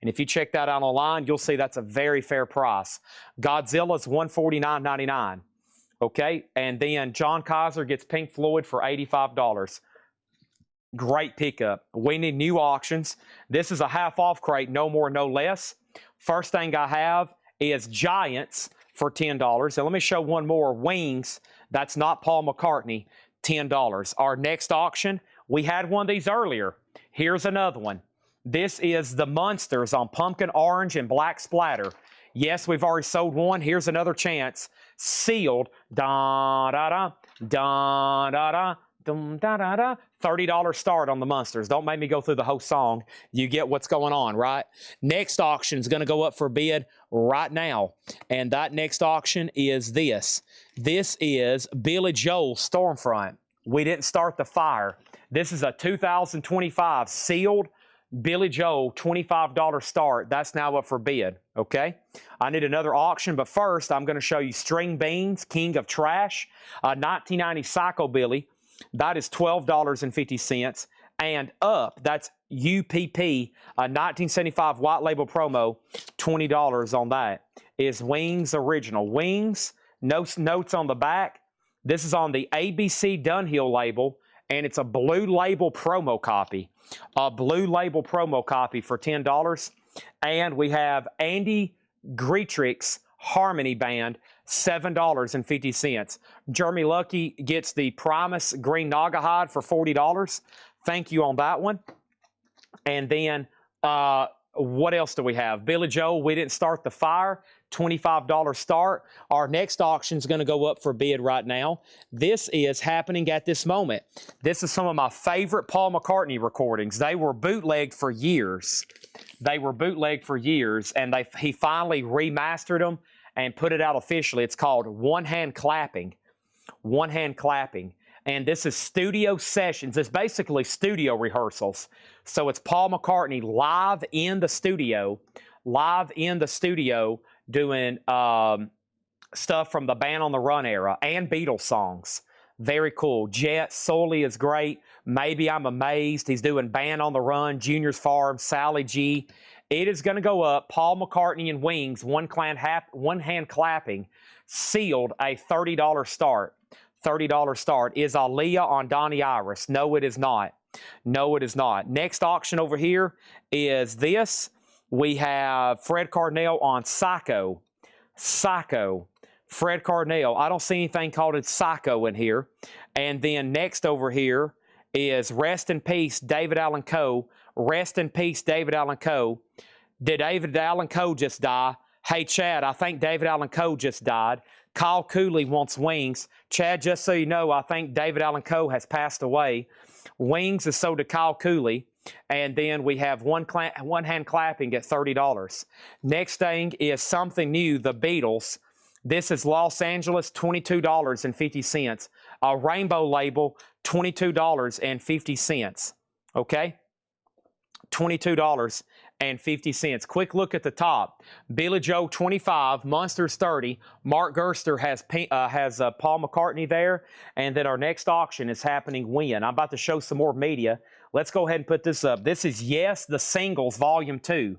And if you check that out online, you'll see that's a very fair price. Godzilla's $149.99. Okay, and then John Kaiser gets Pink Floyd for $85. Great pickup. We need new auctions. This is a half-off crate, no more, no less. First thing I have is Giants for $10. And let me show one more. Wings, that's not Paul McCartney, $10. Our next auction, we had one of these earlier. Here's another one. This is the Munsters on pumpkin orange and black splatter. Yes, we've already sold one. Here's another chance. Sealed. Da da da da da da $30 start on the Munsters. Don't make me go through the whole song. You get what's going on, right? Next auction is going to go up for bid right now. And that next auction is this. This is Billy Joel Stormfront. We didn't start the fire. This is a 2025 sealed Billy Joel $25 start. That's now up for bid, okay? I need another auction, but first I'm going to show you String Beans, King of Trash, 1990 Psychobilly. That is $12.50. And Up, that's UPP, a 1975 white label promo, $20 on that, is Wings Original. Wings, notes on the back. This is on the ABC Dunhill label, and it's a blue label promo copy. A blue label promo copy for $10. And we have Andy Gretrick's Harmony Band, $7.50. Jeremy Lucky gets the Primus Green Naga Hide for $40. Thank you on that one. And then what else do we have? Billy Joel, We Didn't Start the Fire, $25 start. Our next auction is going to go up for bid right now. This is happening at this moment. This is some of my favorite Paul McCartney recordings. They were bootlegged for years. And he finally remastered them and put it out officially. It's called One Hand Clapping. One Hand Clapping. And this is studio sessions. It's basically studio rehearsals. So it's Paul McCartney live in the studio doing stuff from the Band on the Run era and Beatles songs. Very cool. Jet, Solely is great. Maybe I'm Amazed. He's doing Band on the Run, Junior's Farm, Sally G. It is going to go up. Paul McCartney and Wings, One Hand Clapping, sealed a $30 start. $30 start. Is Aaliyah on Donnie Iris? No, it is not. No, it is not. Next auction over here is this. We have Fred Carnell on Psycho. Psycho. Fred Carnell. I don't see anything called it Psycho in here. And then next over here is Rest in Peace, David Allan Coe. Rest in Peace, David Allan Coe. Did David Allan Coe just die? Hey, Chad, I think David Allan Coe just died. Kyle Cooley wants Wings. Chad, just so you know, I think David Allan Coe has passed away. Wings is sold to Kyle Cooley. And then we have One Hand Clapping at $30. Next thing is something new, the Beatles. This is Los Angeles, $22.50. A rainbow label, $22.50. Okay? $22.50. Quick look at the top. Billy Joel 25, Munsters 30. Mark Gerster has Paul McCartney there. And then our next auction is happening when? I'm about to show some more media. Let's go ahead and put this up. This is Yes, the Singles, Volume 2.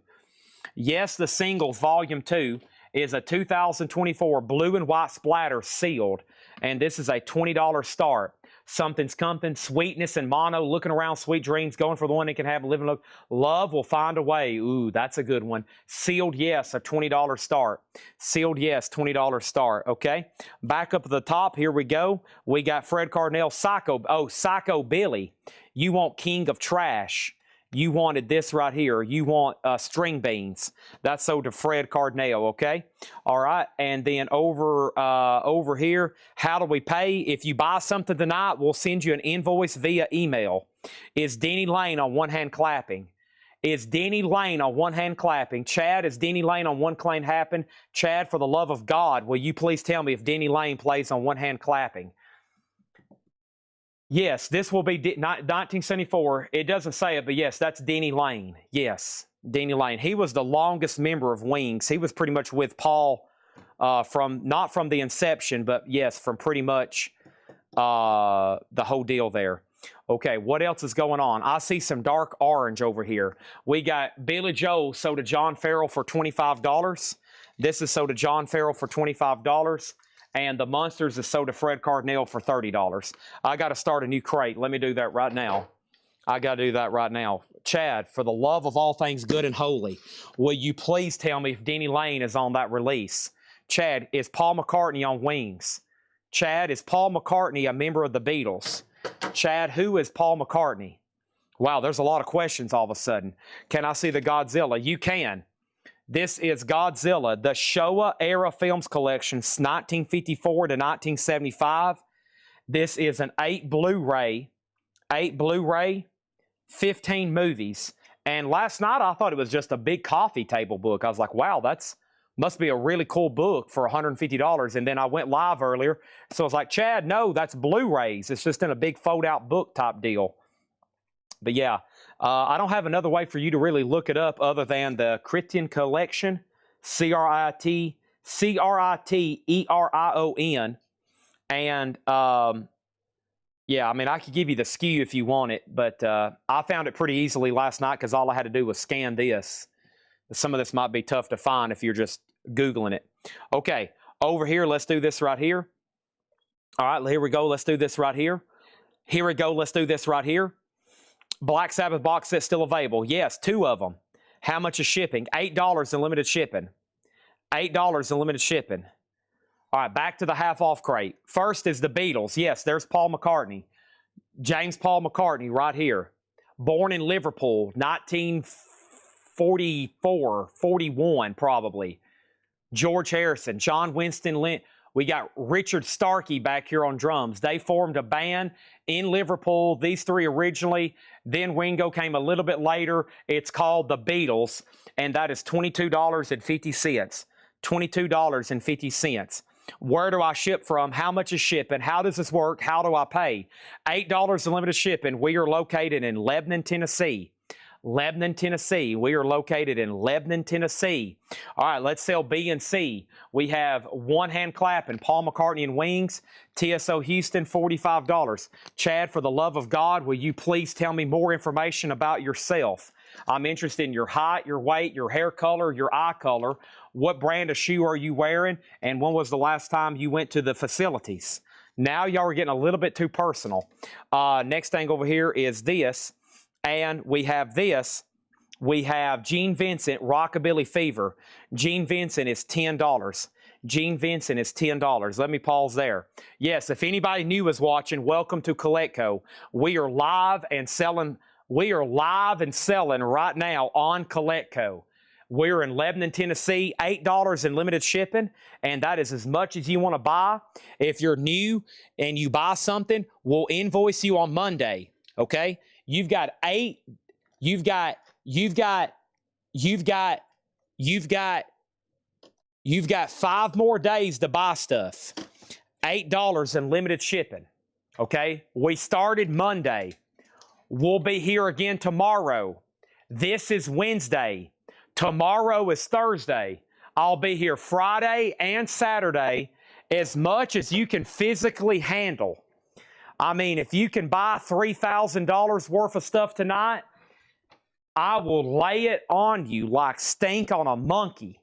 Yes, the Singles, Volume 2 is a 2024 blue and white splatter sealed. And this is a $20 start. Something's Coming, Sweetness and Mono, Looking Around, Sweet Dreams, Going for the One That Can Have a Living Look. Love Will Find a Way. Ooh, that's a good one. Sealed Yes, a $20 start. Sealed Yes, $20 start. Okay. Back up at the top, here we go. We got Fred Carnell, Psycho. Oh, Psycho Billy. You want King of Trash. You wanted this right here. You want String Beans. That's sold to Fred Carnell, okay? All right, and then over here, how do we pay? If you buy something tonight, we'll send you an invoice via email. Is Denny Lane on One Hand Clapping? Is Denny Lane on One Hand Clapping? Chad, is Denny Lane on One Hand Clapping? Chad, for the love of God, will you please tell me if Denny Lane plays on One Hand Clapping? Yes, this will be 1974. It doesn't say it, but yes, that's Denny Lane. Yes, Denny Lane. He was the longest member of Wings. He was pretty much with Paul not from the inception, but yes, from pretty much the whole deal there. Okay, what else is going on? I see some dark orange over here. We got Billy Joel sold to John Farrell for $25. This is sold to John Farrell for $25. And the Munsters is sold to Fred Carnell for $30. I got to start a new crate. Let me do that right now. I got to do that right now. Chad, for the love of all things good and holy, will you please tell me if Denny Lane is on that release? Chad, is Paul McCartney on Wings? Chad, is Paul McCartney a member of the Beatles? Chad, who is Paul McCartney? Wow, there's a lot of questions all of a sudden. Can I see the Godzilla? You can. This is Godzilla, the Showa Era Films Collection, 1954 to 1975. This is an 8 Blu-ray, 15 movies. And last night I thought it was just a big coffee table book. I was like, wow, that's must be a really cool book for $150. And then I went live earlier. So I was like, Chad, no, that's Blu-rays. It's just in a big fold-out book type deal. But yeah, I don't have another way for you to really look it up other than the Criterion Collection, Criterion. And yeah, I mean, I could give you the SKU if you want it, but I found it pretty easily last night because all I had to do was scan this. Some of this might be tough to find if you're just Googling it. Okay, over here, let's do this right here. All right, here we go. Let's do this right here. Here we go. Let's do this right here. Black Sabbath box set still available. Yes, 2 of them. How much is shipping? $8 in limited shipping. $8 in limited shipping. All right, back to the half-off crate. First is the Beatles. Yes, there's Paul McCartney. James Paul McCartney right here. Born in Liverpool, 1944, 41 probably. George Harrison, John Winston Lynch. We got Richard Starkey back here on drums. They formed a band in Liverpool. These 3 originally. Then Ringo came a little bit later. It's called the Beatles, and that is $22.50. $22.50. Where do I ship from? How much is shipping? How does this work? How do I pay? $8 in limited shipping. We are located in Lebanon, Tennessee. Lebanon, Tennessee. We are located in Lebanon, Tennessee. All right, let's sell B and C. We have One Hand Clapping, Paul McCartney and Wings, TSO Houston, $45. Chad, for the love of God, will you please tell me more information about yourself? I'm interested in your height, your weight, your hair color, your eye color. What brand of shoe are you wearing? And when was the last time you went to the facilities? Now y'all are getting a little bit too personal. Next thing over here is this. And we have this. We have Gene Vincent, Rockabilly Fever. Gene Vincent is $10. Gene Vincent is $10. Let me pause there. Yes, if anybody new is watching, welcome to Coletco. We are live and selling. We are live and selling right now on Coletco. We're in Lebanon, Tennessee, $8 in limited shipping, and that is as much as you want to buy. If you're new and you buy something, we'll invoice you on Monday, okay? You've got 5 more days to buy stuff. $8 in limited shipping, okay? We started Monday. We'll be here again tomorrow. This is Wednesday. Tomorrow is Thursday. I'll be here Friday and Saturday as much as you can physically handle. I mean, if you can buy $3,000 worth of stuff tonight, I will lay it on you like stink on a monkey.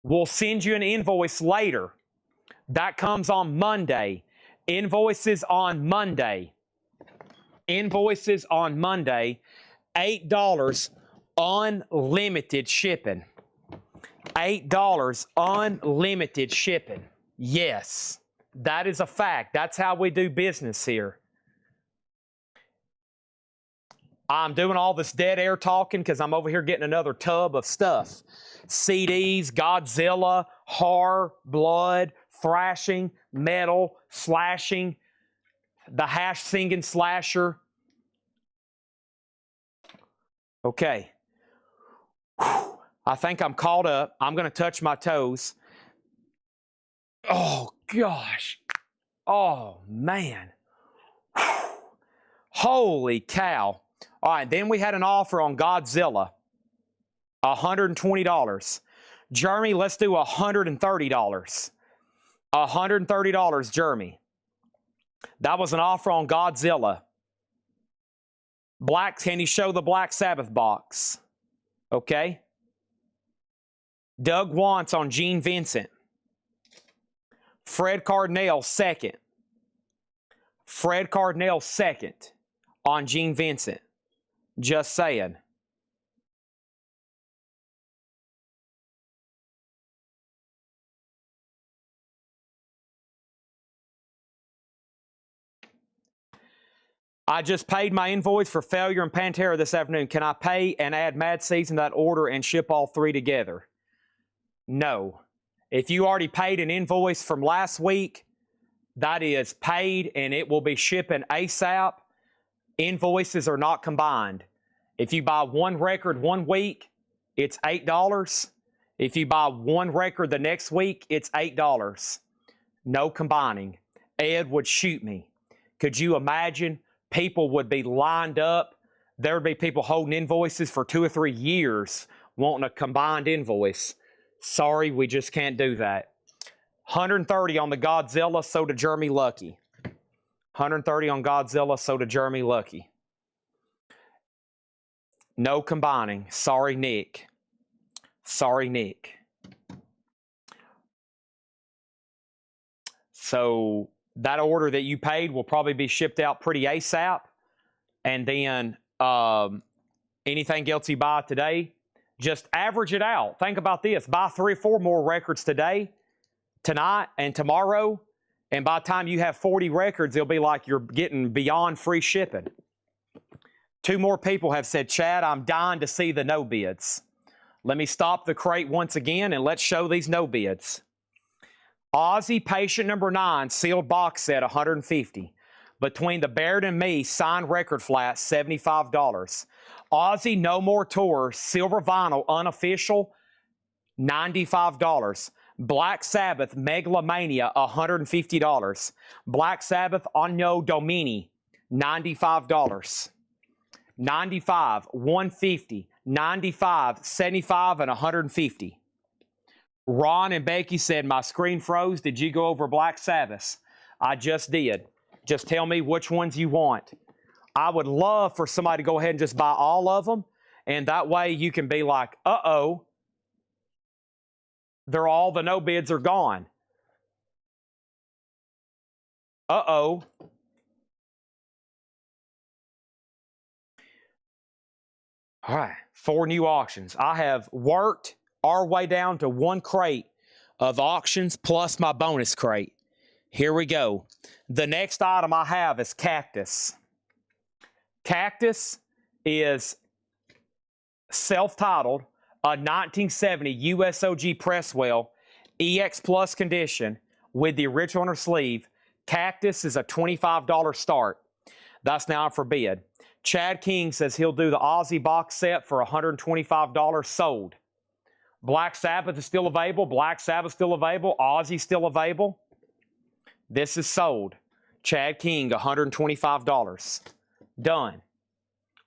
We'll send you an invoice later. That comes on Monday. Invoices on Monday. Invoices on Monday. $8 unlimited shipping. $8 unlimited shipping. Yes. That is a fact. That's how we do business here. I'm doing all this dead air talking because I'm over here getting another tub of stuff. CDs, Godzilla, horror, blood, thrashing, metal, slashing, the hash singing slasher. Okay. Whew. I think I'm caught up. I'm going to touch my toes. Oh, gosh. Oh, man. Whew. Holy cow. All right, then we had an offer on Godzilla. $120. Jeremy, let's do $130. $130, Jeremy. That was an offer on Godzilla. Can you show the Black Sabbath box? Okay. Doug wants on Gene Vincent. Fred Cardinale, second. Fred Cardinale, second on Gene Vincent. Just saying. I just paid my invoice for Failure and Pantera this afternoon. Can I pay and add Mad Season to that order and ship all 3 together? No. If you already paid an invoice from last week, That is paid, and it will be shipping ASAP. Invoices are not combined. If you buy one record 1 week, it's $8. If you buy one record the next week, it's $8. No combining. Ed would shoot me. Could you imagine? People would be lined up. There would be people holding invoices for 2 or 3 years wanting a combined invoice. Sorry, we just can't do that. 130 on the Godzilla, so to Jeremy Lucky. 130 on Godzilla, so to Jeremy Lucky. No combining. Sorry, Nick. Sorry, Nick. So that order that you paid will probably be shipped out pretty ASAP. And then anything else you buy today, just average it out. Think about this. Buy 3 or 4 more records today, tonight, and tomorrow. And by the time you have 40 records, it'll be like you're getting beyond free shipping. 2 more people have said, Chad, I'm dying to see the no bids. Let me stop the crate once again and let's show these no bids. Ozzy Patient number 9, sealed box set, $150. Between the Baird and Me, signed record flat, $75. Ozzy No More Tour, silver vinyl, unofficial, $95. Black Sabbath, Megalomania, $150. Black Sabbath, Anno Domini, $95. 95, 150, 95, 75, and 150. Ron and Becky said, my screen froze. Did you go over Black Sabbath? I just did. Just tell me which ones you want. I would love for somebody to go ahead and just buy all of them. And that way you can be like, uh-oh, they're all the no bids are gone. Uh-oh. All right, 4 new auctions. I have worked our way down to 1 crate of auctions plus my bonus crate. Here we go. The next item I have is Cactus. Cactus is self-titled, a 1970 USOG Presswell, EX Plus condition with the original inner sleeve. Cactus is a $25 start. That's now for bid. Chad King says he'll do the Ozzy box set for $125 sold. Black Sabbath is still available. Black Sabbath still available. Ozzy still available. This is sold. Chad King, $125. Done.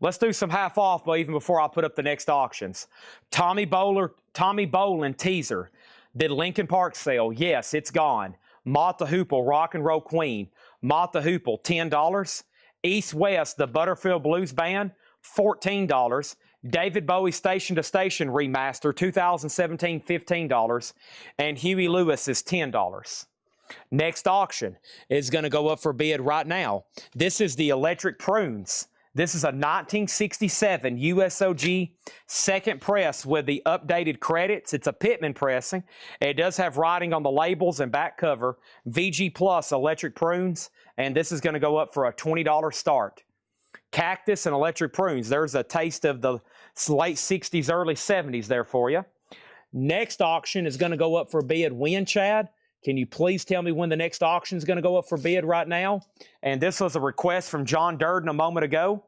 Let's do some half off, but even before I put up the next auctions. Tommy Bolin teaser. Did Lincoln Park sale? Yes, it's gone. Mott the Hoople, Rock and Roll Queen. Mott the Hoople, $10. East West, the Butterfield Blues Band, $14. David Bowie Station to Station Remaster, 2017, $15. And Huey Lewis is $10. Next auction is going to go up for bid right now. This is the Electric Prunes. This is a 1967 USOG second press with the updated credits. It's a Pittman pressing. It does have writing on the labels and back cover. VG Plus Electric Prunes. And this is going to go up for a $20 start. Cactus and Electric Prunes. There's a taste of the late 60s, early 70s there for you. Next auction is going to go up for bid. When, Chad? Can you please tell me when the next auction is going to go up for bid right now? And this was a request from John Durden a moment ago.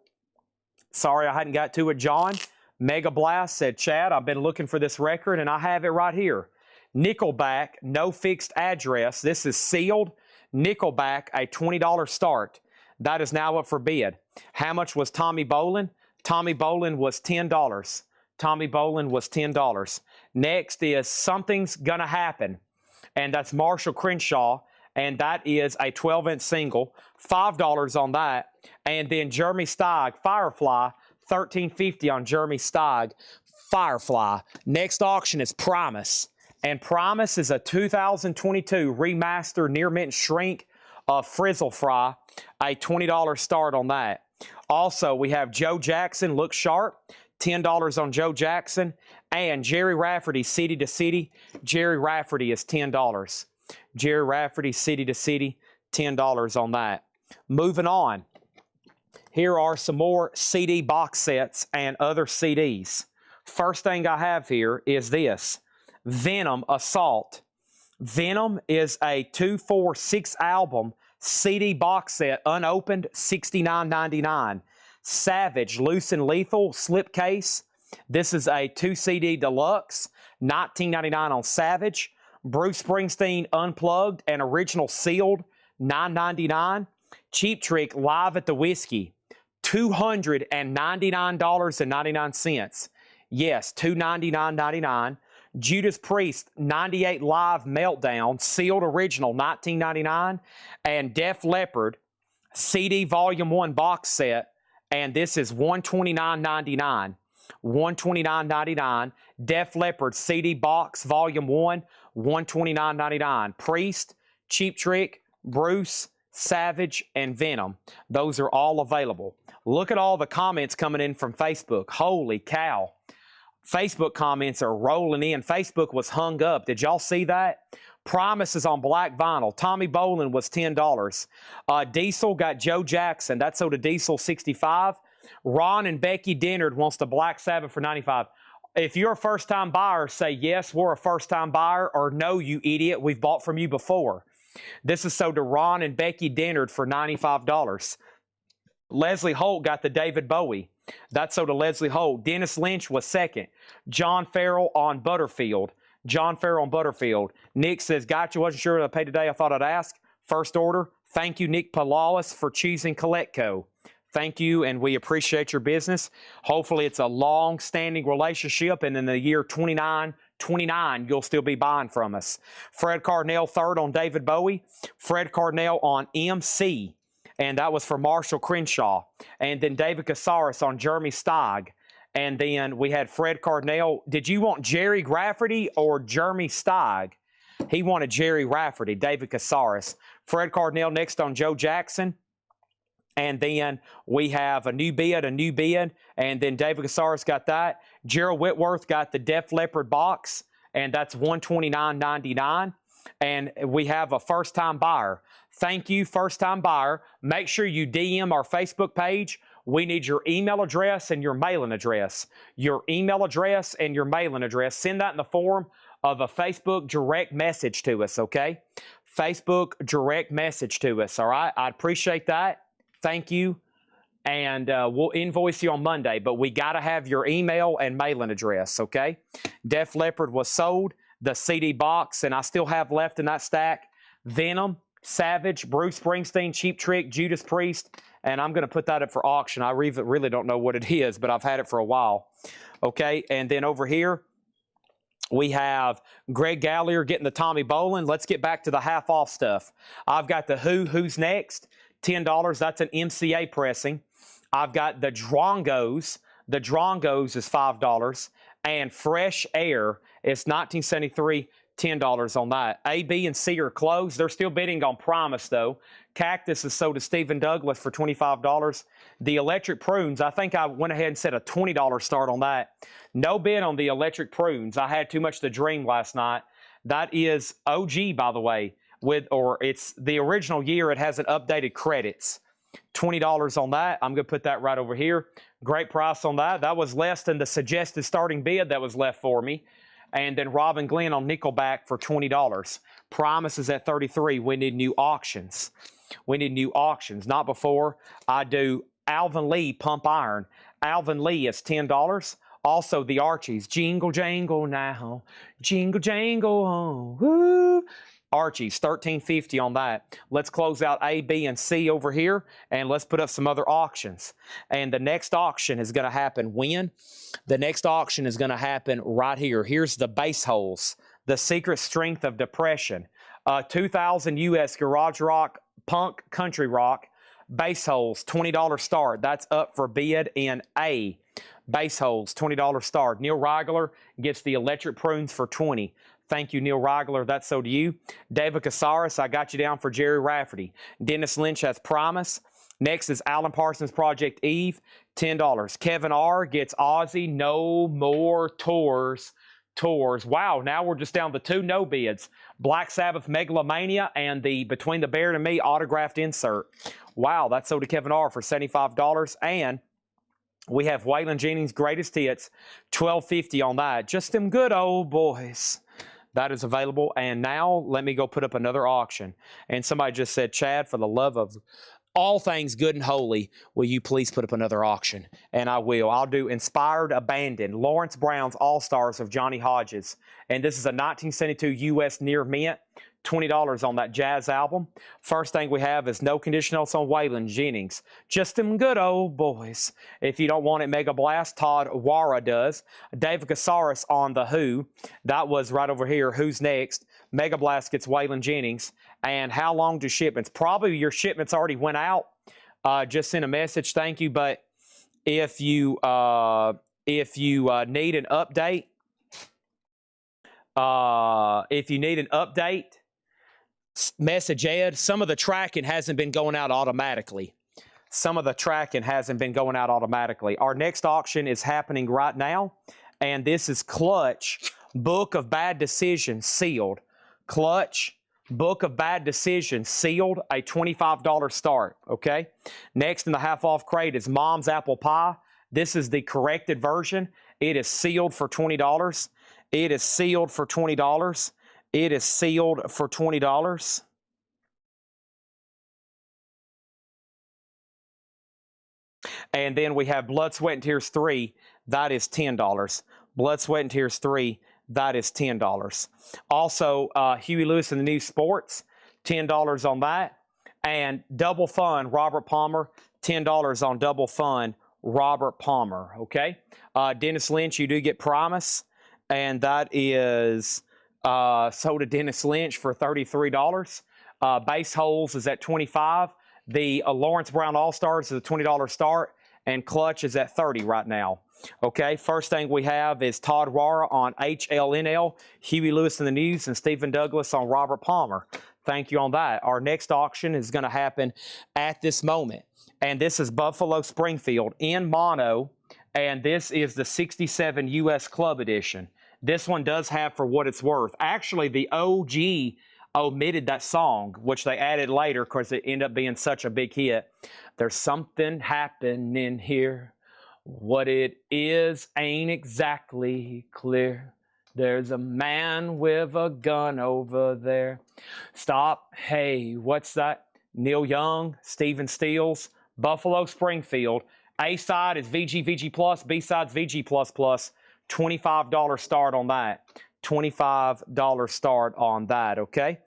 Sorry I hadn't got to it, John. Mega Blast said, Chad, I've been looking for this record, and I have it right here. Nickelback, no fixed address. This is sealed. Nickelback, a $20 start. That is now up for bid. How much was Tommy Bolin? Tommy Bolin was $10. Tommy Bolin was $10. Next is Something's Gonna Happen. And that's Marshall Crenshaw, and that is a 12-inch single, $5 on that. And then Jeremy Steig, Firefly, $13.50 on Jeremy Steig, Firefly. Next auction is Promise, and Promise is a 2022 remaster near mint shrink of Frizzle Fry, a $20 start on that. Also, we have Joe Jackson, Look Sharp, $10 on Joe Jackson, and Jerry Rafferty, City to City. Jerry Rafferty is $10. Jerry Rafferty, City to City, $10 on that. Moving on. Here are some more CD box sets and other CDs. First thing I have here is this. Venom Assault. Venom is a 2-4-6 album CD box set, unopened, $69.99. Savage, Loose and Lethal, slipcase. This is a 2 CD deluxe, $19.99 on Savage. Bruce Springsteen, unplugged and original sealed, $9.99. Cheap Trick, Live at the Whiskey, $299.99. Yes, $299.99. Judas Priest, 98 Live Meltdown, sealed original, $19.99. And Def Leppard, CD Volume 1 box set, and this is $129.99. $129.99. Def Leppard CD box Volume 1, $129.99. Priest, Cheap Trick, Bruce, Savage, and Venom. Those are all available. Look at all the comments coming in from Facebook. Holy cow. Facebook comments are rolling in. Facebook was hung up. Did y'all see that? Promises on black vinyl. Tommy Bolin was $10. Diesel got Joe Jackson. That's sold to Diesel, $65. Ron and Becky Dennard wants the Black Sabbath for $95. If you're a first-time buyer, say yes, we're a first-time buyer, or no, you idiot, we've bought from you before. This is sold to Ron and Becky Dennard for $95. Leslie Holt got the David Bowie. That's sold to Leslie Holt. Dennis Lynch was second. John Farrell on Butterfield. John Farrell on Butterfield. Nick says, gotcha, wasn't sure I paid today. I thought I'd ask. First order. Thank you, Nick Palawas, for choosing Coletco. Thank you, and we appreciate your business. Hopefully it's a long-standing relationship, and in the year 29, you'll still be buying from us. Fred Carnell, third on David Bowie. Fred Carnell on MC, and that was for Marshall Crenshaw. And then David Casares on Jeremy Steig. And then we had Fred Carnell. Did you want Jerry Rafferty or Jeremy Steig? He wanted Jerry Rafferty, David Casares. Fred Carnell next on Joe Jackson. And then we have a new bid, and then David Casares got that. Gerald Whitworth got the Def Leppard box, and that's $129.99. And we have a first-time buyer. Thank you, first-time buyer. Make sure you DM our Facebook page. We need your email address and your mailing address. Your email address and your mailing address. Send that in the form of a Facebook direct message to us, okay? Facebook direct message to us, all right? I appreciate that. Thank you, and we'll invoice you on Monday, but we got to have your email and mailing address, okay? Def Leppard was sold, the CD box, and I still have left in that stack Venom, Savage, Bruce Springsteen, Cheap Trick, Judas Priest, and I'm going to put that up for auction. I really don't know what it is, but I've had it for a while, okay? And then over here, we have Greg Gallier getting the Tommy Bolin. Let's get back to the half-off stuff. I've got the Who's Next? $10, that's an MCA pressing. I've got the Drongos. The Drongos is $5. And Fresh Air is 1973, $10 on that. A, B, and C are closed. They're still bidding on Promise, though. Cactus is sold to Stephen Douglas for $25. The Electric Prunes, I think I went ahead and set a $20 start on that. No bid on the Electric Prunes. I had too much to dream last night. That is OG, by the way. It's the original year. It hasn't updated credits. $20 on that. I'm going to put that right over here. Great price on that. That was less than the suggested starting bid that was left for me. And then Robin Glenn on Nickelback for $20. Promise is at $33. We need new auctions. We need new auctions. Not before I do Alvin Lee Pump Iron. Alvin Lee is $10. Also, the Archies. Jingle, jangle now. Jingle, jangle on. Woo. Archie's, $13.50 on that. Let's close out A, B, and C over here, and let's put up some other auctions. And the next auction is going to happen when? The next auction is going to happen right here. Here's the base holes, the secret strength of depression. 2000 US Garage Rock, Punk, Country Rock, base holes, $20 start. That's up for bid in A. Base holes, $20 start. Neil Reigler gets the Electric Prunes for $20. Thank you, Neil Reigler. That's so to you. David Casares, I got you down for Jerry Rafferty. Dennis Lynch has Promise. Next is Alan Parsons Project Eve, $10. Kevin R. gets Ozzy, No More Tours. Wow, now we're just down to two no bids. Black Sabbath Megalomania and the Between the Bear and Me autographed insert. Wow, that's sold to Kevin R. for $75. And we have Waylon Jennings' Greatest Hits, $12.50 on that. Just them good old boys. That is available. And now let me go put up another auction. And somebody just said, Chad, for the love of all things good and holy, will you please put up another auction? And I will. I'll do Inspired Abandoned, Lawrence Brown's All-Stars of Johnny Hodges. And this is a 1972 U.S. near mint. $20 on that jazz album. First thing we have is No Condition Else on Waylon Jennings. Just them good old boys. If you don't want it, Mega Blast, Todd Wara does. David Casares on The Who. That was right over here. Who's Next? Mega Blast gets Waylon Jennings. And how long do shipments? Probably your shipments already went out. Just send a message. Thank you. But if you need an update, message Ed. Some of the tracking hasn't been going out automatically. Our next auction is happening right now, and this is Clutch, Book of Bad Decisions, sealed. Clutch, Book of Bad Decisions, sealed, a $25 start, okay? Next in the half-off crate is Mom's Apple Pie. This is the corrected version. It is sealed for $20. It is sealed for $20. It is sealed for $20. And then we have Blood, Sweat, and Tears 3. That is $10. Blood, Sweat, and Tears 3. That is $10. Also, Huey Lewis and the New Sports, $10 on that. And Double Fun, Robert Palmer, $10 on Double Fun, Robert Palmer, okay? Dennis Lynch, you do get Primus, and that is sold to Dennis Lynch for $33. Base Holes is at $25. The Lawrence Brown All-Stars is a $20 start, and Clutch is at $30 right now. Okay, first thing we have is Todd Wara on HLNL, Huey Lewis and the News, and Stephen Douglas on Robert Palmer. Thank you on that. Our next auction is going to happen at this moment, and this is Buffalo Springfield in mono, and this is the 67 U.S. Club Edition. This one does have For What It's Worth. Actually, the OG omitted that song, which they added later because it ended up being such a big hit. There's something happening here. What it is ain't exactly clear. There's a man with a gun over there. Stop. Hey, what's that? Neil Young, Stephen Stills, Buffalo Springfield. A-side is VG Plus, B-side's VG Plus Plus. $25 start on that. $25 start on that, okay?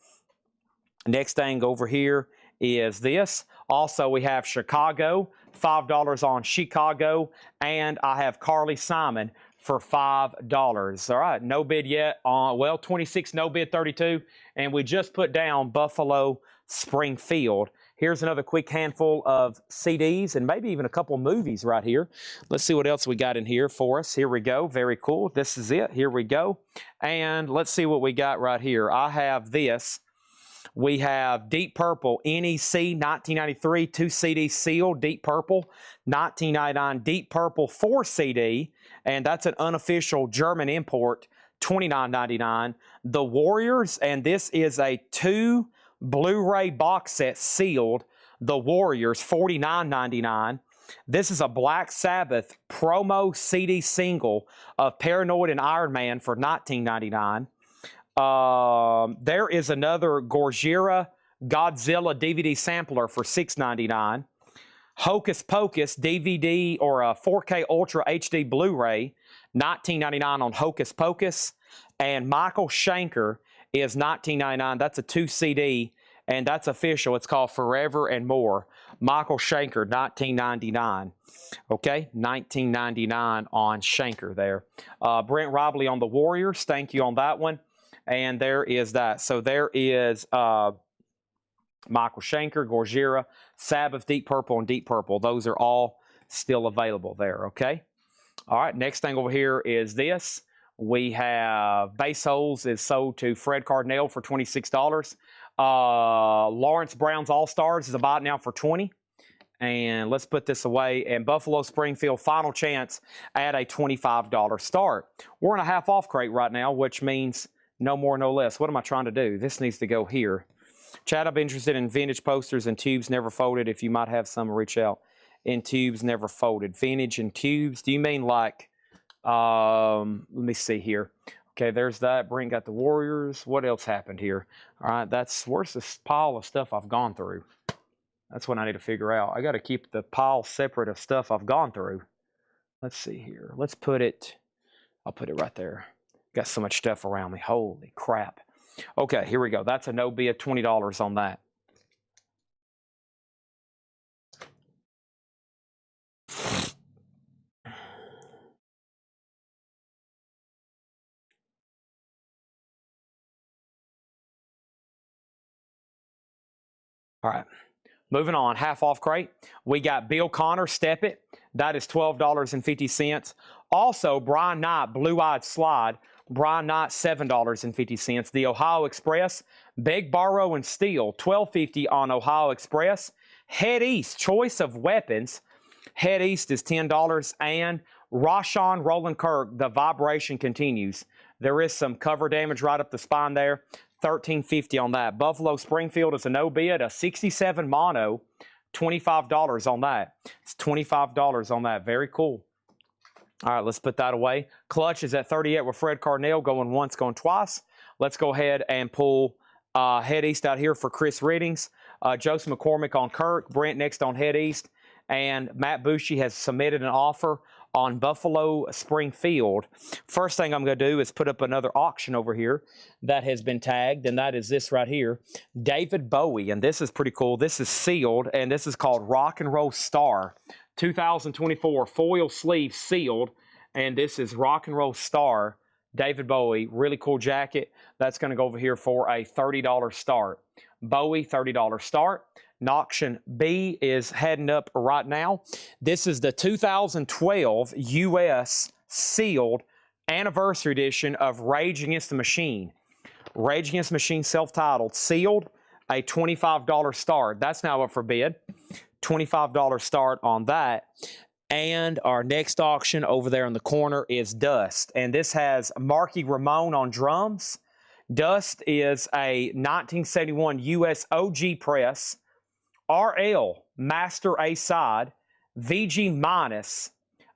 Next thing over here is this. Also, we have Chicago, $5 on Chicago, and I have Carly Simon for $5. All right, no bid yet on, well, 26, no bid 32, and we just put down Buffalo Springfield. Here's another quick handful of CDs and maybe even a couple movies right here. Let's see what else we got in here for us. Here we go. Very cool. This is it. Here we go. And let's see what we got right here. I have this. We have Deep Purple, NEC 1993, 2 CDs sealed, Deep Purple, 1999, Deep Purple 4 CD, and that's an unofficial German import, $29.99. The Warriors, and this is a 2 Blu-ray box set sealed, The Warriors, $49.99. This is a Black Sabbath promo CD single of Paranoid and Iron Man for $19.99. There is another Gojira Godzilla DVD sampler for $6.99. Hocus Pocus DVD or a 4K Ultra HD Blu-ray, $19.99 on Hocus Pocus. And Michael Schenker is $19.99. That's a 2 CD, and that's official. It's called Forever and More. Michael Schenker, $19.99. Okay, $19.99 on Schenker there. Brent Robley on the Warriors. Thank you on that one. And there is that. So there is Michael Schenker, Gojira, Sabbath, Deep Purple, and Deep Purple. Those are all still available there, okay? All right, next thing over here is this. We have Base Holes is sold to Fred Cardinale for $26. Lawrence Brown's All-Stars is about now for $20. And let's put this away. And Buffalo Springfield Final Chance at a $25 start. We're in a half-off crate right now, which means no more, no less. What am I trying to do? This needs to go here. Chad, I'm interested in vintage posters and tubes never folded. If you might have some, reach out. In tubes never folded. Vintage and tubes. Do you mean like, let me see here. Okay, there's that. Brent got the Warriors. What else happened here? All right, where's this pile of stuff I've gone through? That's what I need to figure out. I got to keep the pile separate of stuff I've gone through. Let's see here. I'll put it right there. Got so much stuff around me. Holy crap. Okay, here we go. That's a no bid, $20 on that. All right. Moving on, half off crate. We got Bill Connor, Step It. That is $12.50. Also, Brian Knight, Blue Eyed Slide. Brian Knight, $7.50. The Ohio Express, Beg, Borrow, and Steal, $12.50 on Ohio Express. Head East, Choice of Weapons. Head East is $10. And Rashawn Roland Kirk, The Vibration Continues. There is some cover damage right up the spine there. $13.50 on that. Buffalo Springfield is a no bid, a 67 mono, $25 on that. It's $25 on that. Very cool. All right, let's put that away. Clutch is at 38 with Fred Carnell, going once, going twice. Let's go ahead and pull Head East out here for Chris Riddings. Joseph McCormick on Kirk. Brent next on Head East. And Matt Bushy has submitted an offer on Buffalo Springfield. First thing I'm going to do is put up another auction over here that has been tagged, and that is this right here. David Bowie, and this is pretty cool. This is sealed, and this is called Rock and Roll Star. 2024 foil sleeve sealed, and this is Rock and Roll Star. David Bowie, really cool jacket. That's going to go over here for a $30 start. Bowie, $30 start. Auction B is heading up right now. This is the 2012 U.S. sealed anniversary edition of Rage Against the Machine. Rage Against the Machine self-titled, sealed, a $25 start. That's now up for bid. $25 start on that. And our next auction over there in the corner is Dust. And this has Marky Ramone on drums. Dust is a 1971 U.S. OG press. RL Master A side, VG minus,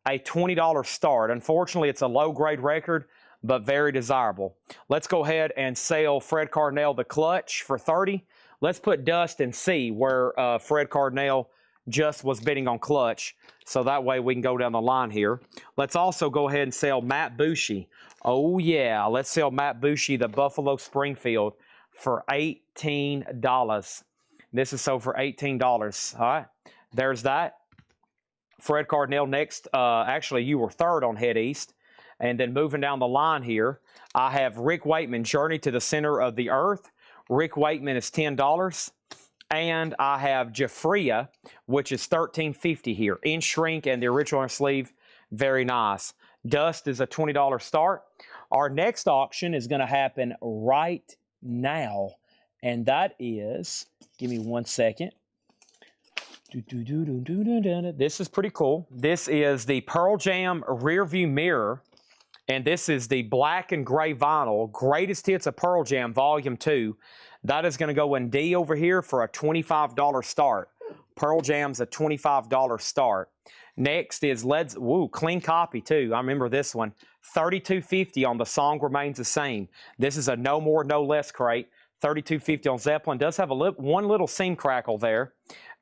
a $20 start. Unfortunately, it's a low-grade record, but very desirable. Let's go ahead and sell Fred Carnell the Clutch for $30. Let's put Dust in C, where Fred Carnell just was bidding on Clutch, so that way we can go down the line here. Let's also go ahead and sell Matt Bushy. Oh, yeah, let's sell Matt Bushy the Buffalo Springfield for $18. This is sold for $18. All right, there's that. Fred Carnell next. Actually, you were third on Head East. And then moving down the line here, I have Rick Wakeman, Journey to the Center of the Earth. Rick Wakeman is $10. And I have Jafria, which is $13.50 here. In shrink and the original sleeve, very nice. Dust is a $20 start. Our next auction is going to happen right now. And that is, give me 1 second. This is pretty cool. This is the Pearl Jam rear view mirror. And this is the black and gray vinyl, Greatest Hits of Pearl Jam, Volume 2. That is going to go in D over here for a $25 start. Pearl Jam's a $25 start. Next is clean copy too. I remember this one. $32.50 on The Song Remains the Same. This is a no more, no less crate. $32.50 on Zeppelin. Does have one little seam crackle there.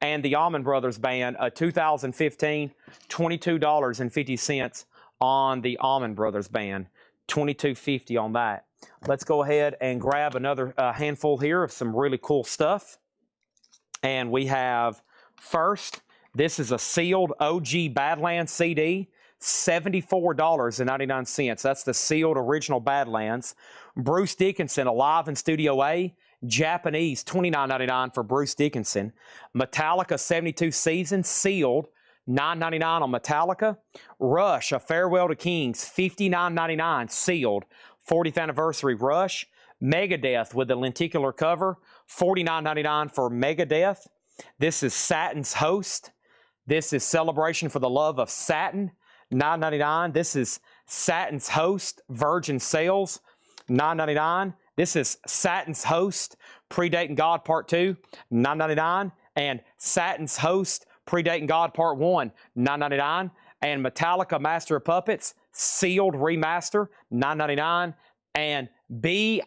And the Allman Brothers Band, a 2015, $22.50 on the Allman Brothers Band. $22.50 on that. Let's go ahead and grab another handful here of some really cool stuff. And we have first, this is a sealed OG Badlands CD. $74.99. That's the sealed original Badlands. Bruce Dickinson, Alive in Studio A. Japanese, $29.99 for Bruce Dickinson. Metallica 72 Seasons, sealed, $9.99 on Metallica. Rush, A Farewell to Kings, $59.99, sealed. 40th anniversary Rush. Megadeth with the lenticular cover, $49.99 for Megadeth. This is Satin's Host. This is Celebration for the Love of Satin, $9.99. This is Satin's Host, Virgin Sales, $9.99. This is Satin's Host, Predating God Part 2, $9.99. And Satin's Host, Predating God Part 1, $9.99. And Metallica Master of Puppets, sealed remaster, $9.99. And BITCH.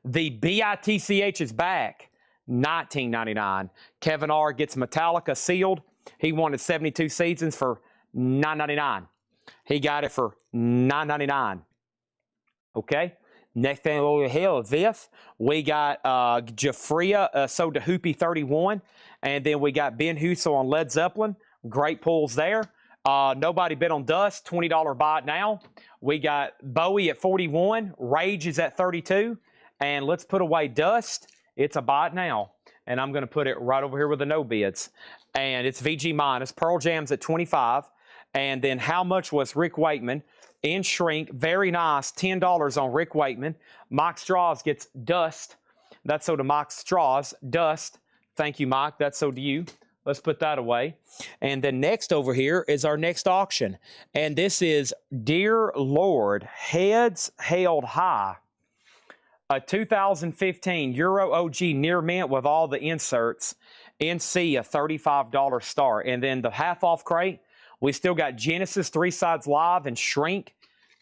The BITCH is back. $19.99. Kevin R. gets Metallica sealed. He wanted 72 seasons for $9.99. He got it for $9.99. Okay. Next thing over here is this. We got Jafria sold to Hoopy 31. And then we got Ben Huso on Led Zeppelin. Great pulls there. Nobody bid on Dust. $20 buy it now. We got Bowie at 41. Rage is at 32. And let's put away Dust. It's a buy it now. And I'm going to put it right over here with the no bids. And it's VG minus. Pearl Jam's at 25. And then how much was Rick Wakeman? In shrink, very nice, $10 on Rick Wakeman. Mike Straws gets Dust. That's so to Mike Straws, Dust. Thank you, Mike. That's so to you. Let's put that away. And then next over here is our next auction. And this is Dear Lord, Heads Held High. A 2015 Euro OG near mint with all the inserts. NC, a $35 star. And then the half off crate, we still got Genesis 3 Sides Live and Shrink,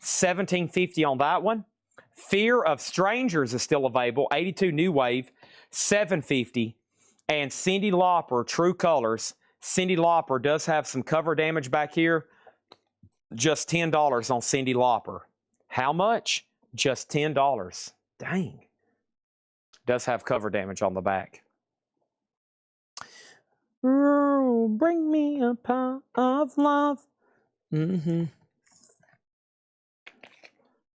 $17.50 on that one. Fear of Strangers is still available, 82 New Wave, $7.50. And Cyndi Lauper, True Colors. Cyndi Lauper does have some cover damage back here. Just $10 on Cyndi Lauper. How much? Just $10. Dang. Does have cover damage on the back. Oh, bring me a pot of love. Mm-hmm.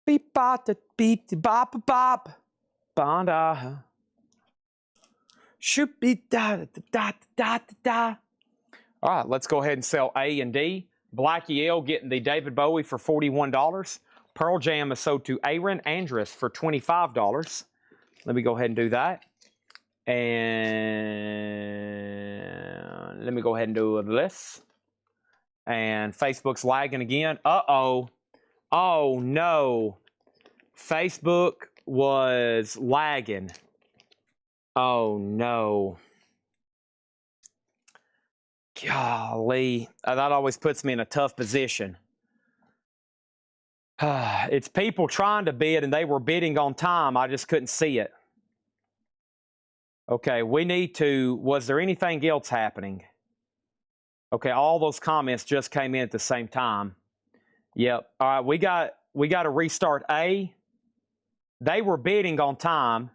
Beep bop beep bop bop. Banda. Should be da da da da. All right, let's go ahead and sell A and D. Blackie L getting the David Bowie for $41. Pearl Jam is sold to Aaron Andrus for $25. Let me go ahead and do that. And let me go ahead and do this. And Facebook's lagging again. Uh-oh. Oh, no. Facebook was lagging. Oh, no. Golly. That always puts me in a tough position. It's people trying to bid, and they were bidding on time. I just couldn't see it. Okay, we need to, was there anything else happening? Okay, all those comments just came in at the same time. Yep. All right, we got to restart A. They were bidding on time.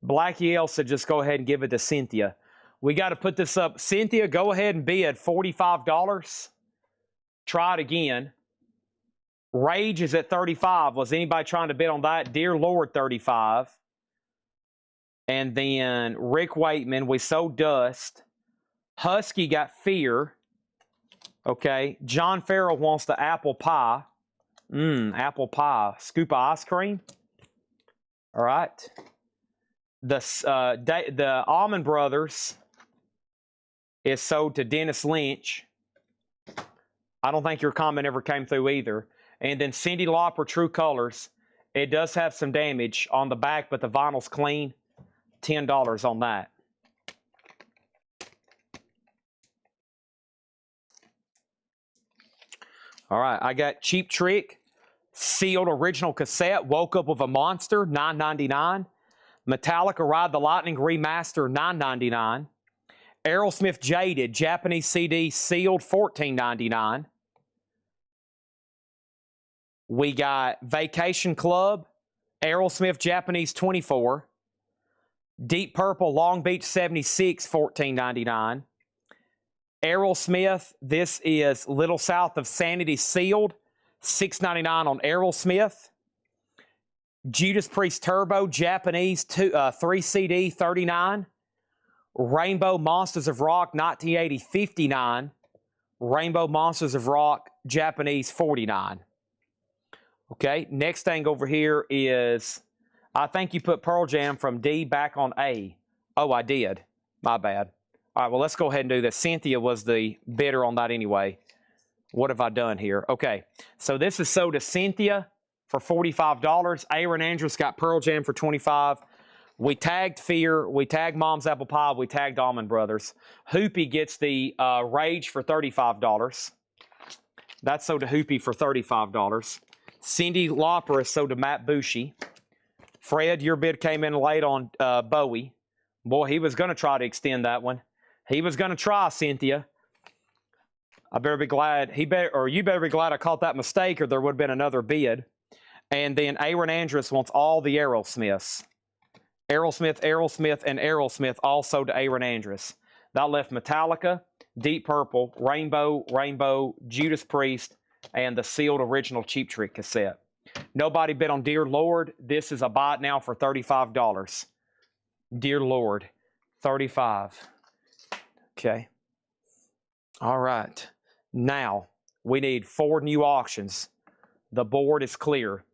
Blackie L said just go ahead and give it to Cynthia. We got to put this up. Cynthia, go ahead and bid $45. Try it again. Rage is at 35. Was anybody trying to bid on that? Dear Lord, 35. And then Rick Wakeman, we sold Dust. Husky got Fear. Okay. John Farrell wants the apple pie. Apple pie. Scoop of ice cream. All right. The Almond Brothers is sold to Dennis Lynch. I don't think your comment ever came through either. And then Cyndi Lauper, True Colors. It does have some damage on the back, but the vinyl's clean. $10 on that. All right, I got Cheap Trick, sealed original cassette, Woke Up with a Monster, $9.99. Metallica Ride the Lightning remaster, $9.99. Aerosmith Jaded, Japanese CD, sealed, $14.99. We got Vacation Club, Aerosmith Japanese 24. Deep Purple Long Beach 76, $14.99. Aerosmith, this is Little South of Sanity sealed, $6.99 on Aerosmith. Judas Priest Turbo Japanese 3 CD, $39. Rainbow Monsters of Rock 1980, $59. Rainbow Monsters of Rock Japanese, $49. Okay, next thing over here is, I think you put Pearl Jam from D back on A. Oh, I did. My bad. All right, well, let's go ahead and do this. Cynthia was the bidder on that anyway. What have I done here? Okay, so this is sold to Cynthia for $45. Aaron Andrews got Pearl Jam for $25. We tagged Fear. We tagged Mom's Apple Pie. We tagged Almond Brothers. Hoopy gets the Rage for $35. That's sold to Hoopy for $35. Cindy Lauper is sold to Matt Bushy. Fred, your bid came in late on Bowie. Boy, he was going to try to extend that one. He was going to try, Cynthia. I better be glad. You better be glad I caught that mistake, or there would have been another bid. And then Aaron Andrus wants all the Aerosmiths. Aerosmith, and Aerosmith also to Aaron Andrus. That left Metallica, Deep Purple, Rainbow, Judas Priest, and the sealed original Cheap Trick cassette. Nobody bid on Dear Lord. This is a buy it now for $35. Dear Lord, $35. Okay. All right. Now, we need 4 new auctions. The board is clear.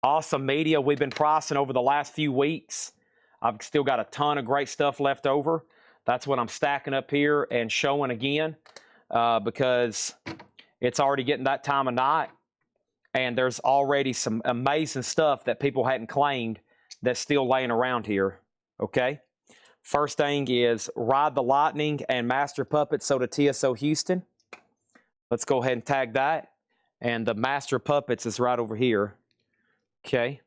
Awesome Media, we've been pricing over the last few weeks. I've still got a ton of great stuff left over. That's what I'm stacking up here and showing again because it's already getting that time of night. And there's already some amazing stuff that people hadn't claimed that's still laying around here. Okay? First thing is Ride the Lightning and Master Puppets sold to TSO Houston. Let's go ahead and tag that. And the Master Puppets is right over here. Okay.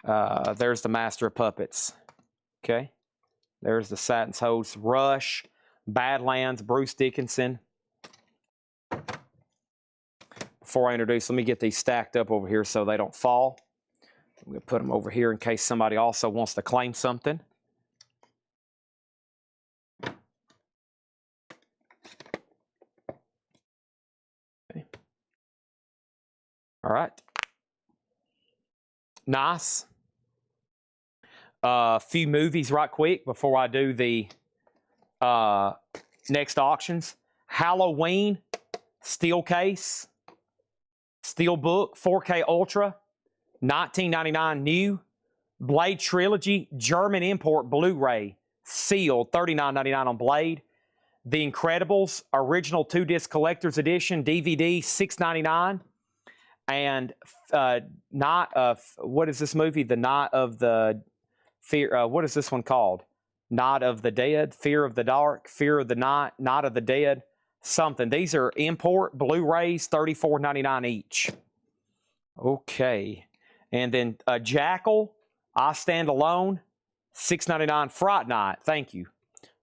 There's the Master of Puppets. Okay. There's the Satin's Host, Rush, Badlands, Bruce Dickinson. Before I introduce, let me get these stacked up over here so they don't fall. I'm going to put them over here in case somebody also wants to claim something. Okay. All right. Nice. A few movies right quick before I do the next auctions. Halloween, steel case, steel book, 4K Ultra, $19.99 new. Blade Trilogy, German import Blu-ray, sealed, $39.99 on Blade. The Incredibles, original 2-disc collector's edition, DVD, $6.99. And what is this movie? The Night of the Fear. What is this one called? Night of the Dead, Fear of the Dark, Fear of the Night, Night of the Dead, something. These are import Blu-rays, $34.99 each. Okay. And then Jackal, I Stand Alone, $6.99. Fright Night. Thank you.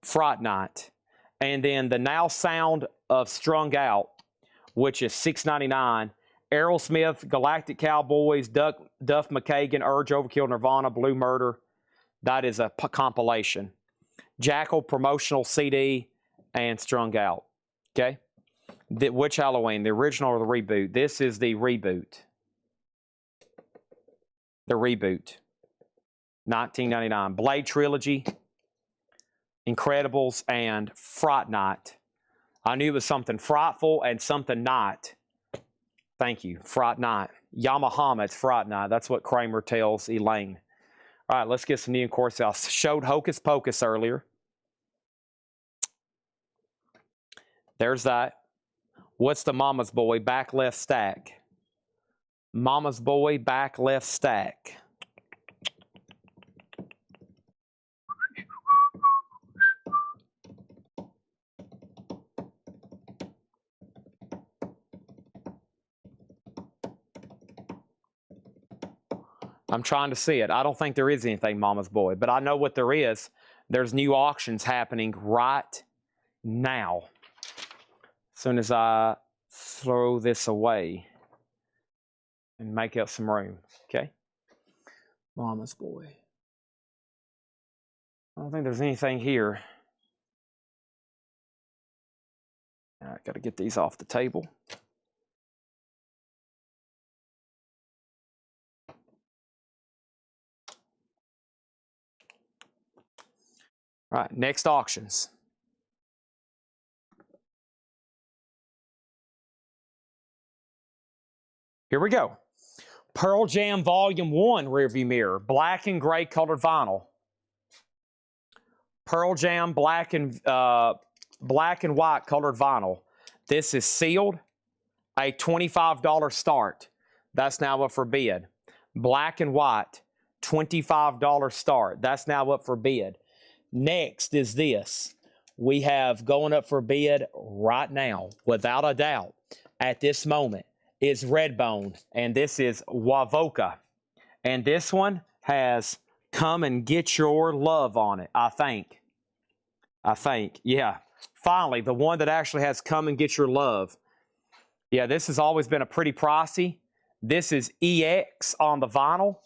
Fright Night. And then the Now Sound of Strung Out, which is $6.99. Aerosmith, Galactic Cowboys, Duff McKagan, Urge, Overkill, Nirvana, Blue Murder. That is a compilation. Jackal promotional CD and Strung Out. Okay? Which Halloween? The original or the reboot? This is the reboot. The reboot. $19.99. Blade Trilogy, Incredibles, and Fright Night. I knew it was something frightful and something not. Thank you. Fright Night. Yamahama, it's Fright Night. That's what Kramer tells Elaine. All right, let's get some new. Of course, I showed Hocus Pocus earlier. There's that. What's the Mama's Boy? Back left stack. Mama's Boy, back left stack. I'm trying to see it. I don't think there is anything Mama's Boy, but I know what there is. There's new auctions happening right now. As soon as I throw this away and make up some room, okay? Mama's Boy. I don't think there's anything here. All right, got to get these off the table. All right, next auctions. Here we go. Pearl Jam Volume 1 rearview mirror, black and gray colored vinyl. Pearl Jam black and white colored vinyl. This is sealed, a $25 start. That's now up for bid. Black and white, $25 start. That's now up for bid. Next is this. We have going up for bid right now, without a doubt, at this moment, is Redbone, and this is Wavoka. And this one has Come and Get Your Love on it, I think. Yeah. Finally, the one that actually has Come and Get Your Love. Yeah, this has always been a pretty pricey. This is EX on the vinyl,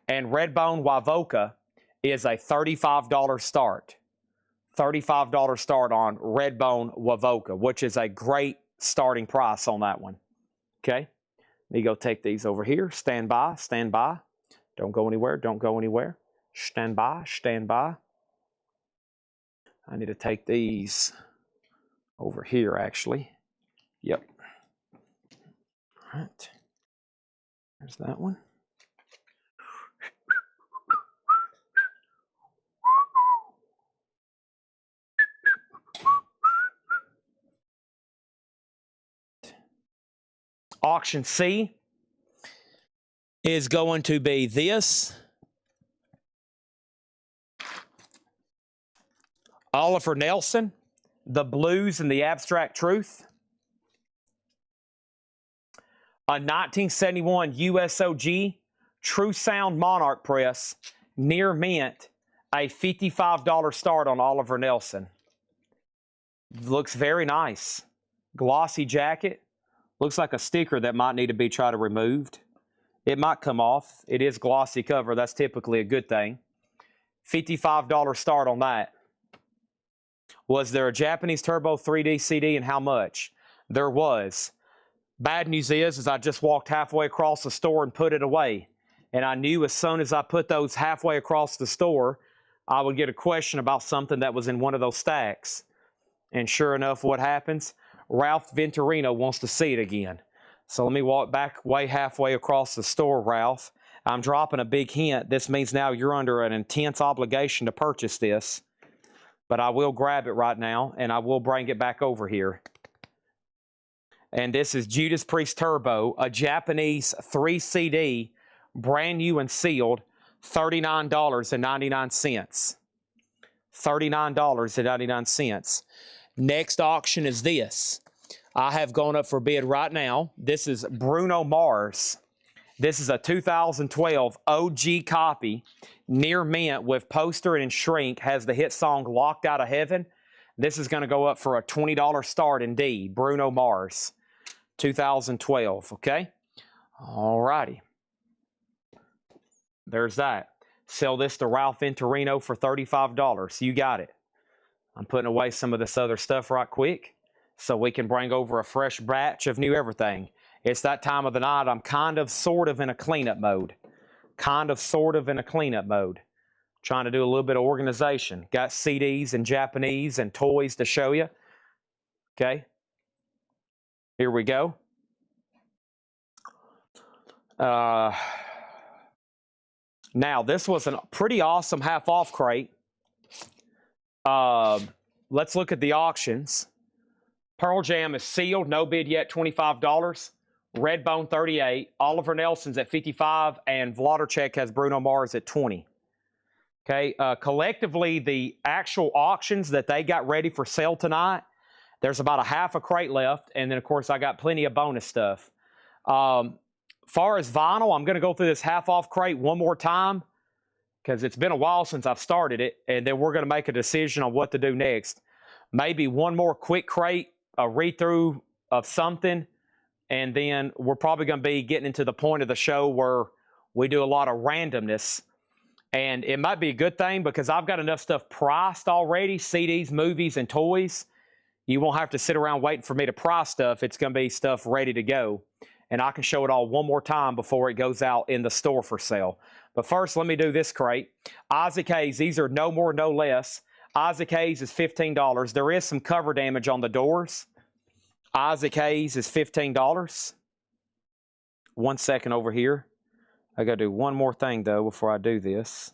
and Redbone Wavoka is a $35 start. $35 start on Redbone Wavoka, which is a great starting price on that one. Okay, let me go take these over here. Stand by, stand by. Don't go anywhere, don't go anywhere. Stand by, stand by. I need to take these over here, actually. Yep. All right. There's that one. Auction C is going to be this. Oliver Nelson, The Blues and the Abstract Truth. A 1971 USOG True Sound Monarch press, near mint, a $55 start on Oliver Nelson. Looks very nice. Glossy jacket. Looks like a sticker that might need to be tried to removed. It might come off. It is glossy cover. That's typically a good thing. $55 start on that. Was there a Japanese Turbo 3D CD and how much? There was. Bad news is I just walked halfway across the store and put it away. And I knew as soon as I put those halfway across the store, I would get a question about something that was in one of those stacks. And sure enough, what happens? Ralph Venturino wants to see it again. So let me walk back way halfway across the store, Ralph. I'm dropping a big hint. This means now you're under an intense obligation to purchase this. But I will grab it right now, and I will bring it back over here. And this is Judas Priest Turbo, a Japanese 3 CD, brand new and sealed, $39.99. $39.99. Next auction is this. I have gone up for bid right now. This is Bruno Mars. This is a 2012 OG copy, near mint with poster and shrink, has the hit song Locked Out of Heaven. This is going to go up for a $20 start indeed. Bruno Mars, 2012, okay? All righty. There's that. Sell this to Ralph Venturino for $35. You got it. I'm putting away some of this other stuff right quick so we can bring over a fresh batch of new everything. It's that time of the night. I'm kind of, sort of in a cleanup mode. Trying to do a little bit of organization. Got CDs and Japanese and toys to show you. Okay. Here we go. Now, this was a pretty awesome half-off crate. Let's look at the auctions. Pearl Jam is sealed, no bid yet, $25. Redbone, $38. Oliver Nelson's at $55, and Vladarchek has Bruno Mars at $20. Okay, collectively, the actual auctions that they got ready for sale tonight, there's about a half a crate left, and then, of course, I got plenty of bonus stuff. Far as vinyl, I'm going to go through this half-off crate one more time because it's been a while since I've started it, and then we're going to make a decision on what to do next. Maybe one more quick crate, a read-through of something, and then we're probably going to be getting into the point of the show where we do a lot of randomness. And it might be a good thing because I've got enough stuff priced already, CDs, movies, and toys. You won't have to sit around waiting for me to price stuff. It's going to be stuff ready to go. And I can show it all one more time before it goes out in the store for sale. But first, let me do this crate. Isaac Hayes, these are no more, no less. Isaac Hayes is $15. There is some cover damage on the doors. Isaac Hayes is $15. 1 second over here. I got to do one more thing, though, before I do this.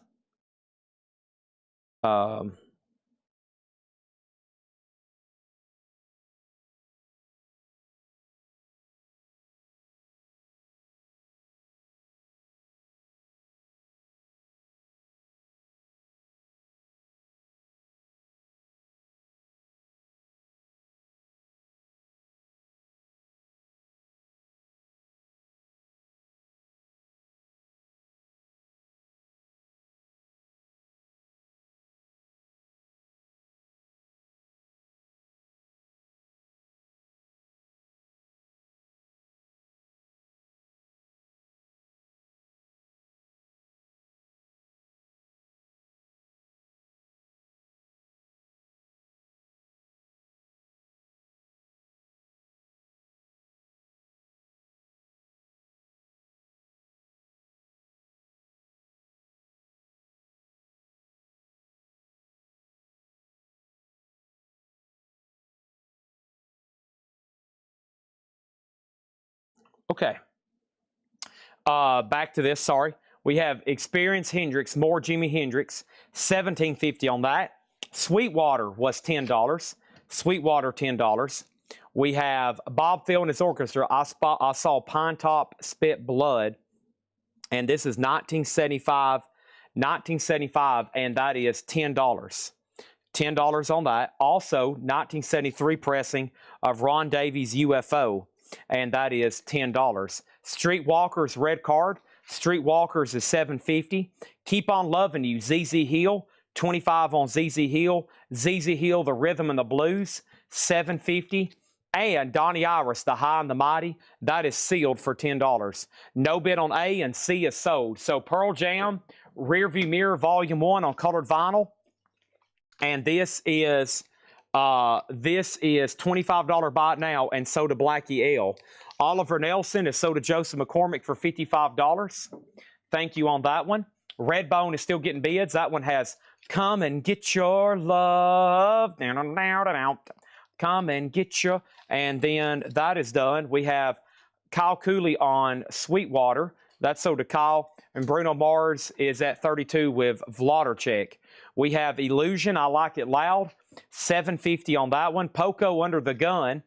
Okay. Back to this, sorry. We have Experience Hendrix, more Jimi Hendrix, $17.50 on that. Sweetwater was $10. Sweetwater, $10. We have Bob Phil and his orchestra. I saw Pine Top Spit Blood, and this is 1975, and that is $10. $10 on that. Also, 1973 pressing of Ron Davies' UFO, and that is $10. Streetwalkers Red Card. Streetwalkers is $7.50. Keep on Loving You, ZZ Hill, $25 on ZZ Hill. ZZ Hill, The Rhythm and the Blues, $7.50. And Donnie Iris, The High and the Mighty, that is sealed for $10. No bid on A, and C is sold. So Pearl Jam, Rearview Mirror Volume 1 on colored vinyl. And this is $25 buy it now, and so to Blackie L. Oliver Nelson is sold to Joseph McCormick for $55. Thank you on that one. Redbone is still getting bids. That one has Come and Get Your Love. Come and Get Your. And then that is done. We have Kyle Cooley on Sweetwater. That's sold to Kyle. And Bruno Mars is at 32 with Vladarchek. We have Illusion, I Like It Loud, $7.50 on that one. Poco Under the Gun,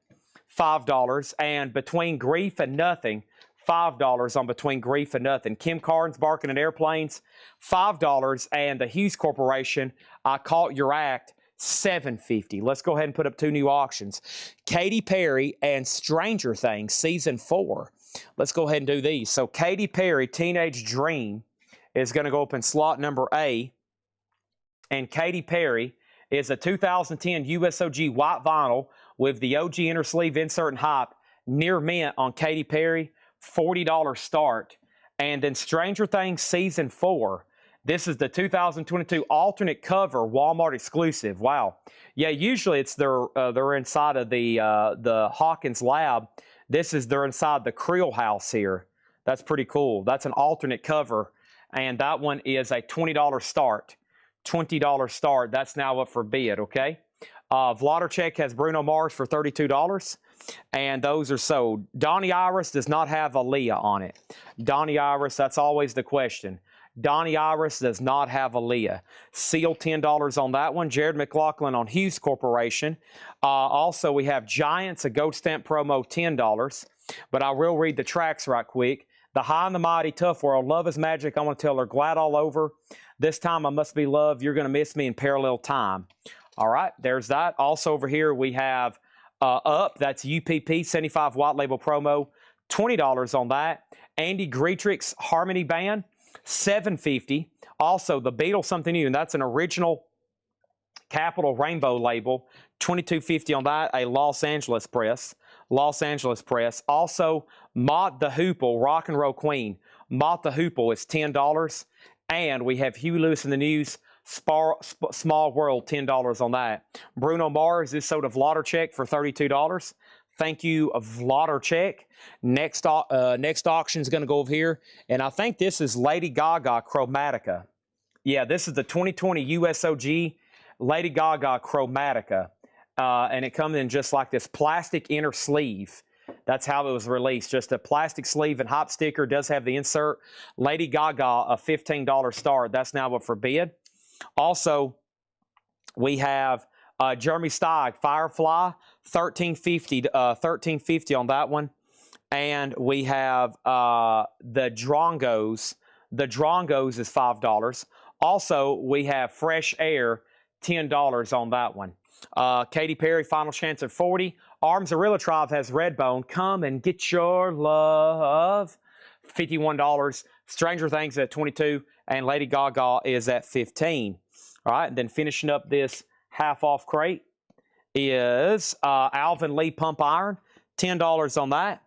$5. And Between Grief and Nothing, $5 on Between Grief and Nothing. Kim Carnes, Barking in Airplanes, $5. And the Hughes Corporation, I Caught Your Act, $7.50. Let's go ahead and put up two new auctions. Katy Perry and Stranger Things, Season 4. Let's go ahead and do these. So Katy Perry, Teenage Dream, is going to go up in slot number A. And Katy Perry is a 2010 USOG white vinyl with the OG inner sleeve insert and hype, near mint on Katy Perry, $40 start. And then Stranger Things Season 4. This is the 2022 alternate cover, Walmart exclusive. Wow. Yeah, usually it's they're inside of the Hawkins lab. They're inside the Creel house here. That's pretty cool. That's an alternate cover, and that one is a $20 start. $20 start. That's now up for bid, okay? Vladarchek has Bruno Mars for $32, and those are sold. Donnie Iris does not have Aaliyah on it. Donnie Iris, that's always the question. Donnie Iris does not have Aaliyah. Seal $10 on that one. Jared McLaughlin on Hughes Corporation. Also, we have Giants, a Gold Stamp promo, $10. But I will read the tracks right quick. The High and the Mighty, Tough World, Love is Magic, I Want to Tell Her, Glad All Over. This Time I Must Be Loved, You're Gonna Miss Me, in Parallel Time. All right, there's that. Also over here we have Up, that's UPP, 75 white label promo, $20 on that. Andy Greatrix Harmony Band, $7.50. Also, the Beatles Something New, and that's an original Capitol Rainbow label, $22.50 on that, a Los Angeles press. Los Angeles press. Also, Mott the Hoople, Rock and Roll Queen. Mott the Hoople is $10. And we have Huey Lewis in the News, Small World, $10 on that. Bruno Mars is sold to Vladarchek for $32. Thank you, Vladarchek. Next auction is going to go over here. And I think this is Lady Gaga Chromatica. Yeah, this is the 2020 USOG Lady Gaga Chromatica. And it comes in just like this plastic inner sleeve. That's how it was released. Just a plastic sleeve and hop sticker. Does have the insert. Lady Gaga, a $15 start. That's now up for bid. Also, we have Jeremy Steig, Firefly, $13.50 on that one. And we have the Drongos. The Drongos is $5. Also, we have Fresh Air, $10 on that one. Katy Perry, Final Chance at 40. Arms Arilla Tribe has Redbone, Come and Get Your Love, $51. Stranger Things at 22, and Lady Gaga is at 15. All right, and then finishing up this half-off crate is Alvin Lee Pump Iron, $10 on that.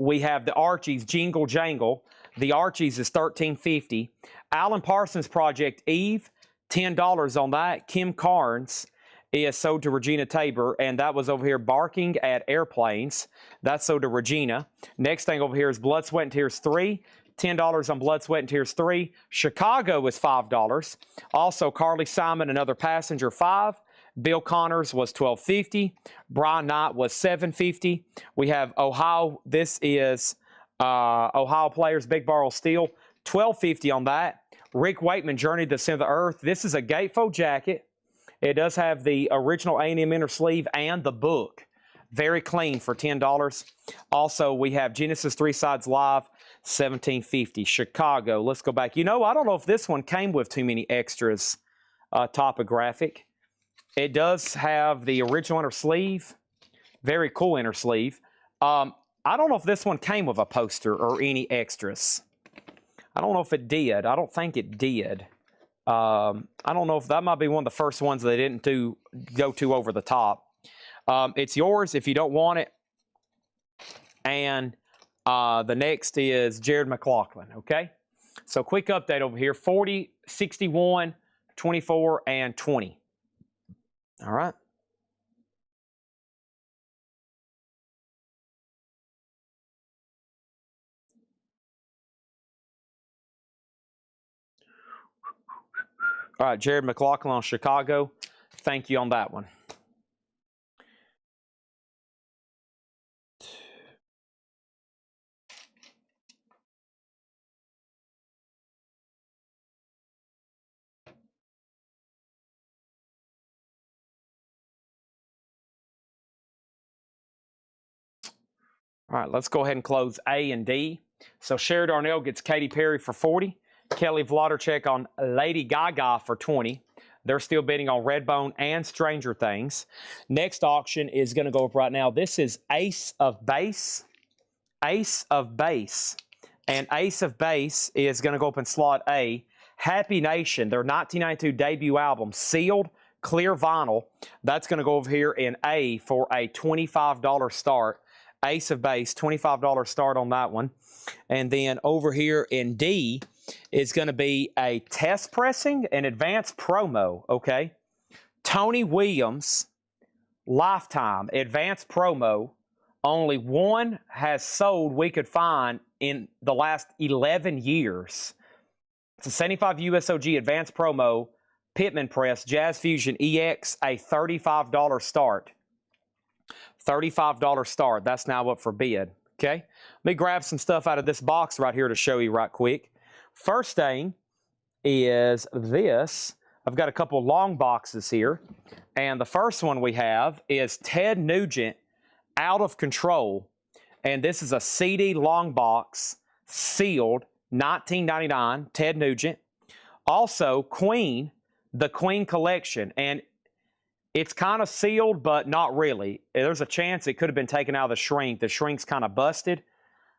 We have the Archies, Jingle Jangle. The Archies is $13.50. Alan Parsons Project, Eve, $10 on that. Kim Carnes is sold to Regina Tabor, and that was over here, Barking at Airplanes. That's sold to Regina. Next thing over here is Blood, Sweat, and Tears 3. $10 on Blood, Sweat, and Tears 3. Chicago is $5. Also, Carly Simon, Another Passenger, $5. Bill Connors was $12.50. Brian Knight was $7.50. We have Ohio. This is Ohio Players Big Barrel Steel, $12.50 on that. Rick Wakeman, Journey to the Center of the Earth. This is a gatefold jacket. It does have the original A&M inner sleeve and the book. Very clean for $10. Also, we have Genesis 3 Sides Live, $17.50. Chicago. Let's go back. You know, I don't know if this one came with too many extras. Topographic. It does have the original inner sleeve. Very cool inner sleeve. I don't know if this one came with a poster or any extras. I don't know if it did. I don't think it did. I don't know if that might be one of the first ones they didn't go to over the top. It's yours if you don't want it. And the next is Jared McLaughlin, okay? So quick update over here, 40, 61, 24, and 20. All right. All right, Jared McLaughlin on Chicago. Thank you on that one. All right, let's go ahead and close A and D. So Sherry Darnell gets Katy Perry for 40. Kelly Vladorchek on Lady Gaga for 20. They're still bidding on Redbone and Stranger Things. Next auction is going to go up right now. This is Ace of Base. Ace of Base. And Ace of Base is going to go up in slot A. Happy Nation, their 1992 debut album, sealed, clear vinyl. That's going to go over here in A for a $25 start. Ace of Base, $25 start on that one. And then over here in D is going to be a test pressing, an advanced promo, okay? Tony Williams, Lifetime, advanced promo. Only one has sold we could find in the last 11 years. It's a 75 USOG advanced promo, Pittman Press, Jazz Fusion EX, a $35 start. $35 start. That's now up for bid. Okay? Let me grab some stuff out of this box right here to show you right quick. First thing is this. I've got a couple long boxes here. And the first one we have is Ted Nugent, Out of Control. And this is a CD long box, sealed, $19.99, Ted Nugent. Also, Queen, the Queen Collection. And it's kind of sealed, but not really. There's a chance it could have been taken out of the shrink. The shrink's kind of busted.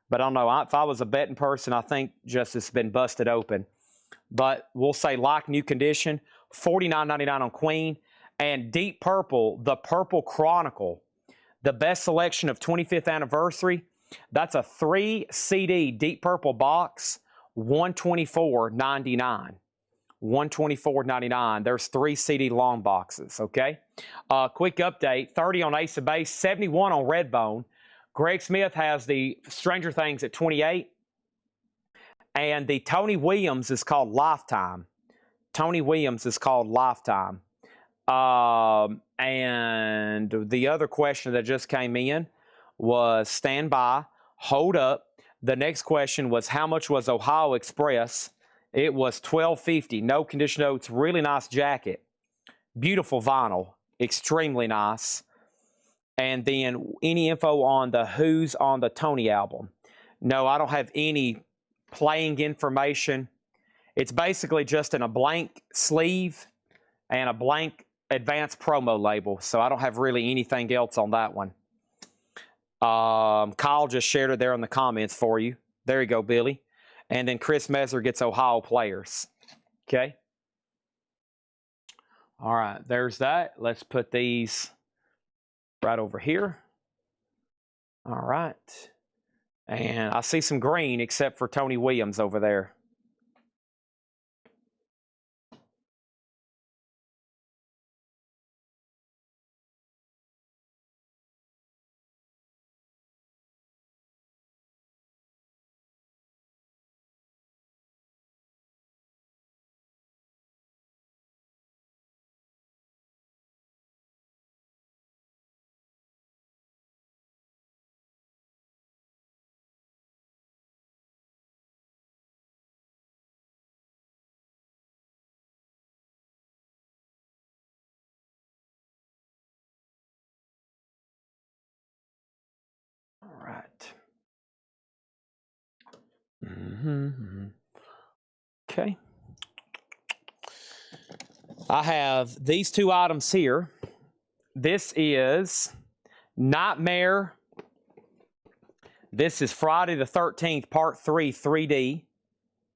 But I don't know. If I was a betting person, I think just it's been busted open. But we'll say like new condition, $49.99 on Queen. And Deep Purple, the Purple Chronicle, the best selection of 25th anniversary. That's a 3 CD Deep Purple box, $124.99. $124.99. There's 3 CD long boxes, okay? Quick update, 30 on Ace of Base, 71 on Redbone. Greg Smith has the Stranger Things at 28. And the Tony Williams is called Lifetime. Tony Williams is called Lifetime. And the other question that just came in was stand by, hold up. The next question was how much was Ohio Express? It was $12.50. No condition notes. Really nice jacket. Beautiful vinyl. Extremely nice. And then any info on the Who's on the Tony album? No, I don't have any playing information. It's basically just in a blank sleeve and a blank advanced promo label. So I don't have really anything else on that one. Kyle just shared it there in the comments for you. There you go, Billy. And then Chris Messer gets Ohio Players. Okay. All right, there's that. Let's put these right over here. All right. And I see some green except for Tony Williams over there. Okay. I have these two items here. This is Nightmare. This is Friday the 13th, Part 3, 3D.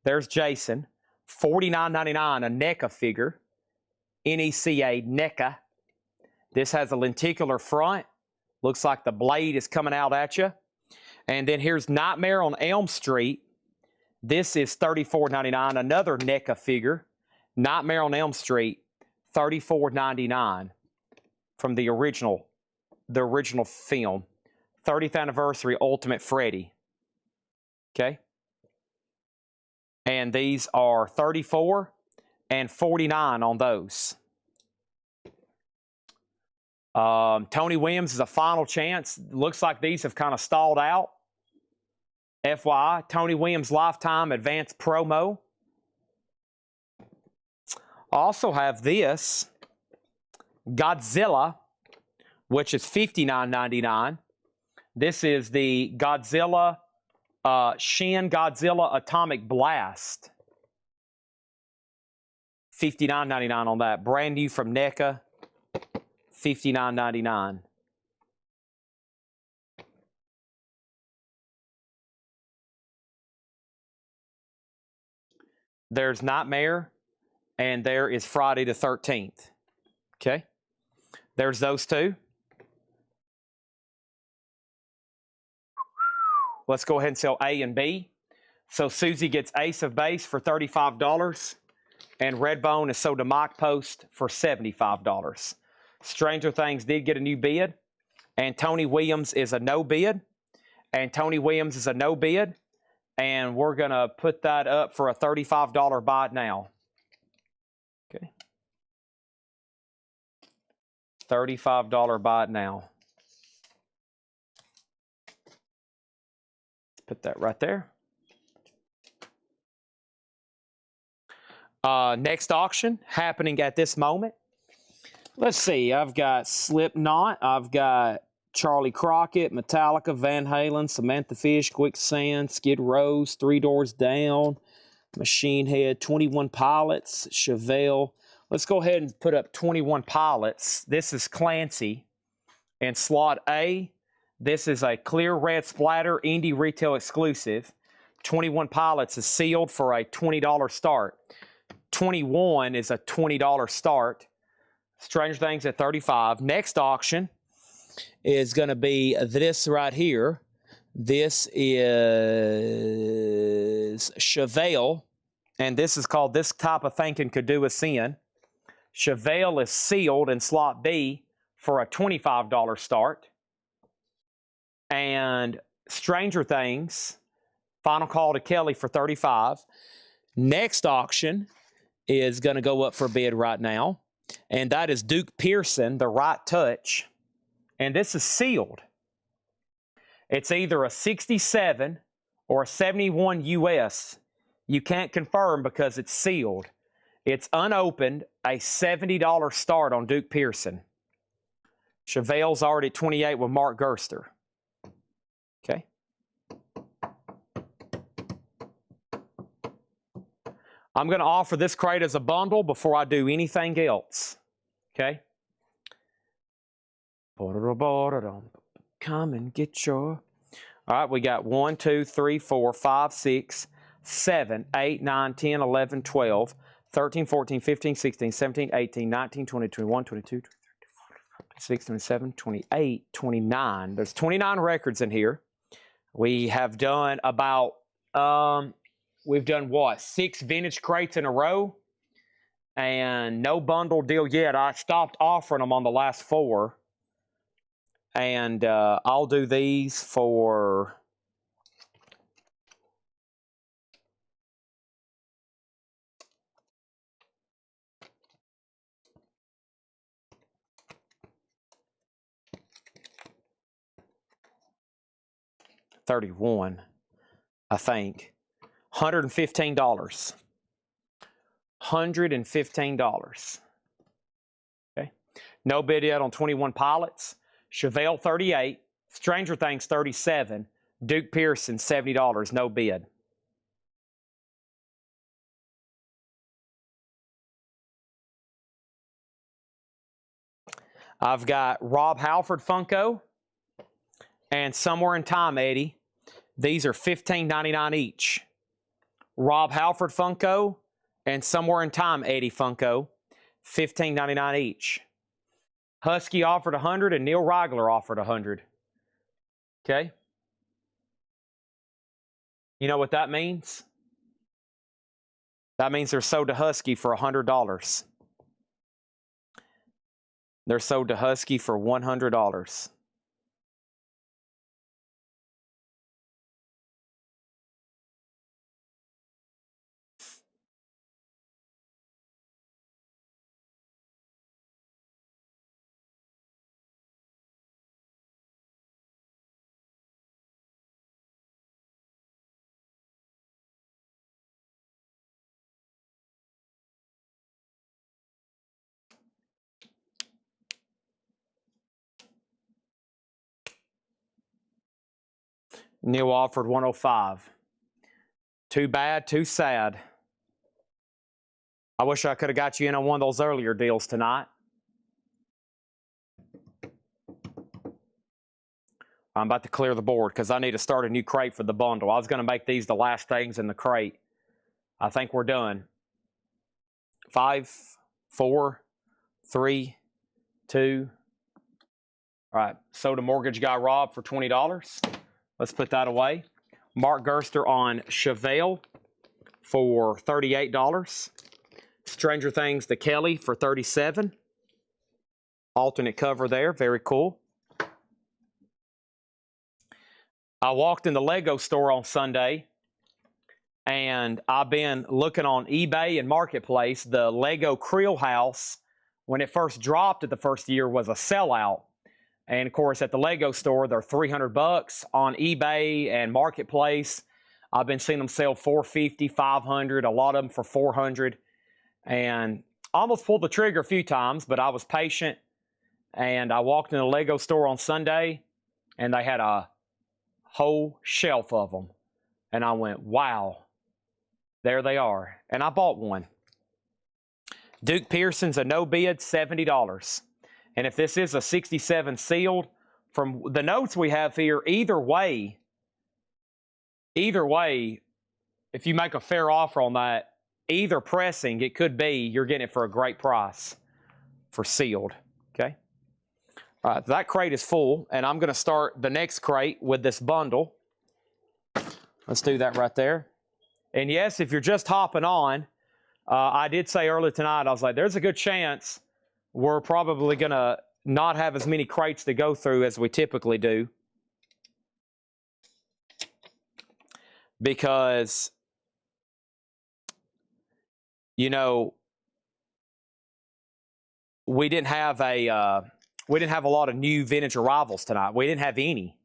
There's Jason. $49.99, a NECA figure. NECA, NECA. This has a lenticular front. Looks like the blade is coming out at you. And then here's Nightmare on Elm Street. This is $34.99, another NECA figure. Nightmare on Elm Street, $34.99 from the original film. 30th Anniversary Ultimate Freddy. Okay? And these are $34 and $49 on those. Tony Williams is a Final Chance. Looks like these have kind of stalled out. FYI, Tony Williams Lifetime Advanced Promo. I also have this Godzilla, which is $59.99. This is the Godzilla, Shin Godzilla Atomic Blast. $59.99 on that. Brand new from NECA. $59.99. There's Nightmare, and there is Friday the 13th. Okay? There's those two. Let's go ahead and sell A and B. So Susie gets Ace of Base for $35, and Redbone is sold to Mike Post for $75. Stranger Things did get a new bid, and Tony Williams is a no bid, and Tony Williams is a no bid, and we're going to put that up for a $35 buy it now. Okay. $35 buy it now. Put that right there. Next auction happening at this moment. Let's see. I've got Slipknot. I've got Charlie Crockett, Metallica, Van Halen, Samantha Fish, Quicksand, Skid Row's, Three Doors Down, Machine Head, 21 Pilots, Chevelle. Let's go ahead and put up 21 Pilots. This is Clancy. And slot A, this is a clear red splatter indie retail exclusive. 21 Pilots is sealed for a $20 start. 21 is a $20 start. Stranger Things at $35. Next auction is going to be this right here. This is Chevelle, and this is called This Type of Thinking Could Do a Sin. Chevelle is sealed in slot B for a $25 start. And Stranger Things, Final Call to Kelly for $35. Next auction is going to go up for bid right now, and that is Duke Pearson, The Right Touch. And this is sealed. It's either a 67 or a 71 US. You can't confirm because it's sealed. It's unopened, a $70 start on Duke Pearson. Chevelle's already at 28 with Mark Gerster. Okay. I'm going to offer this crate as a bundle before I do anything else. Okay. Come and get your... All right, we got 1, 2, 3, 4, 5, 6, 7, 8, 9, 10, 11, 12, 13, 14, 15, 16, 17, 18, 19, 20, 21, 22, 23, 24, 26, 27, 28, 29. There's 29 records in here. We have done about, we've done what, 6 vintage crates in a row? And no bundle deal yet. I stopped offering them on the last 4. And I'll do these for $31, I think. $115. $115. Okay. No bid yet on 21 Pilots. Chevelle 38, Stranger Things 37, Duke Pearson $70, no bid. I've got Rob Halford Funko and Somewhere in Time Eddie. These are $15.99 each. Rob Halford Funko and Somewhere in Time Eddie Funko, $15.99 each. Husky offered 100 and Neil Reigler offered 100. Okay? You know what that means? That means they're sold to Husky for $100. They're sold to Husky for $100. Neil offered 105. Too bad, too sad. I wish I could have got you in on one of those earlier deals tonight. I'm about to clear the board because I need to start a new crate for the bundle. I was going to make these the last things in the crate. I think we're done. 5, 4, 3, 2. All right, sold a mortgage guy Rob for $20. Let's put that away. Mark Gerster on Chevelle for $38. Stranger Things to Kelly for $37. Alternate cover there, very cool. I walked in the Lego store on Sunday, and I've been looking on eBay and Marketplace. The Lego Creel House, when it first dropped at the first year, was a sellout. And of course, at the Lego store, they're $300 on eBay and Marketplace. I've been seeing them sell $450, $500, a lot of them for $400. And I almost pulled the trigger a few times, but I was patient. And I walked in the Lego store on Sunday, and they had a whole shelf of them. And I went, wow, there they are. And I bought one. Duke Pearson's a no bid, $70. And if this is a 67 sealed, from the notes we have here, either way, if you make a fair offer on that, either pressing, it could be you're getting it for a great price for sealed. Okay? All right, that crate is full, and I'm going to start the next crate with this bundle. Let's do that right there. And yes, if you're just hopping on, I did say earlier tonight, I was like, there's a good chance we're probably going to not have as many crates to go through as we typically do. Because, you know, we didn't have a lot of new vintage arrivals tonight. We didn't have any.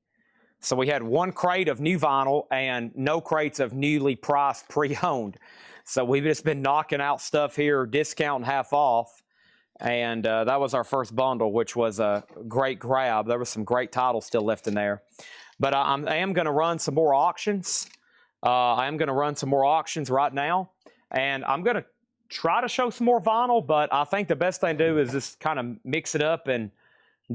So we had one crate of new vinyl and no crates of newly priced pre-owned. So we've just been knocking out stuff here, discount and half off. And that was our first bundle, which was a great grab. There was some great titles still left in there. But I am going to run some more auctions. I am going to run some more auctions right now. And I'm going to try to show some more vinyl, but I think the best thing to do is just kind of mix it up and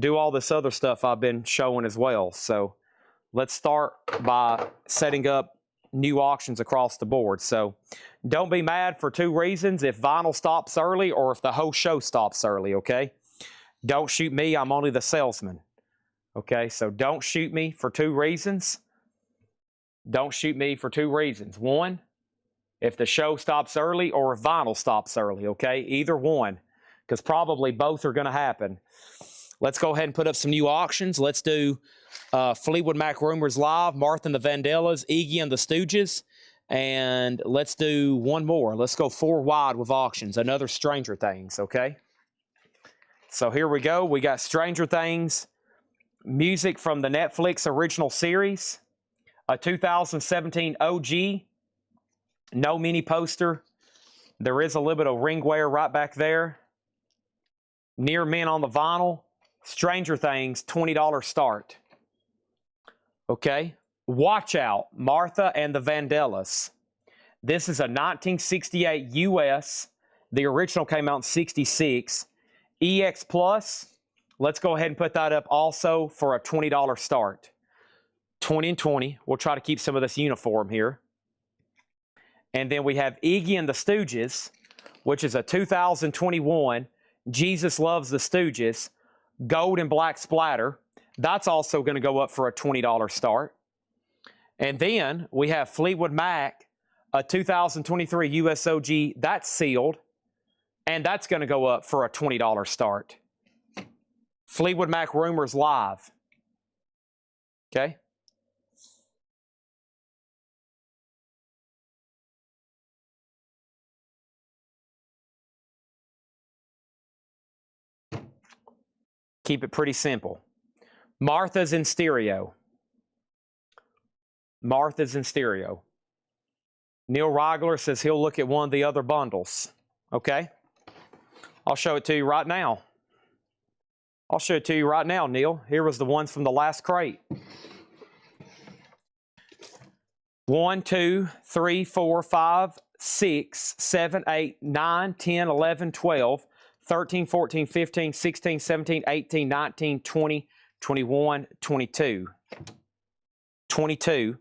do all this other stuff I've been showing as well. So let's start by setting up new auctions across the board. So don't be mad for two reasons: if vinyl stops early or if the whole show stops early, okay? Don't shoot me, I'm only the salesman. Okay, so don't shoot me for two reasons. Don't shoot me for two reasons. One, if the show stops early or if vinyl stops early, okay? Either one, because probably both are going to happen. Let's go ahead and put up some new auctions. Let's do Fleetwood Mac Rumors Live, Martha and the Vandellas, Iggy and the Stooges, and let's do one more. Let's go 4 wide with auctions, another Stranger Things, okay? So here we go. We got Stranger Things, music from the Netflix original series, a 2017 OG, no mini poster. There is a little bit of ring wear right back there. Near mint on the vinyl. Stranger Things, $20 start. Okay. Watch Out, Martha and the Vandellas. This is a 1968 US. The original came out in 66. EX Plus, let's go ahead and put that up also for a $20 start. 20 and 20. We'll try to keep some of this uniform here. And then we have Iggy and the Stooges, which is a 2021 Jesus Loves the Stooges gold and black splatter. That's also going to go up for a $20 start. And then we have Fleetwood Mac, a 2023 USOG. That's sealed. And that's going to go up for a $20 start. Fleetwood Mac Rumors Live. Okay. Keep it pretty simple. Martha's in stereo. Martha's in stereo. Neil Reigler says he'll look at one of the other bundles. Okay? I'll show it to you right now. I'll show it to you right now, Neil. Here was the ones from the last crate. 1, 2, 3, 4, 5, 6, 7, 8, 9, 10, 11, 12, 13, 14, 15, 16, 17, 18, 19, 20, 21, 22. 22.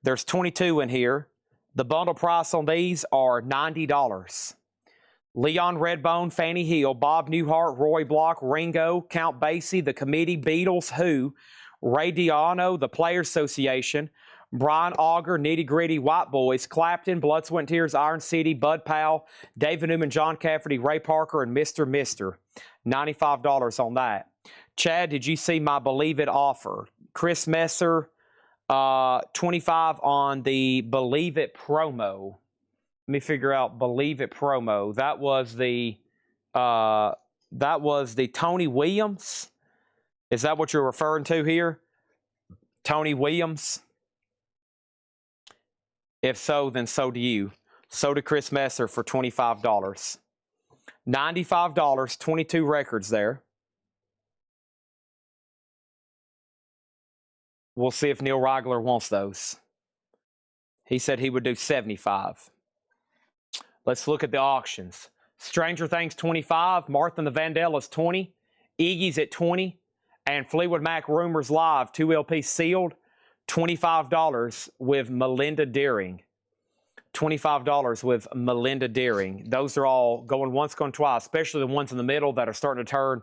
There's 22 in here. The bundle price on these are $90. Leon Redbone, Fannie Hill, Bob Newhart, Roy Block, Ringo, Count Basie, The Committee, Beatles, Who, Ray Diano, The Players Association, Brian Auger, Nitty Gritty, White Boys, Clapton, Blood, Sweat and Tears, Iron City, Bud Powell, David Newman, John Cafferty, Ray Parker, and Mr. Mister. $95 on that. Chad, did you see my Believe It offer? Chris Messer, 25 on the Believe It promo. Let me figure out Believe It promo. That was the Tony Williams. Is that what you're referring to here? Tony Williams? If so, then so do you. So did Chris Messer for $25. $95, 22 records there. We'll see if Neil Reigler wants those. He said he would do 75. Let's look at the auctions. Stranger Things 25, Martha and the Vandellas 20, Iggy's at 20, and Fleetwood Mac Rumors Live 2 LP sealed, $25 with Melinda Deering. $25 with Melinda Deering. Those are all going once, going twice, especially the ones in the middle that are starting to turn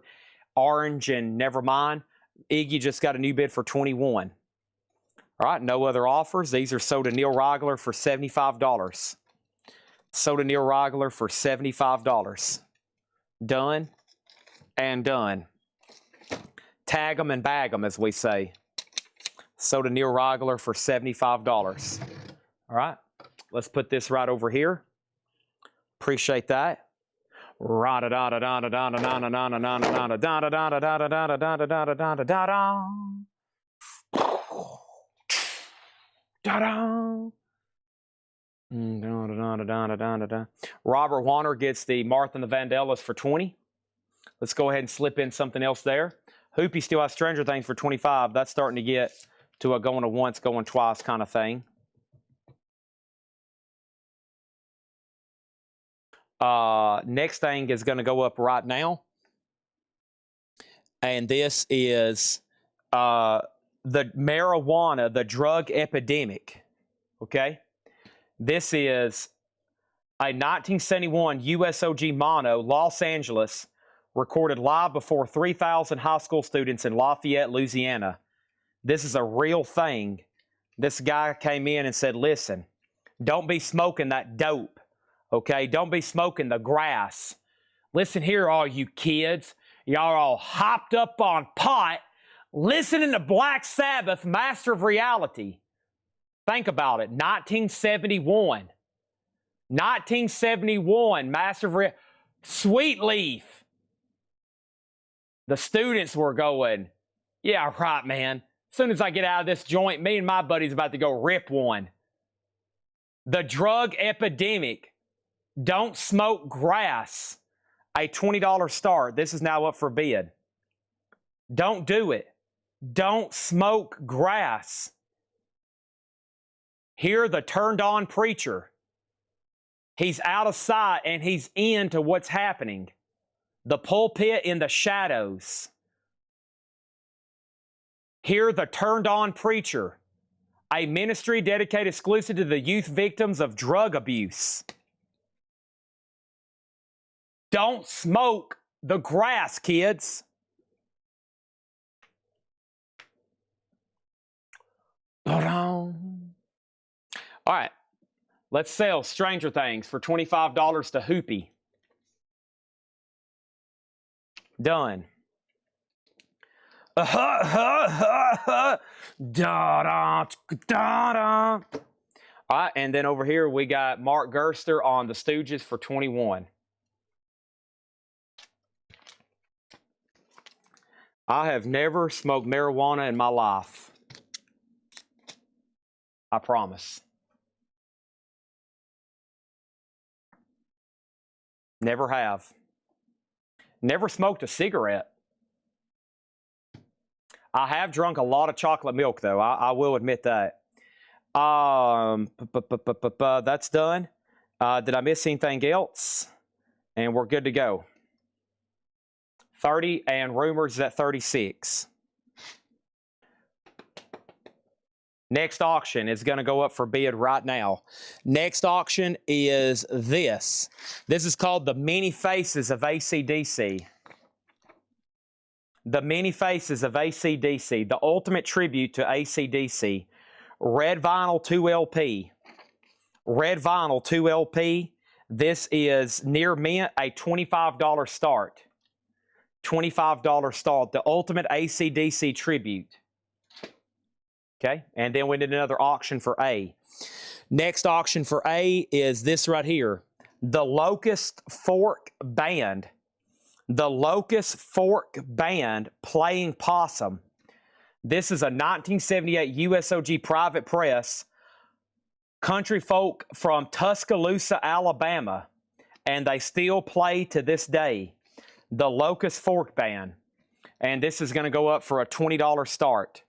orange and never mind. Iggy just got a new bid for 21. All right, no other offers. These are sold to Neil Reigler for $75. Sold to Neil Reigler for $75. Done and done. Tag them and bag them, as we say. Sold to Neil Reigler for $75. All right, let's put this right over here. Appreciate that. Robert Warner gets the Martha and the Vandellas for 20. Let's go ahead and slip in something else there. Hoopy still has Stranger Things for 25. That's starting to get to a going to once, going twice kind of thing. Next thing is going to go up right now. And this is the marijuana, the drug epidemic. Okay? This is a 1971 USOG mono, Los Angeles, recorded live before 3,000 high school students in Lafayette, Louisiana. This is a real thing. This guy came in and said, listen, don't be smoking that dope, okay? Don't be smoking the grass. Listen here, all you kids. Y'all are all hopped up on pot, listening to Black Sabbath, Master of Reality. Think about it, 1971. 1971, Master of Reality. Sweet Leaf. The students were going, yeah, right, man. As soon as I get out of this joint, me and my buddy's about to go rip one. The drug epidemic. Don't smoke grass. A $20 start. This is now up for bid. Don't do it. Don't smoke grass. Hear the turned on preacher. He's out of sight and he's into what's happening. The pulpit in the shadows. Hear the Turned On Preacher, a ministry dedicated exclusively to the youth victims of drug abuse. Don't smoke the grass, kids. All right, let's sell Stranger Things for $25 to Hoopy. Done. Da-da, da-da. All right, and then over here we got Mark Gerster on the Stooges for 21. I have never smoked marijuana in my life. I promise. Never have. Never smoked a cigarette. I have drunk a lot of chocolate milk, though. I will admit that. That's done. Did I miss anything else? And we're good to go. 30, and Rumors is at 36. Next auction is going to go up for bid right now. Next auction is this. This is called The Many Faces of AC/DC. The Many Faces of AC/DC, the ultimate tribute to AC/DC. Red vinyl 2 LP. Red vinyl 2 LP. This is near mint, a $25 start. $25 start, the ultimate AC/DC tribute. Okay, and then we did another auction for A. Next auction for A is this right here. The Locust Fork Band. The Locust Fork Band playing Possum. This is a 1978 USOG private press, country folk from Tuscaloosa, Alabama, and they still play to this day. The Locust Fork Band. And this is going to go up for a $20 start.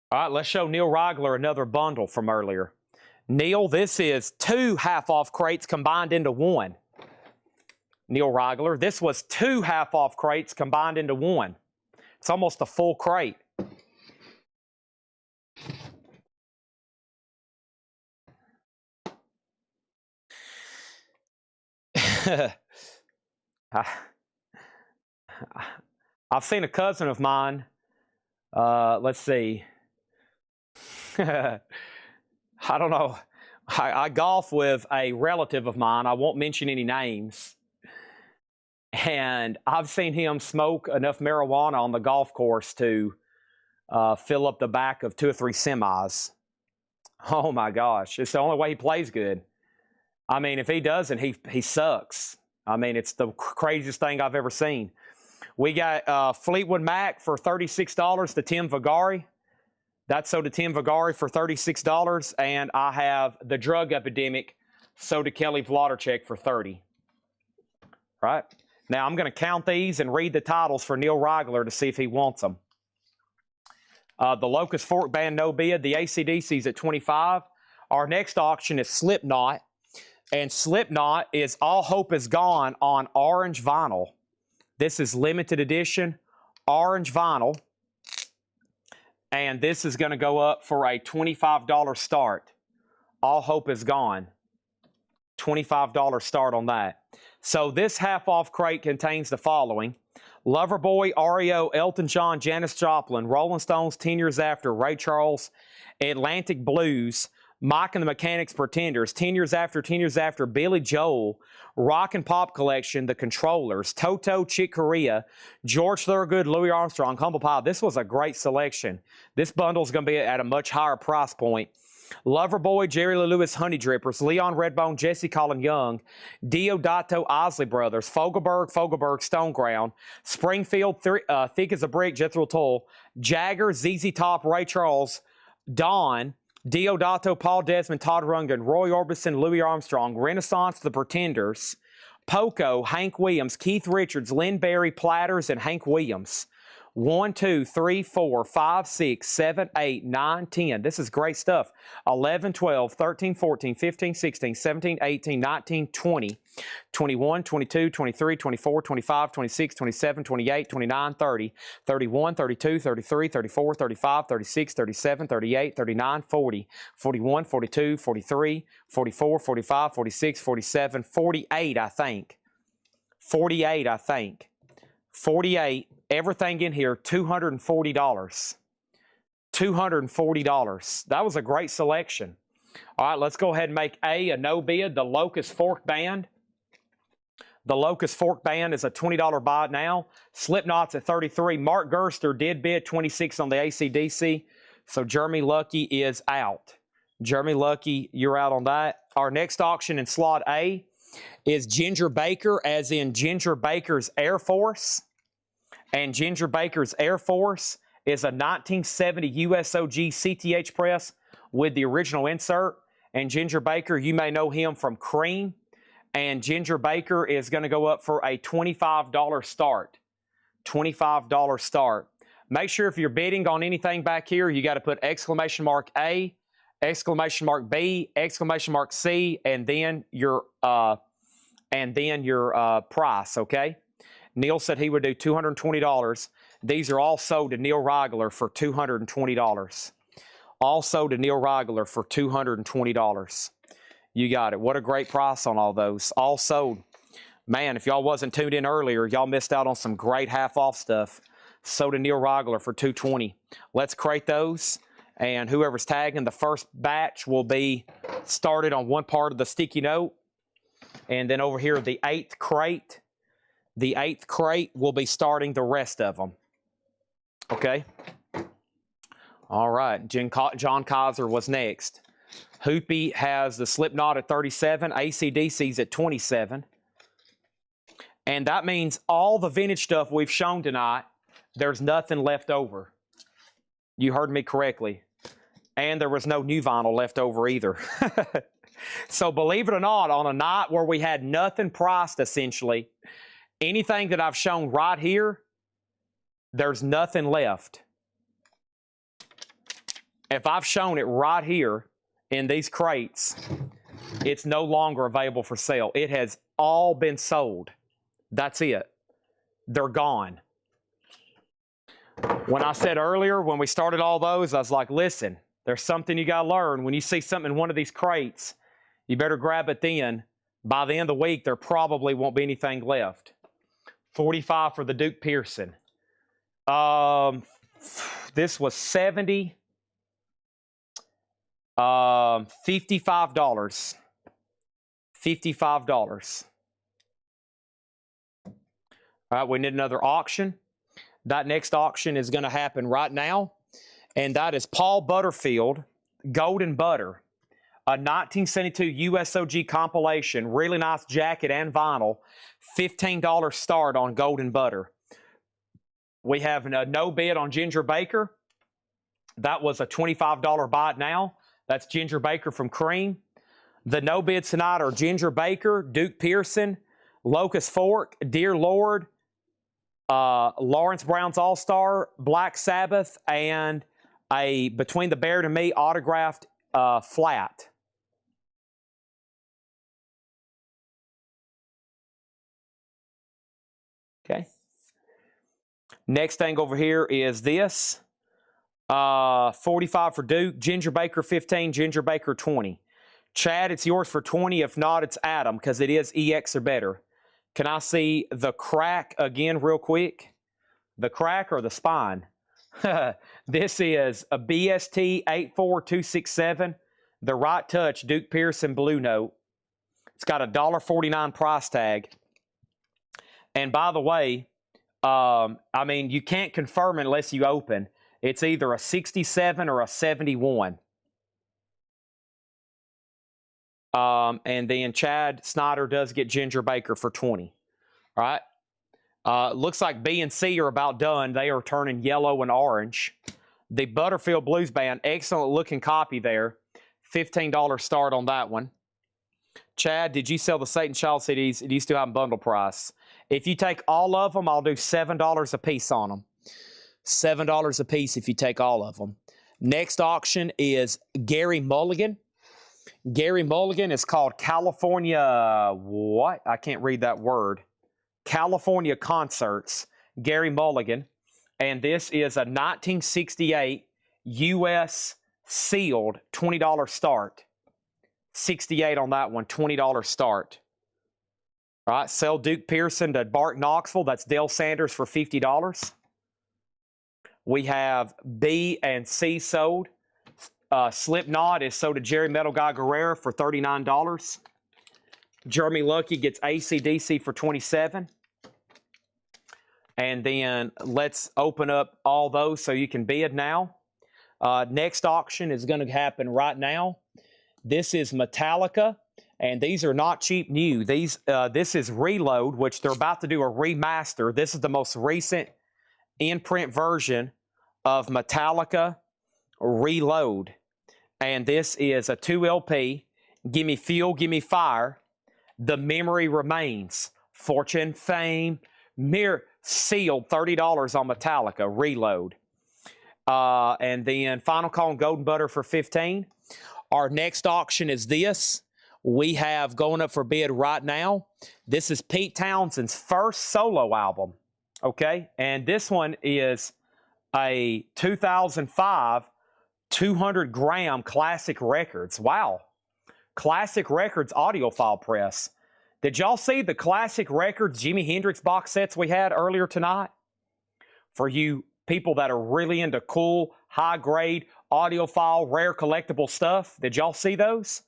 All right, let's show Neil Reigler another bundle from earlier. Neil, this is 2 half-off crates combined into one. Neil Reigler, this was 2 half-off crates combined into one. It's almost a full crate. I've seen a cousin of mine, let's see, I don't know, I golf with a relative of mine, I won't mention any names, and I've seen him smoke enough marijuana on the golf course to fill up the back of 2 or 3 semis. Oh my gosh, it's the only way he plays good. I mean, if he doesn't, he sucks. I mean, it's the craziest thing I've ever seen. We got Fleetwood Mac for $36 to Tim Vigari. That's sold to Tim Vigari for $36. And I have The Drug Epidemic sold to Kelly Vlodarchek for $30. Right? Now, I'm going to count these and read the titles for Neil Reigler to see if he wants them. The Locust Fork Band, no bid. The AC/DC's at $25. Our next auction is Slipknot. And Slipknot is All Hope Is Gone on orange vinyl. This is limited edition orange vinyl. And this is going to go up for a $25 start. All Hope Is Gone. $25 start on that. So this half-off crate contains the following. Loverboy, REO, Elton John, Janis Joplin, Rolling Stones, 10 Years After, Ray Charles, Atlantic Blues, Mike and the Mechanics, Pretenders, 10 Years After, Billy Joel, Rock and Pop Collection, The Controllers, Toto, Chick Corea, George Thorogood, Louis Armstrong, Humble Pie. This was a great selection. This bundle is going to be at a much higher price point. Loverboy, Jerry Lee Lewis, Honey Drippers, Leon Redbone, Jesse Colin Young, Diodato, Isley Brothers, Fogelberg, Stoneground, Springfield, Thick as a Brick, Jethro Tull, Jagger, ZZ Top, Ray Charles, Dawn, Diodato, Paul Desmond, Todd Rundgren, Roy Orbison, Louis Armstrong, Renaissance, The Pretenders, Poco, Hank Williams, Keith Richards, Lynn Berry, Platters, and Hank Williams. 1, 2, 3, 4, 5, 6, 7, 8, 9, 10. This is great stuff. 11, 12, 13, 14, 15, 16, 17, 18, 19, 20, 21, 22, 23, 24, 25, 26, 27, 28, 29, 30, 31, 32, 33, 34, 35, 36, 37, 38, 39, 40, 41, 42, 43, 44, 45, 46, 47, 48, I think. 48, I think. 48, everything in here, $240. $240. That was a great selection. All right, let's go ahead and make a no bid. The Locust Fork Band. The Locust Fork Band is a $20 buy now. Slipknot's at $33. Mark Gerster did bid $26 on the AC/DC. So Jeremy Lucky is out. Jeremy Lucky, you're out on that. Our next auction in slot A is Ginger Baker, as in Ginger Baker's Air Force. And Ginger Baker's Air Force is a 1970 USOG CTH press with the original insert. And Ginger Baker, you may know him from Cream. And Ginger Baker is going to go up for a $25 start. $25 start. Make sure if you're bidding on anything back here, you got to put exclamation mark A, exclamation mark B, exclamation mark C, and then your price, okay? Neil said he would do $220. These are all sold to Neil Reigler for $220. All sold to Neil Reigler for $220. You got it. What a great price on all those. All sold. Man, if y'all wasn't tuned in earlier, y'all missed out on some great half-off stuff. Sold to Neil Reigler for $220. Let's crate those, and whoever's tagging the first batch will be started on one part of the sticky note. And then over here, the 8th crate. The 8th crate will be starting the rest of them. Okay? All right. John Kaiser was next. Hoopy has the Slipknot at 37. AC/DC's at 27. And that means all the vintage stuff we've shown tonight, there's nothing left over. You heard me correctly. And there was no new vinyl left over either. So believe it or not, on a night where we had nothing priced essentially, anything that I've shown right here, there's nothing left. If I've shown it right here in these crates, it's no longer available for sale. It has all been sold. That's it. They're gone. When I said earlier, when we started all those, I was like, listen, there's something you got to learn. When you see something in one of these crates, you better grab it then. By the end of the week, there probably won't be anything left. 45 for the Duke Pearson. This was 70. $55. $55. All right, we need another auction. That next auction is going to happen right now, and that is Paul Butterfield, Golden Butter, a 1972 USOG compilation, really nice jacket and vinyl, $15 start on Golden Butter. We have a no bid on Ginger Baker. That was a $25 buy now. That's Ginger Baker from Cream. The no bids tonight are Ginger Baker, Duke Pearson, Locust Fork, Dear Lord, Lawrence Brown's All-Star, Black Sabbath, and a Between the Bear and Me autographed flat. Okay. Next thing over here is this. 45 for Duke, Ginger Baker 15, Ginger Baker 20. Chad, it's yours for 20. If not, it's Adam, because it is EX or better. Can I see the crack again real quick? The crack or the spine? This is a BST 84267, the Right Touch Duke Pearson Blue Note. It's got a $1.49 price tag. And by the way, I mean, you can't confirm it unless you open. It's either a 67 or a 71. And then Chad Snyder does get Ginger Baker for 20. All right. Looks like B and C are about done. They are turning yellow and orange. The Butterfield Blues Band, excellent looking copy there. $15 start on that one. Chad, did you sell the Satan Child CDs? Do you still have them bundle price? If you take all of them, I'll do $7 a piece on them. $7 a piece if you take all of them. Next auction is Gary Mulligan. Gary Mulligan is called California, what? I can't read that word. California Concerts, Gary Mulligan. And this is a 1968 U.S. sealed $20 start. 68 on that one, $20 start. All right, sell Duke Pearson to Bart Knoxville. That's Dale Sanders for $50. We have B and C sold. Slipknot is sold to Jerry Metal Guy Guerrero for $39. Jeremy Lucky gets AC/DC for $27. And then let's open up all those so you can bid now. Next auction is going to happen right now. This is Metallica, and these are not cheap new. This is Reload, which they're about to do a remaster. This is the most recent in-print version of Metallica Reload. And this is a 2 LP, Gimme Fuel, Gimme Fire, The Memory Remains, Fortune, Fame, Mirror, sealed $30 on Metallica Reload. And then Final Call and Golden Butter for $15. Our next auction is this. We have going up for bid right now. This is Pete Townshend's first solo album. Okay, and this one is a 2005 200-gram Classic Records. Wow. Classic Records audiophile press. Did y'all see the Classic Records Jimi Hendrix box sets we had earlier tonight? For you people that are really into cool, high-grade, audiophile, rare collectible stuff, did y'all see those?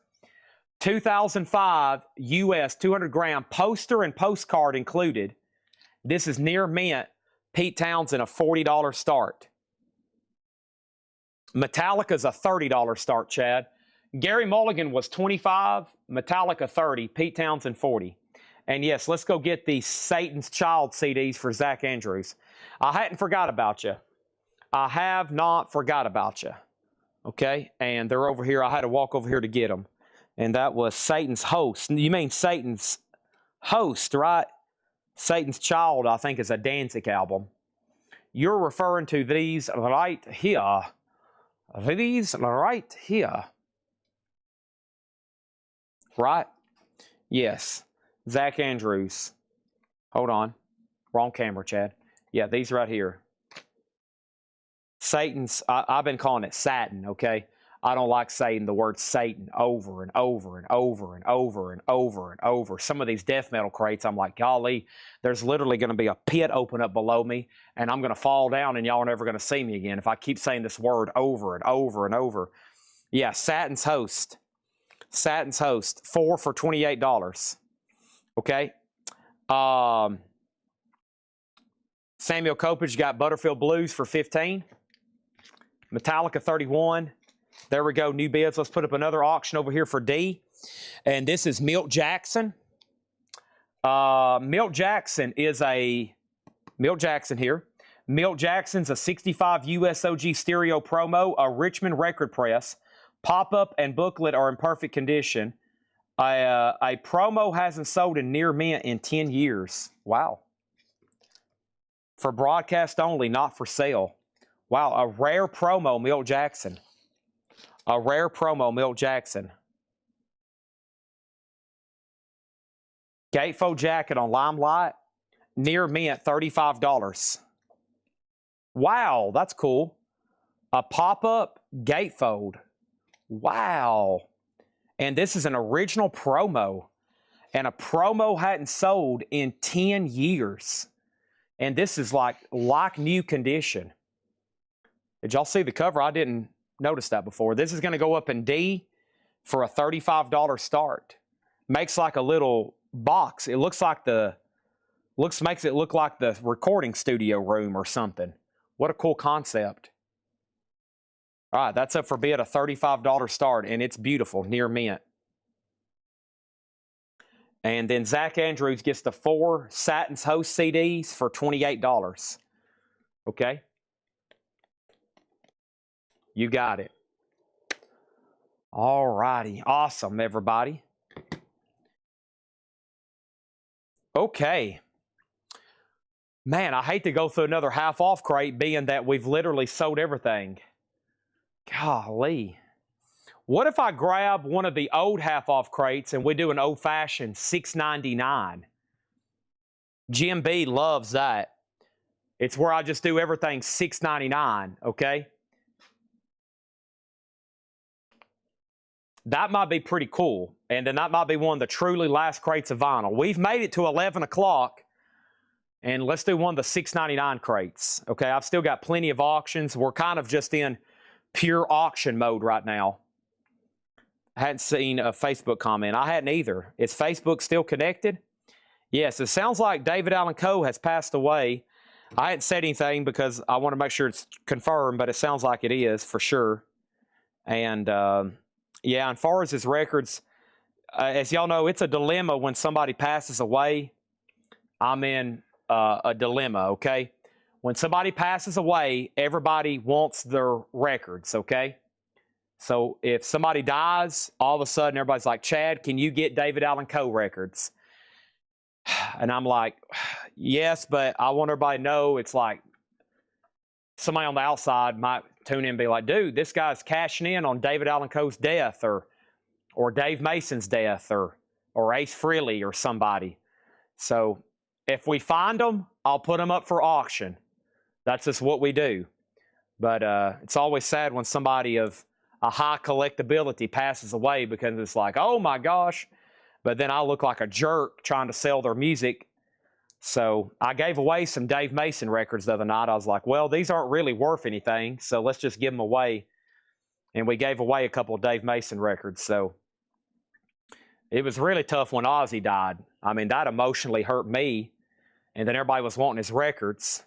2005 U.S. 200-gram poster and postcard included. This is near mint. Pete Townsend, a $40 start. Metallica's a $30 start, Chad. Gary Mulligan was $25, Metallica $30, Pete Townsend $40. And yes, let's go get the Satan's Child CDs for Zach Andrews. I hadn't forgot about you. I have not forgot about you. Okay, and they're over here. I had to walk over here to get them. And that was Satan's Host. You mean Satan's Host, right? Satan's Child, I think, is a Danzig album. You're referring to these right here. These right here. Right? Yes. Zach Andrews. Hold on. Wrong camera, Chad. Yeah, these right here. Satan's, I've been calling it Satan, okay? I don't like saying the word Satan over and over and over and over and over and over. Some of these death metal crates, I'm like, golly, there's literally going to be a pit open up below me, and I'm going to fall down, and y'all are never going to see me again if I keep saying this word over and over and over. Yeah, Satan's Host. Satan's Host, 4 for $28. Okay? Samuel Coppage got Butterfield Blues for $15. Metallica 31. There we go, new bids. Let's put up another auction over here for D. And this is Milt Jackson. Milt Jackson is a... Milt Jackson here. Milt Jackson's a 65 USOG stereo promo, a Richmond record press. Pop-up and booklet are in perfect condition. A promo hasn't sold in near mint in 10 years. Wow. For broadcast only, not for sale. Wow, a rare promo, Milt Jackson. A rare promo, Milt Jackson. Gatefold jacket on Limelight. Near mint, $35. Wow, that's cool. A pop-up gatefold. Wow. And this is an original promo. And a promo hadn't sold in 10 years. And this is like new condition. Did y'all see the cover? I didn't notice that before. This is going to go up in D for a $35 start. Makes like a little box. It looks like makes it look like the recording studio room or something. What a cool concept. All right, that's up for bid, a $35 start, and it's beautiful, near mint. And then Zach Andrews gets the 4 Satan's Host CDs for $28. Okay? You got it. All righty. Awesome, everybody. Okay. Man, I hate to go through another half-off crate being that we've literally sold everything. Golly. What if I grab one of the old half-off crates and we do an old-fashioned $6.99? Jim B loves that. It's where I just do everything $6.99, okay? That might be pretty cool. And then that might be one of the truly last crates of vinyl. We've made it to 11 o'clock. And let's do one of the $6.99 crates. Okay, I've still got plenty of auctions. We're kind of just in pure auction mode right now. I hadn't seen a Facebook comment. I hadn't either. Is Facebook still connected? Yes, it sounds like David Allen Coe has passed away. I hadn't said anything because I want to make sure it's confirmed, but it sounds like it is for sure. And yeah, as far as his records, as y'all know, it's a dilemma when somebody passes away. I'm in a dilemma, okay? When somebody passes away, everybody wants their records, okay? So if somebody dies, all of a sudden everybody's like, Chad, can you get David Allen Coe records? And I'm like, yes, but I want everybody to know it's like somebody on the outside might tune in and be like, dude, this guy's cashing in on David Allen Coe's death or Dave Mason's death or Ace Frehley or somebody. So if we find them, I'll put them up for auction. That's just what we do. But it's always sad when somebody of a high collectability passes away because it's like, oh my gosh. But then I look like a jerk trying to sell their music. So I gave away some Dave Mason records the other night. I was like, well, these aren't really worth anything, so let's just give them away. And we gave away a couple of Dave Mason records. So it was really tough when Ozzy died. I mean, that emotionally hurt me. And then everybody was wanting his records.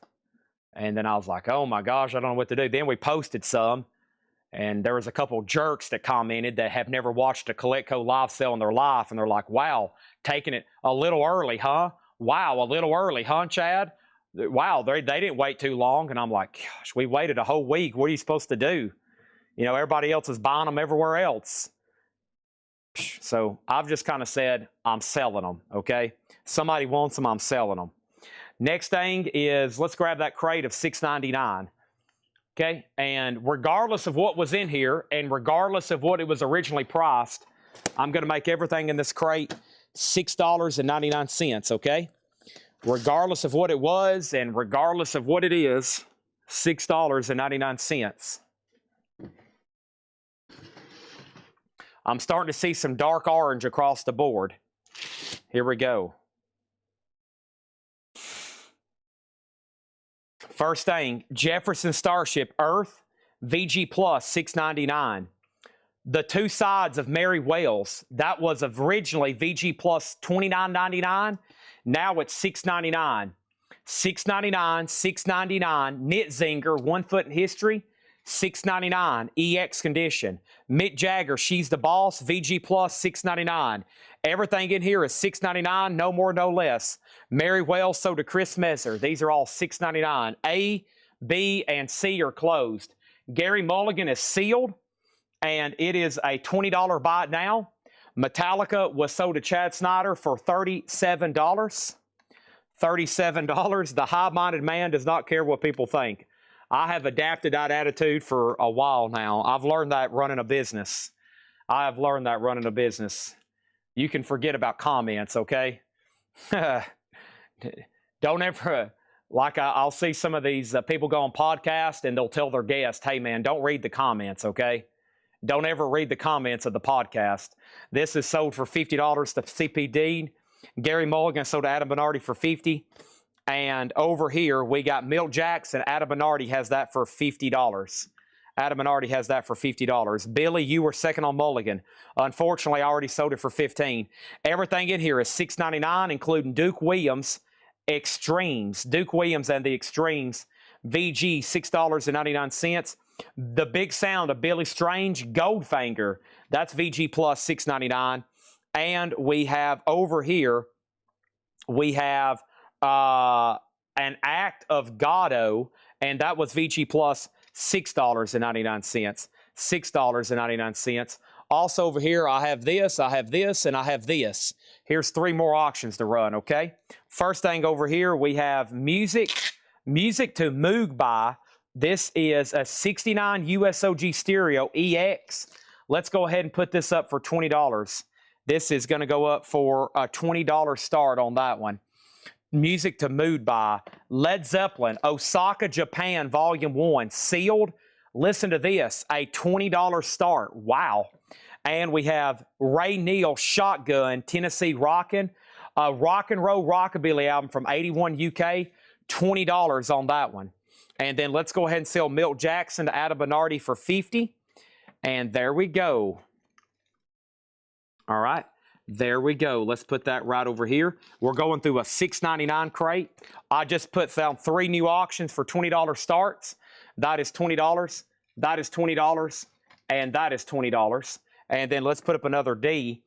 And then I was like, oh my gosh, I don't know what to do. Then we posted some. And there was a couple jerks that commented that have never watched a Collectco live sale in their life. And they're like, wow, taking it a little early, huh? Wow, a little early, huh, Chad? Wow, they didn't wait too long. And I'm like, gosh, we waited a whole week. What are you supposed to do? You know, everybody else is buying them everywhere else. So I've just kind of said, I'm selling them, okay? Somebody wants them, I'm selling them. Next thing is, let's grab that crate of $6.99. Okay, and regardless of what was in here and regardless of what it was originally priced, I'm going to make everything in this crate $6.99, okay? Regardless of what it was and regardless of what it is, $6.99. I'm starting to see some dark orange across the board. Here we go. First thing, Jefferson Starship Earth VG Plus $6.99. The two sides of Mary Wells, that was originally VG Plus $29.99. Now it's $6.99. $6.99, $6.99. Knitzinger, 1 Foot in History, $6.99. EX condition. Mick Jagger, She's the Boss, VG Plus $6.99. Everything in here is $6.99, no more, no less. Mary Wells sold to Chris Messer. These are all $6.99. A, B, and C are closed. Gary Mulligan is sealed, and it is a $20 buy it now. Metallica was sold to Chad Snyder for $37. $37. The high-minded man does not care what people think. I have adapted that attitude for a while now. I've learned that running a business. I have learned that running a business. You can forget about comments, okay? Don't ever, like I'll see some of these people go on podcast and they'll tell their guest, hey man, don't read the comments, okay? Don't ever read the comments of the podcast. This is sold for $50 to CPD. Gary Mulligan sold to Adam Bernardi for $50. And over here, we got Milt Jackson. Adam Bernardi has that for $50. Adam Bernardi has that for $50. Billy, you were second on Mulligan. Unfortunately, I already sold it for $15. Everything in here is $6.99, including Duke Williams Extremes. Duke Williams and the Extremes. VG, $6.99. The Big Sound of Billy Strange, Goldfinger. That's VG Plus, $6.99. And we have over here, we have an Act of Goddo, and that was VG Plus, $6.99. $6.99. Also over here, I have this, and I have this. Here's 3 more auctions to run, okay? First thing over here, we have Music to Moog by. This is a 69 USOG stereo EX. Let's go ahead and put this up for $20. This is going to go up for a $20 start on that one. Music to Mood by Led Zeppelin, Osaka, Japan, Volume 1, sealed. Listen to this, a $20 start. Wow. And we have Ray Neal, Shotgun, Tennessee Rockin', a rock and roll rockabilly album from 81 UK, $20 on that one. And then let's go ahead and sell Milt Jackson to Ada Bernardi for $50. And there we go. All right. There we go. Let's put that right over here. We're going through a $6.99 crate. I just found 3 new auctions for $20 starts. That is $20. That is $20. And that is $20. And then let's put up another D.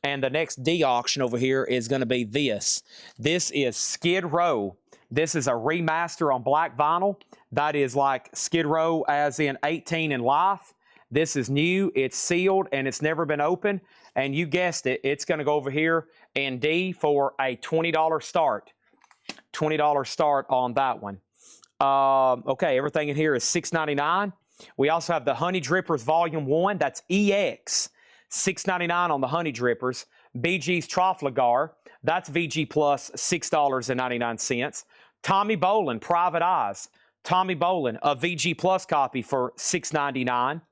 And the next D auction over here is going to be this. This is Skid Row. This is a remaster on black vinyl. That is like Skid Row as in 18 in life. This is new, it's sealed, and it's never been opened. And you guessed it, it's going to go over here in D for a $20 start. $20 start on that one. Okay, everything in here is $6.99. We also have the Honey Drippers Volume 1. That's EX. $6.99 on the Honey Drippers. BG's Trafalgar. That's VG Plus, $6.99. Tommy Bolin, Private Eyes. Tommy Bolin, a VG Plus copy for $6.99.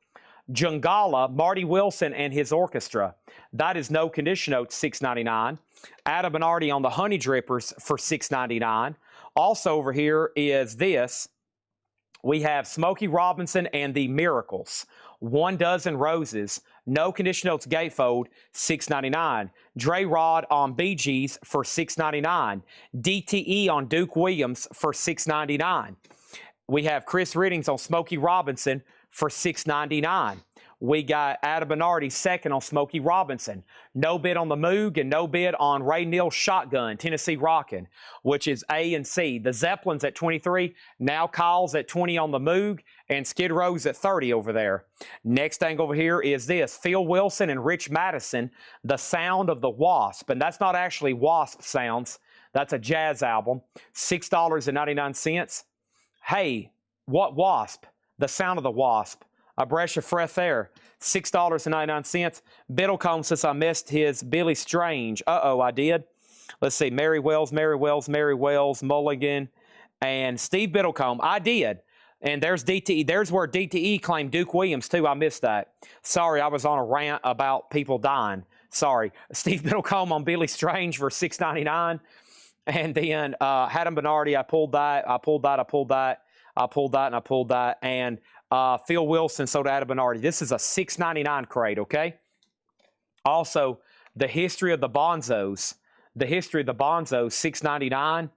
Jungala, Marty Wilson and his orchestra. That is No Condition Notes, $6.99. Ada Bernardi on the Honey Drippers for $6.99. Also over here is this. We have Smokey Robinson and the Miracles. 1 Dozen Roses. No Condition Notes Gatefold, $6.99. Dre Rod on Bee Gees for $6.99. DTE on Duke Williams for $6.99. We have Chris Riddings on Smokey Robinson for $6.99. We got Ada Bernardi second on Smokey Robinson. No bid on the Moog and no bid on Ray Neal's Shotgun, Tennessee Rockin', which is A and C. The Zeppelins at 23, now Kyle's at 20 on the Moog, and Skid Row's at 30 over there. Next thing over here is this. Phil Wilson and Rich Madison, The Sound of the Wasp. And that's not actually Wasp sounds. That's a jazz album. $6.99. Hey, what Wasp? The Sound of the Wasp. A breath of fresh air, $6.99. Biddlecombe, since I missed his Billy Strange. Uh-oh, I did. Let's see, Mary Wells, Mulligan, and Steve Biddlecombe. I did. And there's DTE. There's where DTE claimed Duke Williams, too. I missed that. Sorry, I was on a rant about people dying. Sorry. Steve Biddlecombe on Billy Strange for $6.99. And then Adam Bernardi, I pulled that. And Phil Wilson sold to Ada Bernardi. This is a $6.99 crate, okay? Also, the History of the Bonzos. The History of the Bonzos, $6.99.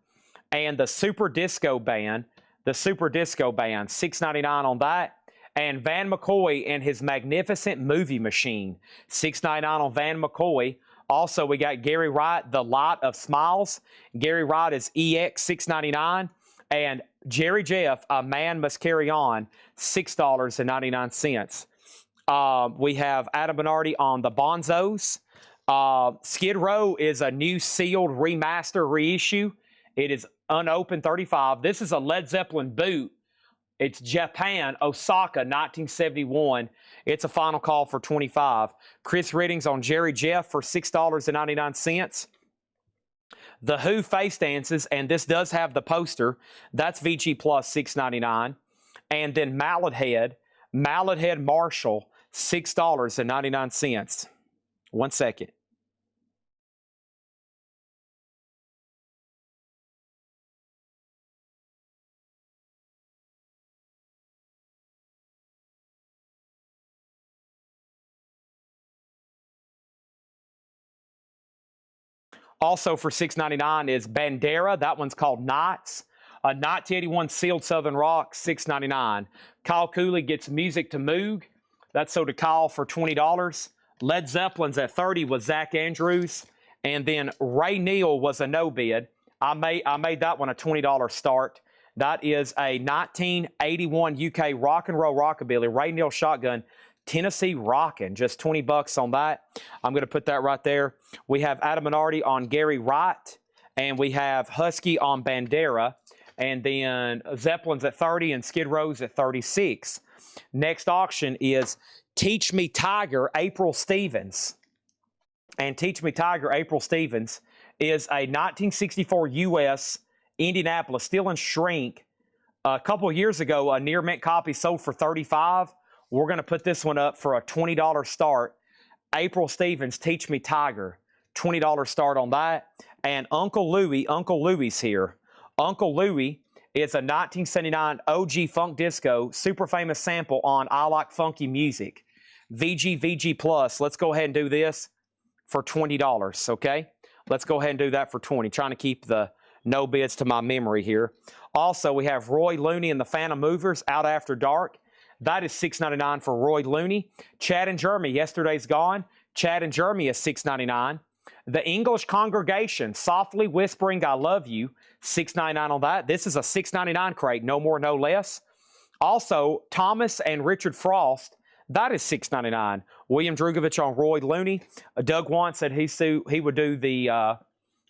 And the Super Disco Band, $6.99 on that. And Van McCoy and his Magnificent Movie Machine, $6.99 on Van McCoy. Also, we got Gary Wright, The Lot of Smiles. Gary Wright is EX, $6.99. And Jerry Jeff, A Man Must Carry On, $6.99. We have Adam Bernardi on the Bonzos. Skid Row is a new sealed remaster reissue. It is unopened 35. This is a Led Zeppelin boot. It's Japan, Osaka, 1971. It's a final call for 25. Chris Riddings on Jerry Jeff for $6.99. The Who Face Dances, and this does have the poster. That's VG Plus, $6.99. And then Mallet Head Marshall, $6.99. 1 second. Also for $6.99 is Bandera. That one's called Knots. A 1981 sealed Southern Rock, $6.99. Kyle Cooley gets Music to Moog. That's sold to Kyle for $20. Led Zeppelin's at 30 with Zach Andrews. And then Ray Neal was a no bid. I made that one a $20 start. That is a 1981 UK rock and roll rockabilly, Ray Neal Shotgun, Tennessee Rockin', just 20 bucks on that. I'm going to put that right there. We have Adam Minardi on Gary Wright, and we have Husky on Bandera, and then Zeppelin's at 30 and Skid Row's at 36. Next auction is Teach Me Tiger, April Stevens. And Teach Me Tiger, April Stevens is a 1964 U.S. Indianapolis Steel and Shrink. A couple of years ago, a near mint copy sold for $35. We're going to put this one up for a $20 start. April Stevens, Teach Me Tiger, $20 start on that. And Uncle Louie's here. Uncle Louie is a 1979 OG Funk Disco super famous sample on I Like Funky Music. VG Plus. Let's go ahead and do this for $20, okay? Let's go ahead and do that for $20. Trying to keep the no bids to my memory here. Also, we have Roy Looney and the Phantom Movers, Out After Dark. That is $6.99 for Roy Looney. Chad and Jeremy, Yesterday's Gone. Chad and Jeremy is $6.99. The English Congregation, Softly Whispering I Love You, $6.99 on that. This is a $6.99 crate, no more, no less. Also, Thomas and Richard Frost, that is $6.99. William Drugovich on Roy Looney. Doug Want said he would do the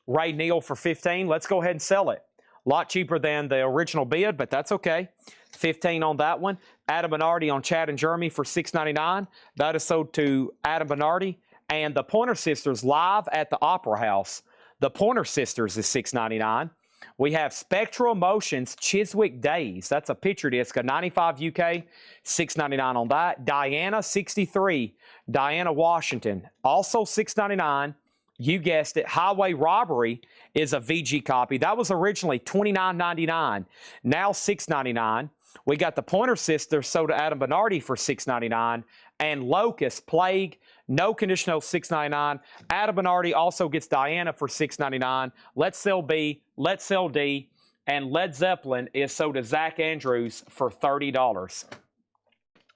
Ray Neal for $15. Let's go ahead and sell it. A lot cheaper than the original bid, but that's okay. $15 on that one. Adam Minardi on Chad and Jeremy for $6.99. That is sold to Adam Minardi. And the Pointer Sisters live at the Opera House. The Pointer Sisters is $6.99. We have Spectral Motions Chiswick Days. That's a picture disc, a 95 UK, $6.99 on that. Diana 63, Diana Washington, also $6.99. You guessed it. Highway Robbery is a VG copy. That was originally $29.99, now $6.99. We got the Pointer Sisters sold to Adam Minardi for $6.99. And Locust Plague, no conditional, $6.99. Adam Minardi also gets Diana for $6.99. Let's Sell B, Let's Sell D, and Led Zeppelin is sold to Zach Andrews for $30.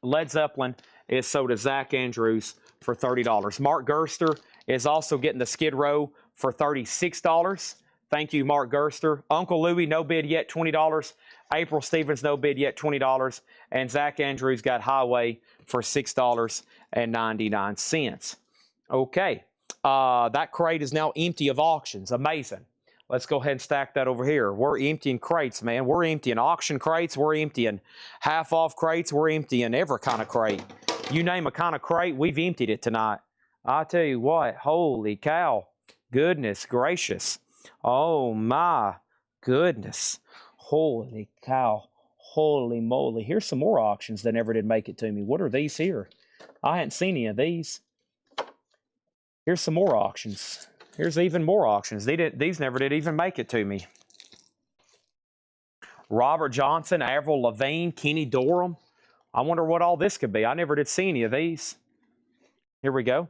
Led Zeppelin is sold to Zach Andrews for $30. Mark Gerster is also getting the Skid Row for $36. Thank you, Mark Gerster. Uncle Louie, no bid yet, $20. April Stevens, no bid yet, $20. And Zach Andrews got Highway for $6.99. Okay, that crate is now empty of auctions. Amazing. Let's go ahead and stack that over here. We're emptying crates, man. We're emptying auction crates. We're emptying half-off crates. We're emptying every kind of crate. You name a kind of crate, we've emptied it tonight. I tell you what, holy cow. Goodness gracious. Oh, my goodness. Holy cow. Holy moly. Here's some more auctions that never did make it to me. What are these here? I hadn't seen any of these. Here's some more auctions. Here's even more auctions. These never did even make it to me. Robert Johnson, Avril Lavigne, Kenny Dorham. I wonder what all this could be. I never did see any of these. Here we go.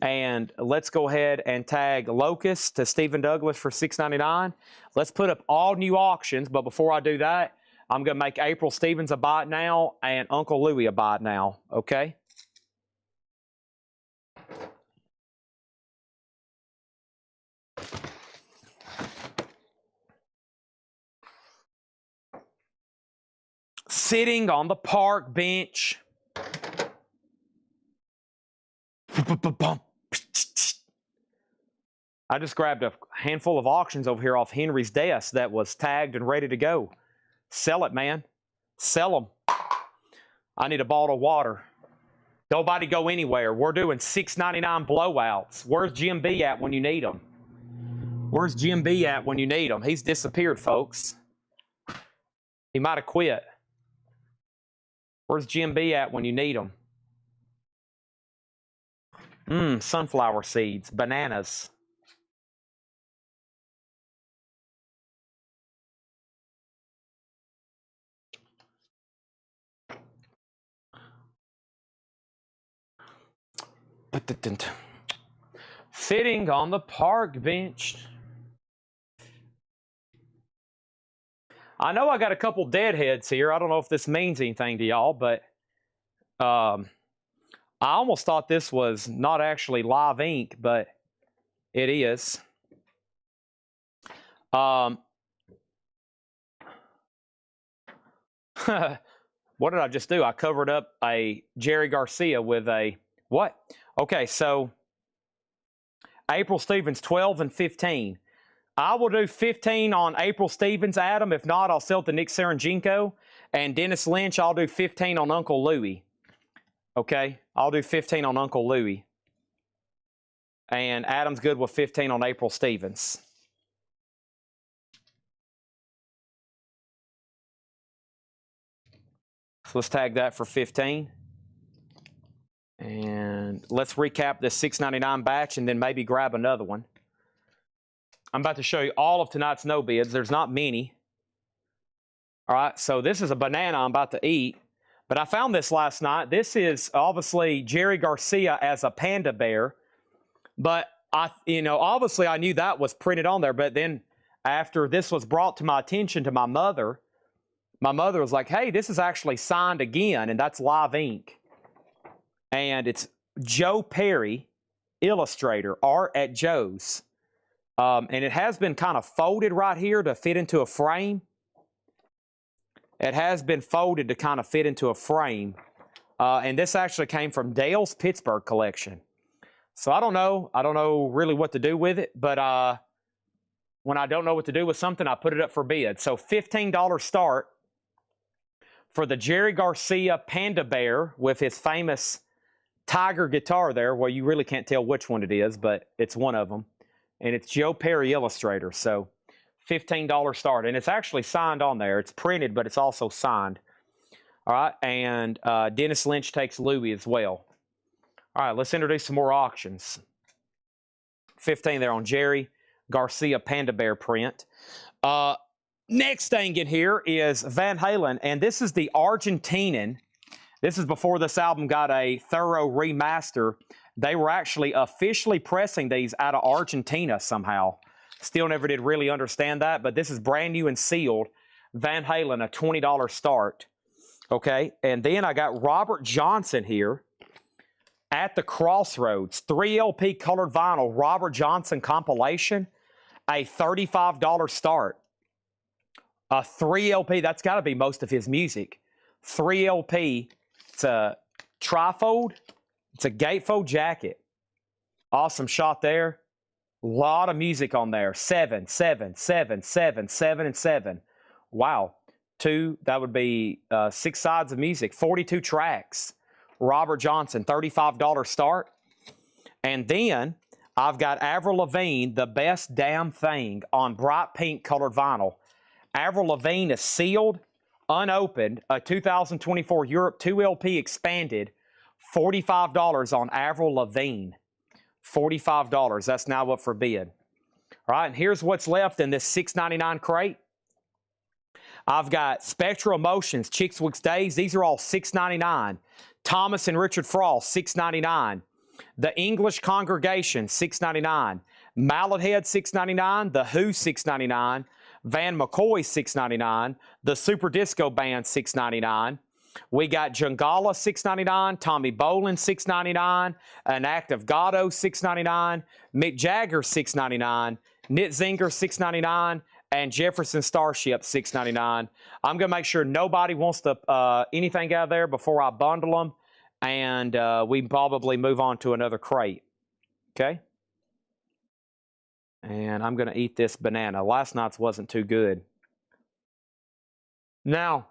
And let's go ahead and tag Locust to Stephen Douglas for $6.99. Let's put up all new auctions, but before I do that, I'm going to make April Stevens a buy it now and Uncle Louie a buy it now, okay? Sitting on the park bench. I just grabbed a handful of auctions over here off Henry's desk that was tagged and ready to go. Sell it, man. Sell them. I need a bottle of water. Nobody go anywhere. We're doing $6.99 blowouts. Where's Jim B at when you need him? Where's Jim B at when you need him? He's disappeared, folks. He might have quit. Where's Jim B at when you need him? Sunflower seeds, bananas. Sitting on the park bench. I know I got a couple deadheads here. I don't know if this means anything to y'all, but I almost thought this was not actually live ink, but it is. What did I just do? I covered up a Jerry Garcia with a what? Okay, so April Stevens, 12 and 15. I will do 15 on April Stevens, Adam. If not, I'll sell it to Nick Saranjenko. And Dennis Lynch, I'll do 15 on Uncle Louie. Okay, I'll do 15 on Uncle Louie. And Adam's good with 15 on April Stevens. So let's tag that for 15. And let's recap this $6.99 batch and then maybe grab another one. I'm about to show you all of tonight's no bids. There's not many. All right, so this is a banana I'm about to eat. But I found this last night. This is obviously Jerry Garcia as a panda bear. But obviously I knew that was printed on there. But then after this was brought to my attention to my mother was like, hey, this is actually signed again, and that's live ink. And it's Joe Perry, illustrator, art at Joe's. And it has been kind of folded right here to fit into a frame. It has been folded to kind of fit into a frame. And this actually came from Dale's Pittsburgh collection. So I don't know really what to do with it. But when I don't know what to do with something, I put it up for bid. So $15 start for the Jerry Garcia Panda Bear with his famous Tiger guitar there. Well, you really can't tell which one it is, but it's one of them. And it's Joe Perry illustrator. So $15 start. And it's actually signed on there. It's printed, but it's also signed. All right. And Dennis Lynch takes Louie as well. All right. Let's introduce some more auctions. 15 there on Jerry Garcia Panda Bear print. Next thing in here is Van Halen. And this is the Argentinian. This is before this album got a thorough remaster. They were actually officially pressing these out of Argentina somehow. Still never did really understand that, but this is brand new and sealed. Van Halen, a $20 start. Okay, and then I got Robert Johnson here at the Crossroads. 3 LP colored vinyl, Robert Johnson compilation, a $35 start. A 3 LP, that's got to be most of his music. 3 LP, it's a trifold. It's a gatefold jacket. Awesome shot there. A lot of music on there. 7, 7, 7, 7, 7, and 7. Wow. That would be 6 sides of music. 42 tracks. Robert Johnson, $35 start. And then I've got Avril Lavigne, The Best Damn Thing, on bright pink colored vinyl. Avril Lavigne is sealed, unopened, a 2024 Europe 2 LP expanded. $45 on Avril Lavigne. $45. That's now up for bid. All right, and here's what's left in this $6.99 crate. I've got Spectral Emotions, Chickswick's Days. These are all $6.99. Thomas and Richard Frost, $6.99. The English Congregation, $6.99. Mallet Head, $6.99. The Who, $6.99. Van McCoy, $6.99. The Super Disco Band, $6.99. We got Jungala, $6.99. Tommy Bolin, $6.99. An Act of Goddo, $6.99. Mick Jagger, $6.99. Knit Zinger, $6.99. And Jefferson Starship, $6.99. I'm going to make sure nobody wants to anything out of there before I bundle them. And we probably move on to another crate. Okay? And I'm going to eat this banana. Last night's wasn't too good. Now,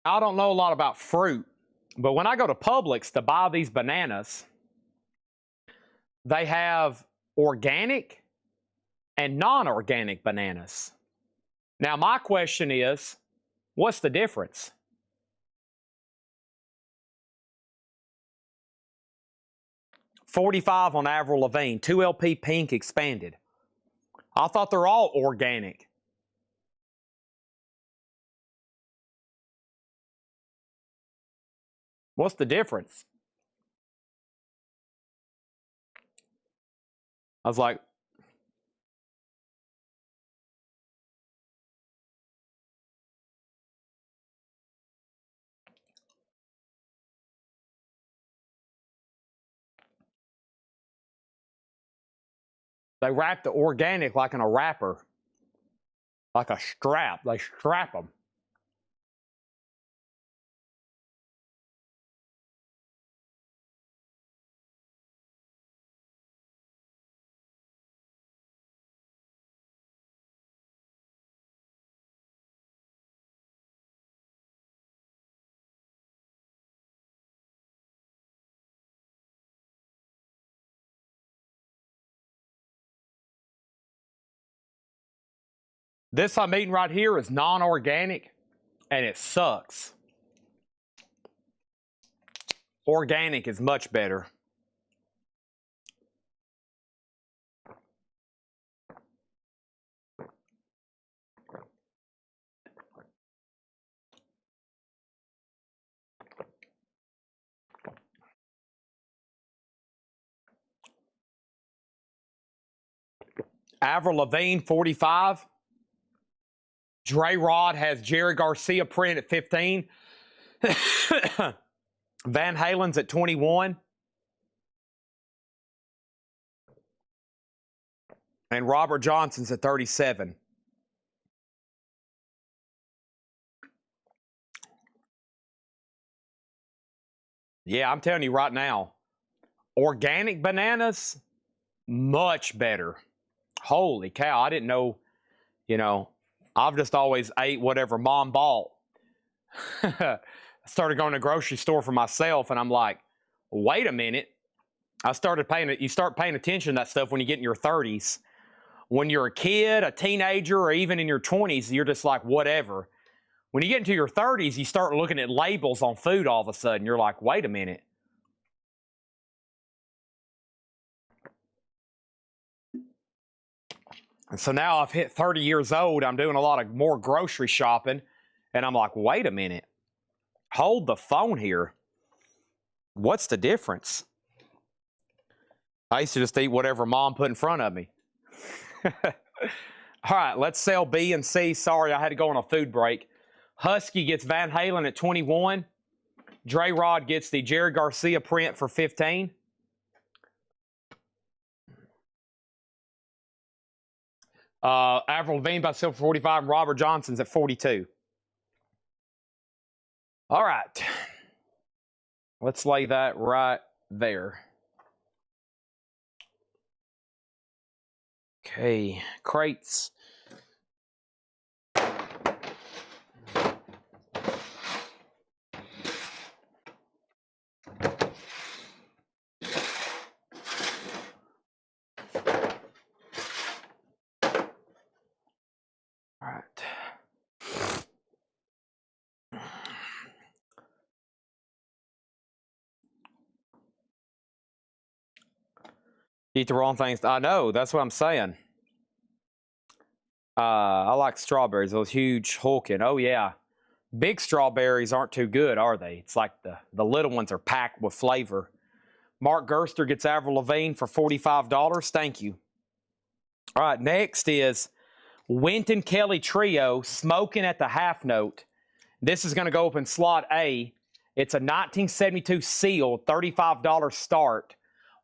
I don't know a lot about fruit, but when I go to Publix to buy these bananas, they have organic and non-organic bananas. Now, my question is, what's the difference? $45 on Avril Lavigne, 2 LP pink expanded. I thought they're all organic. What's the difference? I was like, They wrap the organic like in a wrapper. Like a strap. They strap them. This I'm eating right here is non-organic, and it sucks. Organic is much better. Avril Lavigne, 45. Dre Rod has Jerry Garcia print at 15. Van Halen's at 21. And Robert Johnson's at 37. Yeah, I'm telling you right now, organic bananas, much better. Holy cow, I didn't know, you know, I've just always ate whatever mom bought. I started going to the grocery store for myself, and I'm like, wait a minute. You start paying attention to that stuff when you get in your 30s. When you're a kid, a teenager, or even in your 20s, you're just like, whatever. When you get into your 30s, you start looking at labels on food all of a sudden. You're like, wait a minute. And so now I've hit 30 years old. I'm doing a lot of more grocery shopping. And I'm like, wait a minute. Hold the phone here. What's the difference? I used to just eat whatever mom put in front of me. All right, let's sell B and C. Sorry, I had to go on a food break. Husky gets Van Halen at 21. Dre Rod gets the Jerry Garcia print for 15. Avril Lavigne by Silver 45 and Robert Johnson's at 42. All right. Let's lay that right there. Okay, crates. All right. Eat the wrong things. I know, that's what I'm saying. I like strawberries, those huge hulking. Oh, yeah. Big strawberries aren't too good, are they? It's like the little ones are packed with flavor. Mark Gerster gets Avril Lavigne for $45. Thank you. All right, next is Wynton Kelly Trio, Smoking at the Half Note. This is going to go up in slot A. It's a 1972 seal, $35 start.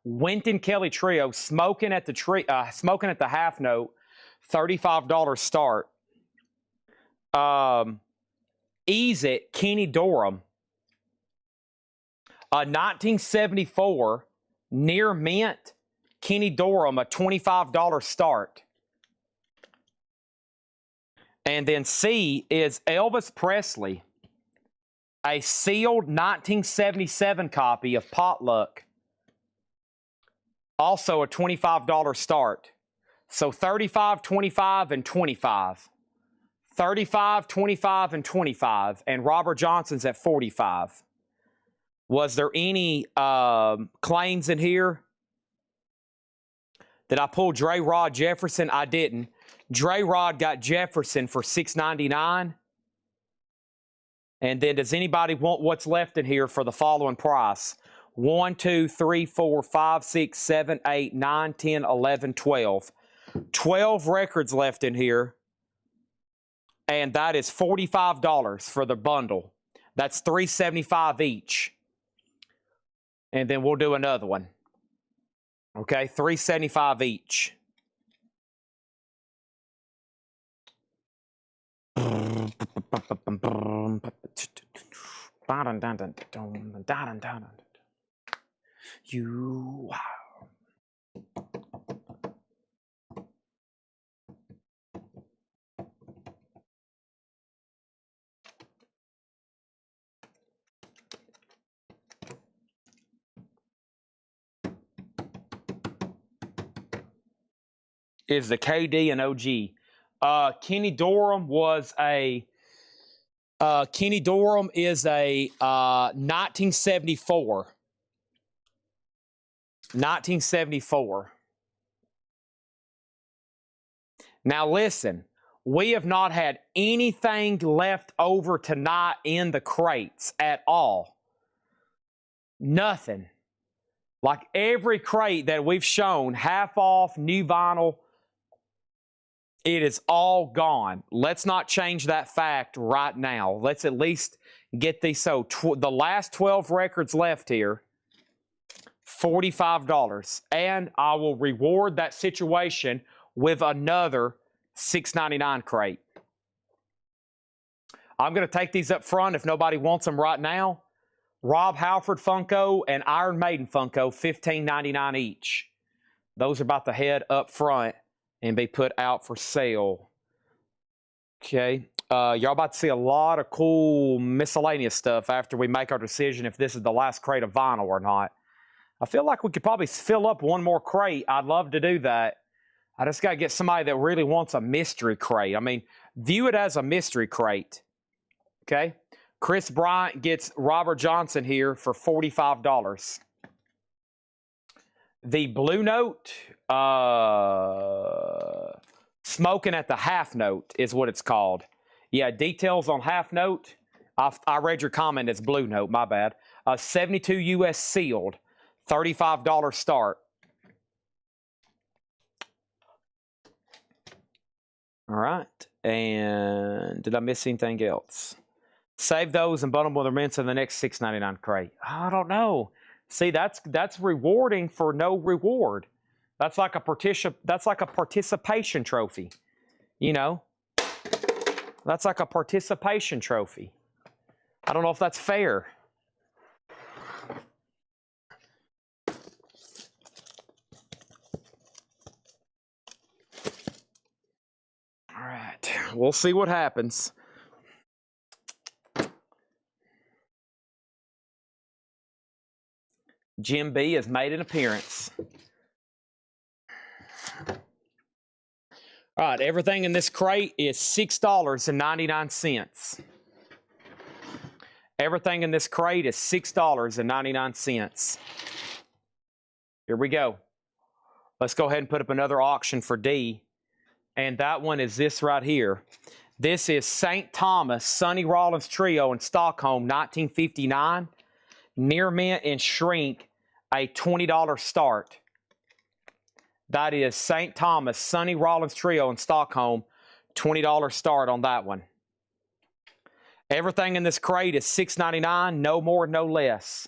Wynton Kelly Trio, Smoking at the Half Note, $35 start. Ease It, Kenny Dorham. A 1974 Near Mint, Kenny Dorham, a $25 start. And then C is Elvis Presley, a sealed 1977 copy of Potluck. Also a $25 start. So 35, 25, and 25. 35, 25, and 25. And Robert Johnson's at 45. Was there any claims in here? Did I pull Dre Rod Jefferson? I didn't. Dre Rod got Jefferson for $6.99. And then does anybody want what's left in here for the following price? 1, 2, 3, 4, 5, 6, 7, 8, 9, 10, 11, 12. 12 records left in here. And that is $45 for the bundle. That's $3.75 each. And then we'll do another one. Okay, $3.75 each. You. Is the KD and OG. Kenny Dorham was a. Kenny Dorham is a 1974. 1974. Now listen, we have not had anything left over tonight in the crates at all. Nothing. Like every crate that we've shown, half off, new vinyl, it is all gone. Let's not change that fact right now. Let's at least get these. So the last 12 records left here, $45. And I will reward that situation with another $6.99 crate. I'm going to take these up front if nobody wants them right now. Rob Halford Funko and Iron Maiden Funko, $15.99 each. Those are about to head up front and be put out for sale. Okay. Y'all about to see a lot of cool miscellaneous stuff after we make our decision if this is the last crate of vinyl or not. I feel like we could probably fill up one more crate. I'd love to do that. I just got to get somebody that really wants a mystery crate. I mean, view it as a mystery crate. Okay. Chris Bryant gets Robert Johnson here for $45. The Blue Note, Smoking at the Half Note is what it's called. Yeah, details on Half Note. I read your comment as Blue Note, my bad. 72 US sealed, $35 start. All right, and did I miss anything else? Save those and bundle them with the mints in the next $6.99 crate. I don't know. See, that's rewarding for no reward. That's like a participation trophy. You know? That's like a participation trophy. I don't know if that's fair. All right. We'll see what happens. Jim B has made an appearance. All right, everything in this crate is $6.99. Everything in this crate is $6.99. Here we go. Let's go ahead and put up another auction for D. And that one is this right here. This is St. Thomas, Sonny Rollins Trio in Stockholm, 1959. Near mint and shrink, a $20 start. That is St. Thomas, Sonny Rollins Trio in Stockholm, $20 start on that one. Everything in this crate is $6.99, no more, no less.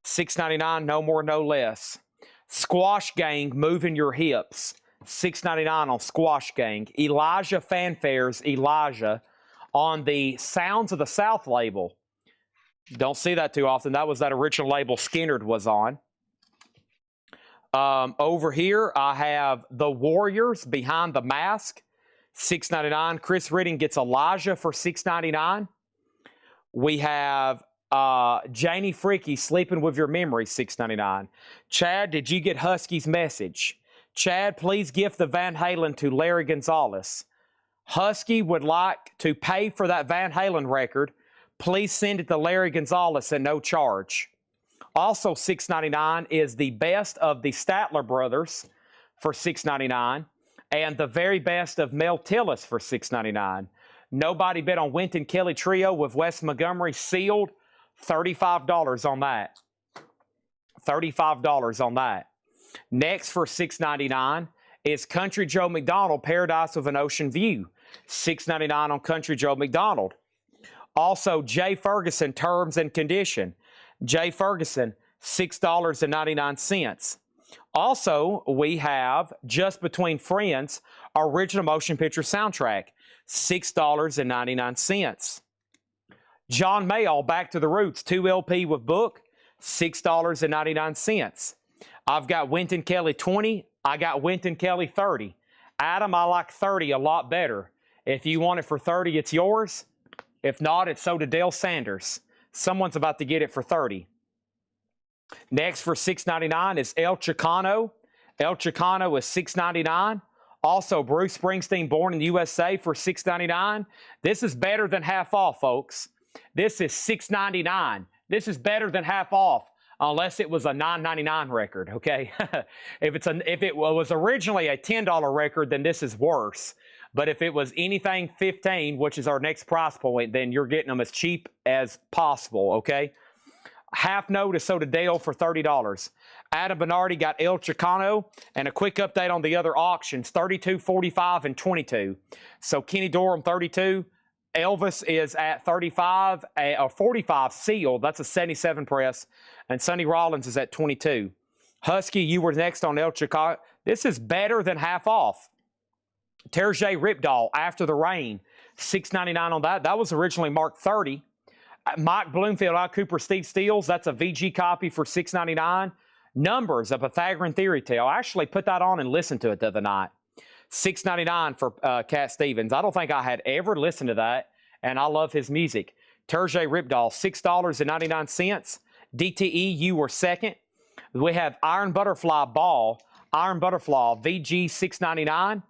$6.99, no more, no less. Squash Gang, Moving Your Hips, $6.99 on Squash Gang. Elijah Fanfares, Elijah, on the Sounds of the South label. Don't see that too often. That was that original label Skinnerd was on. Over here, I have The Warriors, Behind the Mask, $6.99. Chris Ridding gets Elijah for $6.99. We have Janie Freaky, Sleeping With Your Memory, $6.99. Chad, did you get Husky's message? Chad, please gift the Van Halen to Larry Gonzalez. Husky would like to pay for that Van Halen record. Please send it to Larry Gonzalez at no charge. Also $6.99 is the best of the Statler Brothers for $6.99 and the very best of Mel Tillis for $6.99. Nobody Bet on Wynton Kelly Trio with Wes Montgomery sealed, $35 on that. $35 on that. Next for $6.99 is Country Joe McDonald, Paradise with an Ocean View, $6.99 on Country Joe McDonald. Also, Jay Ferguson, Terms and Condition. Jay Ferguson, $6.99. Also, we have Just Between Friends, Original Motion Picture Soundtrack, $6.99. John Mayall, Back to the Roots, 2 LP with book, $6.99. I've got Wynton Kelly 20. I got Wynton Kelly 30. Adam, I like 30 a lot better. If you want it for 30, it's yours. If not, it's sold to Dale Sanders. Someone's about to get it for 30. Next for $6.99 is El Chicano. El Chicano is $6.99. Also, Bruce Springsteen, Born in the USA for $6.99. This is better than half off, folks. This is $6.99. This is better than half off, unless it was a $9.99 record, okay? If it was originally a $10 record, then this is worse. But if it was anything 15, which is our next price point, then you're getting them as cheap as possible, okay? Half note is sold to Dale for $30. Adam Bernardi got El Chicano, and a quick update on the other auctions, 32, 45, and 22. So Kenny Dorham, 32. Elvis is at 35, or 45 sealed. That's a 77 press. And Sonny Rollins is at 22. Husky, you were next on El Chicano. This is better than half off. Terje Ripdahl, After the Rain, $6.99 on that. That was originally marked 30. Mike Bloomfield, I Cooper, Steve Steels, that's a VG copy for $6.99. Numbers, a Pythagorean Theory Tale. I actually put that on and listened to it the other night. $6.99 for Cat Stevens. I don't think I had ever listened to that, and I love his music. Terje Ripdahl, $6.99. DTE, you were second. We have Iron Butterfly Ball, Iron Butterfly, VG $6.99.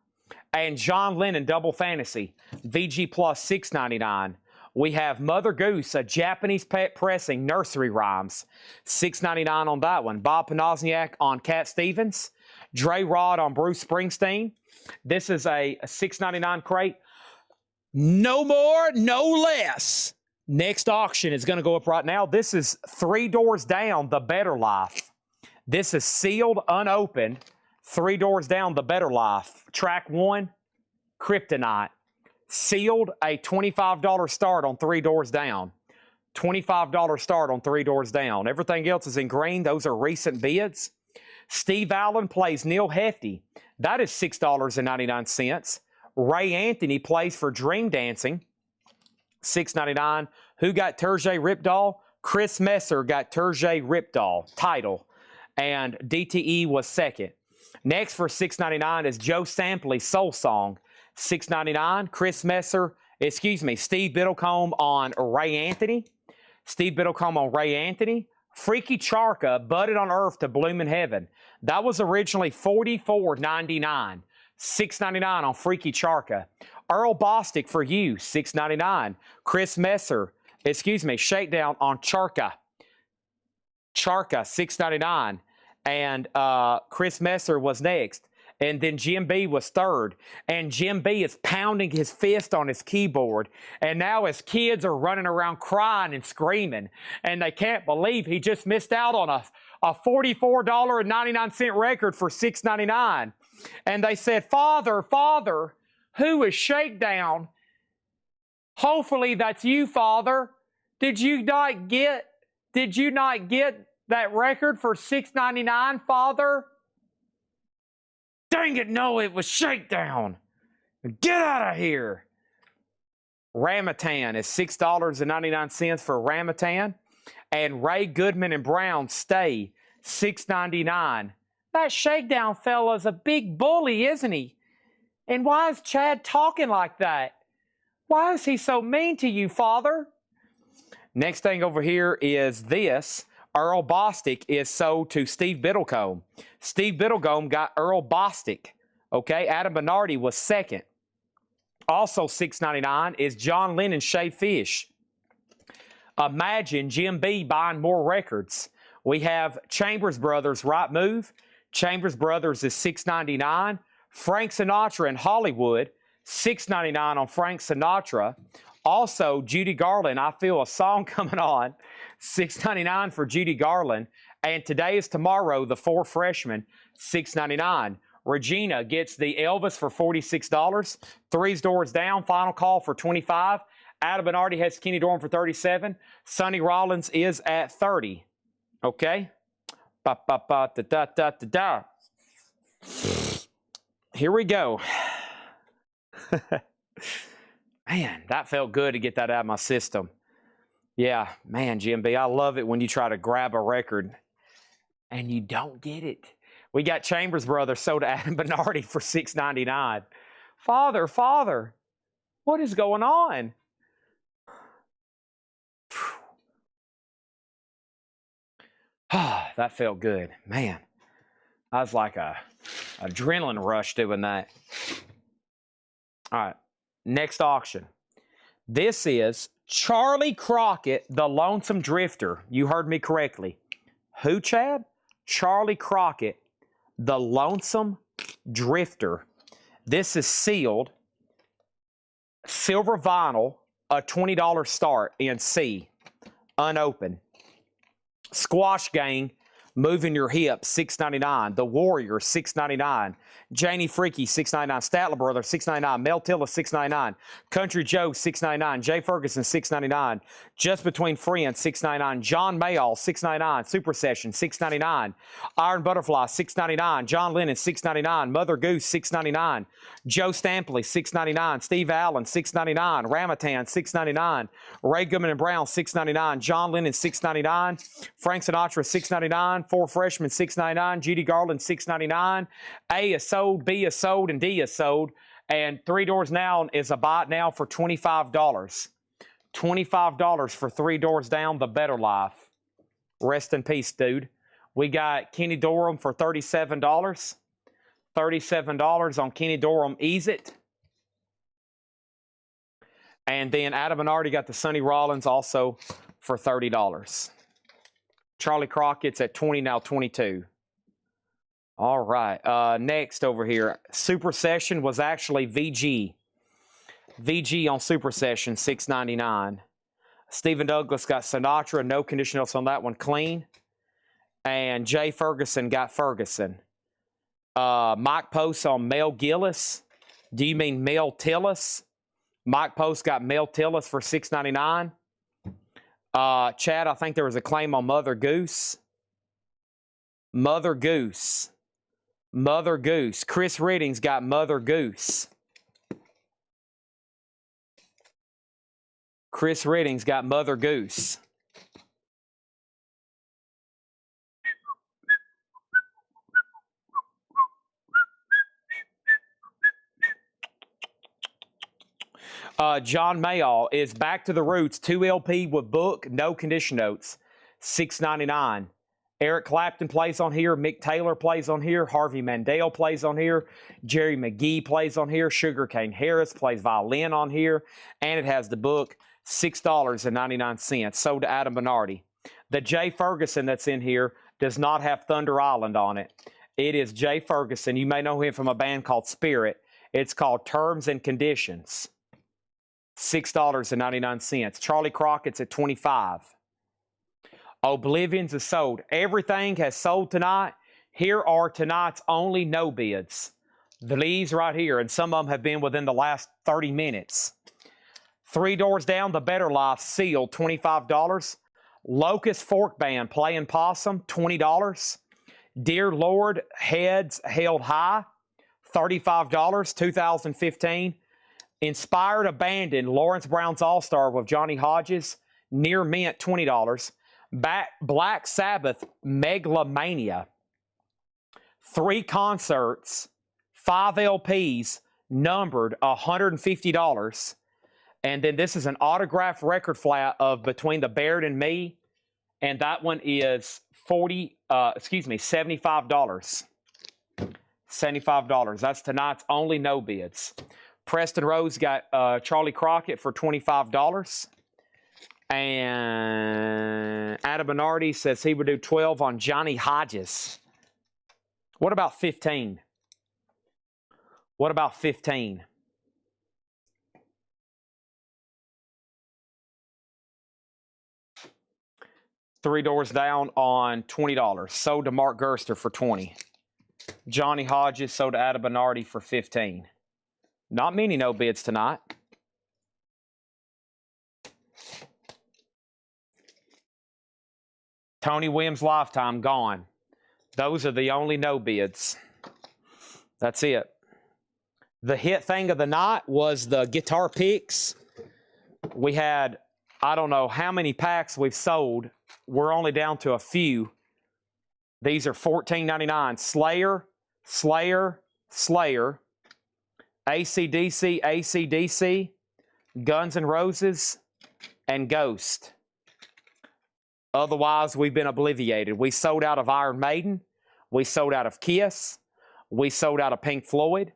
And John Lennon, Double Fantasy, VG Plus $6.99. We have Mother Goose, a Japanese pet pressing, Nursery Rhymes, $6.99 on that one. Bob Panozniak on Cat Stevens. Dre Rod on Bruce Springsteen. This is a $6.99 crate. No more, no less. Next auction is going to go up right now. This is Three Doors Down, The Better Life. This is sealed, unopened. Three Doors Down, The Better Life. Track 1, Kryptonite. Sealed, a $25 start on Three Doors Down. $25 start on Three Doors Down. Everything else is in green. Those are recent bids. Steve Allen plays Neil Hefti. That is $6.99. Ray Anthony plays for Dream Dancing. $6.99. Who got Terje Ripdahl? Chris Messer got Terje Ripdahl. Title. And DTE was second. Next for $6.99 is Joe Sampley, Soul Song. $6.99. Chris Messer, Steve Biddlecombe on Ray Anthony. Steve Biddlecombe on Ray Anthony. Freaky Charka, Budded on Earth to Bloom in Heaven. That was originally $44.99. $6.99 on Freaky Charka. Earl Bostic for You, $6.99. Chris Messer, Shakedown on Charka. Charka, $6.99. And Chris Messer was next. And then Jim B was third. And Jim B is pounding his fist on his keyboard. And now his kids are running around crying and screaming. And they can't believe he just missed out on a $44.99 record for $6.99. And they said, Father, Father, who is Shakedown? Hopefully that's you, Father. Did you not get that record for $6.99, Father? Dang it, no, it was Shakedown. Get out of here. Ramatan is $6.99 for Ramatan. And Ray Goodman and Brown Stay, $6.99. That Shakedown fella's a big bully, isn't he? And why is Chad talking like that? Why is he so mean to you, Father? Next thing over here is this. Earl Bostic is sold to Steve Biddlecombe. Steve Biddlecombe got Earl Bostic. Okay, Adam Bernardi was second. Also $6.99 is John Lennon Shaved Fish. Imagine Jim B buying more records. We have Chambers Brothers, Right Move. Chambers Brothers is $6.99. Frank Sinatra in Hollywood, $6.99 on Frank Sinatra. Also, Judy Garland, I Feel a Song Coming On, $6.99 for Judy Garland. And Today is Tomorrow, The Four Freshmen, $6.99. Regina gets the Elvis for $46. Three Doors Down, Final Call for $25. Adam Bernardi has Kenny Dorham for $37. Sonny Rollins is at $30. Okay? Ba-ba-ba-da-da-da-da-da. Here we go. Man, that felt good to get that out of my system. Yeah, man, Jim B, I love it when you try to grab a record and you don't get it. We got Chambers Brothers sold to Adam Bernardi for $6.99. Father, what is going on? That felt good. Man, I was like a adrenaline rush doing that. All right, next auction. This is Charlie Crockett, the Lonesome Drifter. You heard me correctly. Who, Chad? Charlie Crockett, the Lonesome Drifter. This is sealed, silver vinyl, a $20 start in C, unopened. Squash Gang, Moving Your Hips, $6.99. The Warrior, $6.99. Janie Freaky, $6.99. Statler Brothers, $6.99. Mel Tilla, $6.99. Country Joe, $6.99. Jay Ferguson, $6.99. Just Between Friends, $6.99. John Mayall, $6.99. Super Session, $6.99. Iron Butterfly, $6.99. John Lennon, $6.99. Mother Goose, $6.99. Joe Stampley, $6.99. Steve Allen, $6.99. Ramatan, $6.99. Ray Goodman and Brown, $6.99. John Lennon, $6.99. Frank Sinatra, $6.99. Four Freshmen, $6.99. Judy Garland, $6.99. A is sold, B is sold, and D is sold. And Three Doors Down is a buy it now for $25. $25 for Three Doors Down, The Better Life. Rest in peace, dude. We got Kenny Dorham for $37. $37 on Kenny Dorham, Ease It. And then Adam Bernardi got the Sonny Rollins also for $30. Charlie Crockett's at 20, now 22. All right. Next over here, Super Session was actually VG. VG on Super Session, $6.99. Stephen Douglas got Sinatra, no condition else on that one, clean. And Jay Ferguson got Ferguson. Mike Post on Mel Gillis. Do you mean Mel Tillis? Mike Post got Mel Tillis for $6.99. Chad, I think there was a claim on Mother Goose. Mother Goose. Mother Goose. Chris Redding's got Mother Goose. Chris Redding's got Mother Goose. John Mayall is Back to the Roots, 2 LP with book, no condition notes, $6.99. Eric Clapton plays on here. Mick Taylor plays on here. Harvey Mandel plays on here. Jerry McGee plays on here. Sugarcane Harris plays violin on here. And it has the book, $6.99, sold to Adam Bernardi. The Jay Ferguson that's in here does not have Thunder Island on it. It is Jay Ferguson. You may know him from a band called Spirit. It's called Terms and Conditions. $6.99. Charlie Crockett's at 25. Oblivion's is sold. Everything has sold tonight. Here are tonight's only no bids. These right here, and some of them have been within the last 30 minutes. Three Doors Down, The Better Life, sealed, $25. Locust Fork Band, Playing Possum, $20. Dear Lord, Heads Held High, $35, 2015. Inspired Abandoned, Lawrence Brown's All-Star with Johnny Hodges, Near Mint, $20. Black Sabbath, Megalomania. 3 concerts, 5 LPs, numbered, $150. And then this is an autographed record flat of Between the Baird and Me, and that one is $75. $75. That's tonight's only no bids. Preston Rose got Charlie Crockett for $25. And Adam Bernardi says he would do 12 on Johnny Hodges. What about 15? What about 15? Three Doors Down on $20. Sold to Mark Gerster for $20. Johnny Hodges sold to Adam Bernardi for $15. Not many no bids tonight. Tony Williams Lifetime, gone. Those are the only no bids. That's it. The hit thing of the night was the Guitar Picks. We had, I don't know how many packs we've sold. We're only down to a few. These are $14.99. Slayer, Slayer, Slayer, AC/DC, AC/DC, Guns N' Roses, and Ghost. Otherwise, we've been obliviated. We sold out of Iron Maiden. We sold out of Kiss. We sold out of Pink Floyd.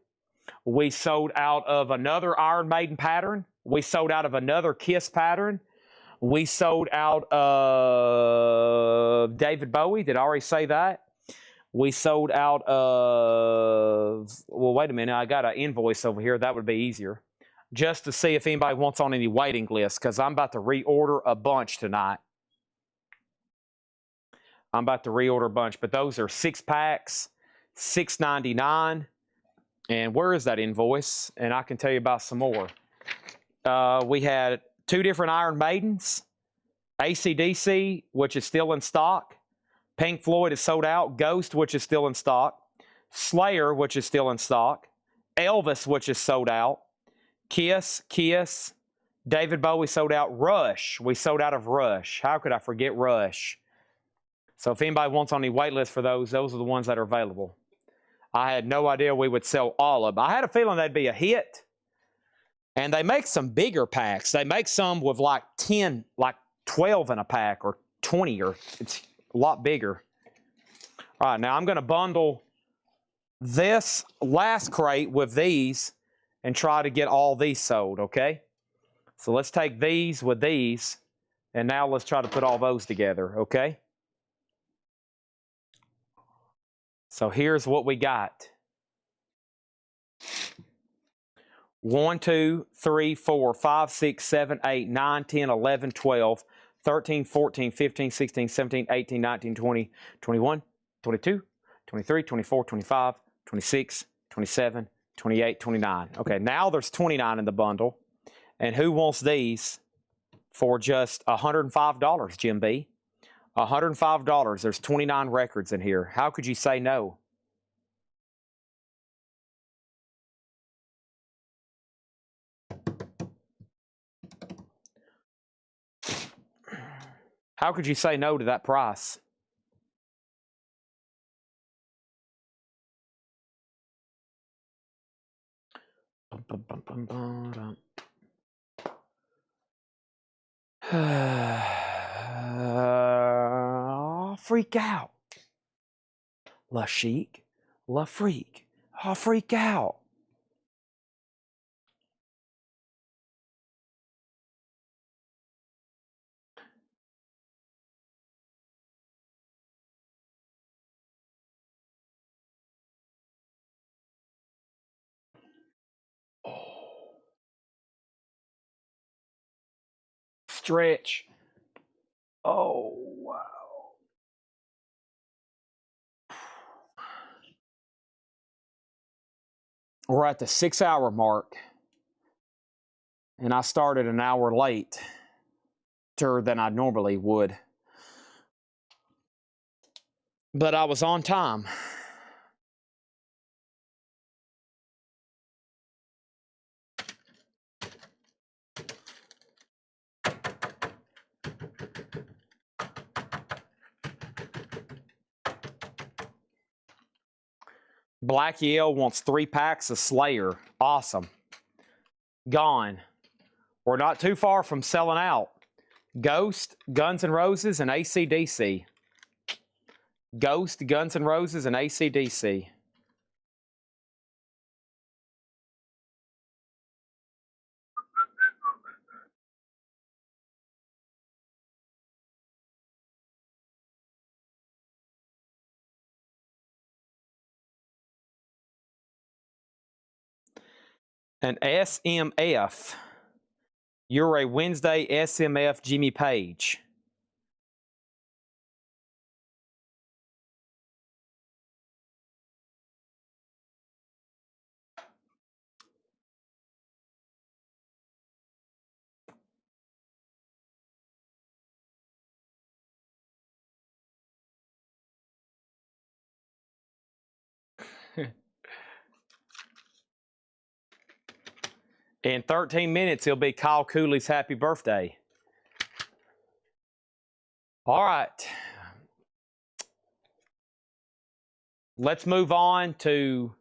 We sold out of another Iron Maiden pattern. We sold out of another Kiss pattern. We sold out of David Bowie. Did I already say that? We sold out of, well, wait a minute. I got an invoice over here. That would be easier. Just to see if anybody wants on any waiting lists, because I'm about to reorder a bunch tonight. I'm about to reorder a bunch, but those are 6 packs, $6.99. And where is that invoice? And I can tell you about some more. We had 2 different Iron Maidens, AC/DC, which is still in stock. Pink Floyd is sold out. Ghost, which is still in stock. Slayer, which is still in stock. Elvis, which is sold out. Kiss. David Bowie sold out. Rush, we sold out of Rush. How could I forget Rush? So if anybody wants on any wait list for those are the ones that are available. I had no idea we would sell all of them. I had a feeling they'd be a hit. And they make some bigger packs. They make some with like 10, like 12 in a pack, or 20, or it's a lot bigger. All right, now I'm going to bundle this last crate with these and try to get all these sold, okay? So let's take these with these, and now let's try to put all those together, okay? So here's what we got. 1, 2, 3, 4, 5, 6, 7, 8, 9, 10, 11, 12, 13, 14, 15, 16, 17, 18, 19, 20, 21, 22, 23, 24, 25, 26, 27, 28, 29. Okay, now there's 29 in the bundle. And who wants these for just $105, Jim B? $105. There's 29 records in here. How could you say no? How could you say no to that price? Freak out. La chic, la freak. Oh, freak out. Stretch. Oh, wow. We're at the 6-hour mark, and I started an hour later than I normally would. But I was on time. Black Yale wants 3 packs of Slayer. Awesome. Gone. We're not too far from selling out. Ghost, Guns N' Roses, and AC/DC. Ghost, Guns N' Roses, and AC/DC. An SMF. You're a Wednesday SMF Jimmy Page. In 13 minutes, it'll be Kyle Cooley's happy birthday. All right. Let's move on to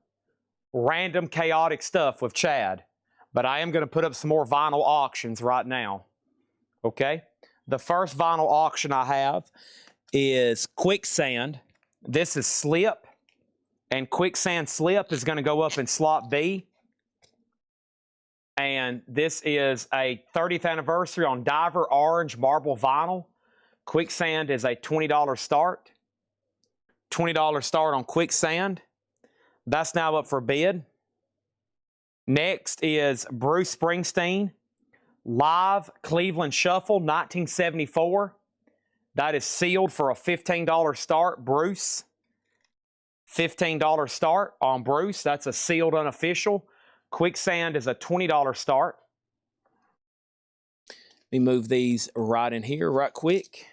random chaotic stuff with Chad. But I am going to put up some more vinyl auctions right now. Okay? The first vinyl auction I have is Quicksand. This is Slip. And Quicksand Slip is going to go up in slot B. And this is a 30th anniversary on Diver Orange Marble Vinyl. Quicksand is a $20 start. $20 start on Quicksand. That's now up for bid. Next is Bruce Springsteen, Live Cleveland Shuffle, 1974. That is sealed for a $15 start, Bruce. $15 start on Bruce. That's a sealed unofficial. Quicksand is a $20 start. Let me move these right in here right quick.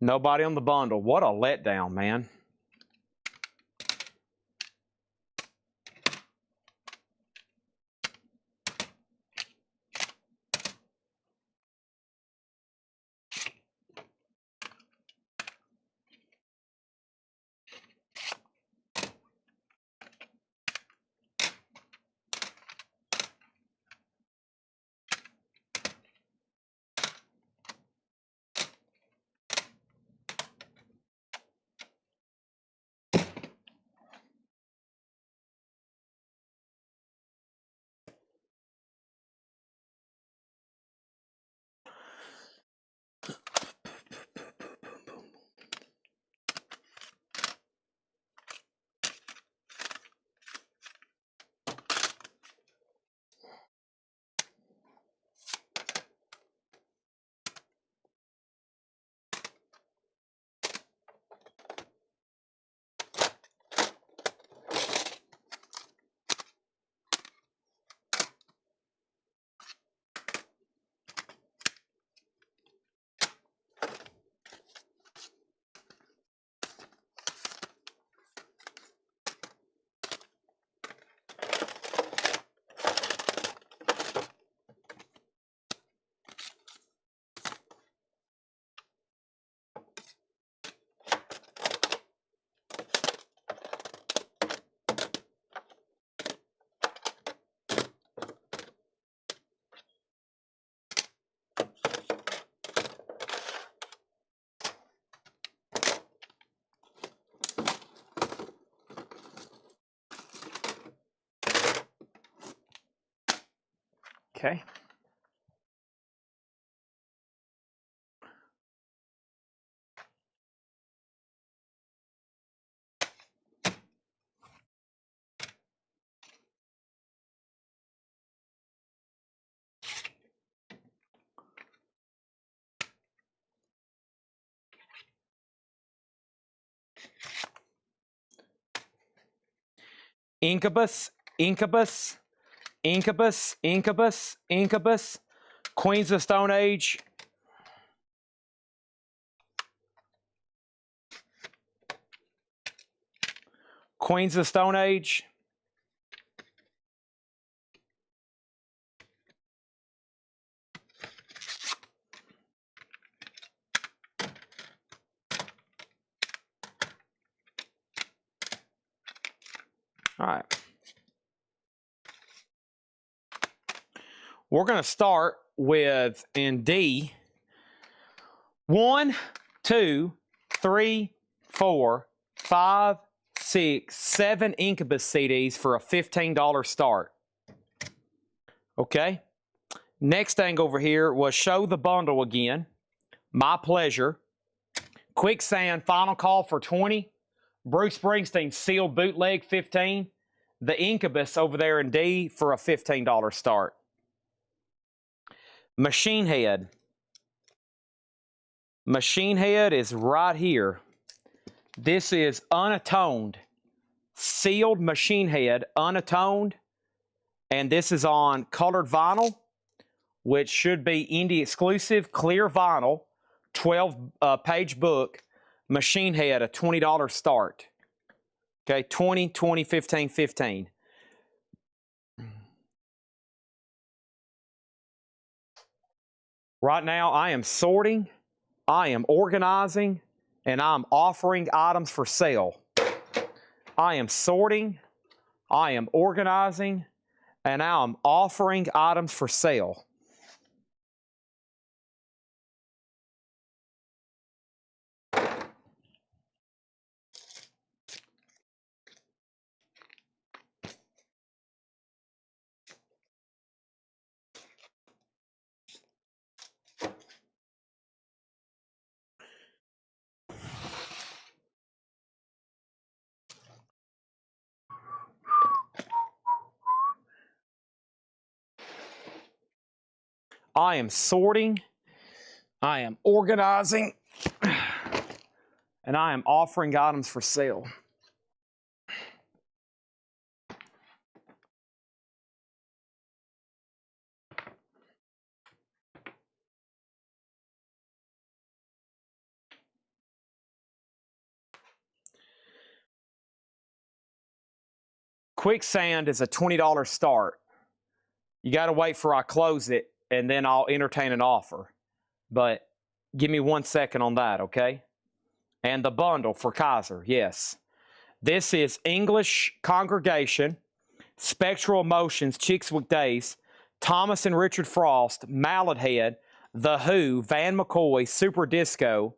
Nobody on the bundle. What a letdown, man. Okay. Incubus, Incubus, Incubus, Incubus, Incubus, Queens of Stone Age. Queens of Stone Age. All right. We're going to start with, in D, 1, 2, 3, 4, 5, 6, 7 Incubus CDs for a $15 start. Okay? Next thing over here was Show the Bundle again. My Pleasure. Quicksand Final Call for 20. Bruce Springsteen Sealed Bootleg 15. The Incubus over there in D for a $15 start. Machine Head. Machine Head is right here. This is unatoned. Sealed Machine Head, unatoned. And this is on colored vinyl, which should be indie exclusive, clear vinyl, 12-page book. Machine Head, a $20 start. Okay, 20, 20, 15, 15. Right now, I am sorting, I am organizing, and I'm offering items for sale. I am sorting, I am organizing, and now I'm offering items for sale. I am sorting, I am organizing, and I am offering items for sale. Quicksand is a $20 start. You got to wait for I close it, and then I'll entertain an offer. But give me 1 second on that, okay? And the bundle for Kaiser, yes. This is English Congregation, Spectral Emotions, Chiswick Days, Thomas and Richard Frost, Mallet Head, The Who, Van McCoy, Super Disco,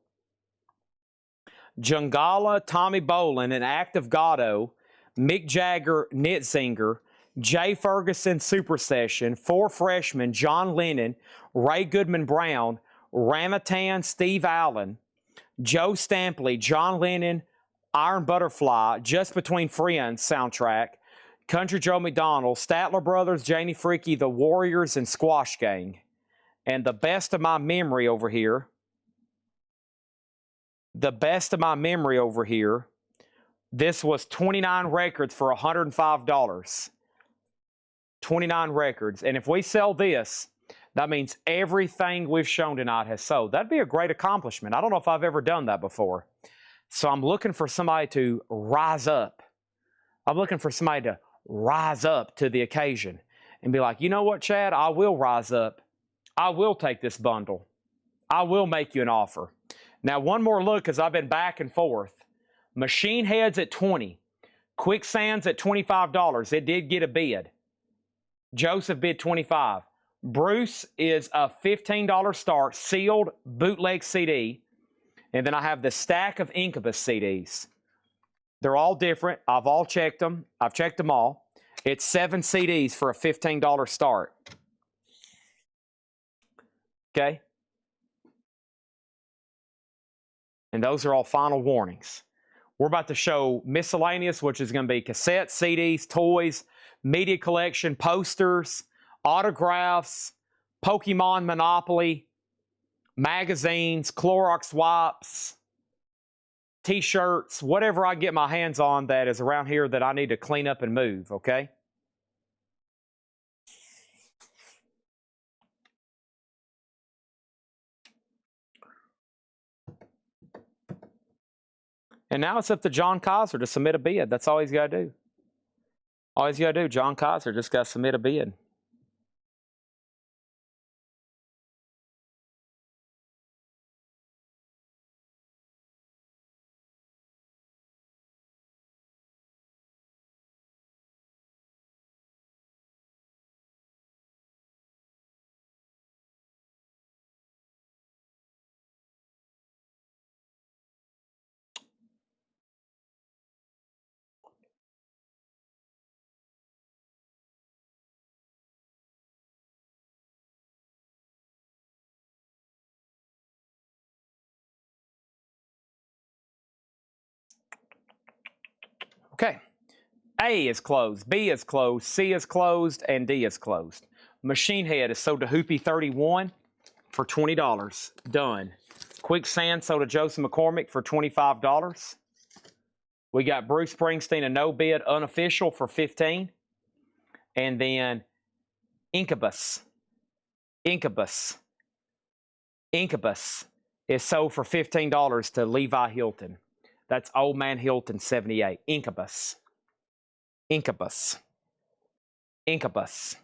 Jungala, Tommy Bolin, and Active Goddo, Mick Jagger, Nitzinger, Jay Ferguson, Super Session, Four Freshmen, John Lennon, Ray Goodman Brown, Ramatan, Steve Allen, Joe Stampley, John Lennon, Iron Butterfly, Just Between Friends soundtrack, Country Joe McDonald, Statler Brothers, Janie Freaky, The Warriors, and Squash Gang. And the best of my memory over here, this was 29 records for $105. 29 records. And if we sell this, that means everything we've shown tonight has sold. That'd be a great accomplishment. I don't know if I've ever done that before. So I'm looking for somebody to rise up. I'm looking for somebody to rise up to the occasion and be like, you know what, Chad? I will rise up. I will take this bundle. I will make you an offer. Now, one more look, because I've been back and forth. Machine Heads at $20. Quicksands at $25. It did get a bid. Joseph bid $25. Bruce is a $15 start, sealed bootleg CD. And then I have the stack of Incubus CDs. They're all different. I've all checked them. I've checked them all. It's 7 CDs for a $15 start. Okay? And those are all final warnings. We're about to show miscellaneous, which is going to be cassettes, CDs, toys, media collection, posters, autographs, Pokemon Monopoly, magazines, Clorox wipes, T-shirts, whatever I get my hands on that is around here that I need to clean up and move, okay? And now it's up to John Kaiser to submit a bid. That's all he's got to do. All he's got to do, John Kaiser just got to submit a bid. Okay. A is closed, B is closed, C is closed, and D is closed. Machine Head is sold to Hoopy 31 for $20. Done. Quicksand sold to Joseph McCormick for $25. We got Bruce Springsteen, a no bid unofficial for $15. And then Incubus. is sold for $15 to Levi Hilton. That's Old Man Hilton 78. Incubus. Incubus. Incubus.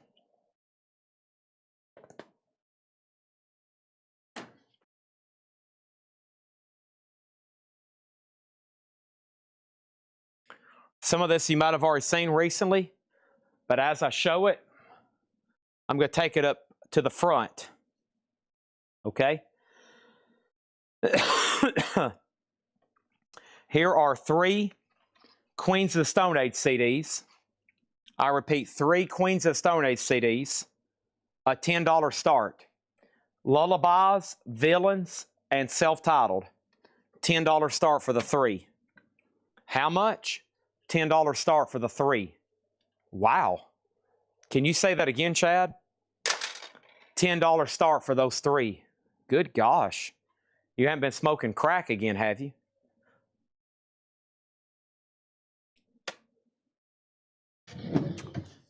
Some of this you might have already seen recently, but as I show it, I'm going to take it up to the front. Okay? Here are 3 Queens of the Stone Age CDs. I repeat, 3 Queens of the Stone Age CDs, a $10 start. Lullabies, Villains, and Self-Titled. $10 start for the 3. How much? $10 start for the 3. Wow. Can you say that again, Chad? $10 start for those 3. Good gosh. You haven't been smoking crack again, have you?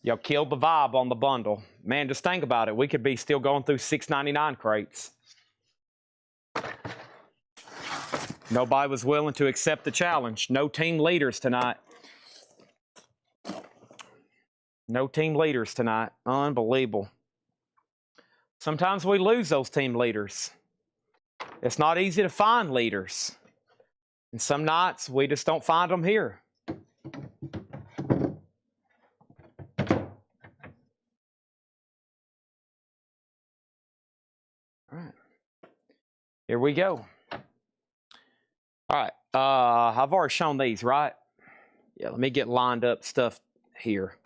Y'all killed the vibe on the bundle. Man, just think about it. We could be still going through $6.99 crates. Nobody was willing to accept the challenge. No team leaders tonight. No team leaders tonight. Unbelievable. Sometimes we lose those team leaders. It's not easy to find leaders. And some nights we just don't find them here. All right. Here we go. All right. I've already shown these, right? Yeah, let me get lined up stuff here.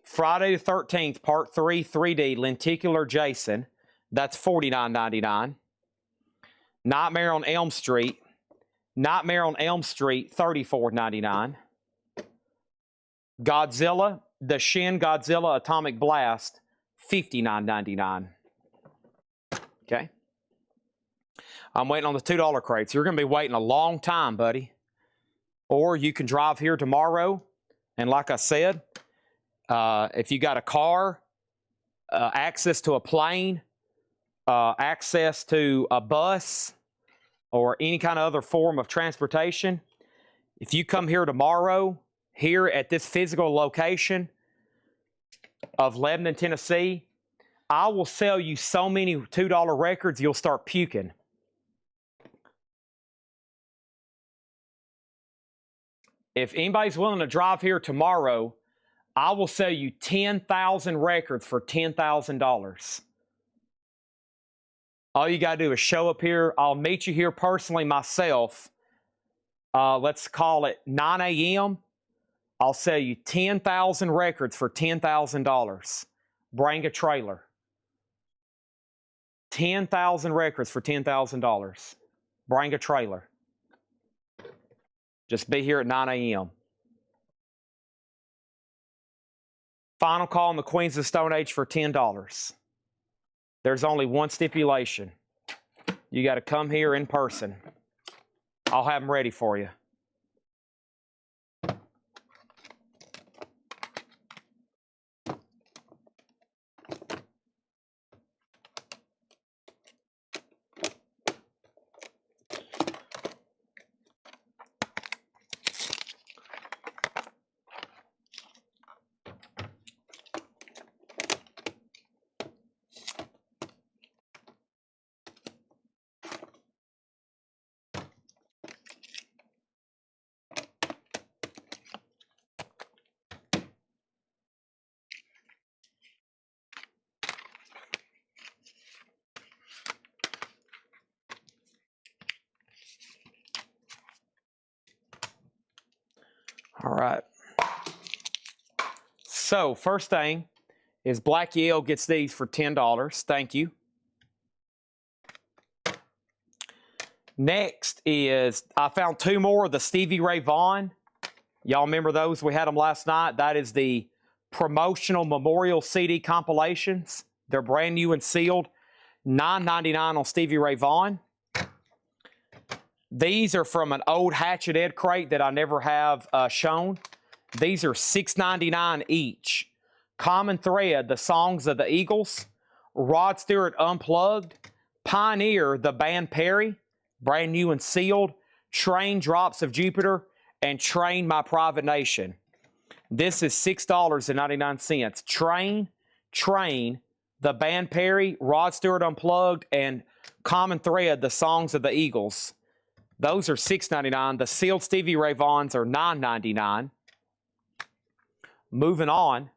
Friday the 13th, Part 3, 3D, Lenticular Jason. That's $49.99. Nightmare on Elm Street. Nightmare on Elm Street, $34.99. Godzilla, the Shin Godzilla Atomic Blast, $59.99. Okay. I'm waiting on the $2 crates. You're going to be waiting a long time, buddy. Or you can drive here tomorrow. And like I said, if you got a car, access to a plane, access to a bus, or any kind of other form of transportation, if you come here tomorrow, here at this physical location of Lebanon, Tennessee, I will sell you so many $2 records, you'll start puking. If anybody's willing to drive here tomorrow, I will sell you 10,000 records for $10,000. All you got to do is show up here. I'll meet you here personally myself. Let's call it 9 a.m. I'll sell you 10,000 records for $10,000. Bring a trailer. 10,000 records for $10,000. Bring a trailer. Just be here at 9 a.m. Final call on the Queens of the Stone Age for $10. There's only one stipulation. You got to come here in person. I'll have them ready for you. All right. So, first thing is Black Yale gets these for $10. Thank you. Next is, I found 2 more of the Stevie Ray Vaughan. Y'all remember those? We had them last night. That is the promotional memorial CD compilations. They're brand new and sealed. $9.99 on Stevie Ray Vaughan. These are from an old Hatchet Ed crate that I never have shown. These are $6.99 each. Common Thread, the songs of the Eagles. Rod Stewart Unplugged. Pioneer, the band Perry. brand new and sealed. Train Drops of Jupiter and Train My Private Nation. This is $6.99. Train, the Band Perry, Rod Stewart Unplugged, and Common Thread, the Songs of the Eagles. Those are $6.99. The sealed Stevie Ray Vaughns are $9.99. Moving on.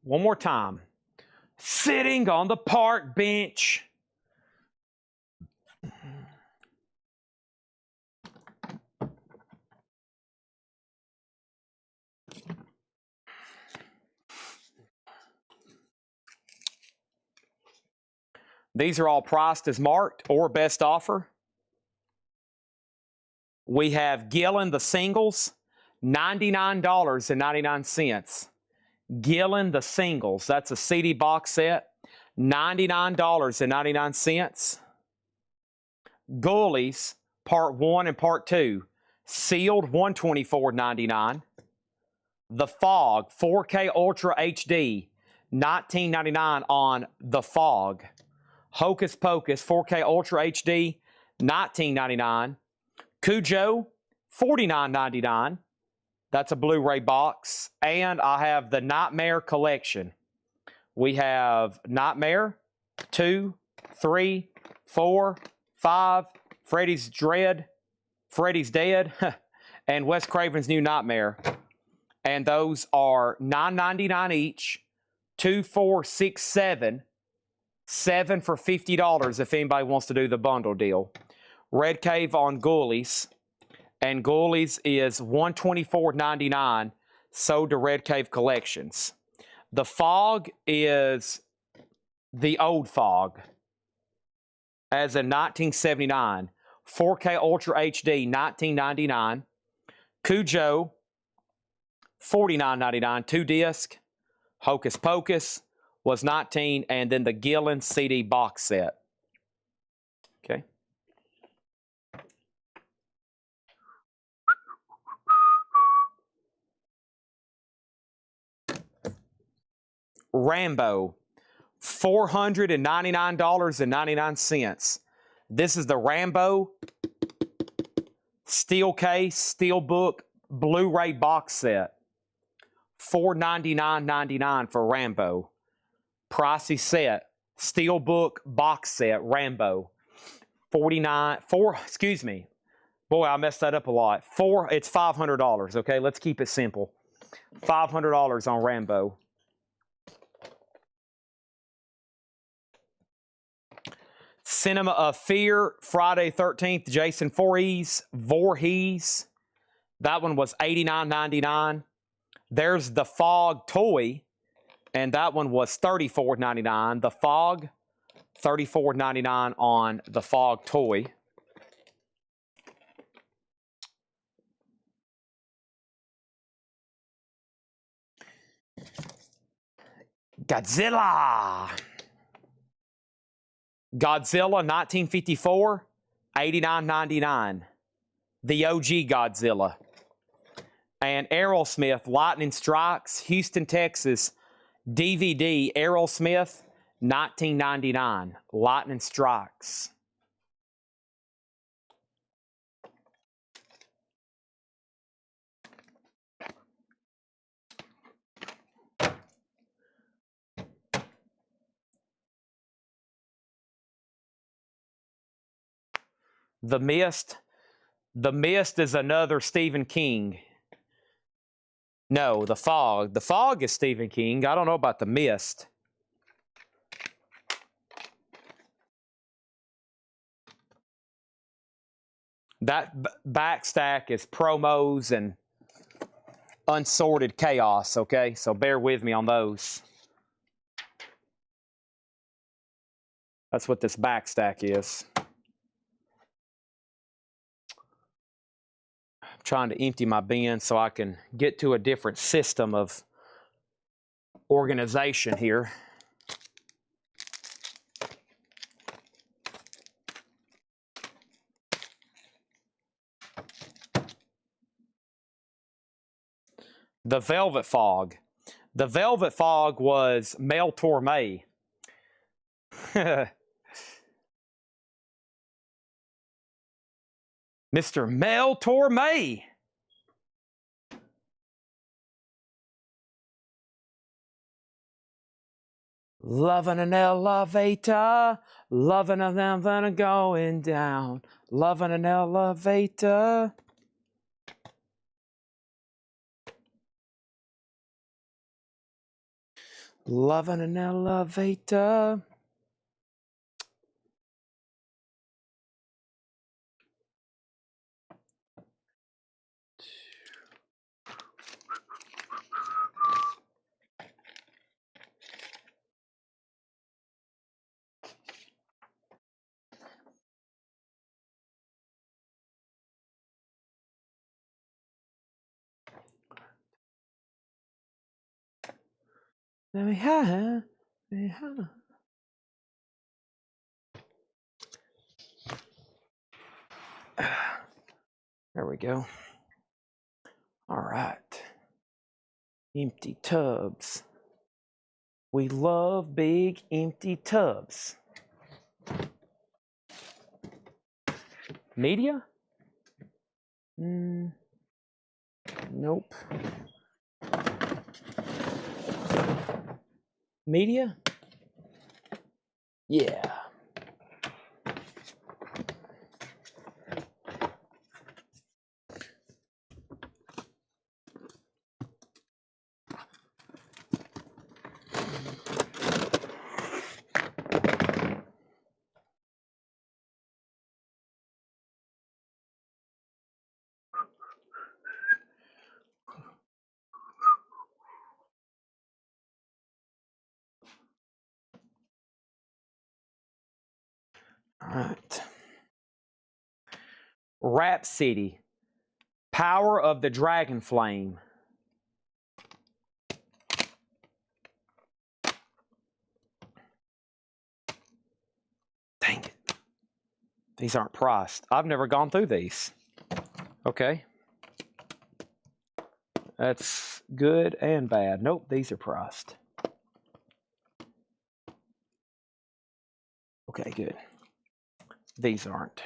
One more time. Sitting on the park bench. These are all priced as marked or best offer. We have Gillen, the singles, $99.99. Gillen, the singles, that's a CD box set, $99.99. Goalies, Part 1 and Part 2, sealed, $124.99. The Fog, 4K Ultra HD, $19.99 on The Fog. Hocus Pocus, 4K Ultra HD, $19.99. Cujo, $49.99. That's a Blu-ray box. And I have the Nightmare Collection. We have Nightmare, 2, 3, 4, 5, Freddy's Dread, Freddy's Dead, and Wes Craven's New Nightmare. And those are $9.99 each. 2, 4, 6, 7. 7 for $50 if anybody wants to do the bundle deal. Red Cave on Ghoulies. And Ghoulies is $124.99, sold to Red Cave Collections. The Fog is the old Fog, as in 1979. 4K Ultra HD, $19.99. Cujo, $49.99, 2-disc. Hocus Pocus was $19, and then the Gillen CD box set. Okay. Rambo, $499.99. This is the Rambo steel case, steel book, Blu-ray box set. $499.99 for Rambo. Pricey set, steel book box set, Rambo. Excuse me. Boy, I messed that up a lot. It's $500, okay? Let's keep it simple. $500 on Rambo. Cinema of Fear, Friday 13th, Jason Voorhees. That one was $89.99. There's the Fog toy, and that one was $34.99. The Fog, $34.99 on the Fog toy. Godzilla, 1954, $89.99. The OG Godzilla. And Aerosmith, Lightning Strikes, Houston, Texas, DVD, Aerosmith, $19.99. Lightning Strikes. The Mist. The Mist is another Stephen King. No, The Fog. The Fog is Stephen King. I don't know about The Mist. That back stack is promos and unsorted chaos, okay? So bear with me on those. That's what this back stack is. I'm trying to empty my bin so I can get to a different system of organization here. The Velvet Fog. The Velvet Fog was Mel Torme. Mr. Mel Torme. Loving an elevator, loving an elevator going down, loving an elevator. Loving an elevator. Let me have. There we go. All right. Empty tubs. We love big empty tubs. Media? Nope. Media? Yeah. All right. Rhapsody. Power of the Dragon Flame. Dang it. These aren't priced. I've never gone through these. Okay. That's good and bad. Nope, these are priced. Okay, good. These aren't.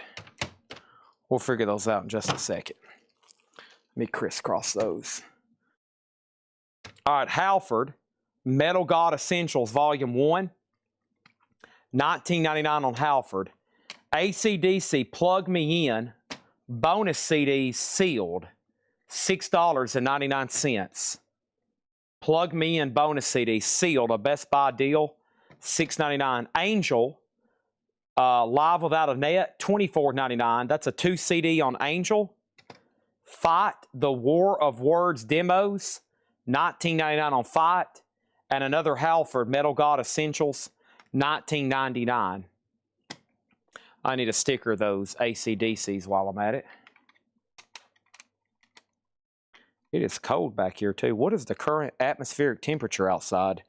We'll figure those out in just a second. Let me crisscross those. All right, Halford, Metal God Essentials, Volume 1, $19.99 on Halford. AC/DC, Plug Me In, bonus CDs sealed, $6.99. Plug Me In bonus CD sealed, a Best Buy deal, $6.99. Angel, Live Without a Net, $24.99. That's a 2 CD on Angel. Fight, The War of Words demos, $19.99 on Fight. And another Halford, Metal God Essentials, $19.99. I need a sticker of those AC/DCs while I'm at it. It is cold back here, too. What is the current atmospheric temperature outside?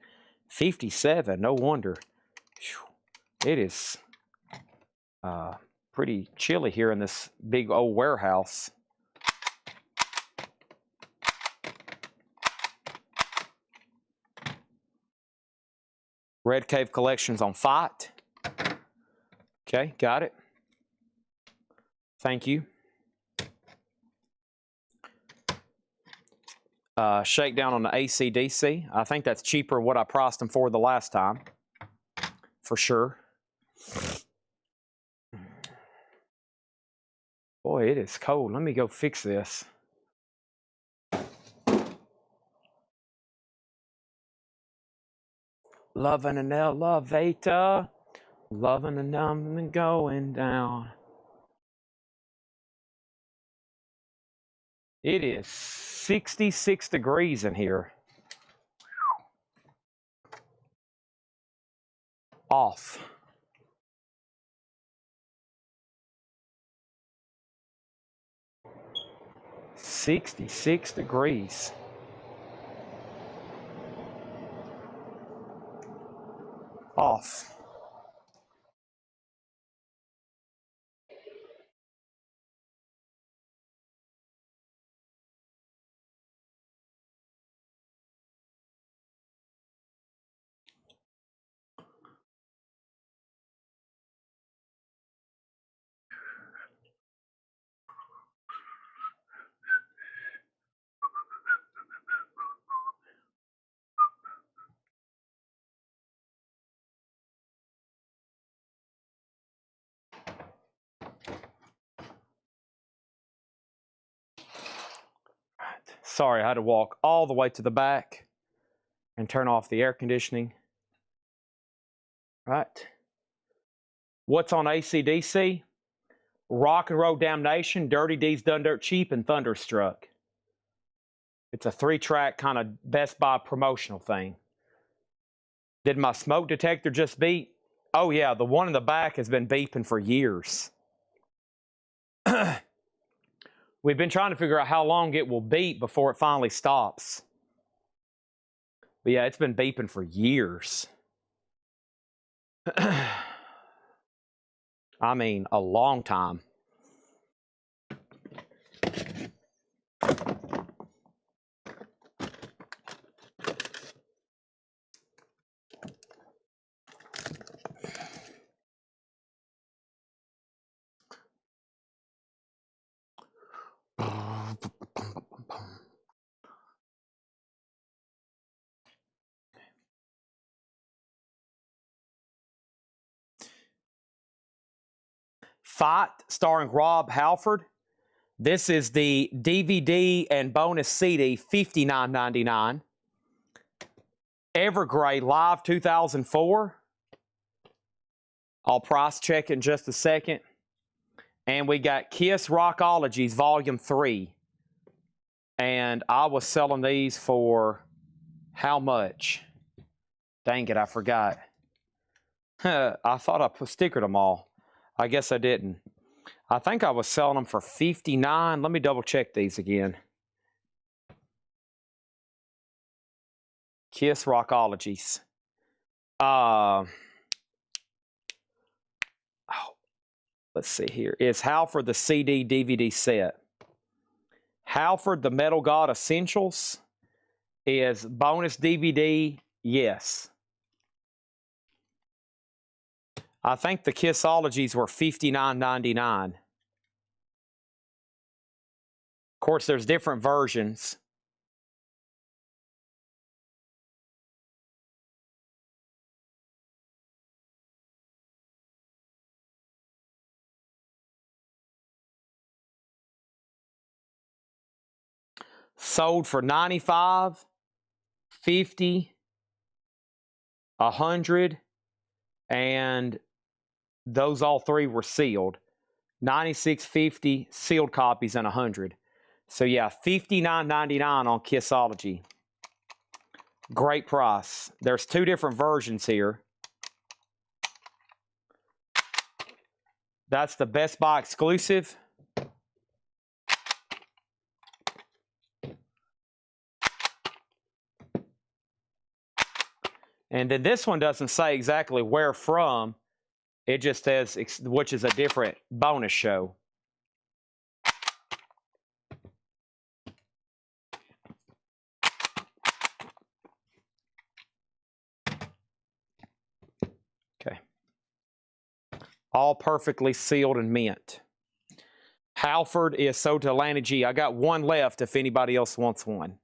57, no wonder. Whew. It is pretty chilly here in this big old warehouse. Red Cave Collections on Fight. Okay, got it. Thank you. Shakedown on the AC/DC. I think that's cheaper than what I priced them for the last time. For sure. Boy, it is cold. Let me go fix this. Loving an elevator. Loving a number going down. It is 66 degrees in here. Off. $66 degrees. Off. Sorry, I had to walk all the way to the back and turn off the air conditioning. Right. What's on AC/DC? Rock and Roll Damnation, Dirty Deeds Done Dirt Cheap, and Thunderstruck. It's a 3-track kind of Best Buy promotional thing. Did my smoke detector just beep? Oh yeah, the one in the back has been beeping for years. We've been trying to figure out how long it will beep before it finally stops. But yeah, it's been beeping for years. I mean, a long time. Fight, starring Rob Halford. This is the DVD and bonus CD, $59.99. Evergrey Live 2004. I'll price check in just a second. And we got Kiss Rockologies Volume 3. And I was selling these for how much? Dang it, I forgot. I thought I stickered them all. I guess I didn't. I think I was selling them for $59. Let me double check these again. Kiss Rockologies. Let's see here. It's Halford the CD DVD set. Halford the Metal God Essentials is bonus DVD, yes. I think the Kissologies were $59.99. Of course, there's different versions. Sold for $95, $50, $100, and those all three were sealed. $96, $50, sealed copies, and $100. So yeah, $59.99 on Kissology. Great price. There's two different versions here. That's the Best Buy exclusive. And then this one doesn't say exactly where from. It just says, which is a different bonus show. Okay. All perfectly sealed and mint. Halford is sold to Atlanta G. I got one left if anybody else wants one.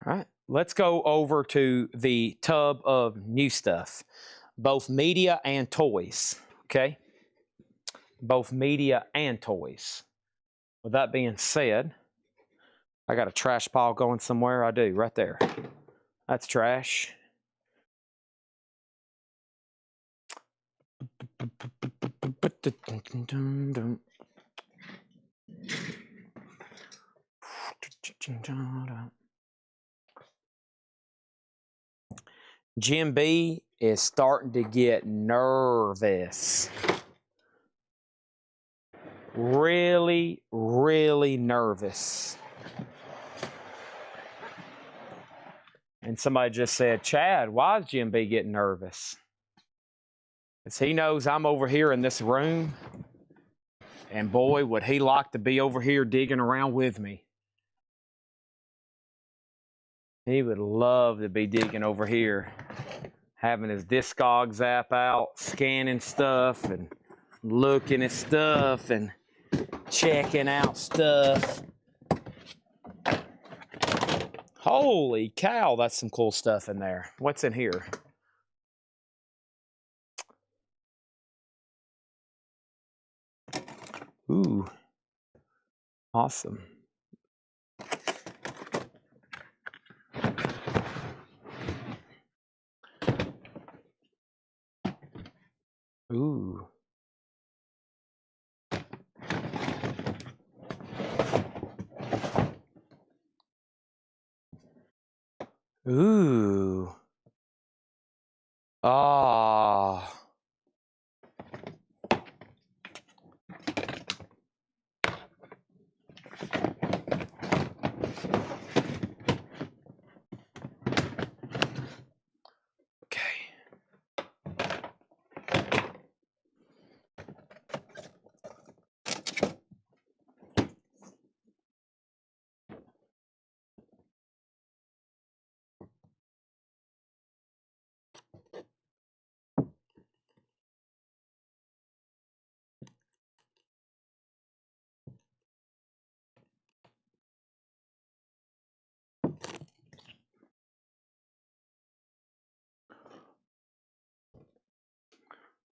All right, let's go over to the tub of new stuff, both media and toys, okay? Both media and toys. With that being said, I got a trash pile going somewhere. I do, right there. That's trash. Jim B is starting to get nervous. Really, really nervous. And somebody just said, Chad, why is Jim B getting nervous? Because he knows I'm over here in this room. And boy, would he like to be over here digging around with me. He would love to be digging over here, having his Discogs app out, scanning stuff and looking at stuff and checking out stuff. Holy cow, that's some cool stuff in there. What's in here? Ooh, awesome. Ooh. Ooh. Ah. Okay.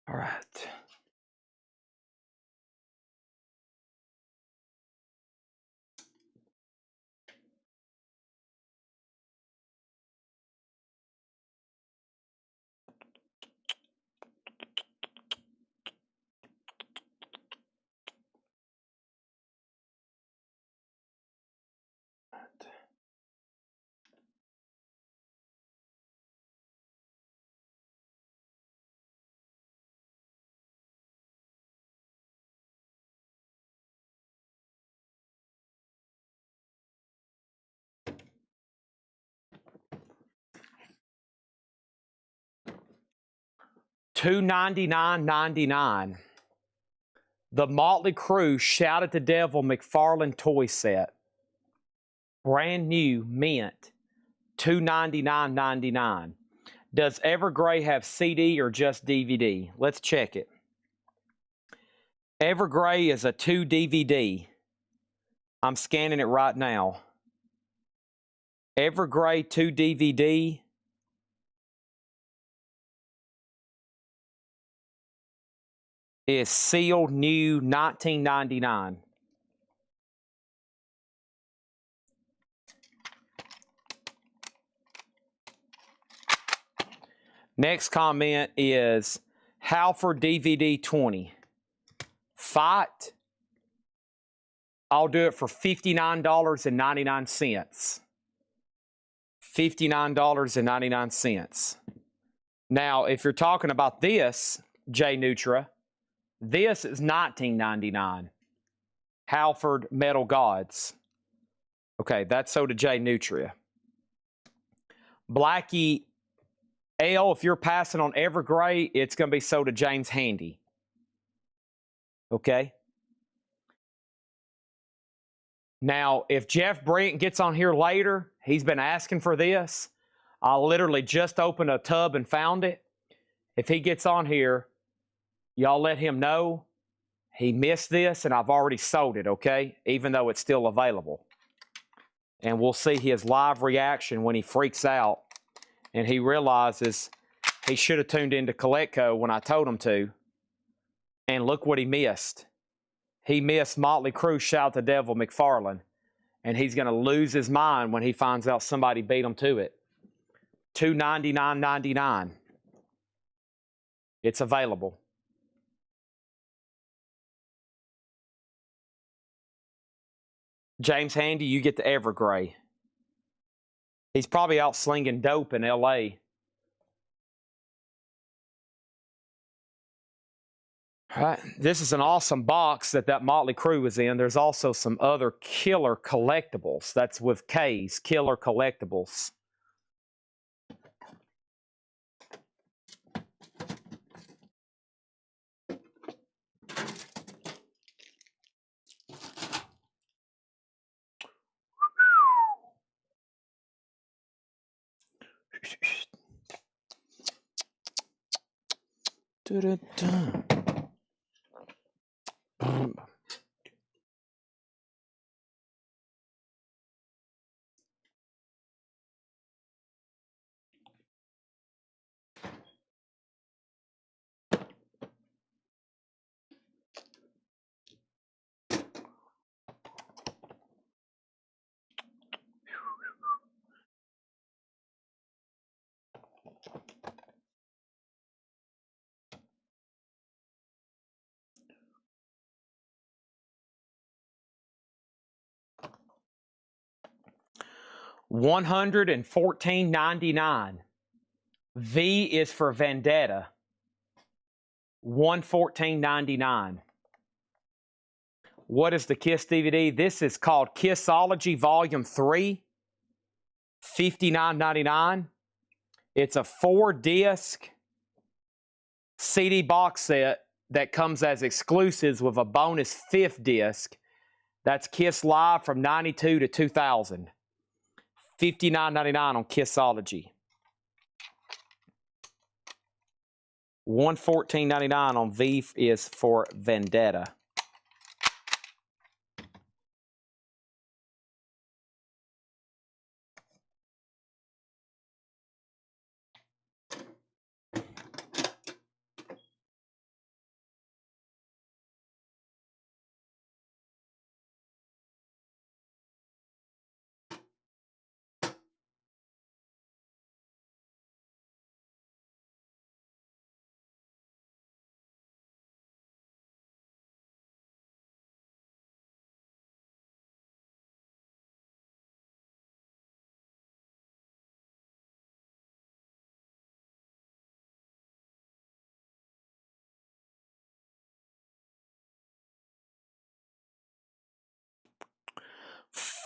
All right. $299.99. The Motley Crue Shout at the Devil McFarlane toy set. Brand new, mint. $299.99. Does Evergrey have CD or just DVD? Let's check it. Evergrey is a 2 DVD. I'm scanning it right now. Evergrey 2 DVD. Is sealed new, $19.99. Next comment is Halford DVD 20. Fight. I'll do it for $59.99. $59.99. Now, if you're talking about this, J Nutra, this is $19.99. Halford Metal Gods. Okay, that's sold to J Nutria. Blackie L, if you're passing on Evergrey, it's going to be sold to James Handy. Okay? Now, if Jeff Brent gets on here later, he's been asking for this. I literally just opened a tub and found it. If he gets on here, y'all let him know he missed this and I've already sold it, okay? Even though it's still available. And we'll see his live reaction when he freaks out and he realizes he should have tuned into Coletco when I told him to. And look what he missed. He missed Motley Crue Shout the Devil McFarlane. And he's going to lose his mind when he finds out somebody beat him to it. $299.99. It's available. James Handy, you get the Evergrey. He's probably out slinging dope in L.A. All right, this is an awesome box that Motley Crue was in. There's also some other killer collectibles. That's with K's, killer collectibles. $114.99. V is for Vendetta. $114.99. What is the Kiss DVD? This is called Kissology Volume 3, $59.99. It's a 4-disc CD box set that comes as exclusives with a bonus 5th disc. That's Kiss Live from 92 to 2000. $59.99 on Kissology. $114.99 on V is for Vendetta.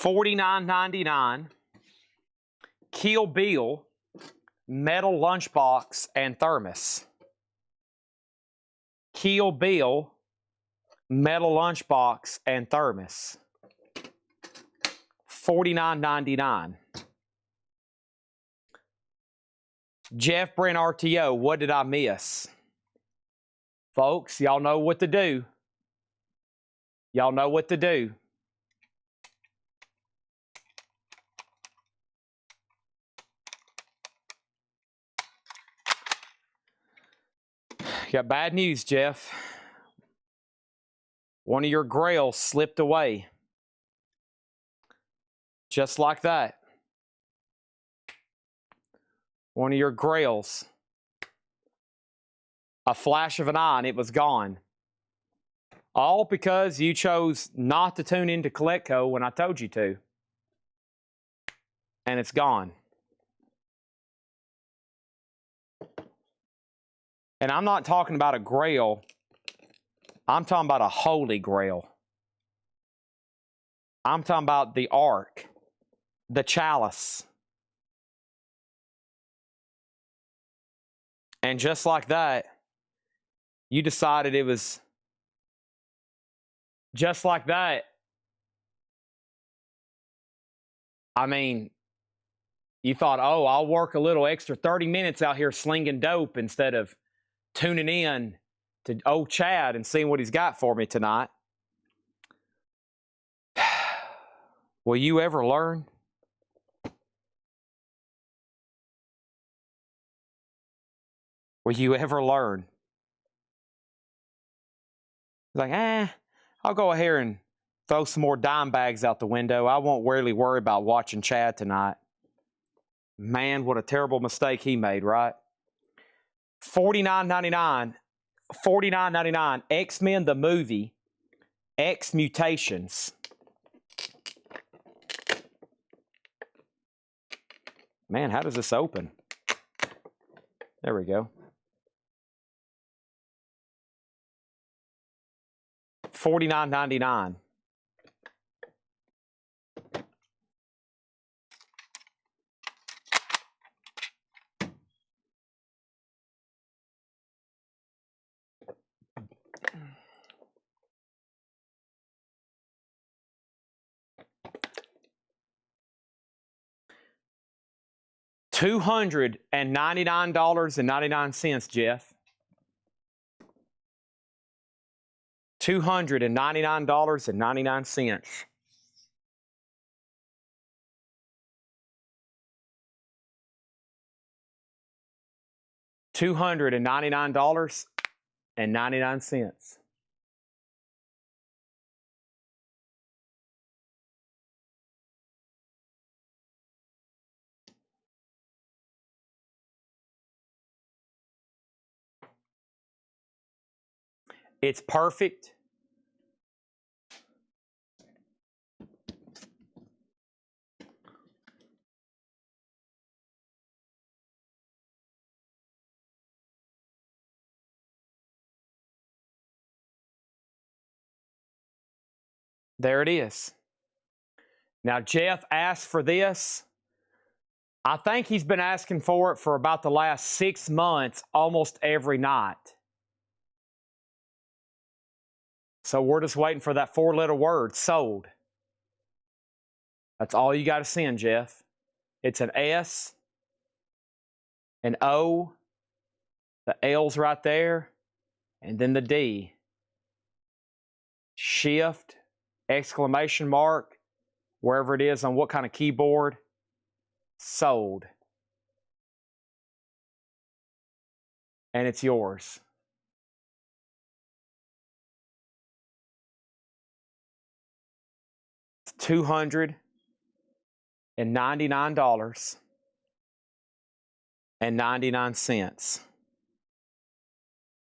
$49.99. Kill Bill metal lunchbox and thermos. Kill Bill metal lunchbox and thermos. $49.99. Jeff Brent RTO, what did I miss? Folks, y'all know what to do. Y'all know what to do. Got bad news, Jeff. One of your grails slipped away. Just like that. One of your grails. A flash of an eye and it was gone. All because you chose not to tune into Colectco when I told you to. And it's gone. And I'm not talking about a grail. I'm talking about a holy grail. I'm talking about the ark, the chalice. And just like that, you decided it was just like that. I mean, you thought, oh, I'll work a little extra 30 minutes out here slinging dope instead of tuning in to old Chad and seeing what he's got for me tonight. Will you ever learn? Will you ever learn? Like, I'll go ahead and throw some more dime bags out the window. I won't really worry about watching Chad tonight. Man, what a terrible mistake he made, right? $49.99. $49.99. X-Men the movie. X Mutations. Man, how does this open? There we go. $49.99. $299.99, Jeff. $299.99. $299.99. It's perfect. There it is. Now, Jeff asked for this. I think he's been asking for it for about the last 6 months, almost every night. So we're just waiting for that 4-letter word, sold. That's all you got to send, Jeff. It's an S, an O, the L's right there, and then the D. Shift, exclamation mark, wherever it is on what kind of keyboard, sold. And it's yours. It's $299.99.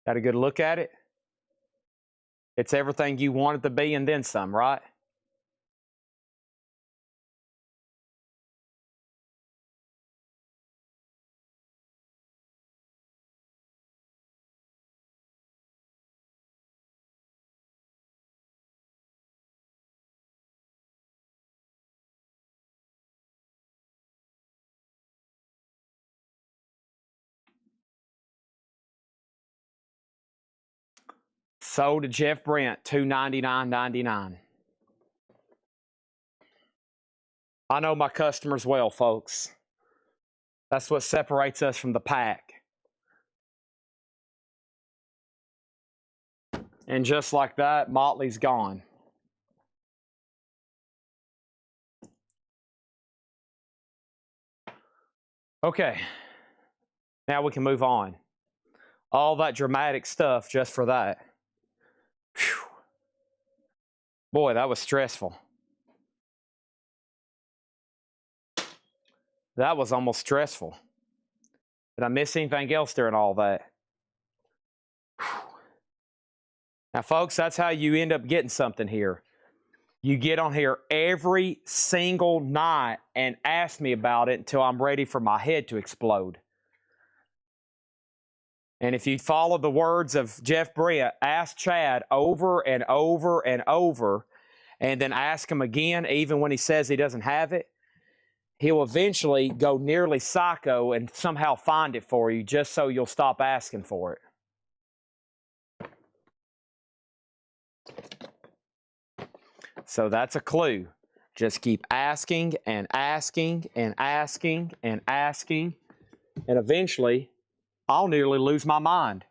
Got a good look at it? It's everything you want it to be and then some, right? Sold to Jeff Brent, $299.99. I know my customers well, folks. That's what separates us from the pack. And just like that, Motley's gone. Okay, now we can move on. All that dramatic stuff just for that. Whew. Boy, that was stressful. That was almost stressful. Did I miss anything else during all that? Whew. Now, folks, that's how you end up getting something here. You get on here every single night and ask me about it until I'm ready for my head to explode. And if you follow the words of Jeff Brent, ask Chad over and over and over, and then ask him again, even when he says he doesn't have it, he'll eventually go nearly psycho and somehow find it for you just so you'll stop asking for it. So that's a clue. Just keep asking and asking and asking and asking, and eventually I'll nearly lose my mind.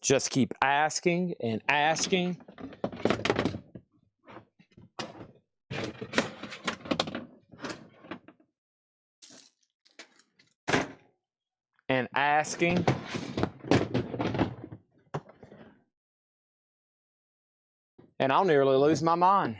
Just keep asking and asking. And asking. And I'll nearly lose my mind.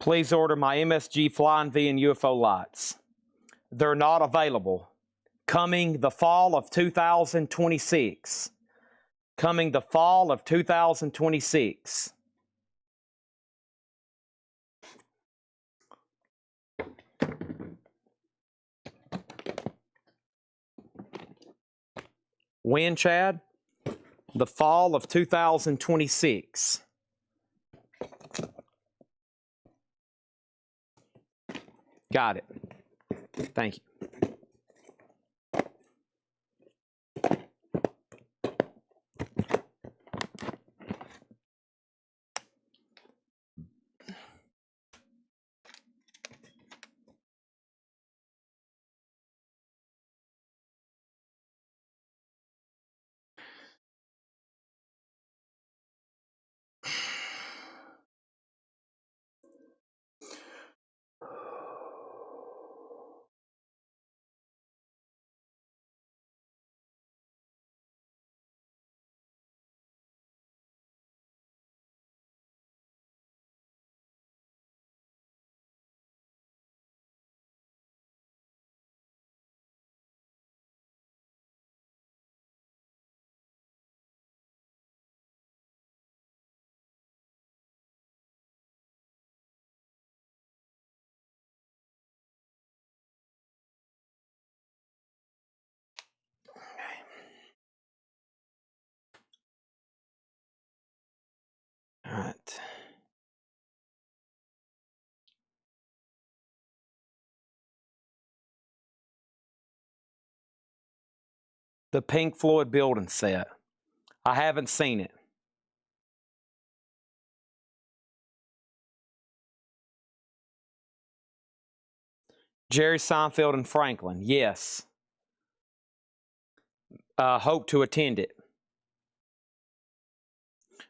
Please order my MSG Flying V and UFO lights. They're not available. Coming the fall of 2026. Coming the fall of 2026. When, Chad? The fall of 2026. Got it. Thank you. All right. The Pink Floyd building set. I haven't seen it. Jerry Seinfeld and Franklin. Yes. Hope to attend it.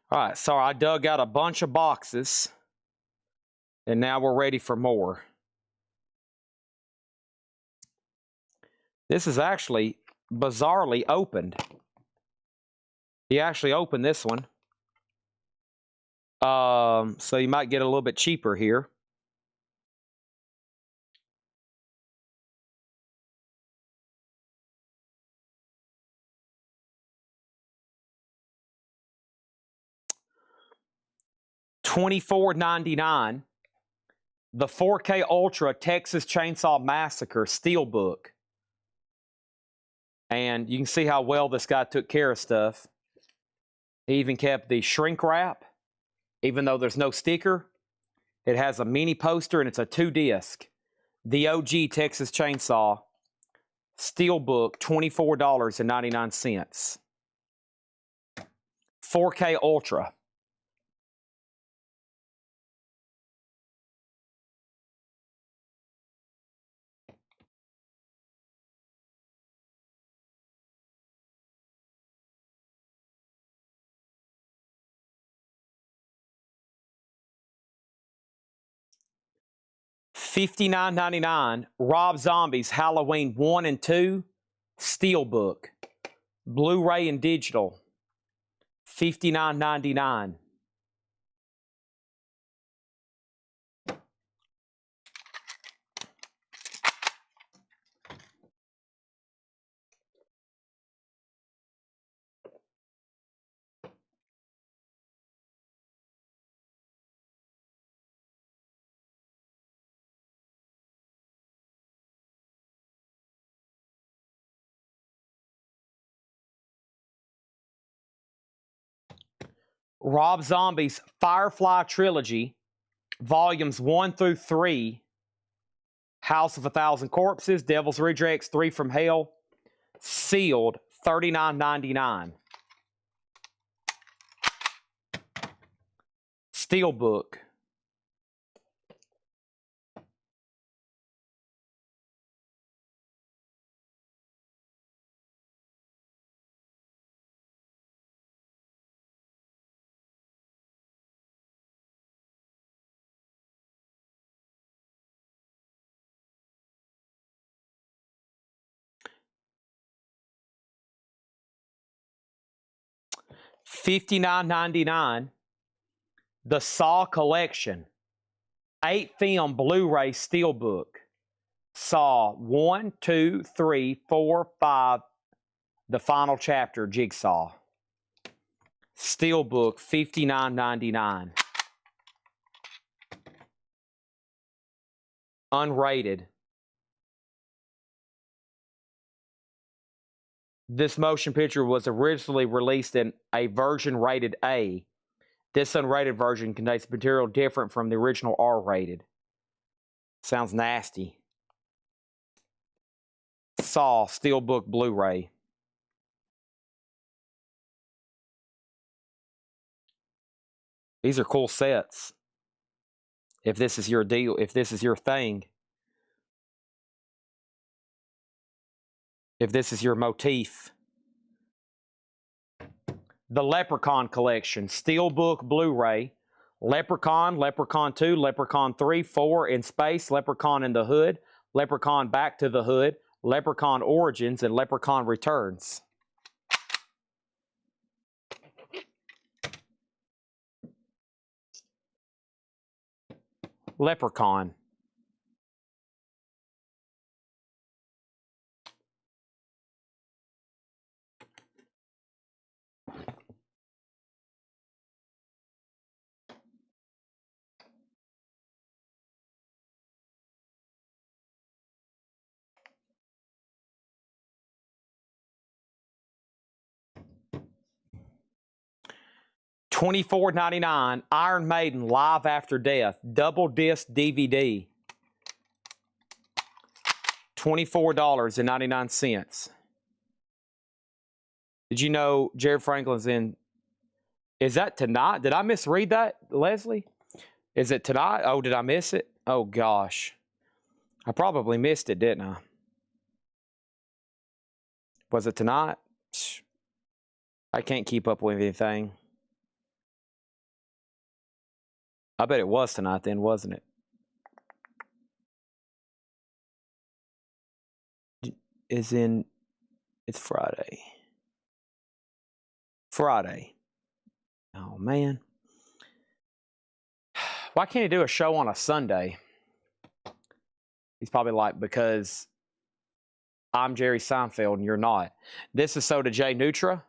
All right, so I dug out a bunch of boxes, and now we're ready for more. This is actually bizarrely opened. He actually opened this one. So you might get a little bit cheaper here. $24.99. The 4K Ultra Texas Chainsaw Massacre Steelbook. And you can see how well this guy took care of stuff. He even kept the shrink wrap, even though there's no sticker. It has a mini poster and it's a 2-disc. The OG Texas Chainsaw Steelbook, $24.99. 4K Ultra. $59.99. Rob Zombie's Halloween 1 and 2 Steelbook. Blu-ray and digital. $59.99. Rob Zombie's Firefly Trilogy, Volumes 1 through 3, House of a Thousand Corpses, Devil's Rejects, 3 from Hell, sealed, $39.99. Steelbook. $59.99. The Saw Collection. 8-film Blu-ray Steelbook. Saw 1, 2, 3, 4, 5, the final chapter, Jigsaw. Steelbook, $59.99. Unrated. This motion picture was originally released in a version rated A. This unrated version contains material different from the original R-rated. Sounds nasty. Saw, Steelbook Blu-ray. These are cool sets. If this is your deal, if this is your thing. If this is your motif. The Leprechaun Collection, Steelbook Blu-ray. Leprechaun, Leprechaun 2, Leprechaun 3, 4 in space, Leprechaun in the Hood, Leprechaun Back to the Hood, Leprechaun Origins, and Leprechaun Returns. Leprechaun. $24.99, Iron Maiden Live After Death, double disc DVD. $24.99. Did you know Jared Franklin's in? Is that tonight? Did I misread that, Leslie? Is it tonight? Oh, did I miss it? Oh, gosh. I probably missed it, didn't I? Was it tonight? I can't keep up with anything. I bet it was tonight then, wasn't it? It's Friday. Friday. Oh, man. Why can't he do a show on a Sunday? He's probably like, because I'm Jerry Seinfeld and you're not. This is Soda J Nutra.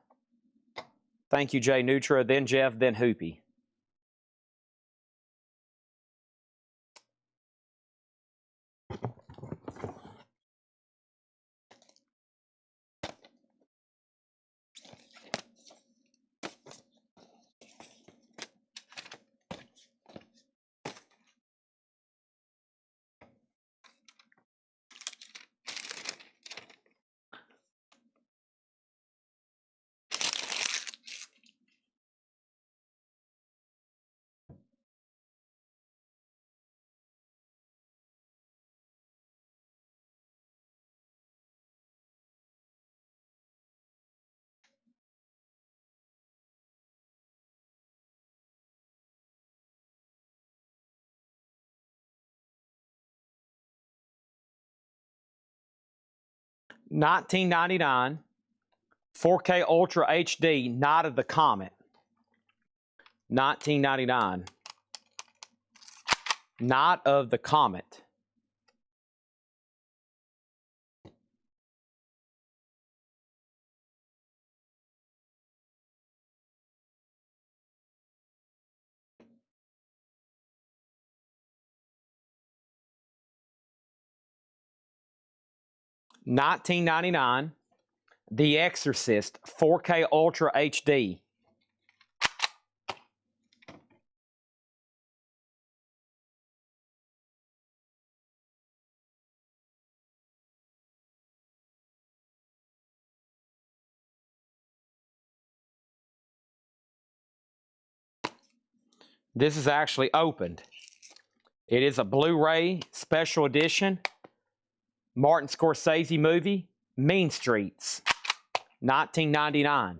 Thank you, Jay Nutra. Then Jeff, then Hoopy. $19.99, 4K Ultra HD, Night of the Comet. $19.99. Night of the Comet. $19.99. The Exorcist, 4K Ultra HD. This is actually opened. It is a Blu-ray special edition. Martin Scorsese movie, Mean Streets, $19.99.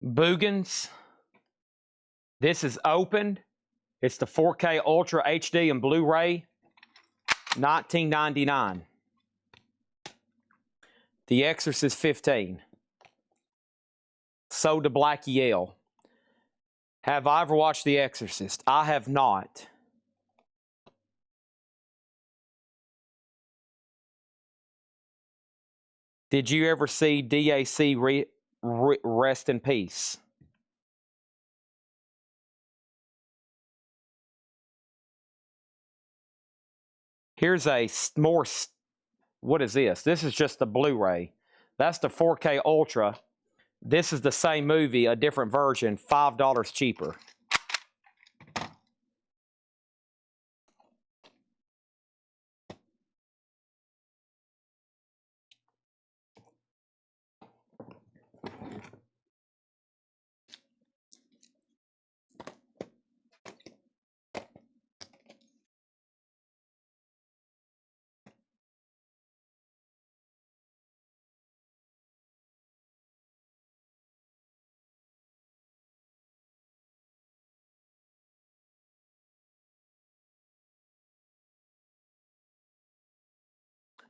Boogans. This is opened. It's the 4K Ultra HD and Blu-ray. $19.99. The Exorcist 15. Sold to Blackie L. Have I ever watched The Exorcist? I have not. Did you ever see DAC Rest in Peace? Here's a more, what is this? This is just the Blu-ray. That's the 4K Ultra. This is the same movie, a different version, $5 cheaper.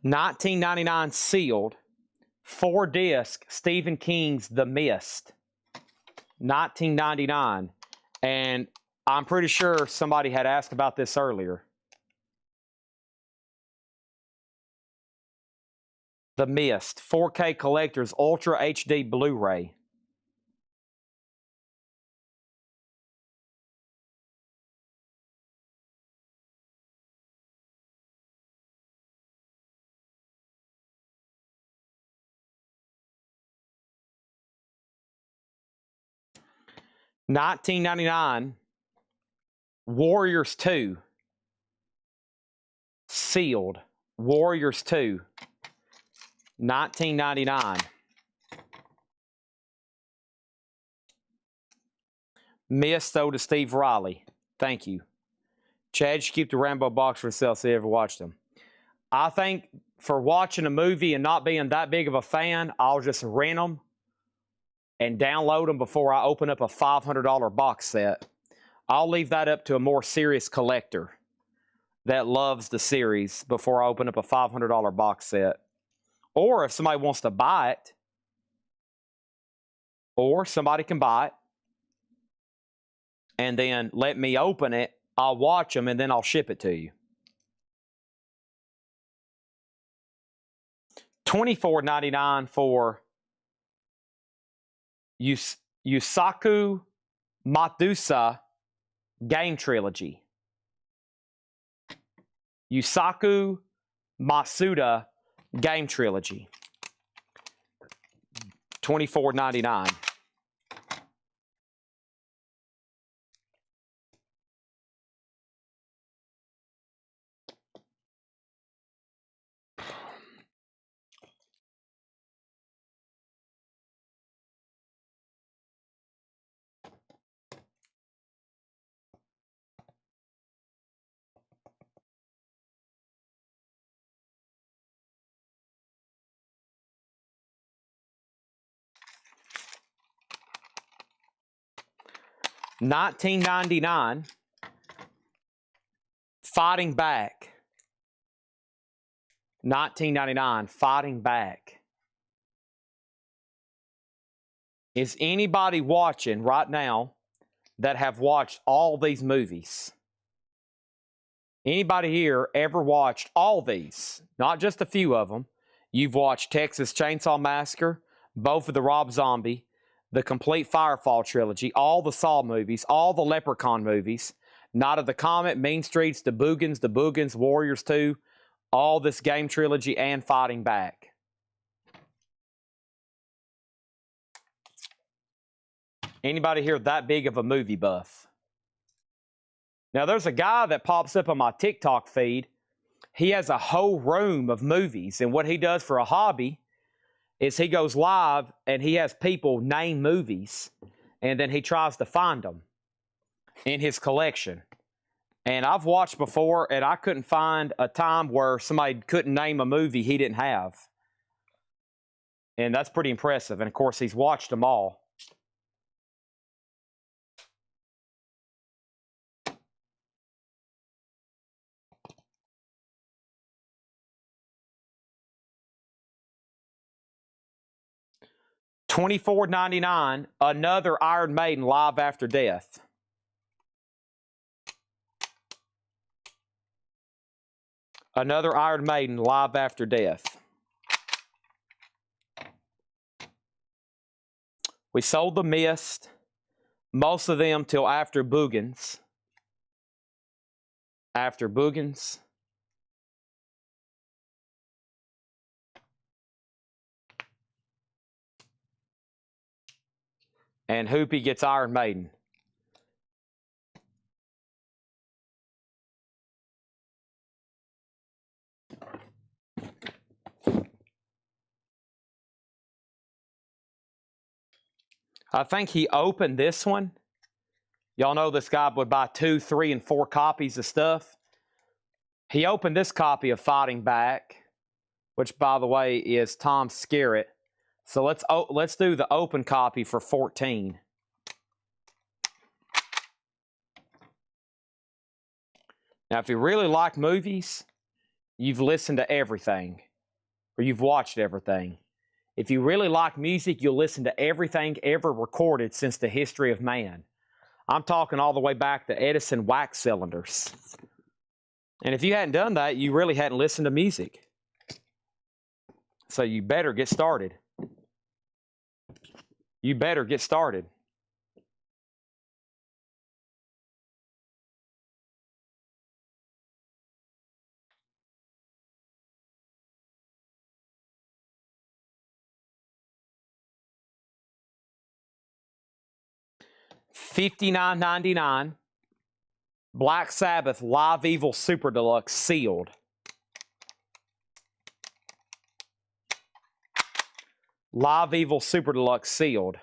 $19.99 sealed, 4-disc Stephen King's The Mist. $19.99. And I'm pretty sure somebody had asked about this earlier. The Mist, 4K Collector's Ultra HD Blu-ray. $19.99. Warriors 2. Sealed. Warriors 2. $19.99. Miss though to Steve Riley. Thank you. Chad should keep the Rambo box for himself so he ever watched them. I think for watching a movie and not being that big of a fan, I'll just rent them and download them before I open up a $500 box set. I'll leave that up to a more serious collector that loves the series before I open up a $500 box set. Or if somebody wants to buy it, or somebody can buy it and then let me open it, I'll watch them and then I'll ship it to you. $24.99 for Yusaku Matsuda Game Trilogy. Yusaku Matsuda Game Trilogy. $24.99. $19.99. Fighting Back. $19.99. Fighting Back. Is anybody watching right now that have watched all these movies? Anybody here ever watched all these? Not just a few of them. You've watched Texas Chainsaw Massacre, both of the Rob Zombie, the complete Firefall trilogy, all the Saw movies, all the Leprechaun movies, Night of the Comet, Mean Streets, The Boogans, Warriors 2, all this game trilogy, and Fighting Back. Anybody here that big of a movie buff? Now, there's a guy that pops up on my TikTok feed. He has a whole room of movies, and what he does for a hobby is he goes live and he has people name movies, and then he tries to find them in his collection. And I've watched before, and I couldn't find a time where somebody couldn't name a movie he didn't have. And that's pretty impressive. And, of course, he's watched them all. $24.99, another Iron Maiden Live After Death. Another Iron Maiden Live After Death. We sold the Mist, most of them till after Boogans. After Boogans. And Hoopy gets Iron Maiden. I think he opened this one. Y'all know this guy would buy 2, 3, and 4 copies of stuff. He opened this copy of Fighting Back, which, by the way, is Tom Skerritt. So let's do the open copy for $14. Now, if you really like movies, you've listened to everything, or you've watched everything. If you really like music, you'll listen to everything ever recorded since the history of man. I'm talking all the way back to Edison wax cylinders. And if you hadn't done that, you really hadn't listened to music. So you better get started. You better get started. $59.99. Black Sabbath Live Evil Super Deluxe sealed. Live Evil Super Deluxe sealed.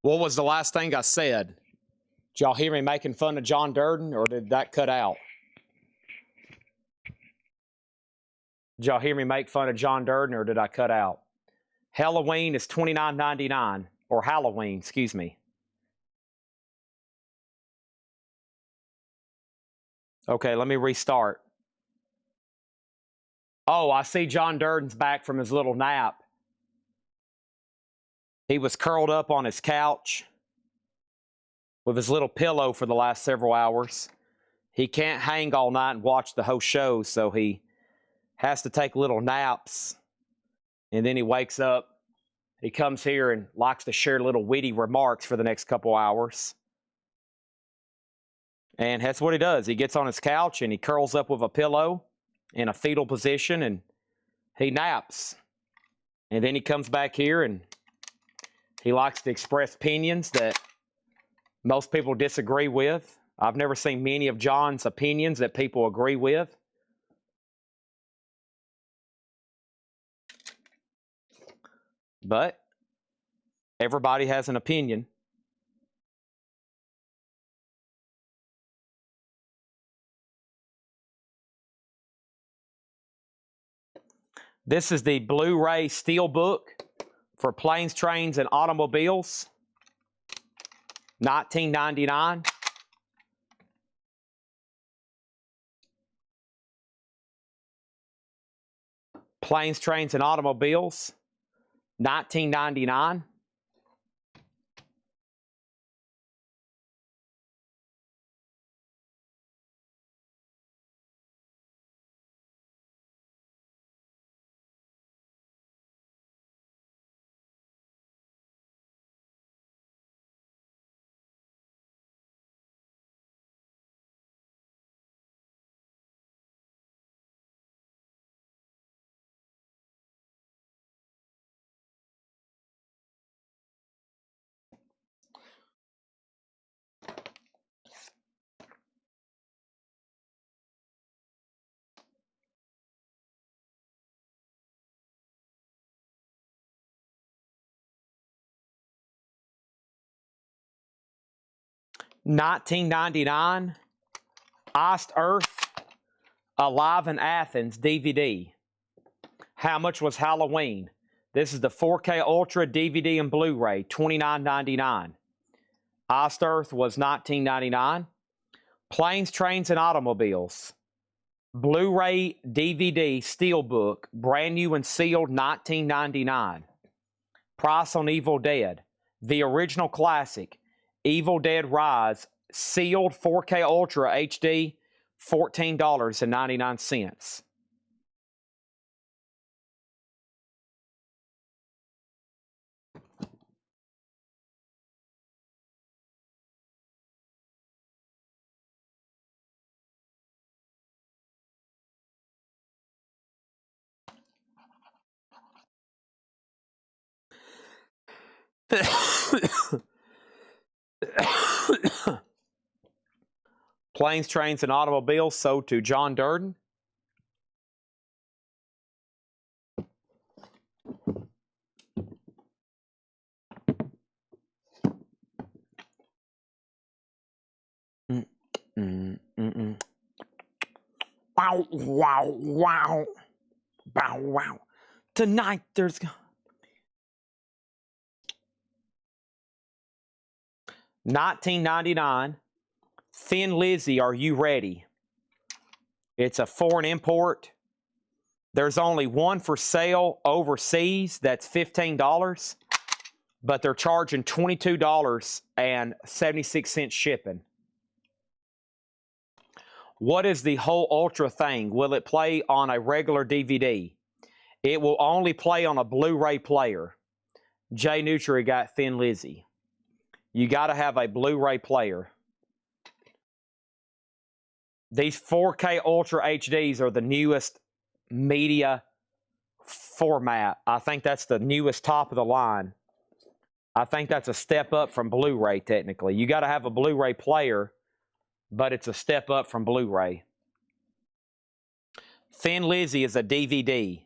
What was the last thing I said? Did y'all hear me making fun of John Durden, or did that cut out? Did y'all hear me make fun of John Durden, or did I cut out? Halloween is $29.99, or Halloween, excuse me. Okay, let me restart. Oh, I see John Durden's back from his little nap. He was curled up on his couch with his little pillow for the last several hours. He can't hang all night and watch the whole show, so he has to take little naps. And then he wakes up. He comes here and likes to share little witty remarks for the next couple hours. And that's what he does. He gets on his couch and he curls up with a pillow in a fetal position and he naps. And then he comes back here and he likes to express opinions that most people disagree with. I've never seen many of John's opinions that people agree with. But everybody has an opinion. This is the Blu-ray Steelbook for Planes, Trains, and Automobiles, 1999. Planes, Trains, and Automobiles, 1999. $19.99, Iced Earth, Alive in Athens DVD. How much was Halloween? This is the 4K Ultra DVD and Blu-ray, $29.99. Iced Earth was $19.99. Planes, Trains, and Automobiles, Blu-ray DVD Steelbook, brand new and sealed, $19.99. Price on Evil Dead, the original classic, Evil Dead Rise, sealed 4K Ultra HD, $14.99. Planes, Trains, and Automobiles sold to John Durden. Wow, wow, wow. Bow, wow. Tonight there's... $19.99. Thin Lizzy, Are You Ready? It's a foreign import. There's only one for sale overseas. That's $15. But they're charging $22.76 shipping. What is the whole Ultra thing? Will it play on a regular DVD? It will only play on a Blu-ray player. Jay Nutri got Thin Lizzy. You got to have a Blu-ray player. These 4K Ultra HDs are the newest media format. I think that's the newest top of the line. I think that's a step up from Blu-ray, technically. You got to have a Blu-ray player, but it's a step up from Blu-ray. Thin Lizzy is a DVD.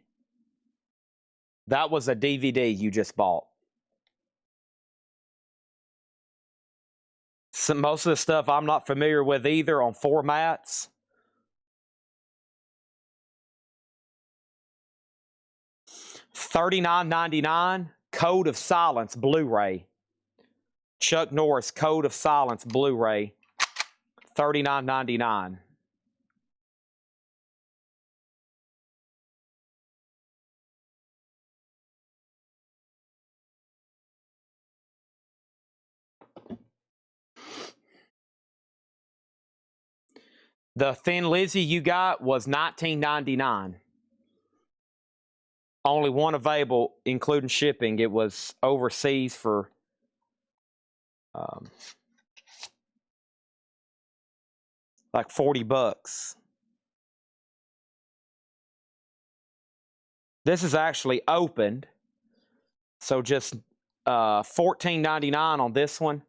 That was a DVD you just bought. Most of the stuff I'm not familiar with either on formats. $39.99, Code of Silence Blu-ray. Chuck Norris Code of Silence Blu-ray, $39.99. The Thin Lizzy you got was $19.99. Only one available, including shipping. It was overseas for like $40. This is actually opened, so just $14.99 on this one.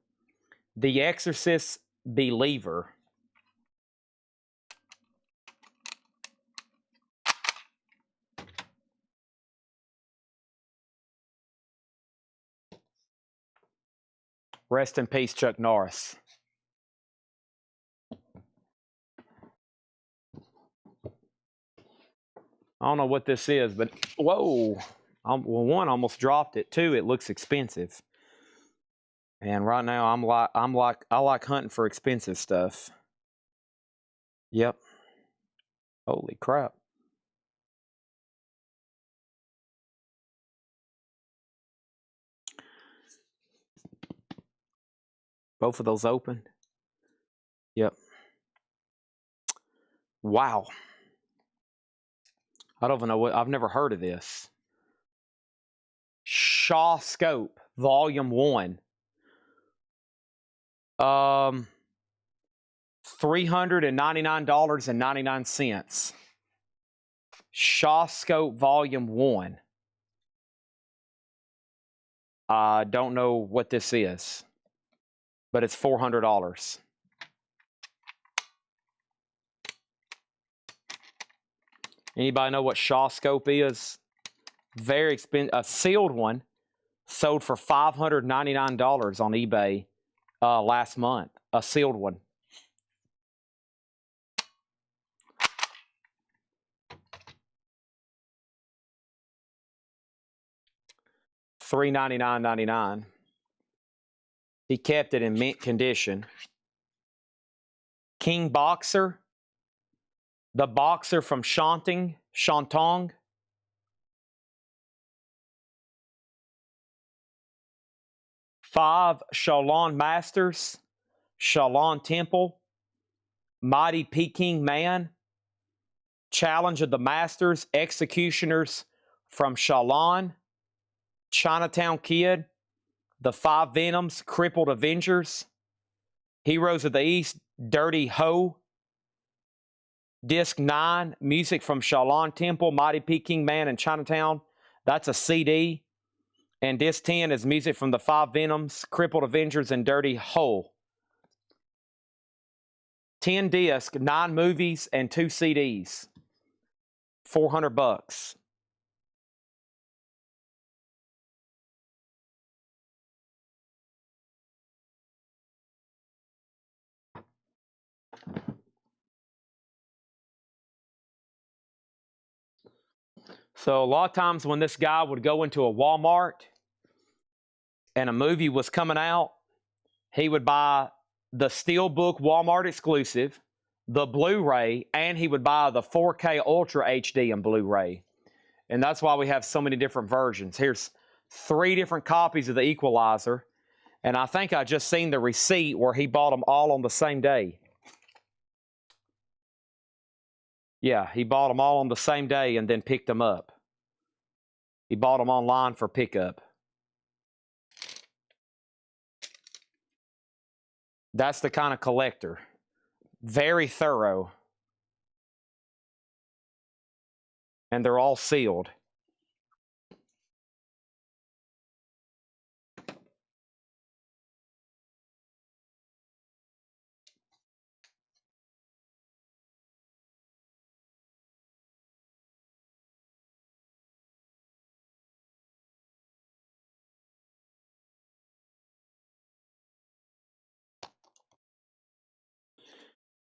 The Exorcist Believer. Rest in peace, Chuck Norris. I don't know what this is, but whoa. Well, one, almost dropped it. Two, it looks expensive. And right now I like hunting for expensive stuff. Yep. Holy crap. Both of those open. Yep. Wow. I don't even know I've never heard of this. Shaw Scope, Volume 1. $399.99. Shaw Scope Volume 1. I don't know what this is, but it's $400. Anybody know what Shaw Scope is? Very expensive. A sealed one sold for $599 on eBay last month. A sealed one. $399.99. He kept it in mint condition. King Boxer. The Boxer from Shantung. 5 Shalon Masters. Shalon Temple. Mighty Peking Man. Challenge of the Masters. Executioners from Shalon. Chinatown Kid. The 5 Venoms. Crippled Avengers. Heroes of the East. Dirty Ho. Disc 9. Music from Shalon Temple. Mighty Peking Man and Chinatown. That's a CD. And disc 10 is music from the 5 Venoms, Crippled Avengers, and Dirty Hole. 10 disc, 9 movies, and 2 CDs. $400. So a lot of times when this guy would go into a Walmart and a movie was coming out, he would buy the Steelbook Walmart exclusive, the Blu-ray, and he would buy the 4K Ultra HD and Blu-ray. And that's why we have so many different versions. Here's 3 different copies of The Equalizer. And I think I just seen the receipt where he bought them all on the same day. Yeah, he bought them all on the same day and then picked them up. He bought them online for pickup. That's the kind of collector. Very thorough. And they're all sealed.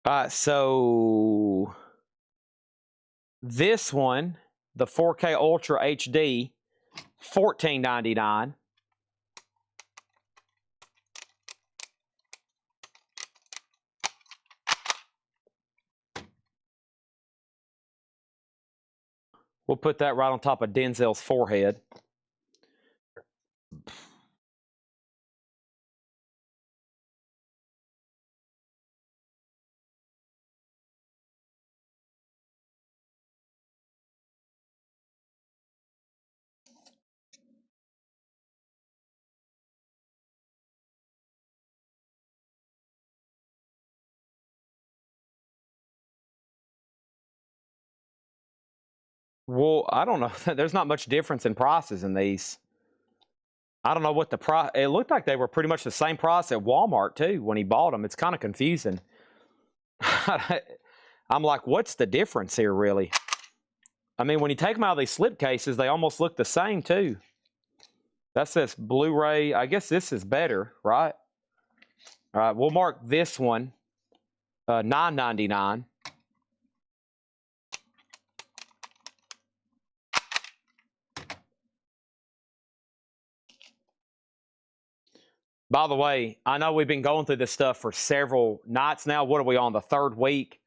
All right, so this one, the 4K Ultra HD, $14.99. We'll put that right on top of Denzel's forehead. Well, I don't know. There's not much difference in prices in these. I don't know what the price. It looked like they were pretty much the same price at Walmart too when he bought them. It's kind of confusing. I'm like, what's the difference here, really? I mean, when you take them out of these slip cases, they almost look the same too. That says Blu-ray. I guess this is better, right? All right, we'll mark this one $9.99. By the way, I know we've been going through this stuff for several nights now. What are we on, the third week?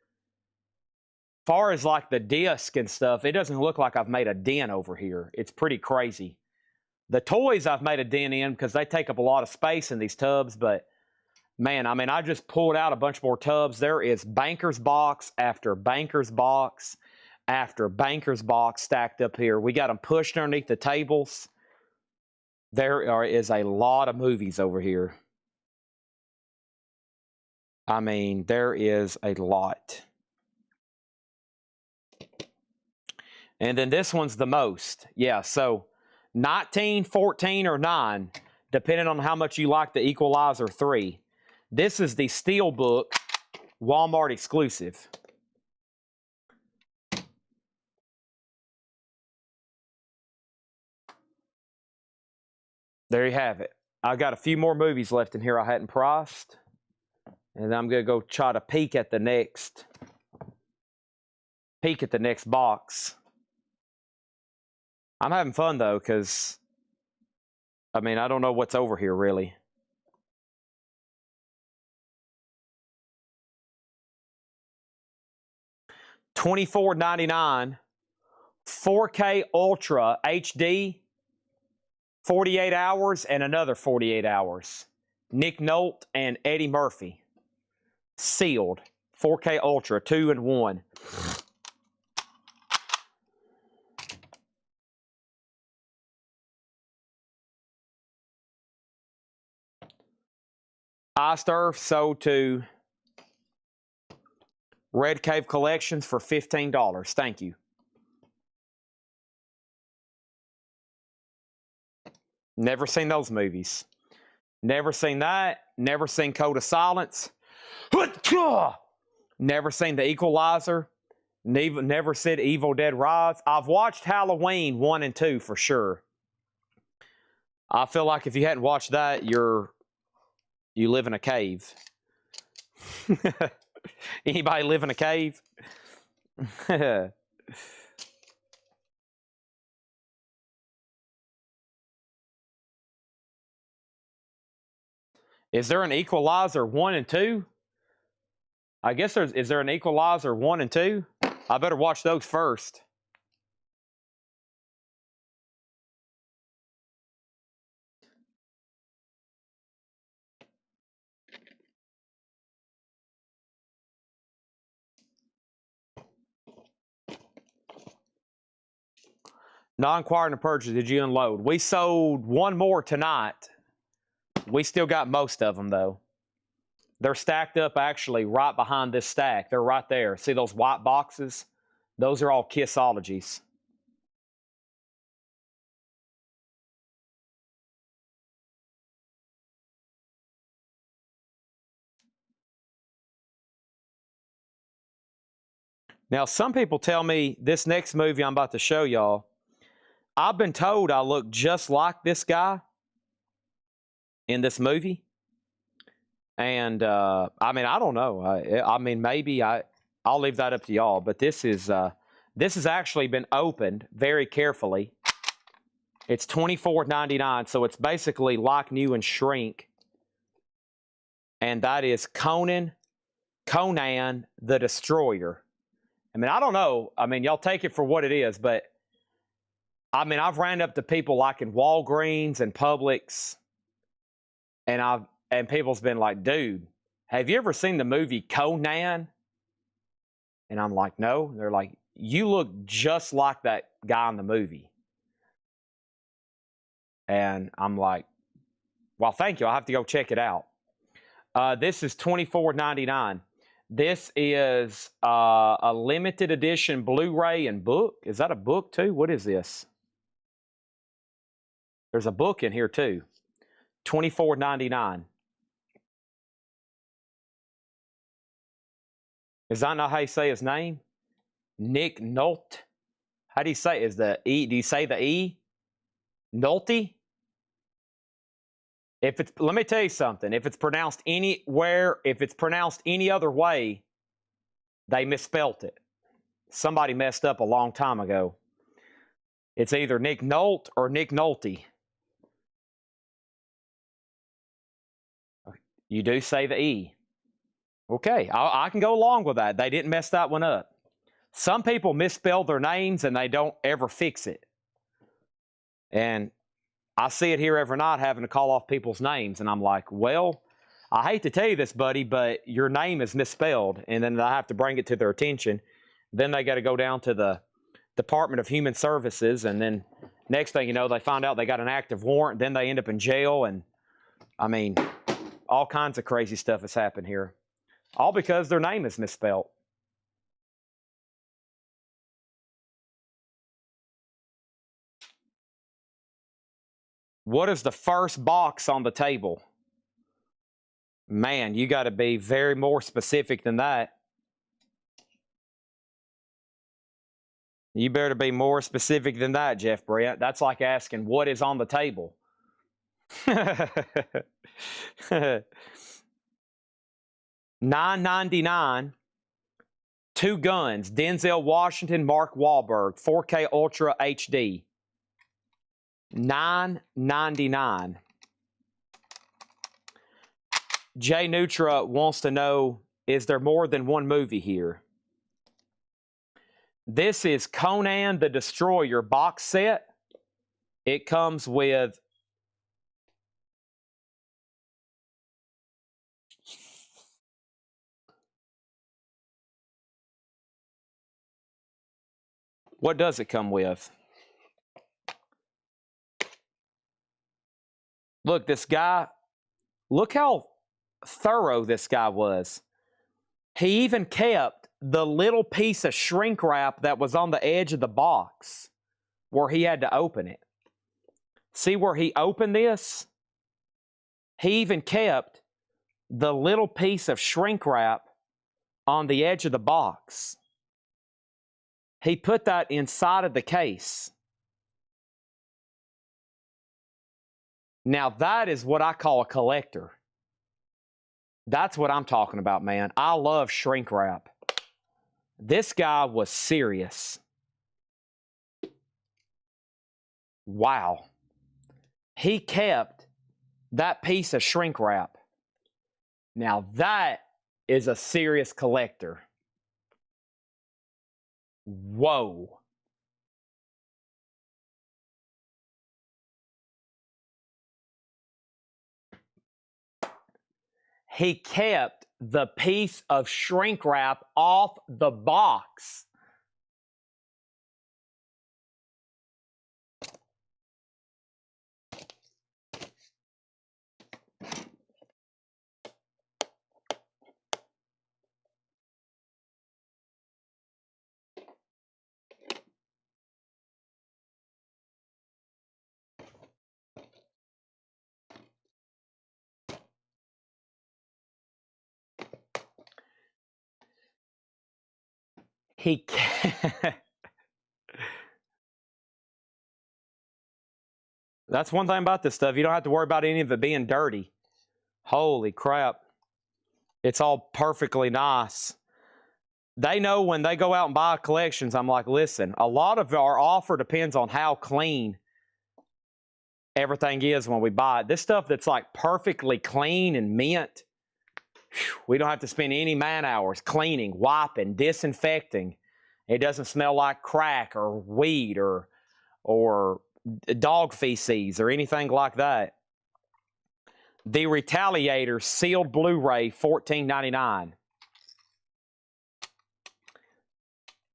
Far as like the disc and stuff, it doesn't look like I've made a dent over here. It's pretty crazy. The toys I've made a dent in because they take up a lot of space in these tubs, but man, I mean, I just pulled out a bunch more tubs. There is banker's box after banker's box after banker's box stacked up here. We got them pushed underneath the tables. There is a lot of movies over here. I mean, there is a lot. And then this one's the most. Yeah, so 19, 14, or 9, depending on how much you like the Equalizer 3. This is the Steelbook Walmart exclusive. There you have it. I got a few more movies left in here I hadn't priced. And I'm going to go try to peek at the next box. I'm having fun, though, because, I mean, I don't know what's over here, really. $24.99, 4K Ultra HD, 48 hours, and another 48 hours. Nick Nolte and Eddie Murphy. Sealed. 4K Ultra, 2 in 1. Iced Earth sold to Red Cave Collections for $15. Thank you. Never seen those movies. Never seen that. Never seen Code of Silence. Never seen The Equalizer. Never seen Evil Dead Rise. I've watched Halloween 1 and 2 for sure. I feel like if you hadn't watched that, you live in a cave. Anybody live in a cave? Is there an Equalizer 1 and 2? I guess is there an Equalizer 1 and 2? I better watch those first. Non-acquired and purchase, did you unload? We sold one more tonight. We still got most of them, though. They're stacked up, actually, right behind this stack. They're right there. See those white boxes? Those are all Kissologies. Now, some people tell me this next movie I'm about to show y'all, I've been told I look just like this guy in this movie. And, I mean, I don't know. I mean, maybe I'll leave that up to y'all. But this has actually been opened very carefully. It's $24.99, so it's basically like new and shrink. And that is Conan the Destroyer. I mean, I don't know. I mean, y'all take it for what it is, but I mean, I've ran up to people like in Walgreens and Publix, and people's been like, dude, have you ever seen the movie Conan? And I'm like, no. They're like, you look just like that guy in the movie. And I'm like, well, thank you. I'll have to go check it out. This is $24.99. This is a limited edition Blu-ray and book. Is that a book too? What is this? There's a book in here too. $24.99. Is that not how you say his name? Nick Nolte. How do you say it? Is the E? Do you say the E? Nolte? Let me tell you something. If it's pronounced anywhere, if it's pronounced any other way, they misspelt it. Somebody messed up a long time ago. It's either Nick Nolte or Nick Nolte. You do say the E. Okay, I can go along with that. They didn't mess that one up. Some people misspell their names and they don't ever fix it. And I see it here every night having to call off people's names. And I'm like, well, I hate to tell you this, buddy, but your name is misspelled. And then I have to bring it to their attention. Then they got to go down to the Department of Human Services. And then next thing you know, they find out they got an active warrant. Then they end up in jail. And I mean, all kinds of crazy stuff has happened here. All because their name is misspelled. What is the first box on the table? Man, you got to be very more specific than that. You better be more specific than that, Jeff Brett. That's like asking what is on the table. $9.99. Two Guns. Denzel Washington, Mark Wahlberg. 4K Ultra HD. $9.99. Jay Nutra wants to know, is there more than one movie here? This is Conan the Destroyer box set. It comes with what does it come with? Look, this guy, look how thorough this guy was. He even kept the little piece of shrink wrap that was on the edge of the box where he had to open it. See where he opened this? He even kept the little piece of shrink wrap on the edge of the box. He put that inside of the case. Now that is what I call a collector. That's what I'm talking about, man. I love shrink wrap. This guy was serious. Wow. He kept that piece of shrink wrap. Now that is a serious collector. Whoa. He kept the piece of shrink wrap off the box. That's one thing about this stuff. You don't have to worry about any of it being dirty. Holy crap. It's all perfectly nice. They know when they go out and buy collections, I'm like, listen, a lot of our offer depends on how clean everything is when we buy it. This stuff that's like perfectly clean and mint, we don't have to spend any man hours cleaning, wiping, disinfecting. It doesn't smell like crack or weed or dog feces or anything like that. The Retaliator sealed Blu-ray, $14.99.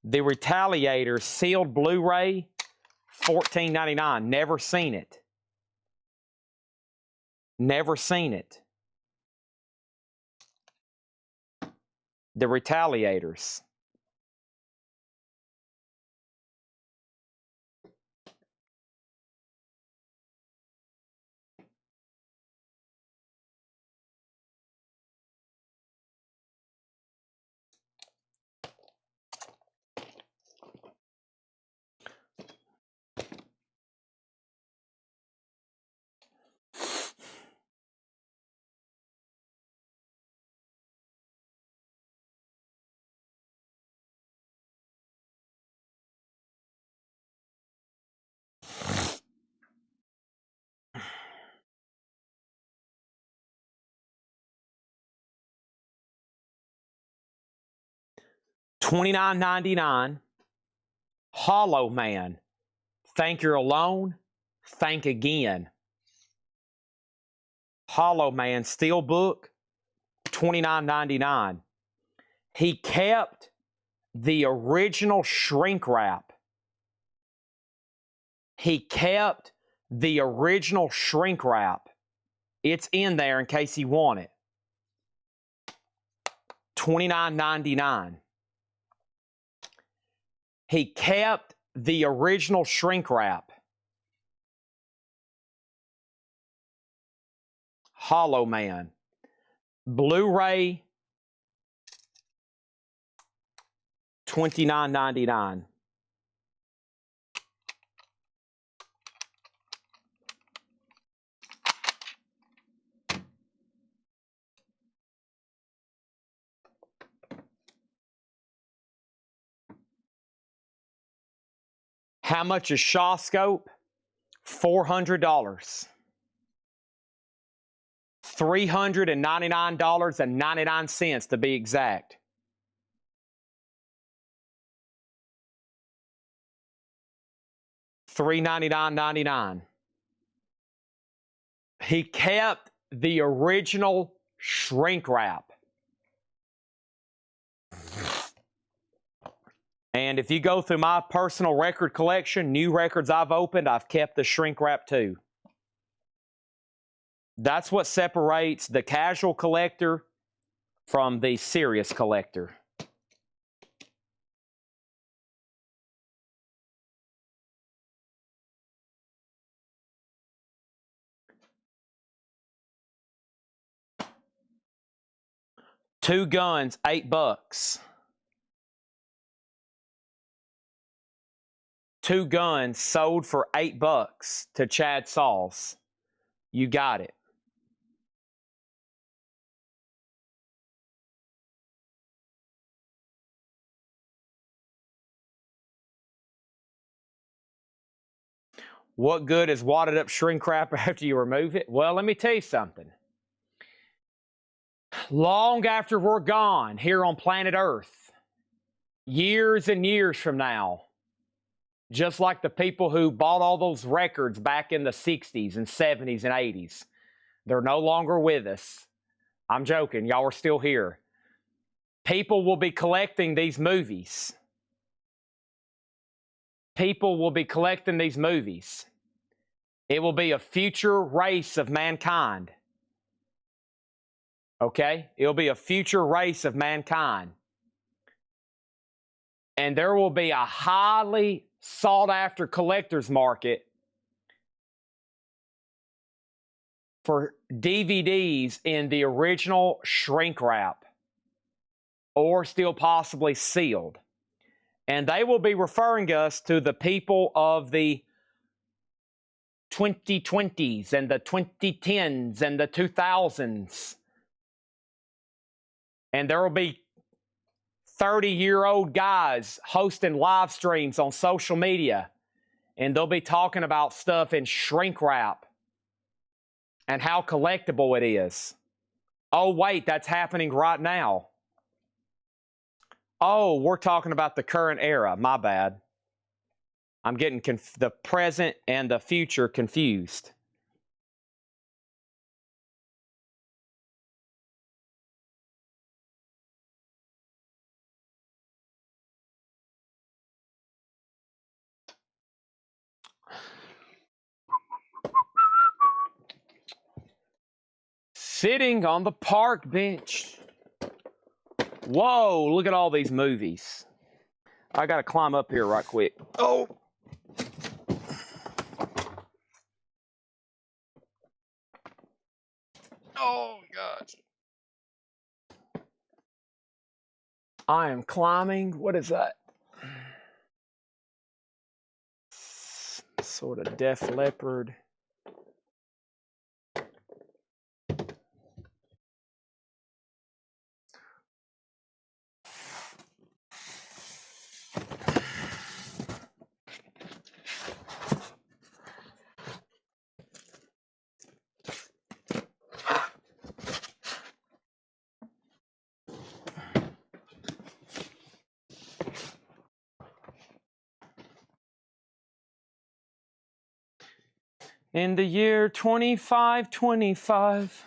The Retaliator sealed Blu-ray, $14.99. Never seen it. Never seen it. The Retaliators. $29.99. Hollow Man, Think You're Alone, Think Again. Hollow Man Steelbook, $29.99. He kept the original shrink wrap. He kept the original shrink wrap. It's in there in case you want it. $29.99. He kept the original shrink wrap. Hollow Man. Blu-ray, $29.99. How much is Shawscope? $400. $399.99 to be exact. $399.99. He kept the original shrink wrap. And if you go through my personal record collection, new records I've opened, I've kept the shrink wrap too. That's what separates the casual collector from the serious collector. Two Guns, $8. Two Guns sold for $8 to Chad Sauls. You got it. What good is wadded up shrink wrap after you remove it? Well, let me tell you something. Long after we're gone here on planet Earth, years and years from now, just like the people who bought all those records back in the 60s and 70s and 80s, they're no longer with us. I'm joking. Y'all are still here. People will be collecting these movies. People will be collecting these movies. It will be a future race of mankind. Okay? It'll be a future race of mankind. And there will be a highly sought after collector's market for DVDs in the original shrink wrap or still possibly sealed. And they will be referring us to the people of the 2020s and the 2010s and the 2000s. And there will be 30-year-old guys hosting live streams on social media, and they'll be talking about stuff in shrink wrap and how collectible it is. Oh, wait, that's happening right now. Oh, we're talking about the current era. My bad. I'm getting the present and the future confused. Sitting on the park bench. Whoa, look at all these movies. I got to climb up here right quick. Oh. Oh, gosh. I am climbing. What is that? Sort of Def Leppard. in the year 2525.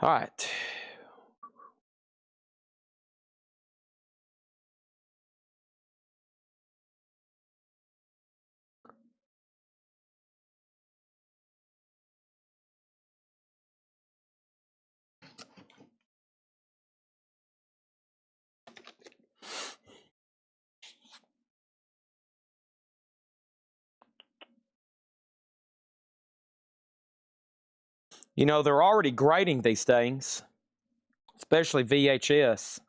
All right. You know, they're already grading these things, especially VHS.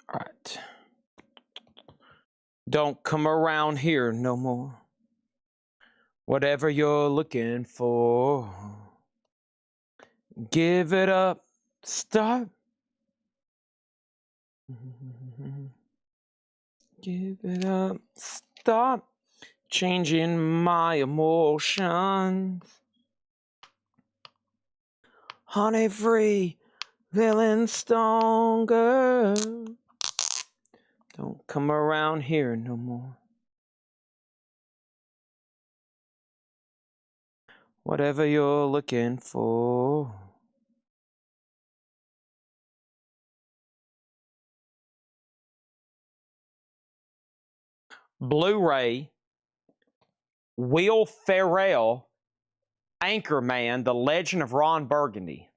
All right. Don't come around here no more. Whatever you're looking for, give it up. Stop. Give it up. Stop changing my emotions. Honey free, feeling stronger. Don't come around here no more. Whatever you're looking for. Blu-ray, Will Ferrell, Anchorman, The Legend of Ron Burgundy.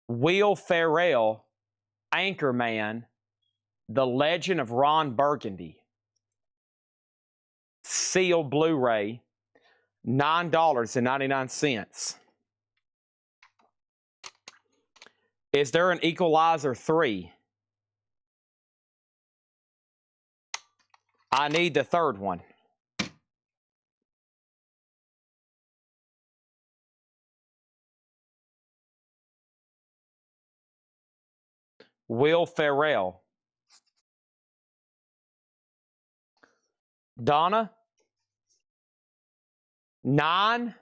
Will Ferrell, Anchorman, The Legend of Ron Burgundy. Seal Blu-ray, $9.99. Is there an Equalizer 3? I need the third one. Will Ferrell. Donna? 9,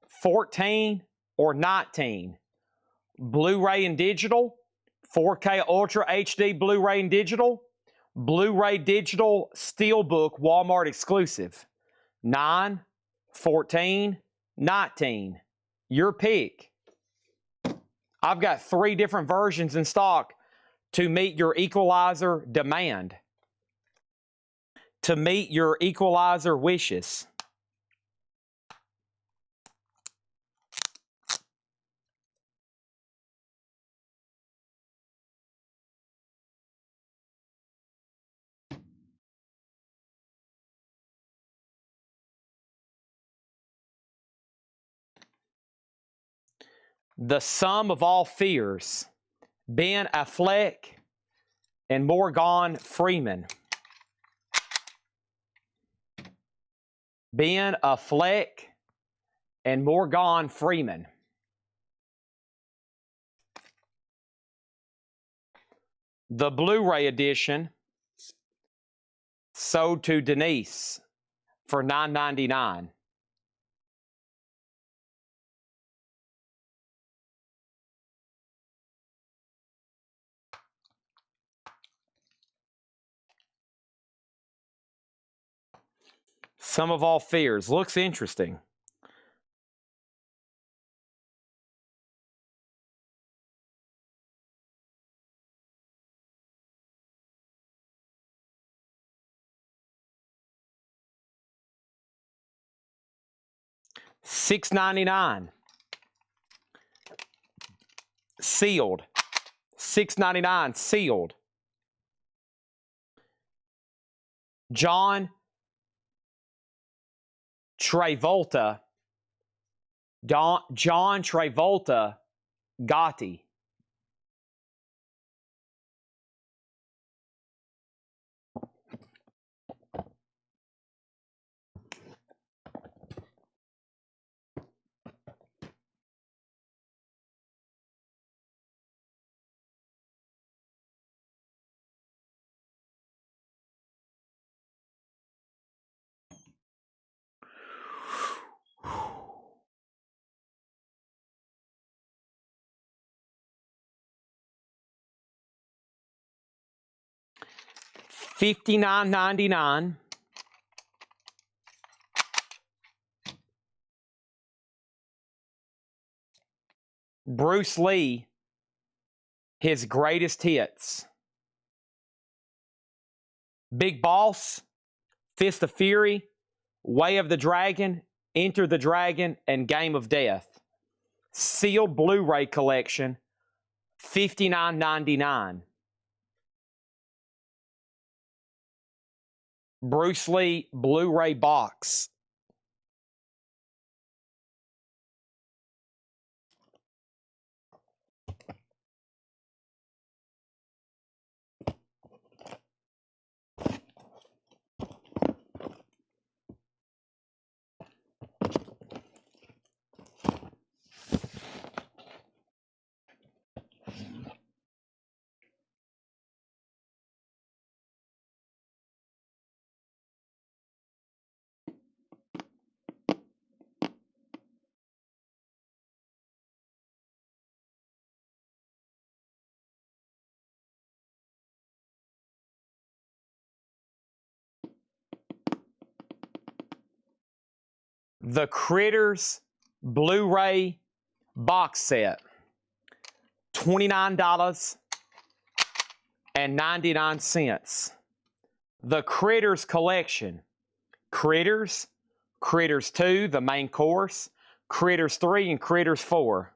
14, or 19? Blu-ray and digital, 4K Ultra HD Blu-ray and digital, Blu-ray digital Steelbook Walmart exclusive. 9, 14, 19. Your pick. I've got 3 different versions in stock to meet your equalizer demand, to meet your equalizer wishes. The Sum of All Fears, Ben Affleck and Morgan Freeman. Ben Affleck and Morgan Freeman. The Blu-ray edition sold to Denise for $9.99. Sum of All Fears. Looks interesting. $6.99. Sealed. $6.99 sealed. John Travolta. John Travolta Gotti. $59.99. Bruce Lee, his greatest hits. Big Boss, Fist of Fury, Way of the Dragon, Enter the Dragon, and Game of Death. Sealed Blu-ray collection, $59.99. Bruce Lee Blu-ray box. The Critters Blu-ray box set, $29.99. The Critters collection, Critters, Critters 2, the main course, Critters 3, and Critters 4.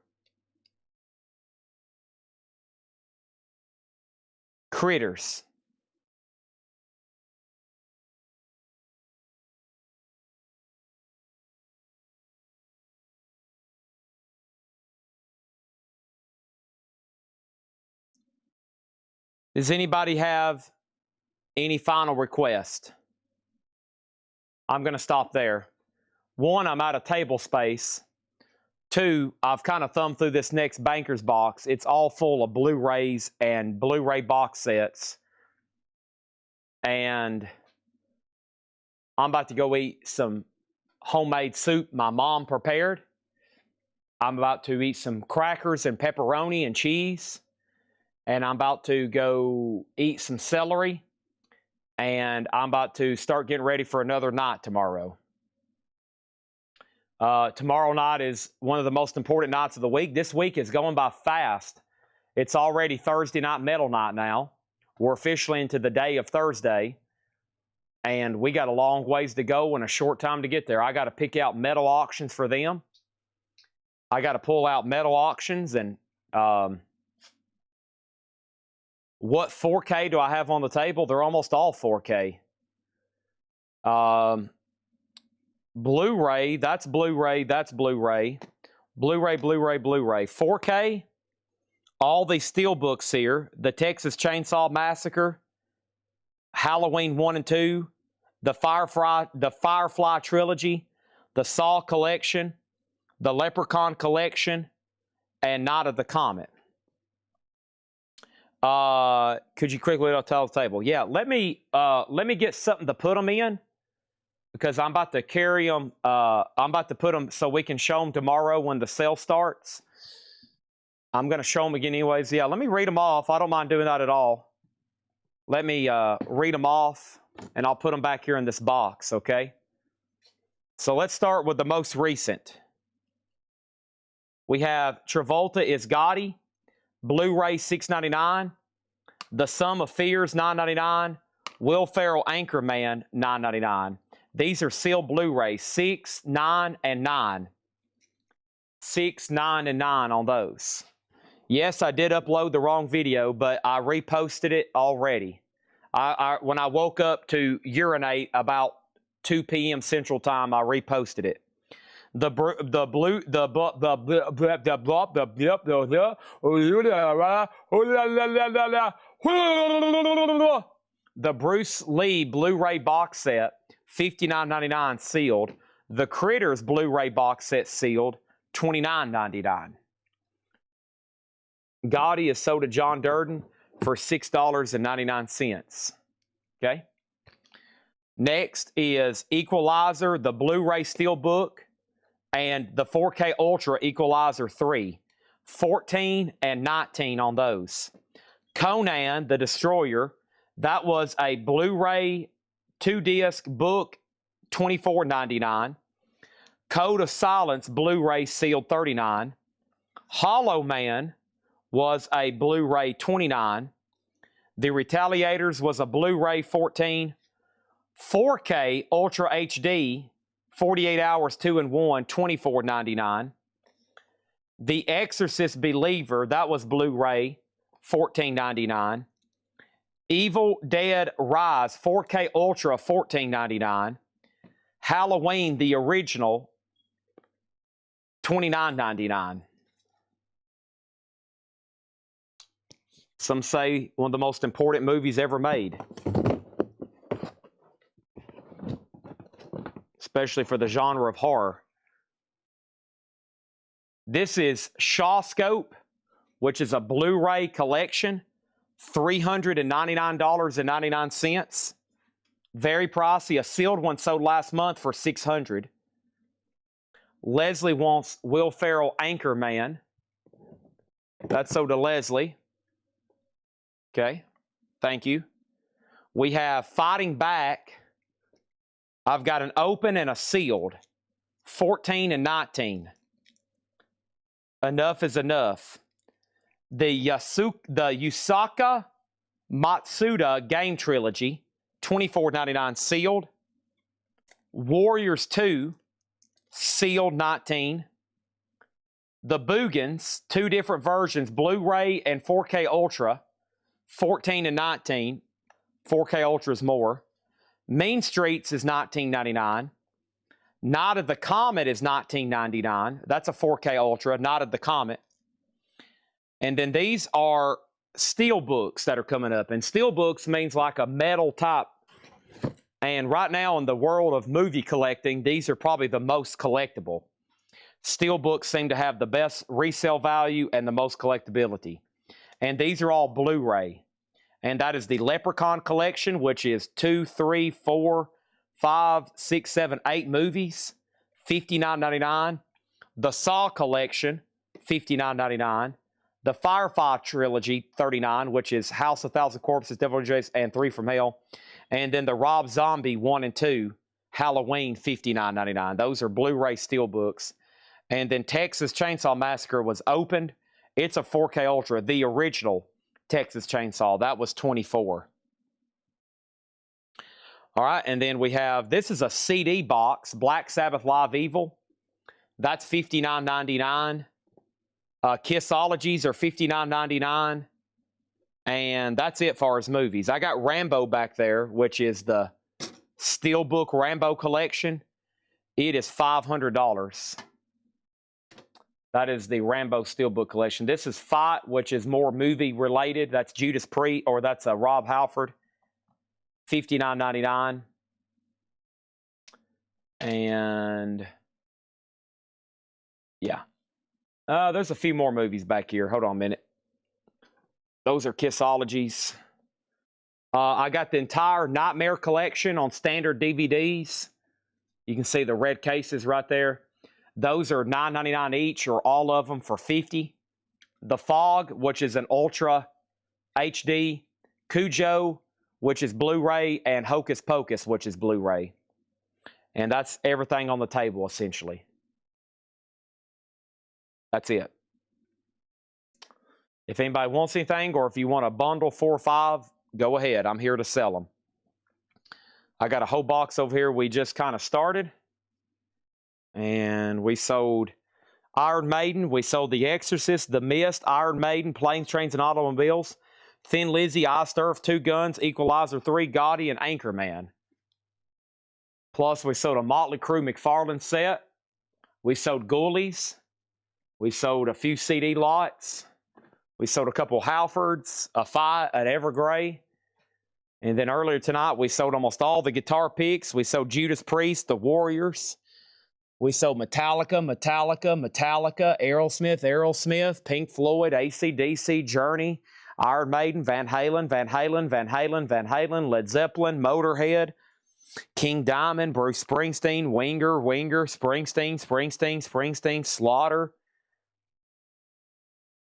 Critters. Does anybody have any final request? I'm going to stop there. 1, I'm out of table space. 2, I've kind of thumbed through this next banker's box. It's all full of Blu-rays and Blu-ray box sets. And I'm about to go eat some homemade soup my mom prepared. I'm about to eat some crackers and pepperoni and cheese. And I'm about to go eat some celery. And I'm about to start getting ready for another night tomorrow. Tomorrow night is one of the most important nights of the week. This week is going by fast. It's already Thursday night metal night now. We're officially into the day of Thursday. And we got a long ways to go and a short time to get there. I got to pick out metal auctions for them. I got to pull out metal auctions and what 4K do I have on the table? They're almost all 4K. Blu-ray, that's Blu-ray, that's Blu-ray. Blu-ray, Blu-ray, Blu-ray. 4K, all these steel books here. The Texas Chainsaw Massacre, Halloween 1 and 2, the Firefly Trilogy, the Saw Collection, the Leprechaun Collection, and Night of the Comet. Could you quickly tell the table? Yeah, let me get something to put them in because I'm about to carry them. I'm about to put them so we can show them tomorrow when the sale starts. I'm going to show them again anyways. Yeah, let me read them off. I don't mind doing that at all. Let me read them off, and I'll put them back here in this box, okay? So let's start with the most recent. We have Travolta is Gotti, Blu-ray $6.99, The Sum of Fears $9.99, Will Ferrell Anchorman $9.99. These are sealed Blu-rays, 6, 9, and 9. 6, 9, and 9 on those. Yes, I did upload the wrong video, but I reposted it already. When I woke up to urinate about 2 p.m. Central Time, I reposted it. The Bruce Lee Blu-ray box set, $59.99 sealed. The Critters Blu-ray box set sealed, $29.99. Gotti is sold to John Durden for $6.99. Okay. Next is Equalizer, the Blu-ray Steelbook, and the 4K Ultra Equalizer 3. 14 and 19 on those. Conan the Destroyer, that was a Blu-ray 2-disc book, $24.99. Code of Silence Blu-ray sealed, $39. Hollow Man was a Blu-ray, $29. The Retaliators was a Blu-ray, $14. 4K Ultra HD, 48 hours 2 in 1, $24.99. The Exorcist Believer, that was Blu-ray, $14.99. Evil Dead Rise, 4K Ultra, $14.99. Halloween, the original, $29.99. Some say one of the most important movies ever made. Especially for the genre of horror. This is Shawscope, which is a Blu-ray collection, $399.99. Very pricey. A sealed one sold last month for $600. Leslie wants Will Ferrell Anchorman. That's sold to Leslie. Okay, thank you. We have Fighting Back. I've got an open and a sealed, 14 and 19. Enough is enough. The Yusaka Matsuda game trilogy, $24.99 sealed. Warriors 2, sealed, 19. The Boogans, 2 different versions, Blu-ray and 4K Ultra, 14 and 19. 4K Ultra is more. Mean Streets is $19.99. Night of the Comet is $19.99. That's a 4K Ultra, Night of the Comet. And then these are steel books that are coming up. And steel books means like a metal type. And right now in the world of movie collecting, these are probably the most collectible. Steel books seem to have the best resale value and the most collectability. And these are all Blu-ray. And that is the Leprechaun Collection, which is 2, 3, 4, 5, 6, 7, 8 movies, $59.99. The Saw Collection, $59.99. The Firefly Trilogy, $39, which is House of Thousand Corpses, Devil Jays, and 3 from Hell. And then the Rob Zombie 1 and 2, Halloween, $59.99. Those are Blu-ray steelbooks. And then Texas Chainsaw Massacre was opened. It's a 4K Ultra, the original Texas Chainsaw. That was $24. All right, and then we have, this is a CD box, Black Sabbath Live Evil. That's $59.99. Kissologies are $59.99. And that's it far as movies. I got Rambo back there, which is the Steelbook Rambo collection. It is $500. That is the Rambo Steelbook collection. This is Fight, which is more movie related. That's Judas Priest, or that's Rob Halford. $59.99. And yeah. There's a few more movies back here. Hold on a minute. Those are Kissologies. I got the entire Nightmare collection on standard DVDs. You can see the red cases right there. Those are $9.99 each, or all of them for $50. The Fog, which is an Ultra HD. Cujo, which is Blu-ray, and Hocus Pocus, which is Blu-ray. And that's everything on the table, essentially. That's it. If anybody wants anything, or if you want a bundle 4 or 5, go ahead. I'm here to sell them. I got a whole box over here we just kind of started. And we sold Iron Maiden. We sold The Exorcist, The Mist, Iron Maiden, Planes, Trains, and Automobiles, Thin Lizzy, Ice Earth, Two Guns, Equalizer 3, Gotti, and Anchorman. Plus, we sold a Motley Crue McFarlane set. We sold Ghoulies. We sold a few CD lots. We sold a couple Halfords, a Fight, an Evergrey. And then earlier tonight, we sold almost all the guitar picks. We sold Judas Priest, The Warriors. We sold Metallica, Aerosmith, Pink Floyd, AC/DC, Journey, Iron Maiden, Van Halen, Led Zeppelin, Motorhead, King Diamond, Bruce Springsteen, Winger, Springsteen, Slaughter.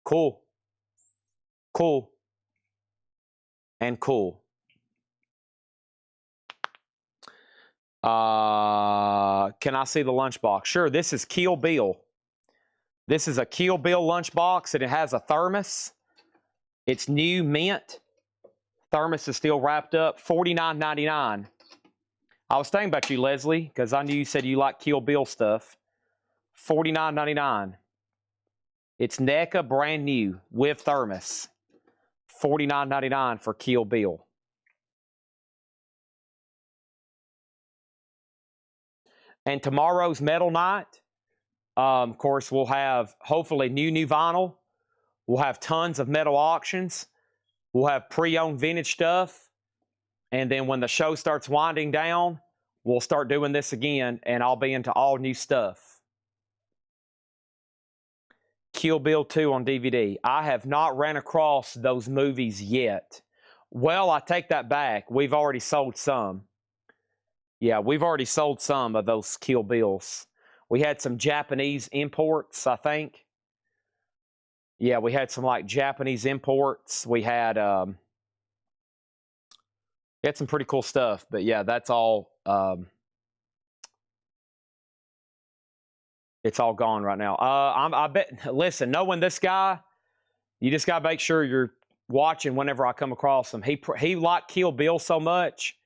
Cool. And cool. Can I see the lunchbox? Sure, this is Kill Bill. This is a Kill Bill lunchbox, and it has a thermos. It's new mint. Thermos is still wrapped up. $49.99. I was thinking about you, Leslie, because I knew you said you like Kill Bill stuff. $49.99. It's NECA, brand new, with thermos. $49.99 for Kill Bill. And tomorrow's Metal Night, of course, we'll have hopefully new vinyl. We'll have tons of metal auctions. We'll have pre-owned vintage stuff. And then when the show starts winding down, we'll start doing this again, and I'll be into all new stuff. Kill Bill 2 on DVD. I have not ran across those movies yet. Well, I take that back. We've already sold some. Yeah, we've already sold some of those Kill Bills. We had some Japanese imports, I think. Yeah, we had some like Japanese imports. We had some pretty cool stuff. But yeah, that's all. It's all gone right now. I bet. Listen, knowing this guy, you just gotta make sure you're watching whenever I come across him. He liked Kill Bill so much.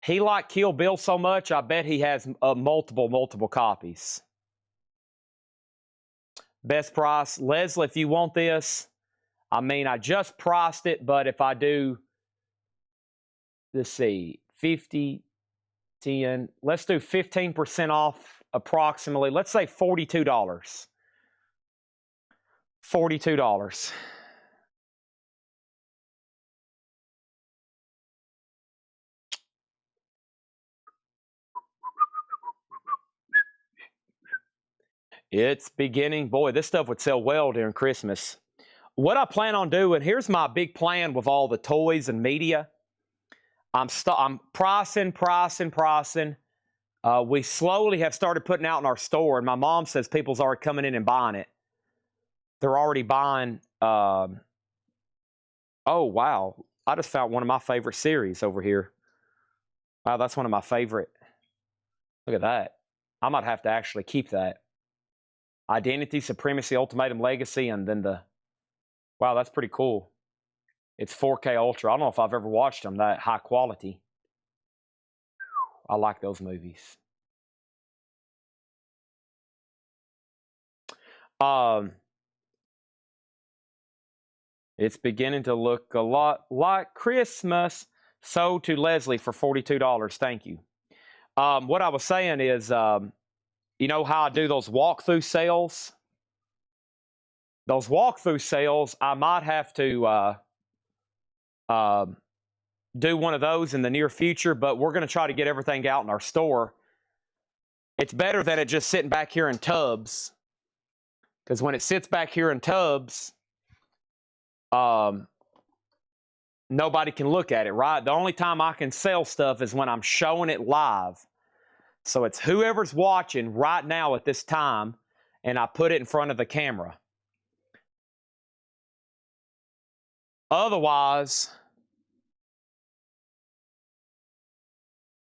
He liked Kill Bill so much, I bet he has multiple copies. Best price. Leslie, if you want this, I mean, I just priced it, but if I do, let's see, 50, 10, let's do 15% off approximately, let's say $42. $42. It's beginning. Boy, this stuff would sell well during Christmas. What I plan on doing, here's my big plan with all the toys and media. I'm pricing. We slowly have started putting out in our store, and my mom says people's already coming in and buying it. They're already buying. Oh, wow. I just found one of my favorite series over here. Wow, that's one of my favorite. Look at that. I might have to actually keep that. Identity, Supremacy, Ultimatum, Legacy, and then the... Wow, that's pretty cool. It's 4K Ultra. I don't know if I've ever watched them that high quality. I like those movies. It's beginning to look a lot like Christmas. Sold to Leslie for $42. Thank you. What I was saying is, you know how I do those walkthrough sales? Those walkthrough sales, I might have to do one of those in the near future, but we're going to try to get everything out in our store. It's better than it just sitting back here in tubs, because when it sits back here in tubs, nobody can look at it, right? The only time I can sell stuff is when I'm showing it live. So it's whoever's watching right now at this time, and I put it in front of the camera. Otherwise,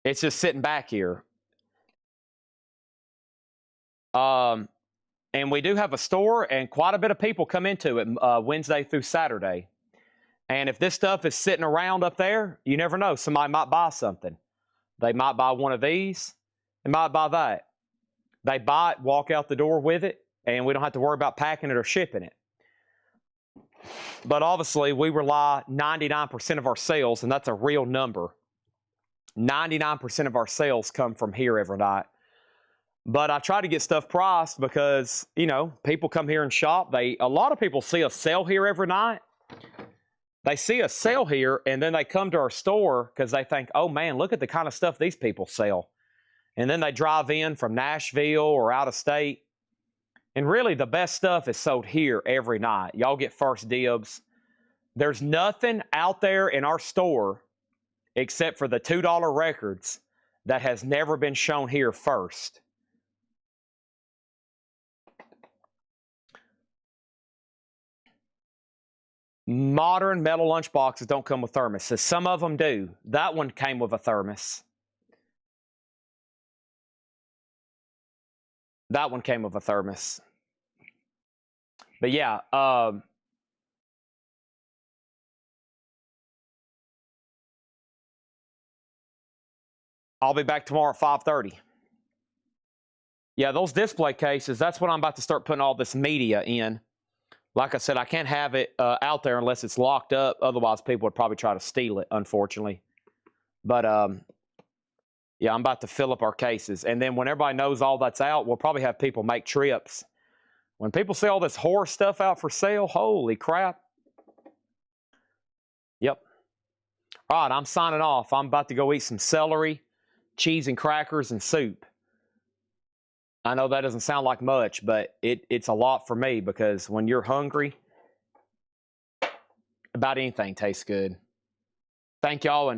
it's just sitting back here. And we do have a store, and quite a bit of people come into it Wednesday through Saturday. And if this stuff is sitting around up there, you never know. Somebody might buy something. They might buy one of these. They might buy that. They buy it, walk out the door with it, and we don't have to worry about packing it or shipping it. But obviously, we rely 99% of our sales, and that's a real number. 99% of our sales come from here every night. But I try to get stuff priced because, you know, people come here and shop. A lot of people see us sell here every night. They see us sell here, and then they come to our store because they think, oh, man, look at the kind of stuff these people sell. And then they drive in from Nashville or out of state. And really, the best stuff is sold here every night. Y'all get first dibs. There's nothing out there in our store except for the $2 records that has never been shown here first. Modern metal lunchboxes don't come with thermoses. Some of them do. That one came with a thermos. That one came with a thermos. But yeah, I'll be back tomorrow at 5:30. Yeah, those display cases, that's what I'm about to start putting all this media in. Like I said, I can't have it out there unless it's locked up. Otherwise, people would probably try to steal it, unfortunately. But, yeah, I'm about to fill up our cases. And then when everybody knows all that's out, we'll probably have people make trips. When people see all this horror stuff out for sale, holy crap. Yep. All right, I'm signing off. I'm about to go eat some celery, cheese and crackers, and soup. I know that doesn't sound like much, but it's a lot for me because when you're hungry, about anything tastes good. Thank y'all.